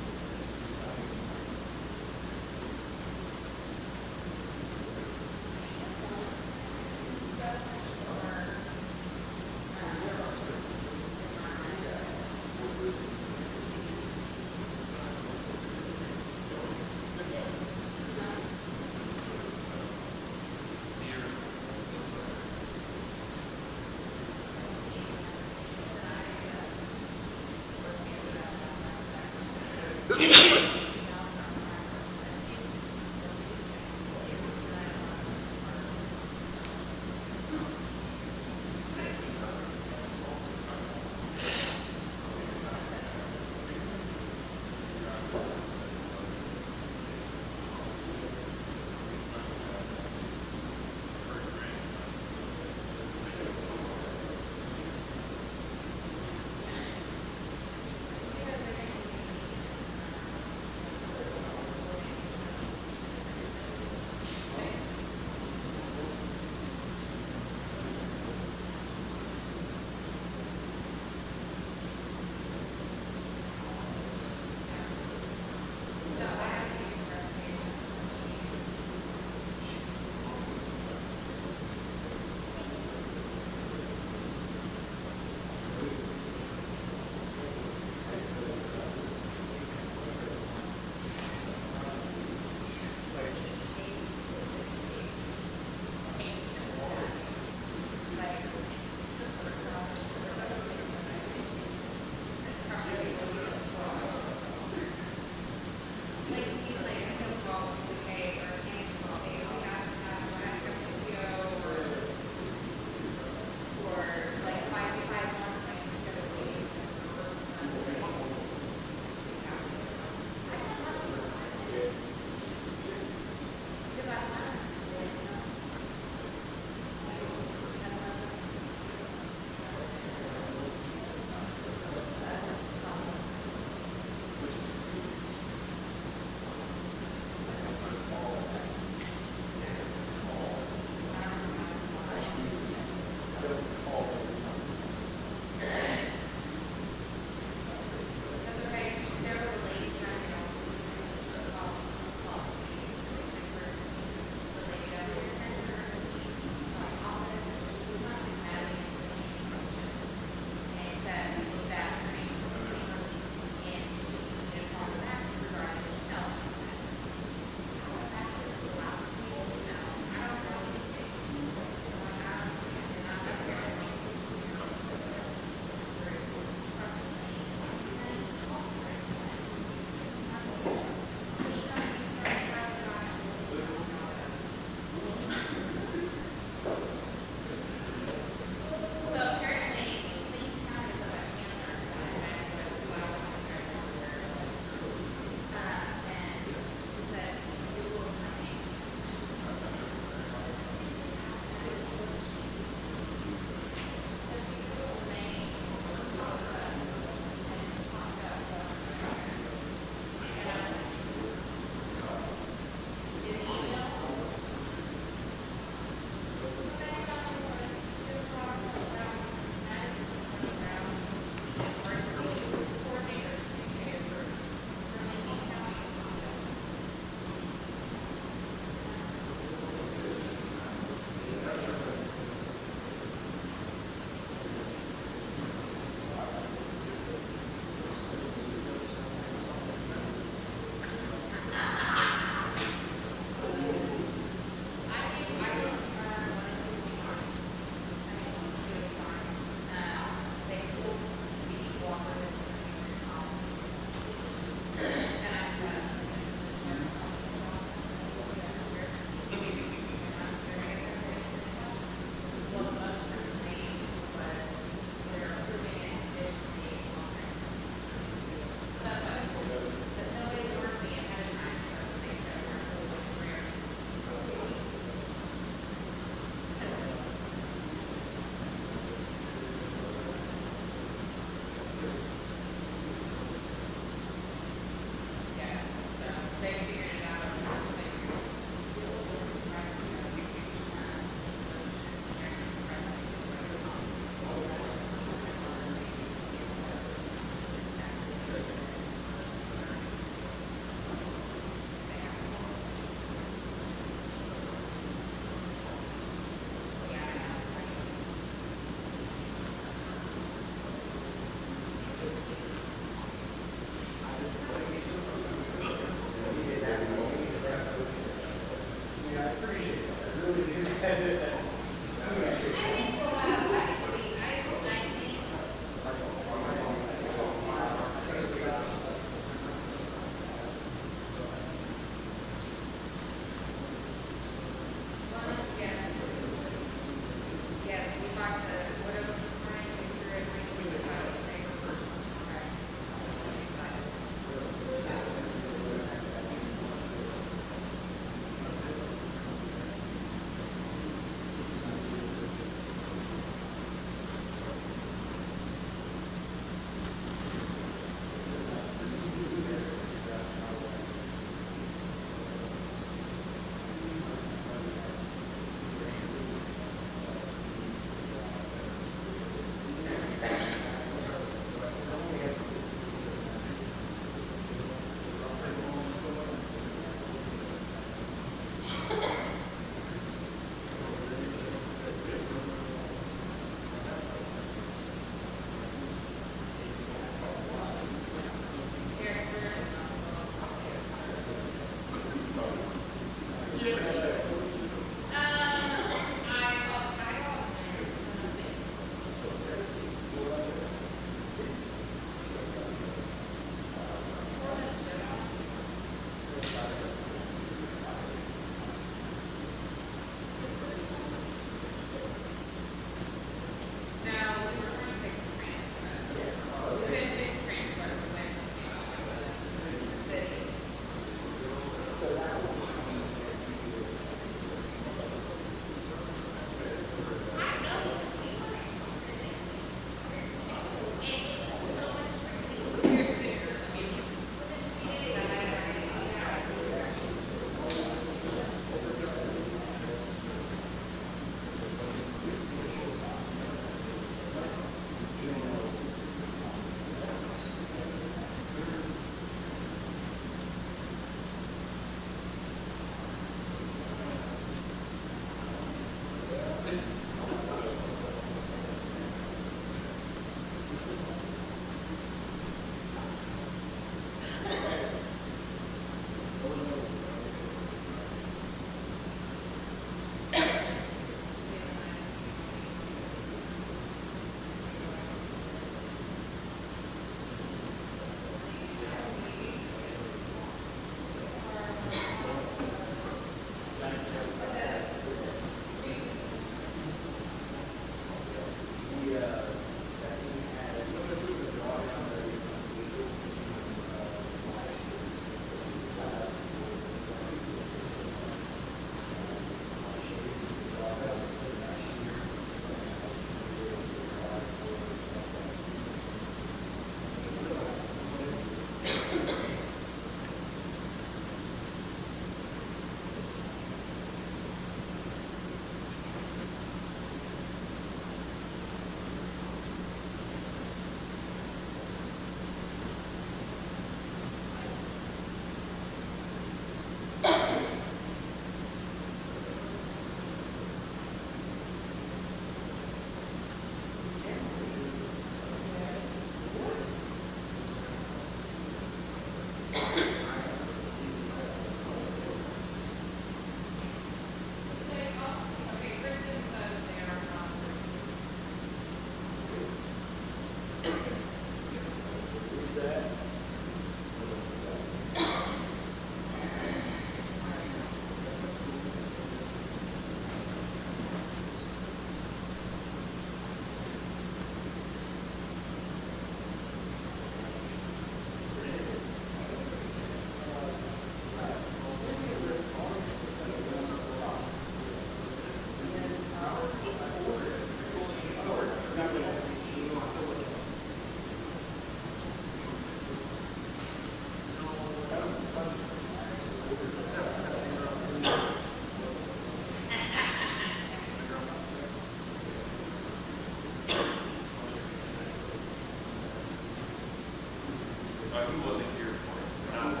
S5: He wasn't here for it. I don't know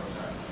S5: exactly.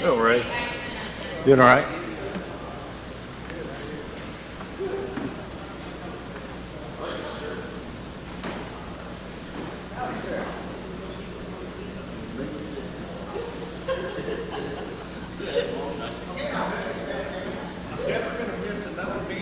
S10: All right. Doing all right?
S5: I'm never gonna miss another meeting.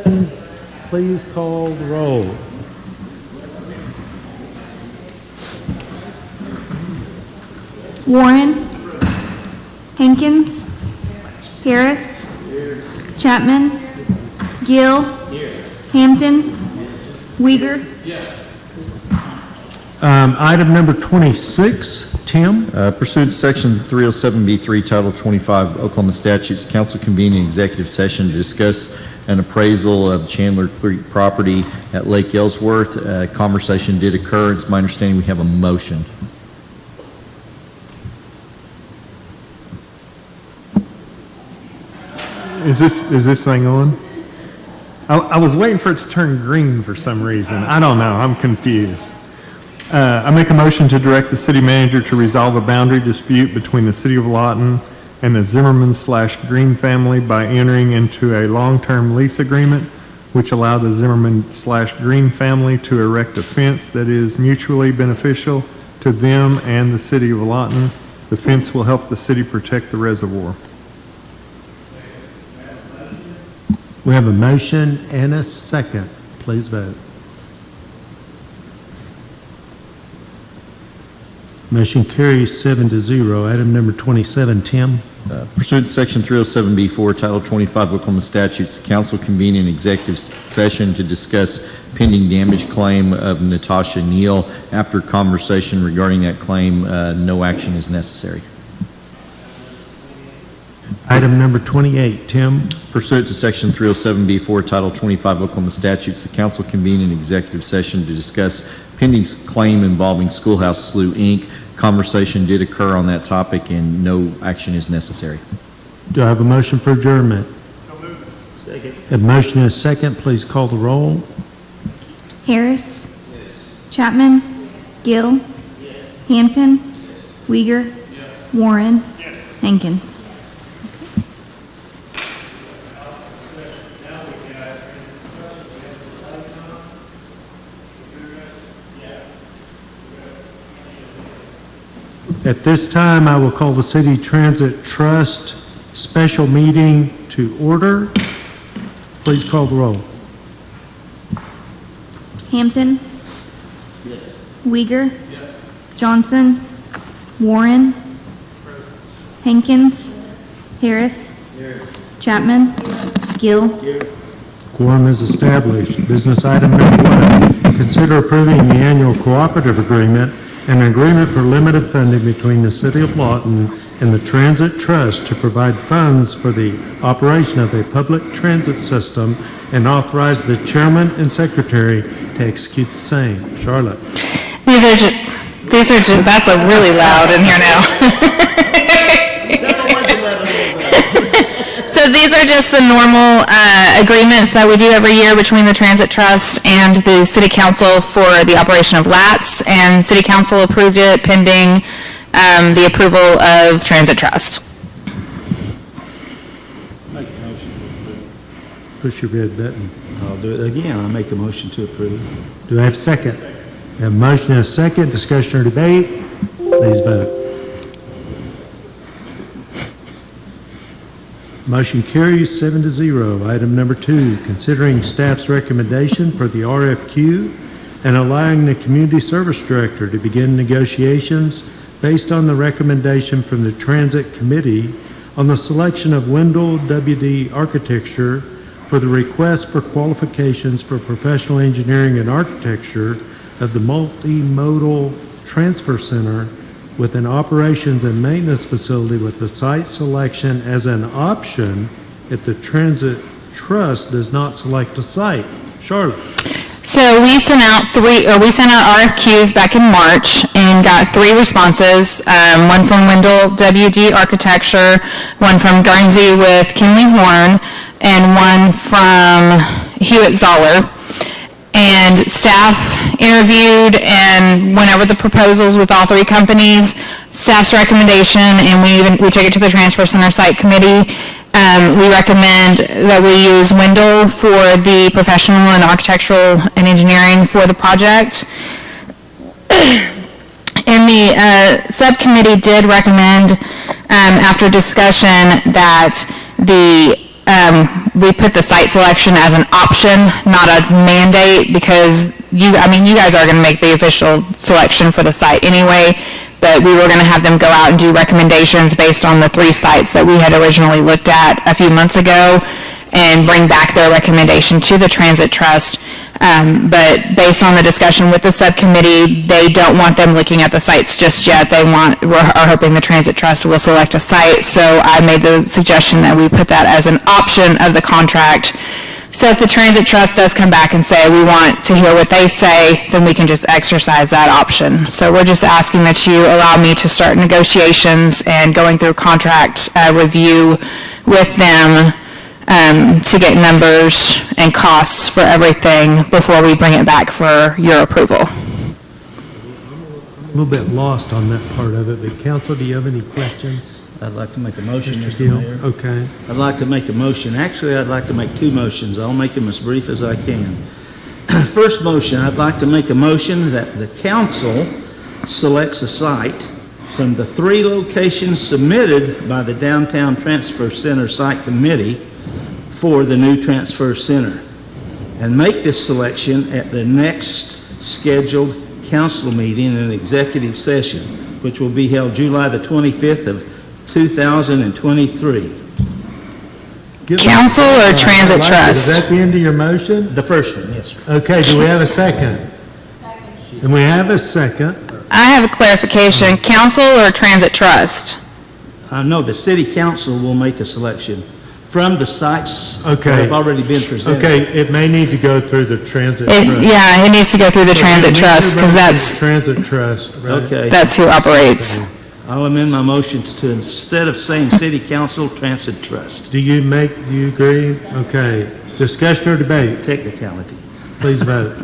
S19: Benton, please call the roll.
S8: Warren. Hankins. Harris. Chapman. Gill. Hampton. Uyghur.
S19: Item number 26, Tim?
S15: Pursuant to Section 307B3, Title 25 Oklahoma statutes, council convened an executive session to discuss an appraisal of Chandler Creek property at Lake Ellsworth. Conversation did occur. It's my understanding we have a motion.
S13: Is this thing on? I was waiting for it to turn green for some reason. I don't know. I'm confused. I make a motion to direct the city manager to resolve a boundary dispute between the city of Lawton and the Zimmerman/Green family by entering into a long-term lease agreement which allow the Zimmerman/Green family to erect a fence that is mutually beneficial to them and the city of Lawton. The fence will help the city protect the reservoir.
S19: We have a motion and a second. Please vote. Motion carries 7-0. Item number 27, Tim.
S15: Pursuant to Section 307B4, Title 25 Oklahoma statutes, the council convened an executive session to discuss pending damage claim of Natasha Neal. After conversation regarding that claim, no action is necessary.
S19: Item number 28, Tim.
S15: Pursuant to Section 307B4, Title 25 Oklahoma statutes, the council convened an executive session to discuss pending claim involving Schoolhouse Slough, Inc. Conversation did occur on that topic, and no action is necessary.
S19: Do I have a motion for adjournment? Second. A motion and a second. Please call the roll.
S8: Harris. Chapman. Gill. Hampton. Uyghur. Warren. Hankins.
S19: At this time, I will call the City Transit Trust special meeting to order. Please call the roll.
S8: Hampton. Uyghur. Johnson. Warren. Hankins. Harris. Chapman. Gill.
S19: Quorum is established. Business item number 1, consider approving the annual cooperative agreement, an agreement for limited funding between the City of Lawton and the Transit Trust to provide funds for the operation of a public transit system and authorize the chairman and secretary to execute the same. Charlotte.
S16: That's a really loud in here now. So these are just the normal agreements that we do every year between the Transit Trust and the City Council for the operation of LATS, and City Council approved it pending the approval of Transit Trust.
S19: Push your red button.
S4: I'll do it again. I make a motion to approve.
S19: Do I have a second? I have a motion and a second. Discussion or debate? Please vote. Motion carries 7-0. Item number 2, considering staff's recommendation for the RFQ and allowing the Community Service Director to begin negotiations based on the recommendation from the Transit Committee on the selection of Wendell W.D. Architecture for the request for qualifications for professional engineering and architecture of the Multimodal Transfer Center with an operations and maintenance facility with the site selection as an option if the Transit Trust does not select a site. Charlotte.
S16: So we sent out RFQs back in March and got 3 responses. One from Wendell W.D. Architecture, one from Guernsey with Kinley Horn, and one from Hewitt Zoller. And staff interviewed and went over the proposals with all 3 companies, staff's recommendation, and we took it to the Transfer Center Site Committee. We recommend that we use Wendell for the professional and architectural and engineering for the project. And the subcommittee did recommend, after discussion, that the we put the site selection as an option, not a mandate, because you guys are going to make the official selection for the site anyway, but we were going to have them go out and do recommendations based on the 3 sites that we had originally looked at a few months ago and bring back their recommendation to the Transit Trust. But based on the discussion with the subcommittee, they don't want them looking at the sites just yet. Are hoping the Transit Trust will select a site. So I made the suggestion that we put that as an option of the contract. So if the Transit Trust does come back and say, we want to hear what they say, then we can just exercise that option. So we're just asking that you allow me to start negotiations and going through contract review with them to get numbers and costs for everything before we bring it back for your approval.
S7: A little bit lost on that part of it, but council, do you have any questions?
S1: I'd like to make a motion,
S7: Mr.
S1: Mr.
S7: Gill?
S1: Mayor.
S7: Okay.
S1: I'd like to make a motion. Actually, I'd like to make 2 motions. I'll make them as brief as I can. First motion, I'd like to make a motion that the council selects a site from the 3 locations submitted by the Downtown Transfer Center Site Committee for the new transfer center, and make this selection at the next scheduled council meeting in an executive session, which will be held July the 25th of 2023.
S16: Council or Transit Trust?
S7: Is that the end of your motion?
S1: The first one, yes, sir.
S7: Okay, do we have a second? Second. And we have a second.
S16: I have a clarification. Council or Transit Trust?
S1: No, the city council will make a selection from the sites that
S7: Okay.
S1: have already been presented.
S7: Okay, it may need to go through the Transit Trust.
S16: Yeah, it needs to go through the Transit Trust, because that's,
S7: Transit Trust, right?
S1: Okay.
S16: that's who operates.
S1: I'll amend my motion to, instead of saying city council, Transit Trust.
S7: Do you agree? Okay. Discussion or debate?
S1: Technicality.
S7: Please vote.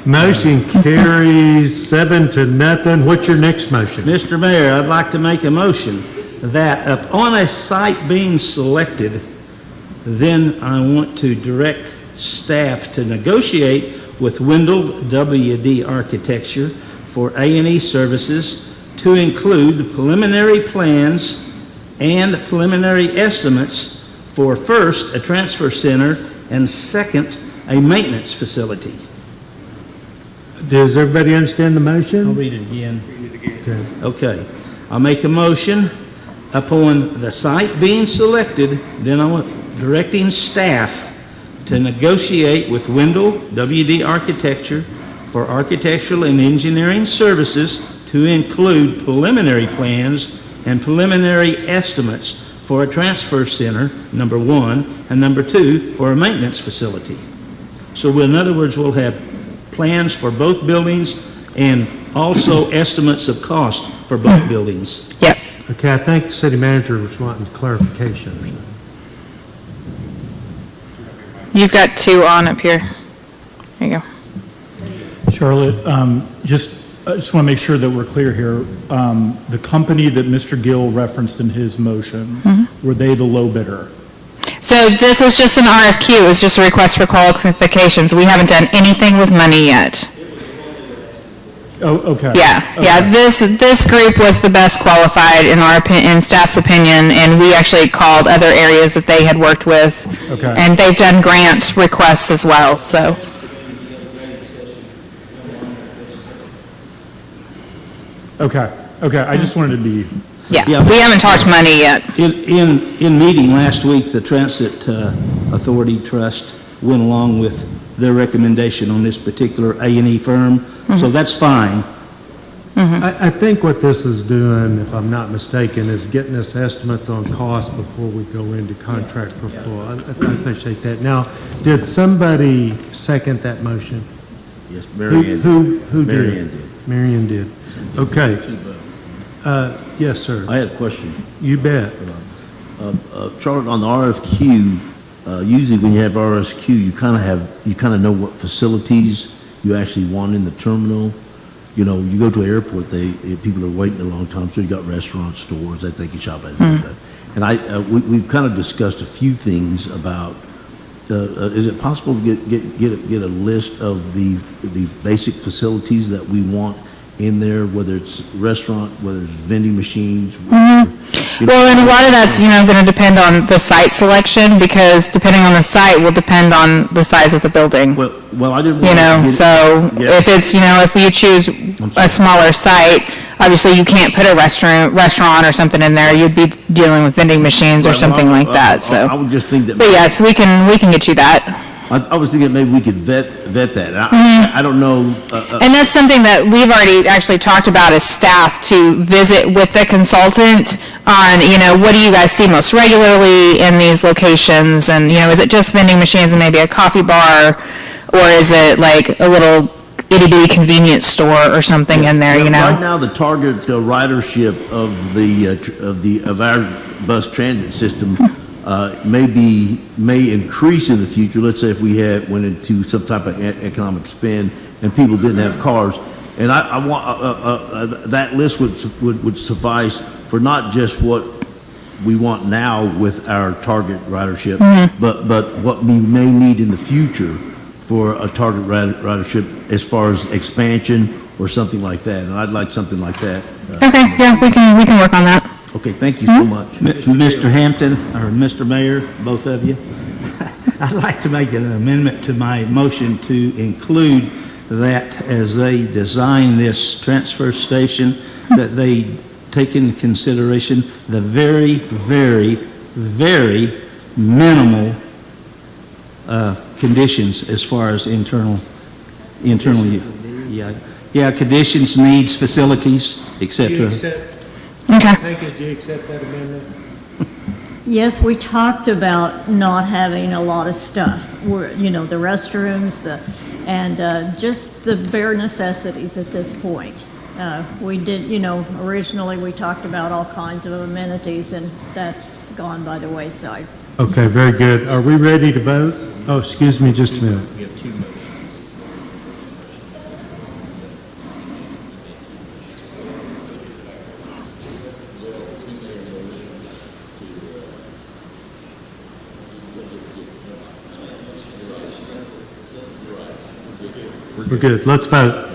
S7: Motion carries 7-0. What's your next motion?
S1: Mr. Mayor, I'd like to make a motion that upon a site being selected, then I want to direct staff to negotiate with Wendell WD Architecture for A&E services to include preliminary plans and preliminary estimates for first, a transfer center, and second, a maintenance facility.
S7: Does everybody understand the motion?
S1: I'll read it again.
S7: Okay.
S1: Okay. I'll make a motion upon the site being selected, then I want directing staff to negotiate with Wendell WD Architecture for architectural and engineering services to include preliminary plans and preliminary estimates for a transfer center, number 1, and number 2, for a maintenance facility. So in other words, we'll have plans for both buildings and also estimates of cost for both buildings.
S16: Yes.
S7: Okay, I think the city manager was wanting clarification or something.
S16: You've got 2 on up here. There you go.
S20: Charlotte, I just want to make sure that we're clear here. The company that Mr. Gill referenced in his motion, were they the low bidder?
S16: So this was just an RFQ, it was just a request for qualifications. We haven't done anything with money yet.
S20: Oh, okay.
S16: Yeah, this group was the best qualified in our in staff's opinion, and we actually called other areas that they had worked with.
S20: Okay.
S16: And they've done grant requests as well, so.
S20: Okay, I just wanted to be...
S16: Yeah, we haven't talked money yet.
S1: In meeting last week, the Transit Authority Trust went along with their recommendation on this particular A&E firm, so that's fine.
S7: I think what this is doing, if I'm not mistaken, is getting us estimates on cost before we go into contract for floor. I appreciate that. Now, did somebody second that motion?
S3: Yes, Mary Ann.
S7: Who
S3: Mary
S7: did?
S3: Ann did.
S7: Mary Ann did. Okay. Yes, sir.
S3: I had a question.
S7: You bet.
S3: Charlotte, on the RFQ, usually when you have RFQ, you kind of know what facilities you actually want in the terminal. You know, you go to an airport, people are waiting a long time, so you got restaurants, stores that they can shop at. And we've kind of discussed a few things about. Is it possible to get a list of the basic facilities that we want in there, whether it's restaurant, whether it's vending machines?
S16: Well, and a lot of that's, going to depend on the site selection, because depending on the site will depend on the size of the building.
S3: Well, I didn't.
S16: So if it's, if you choose a smaller site, obviously you can't put a restaurant or something in there. You'd be dealing with vending machines or something like that, so.
S3: I would just think that.
S16: But yes, we can get you that.
S3: I was thinking maybe we could vet that. I don't know.
S16: And that's something that we've already actually talked about as staff, to visit with the consultant on, what do you guys see most regularly in these locations? And, is it just vending machines and maybe a coffee bar? Or is it like a little itty-bitty convenience store or something in there,
S3: Right now, the target ridership of our bus transit system may increase in the future. Let's say if we went into some type of economic spin and people didn't have cars, and I want that list would suffice for not just what we want now with our target ridership, but what we may need in the future for a target ridership as far as expansion or something like that. And I'd like something like that.
S16: Okay, yeah, we can work on that.
S3: Okay, thank you so much.
S1: Mr. Hampton, or Mr. Mayor, both of you, I'd like to make an amendment to my motion to include that as they design this transfer station, that they take into consideration the very, very, very minimal conditions as far as internal use. Yeah, conditions, needs, facilities, etc.
S16: Okay.
S7: Do you accept that amendment?
S18: Yes, we talked about not having a lot of stuff, the restrooms, and just the bare necessities at this point. We did, originally we talked about all kinds of amenities, and that's gone by the wayside.
S19: Okay, very good. Are we ready to vote? Oh, excuse me just a minute.
S15: We have two motions.
S19: We're good. Let's vote.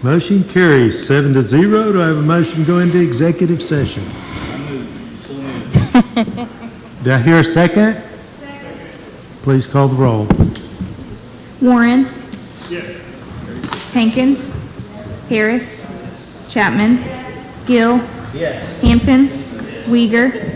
S19: Motion carries 7-0. Do I have a motion to go into executive session? Do I hear a second? Please call the roll.
S8: Warren. Hankins. Harris. Chapman. Gill. Hampton. Uyghur.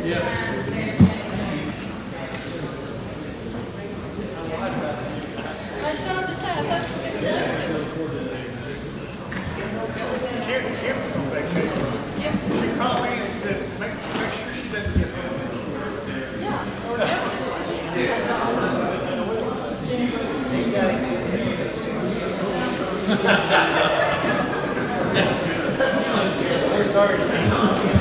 S5: Sorry.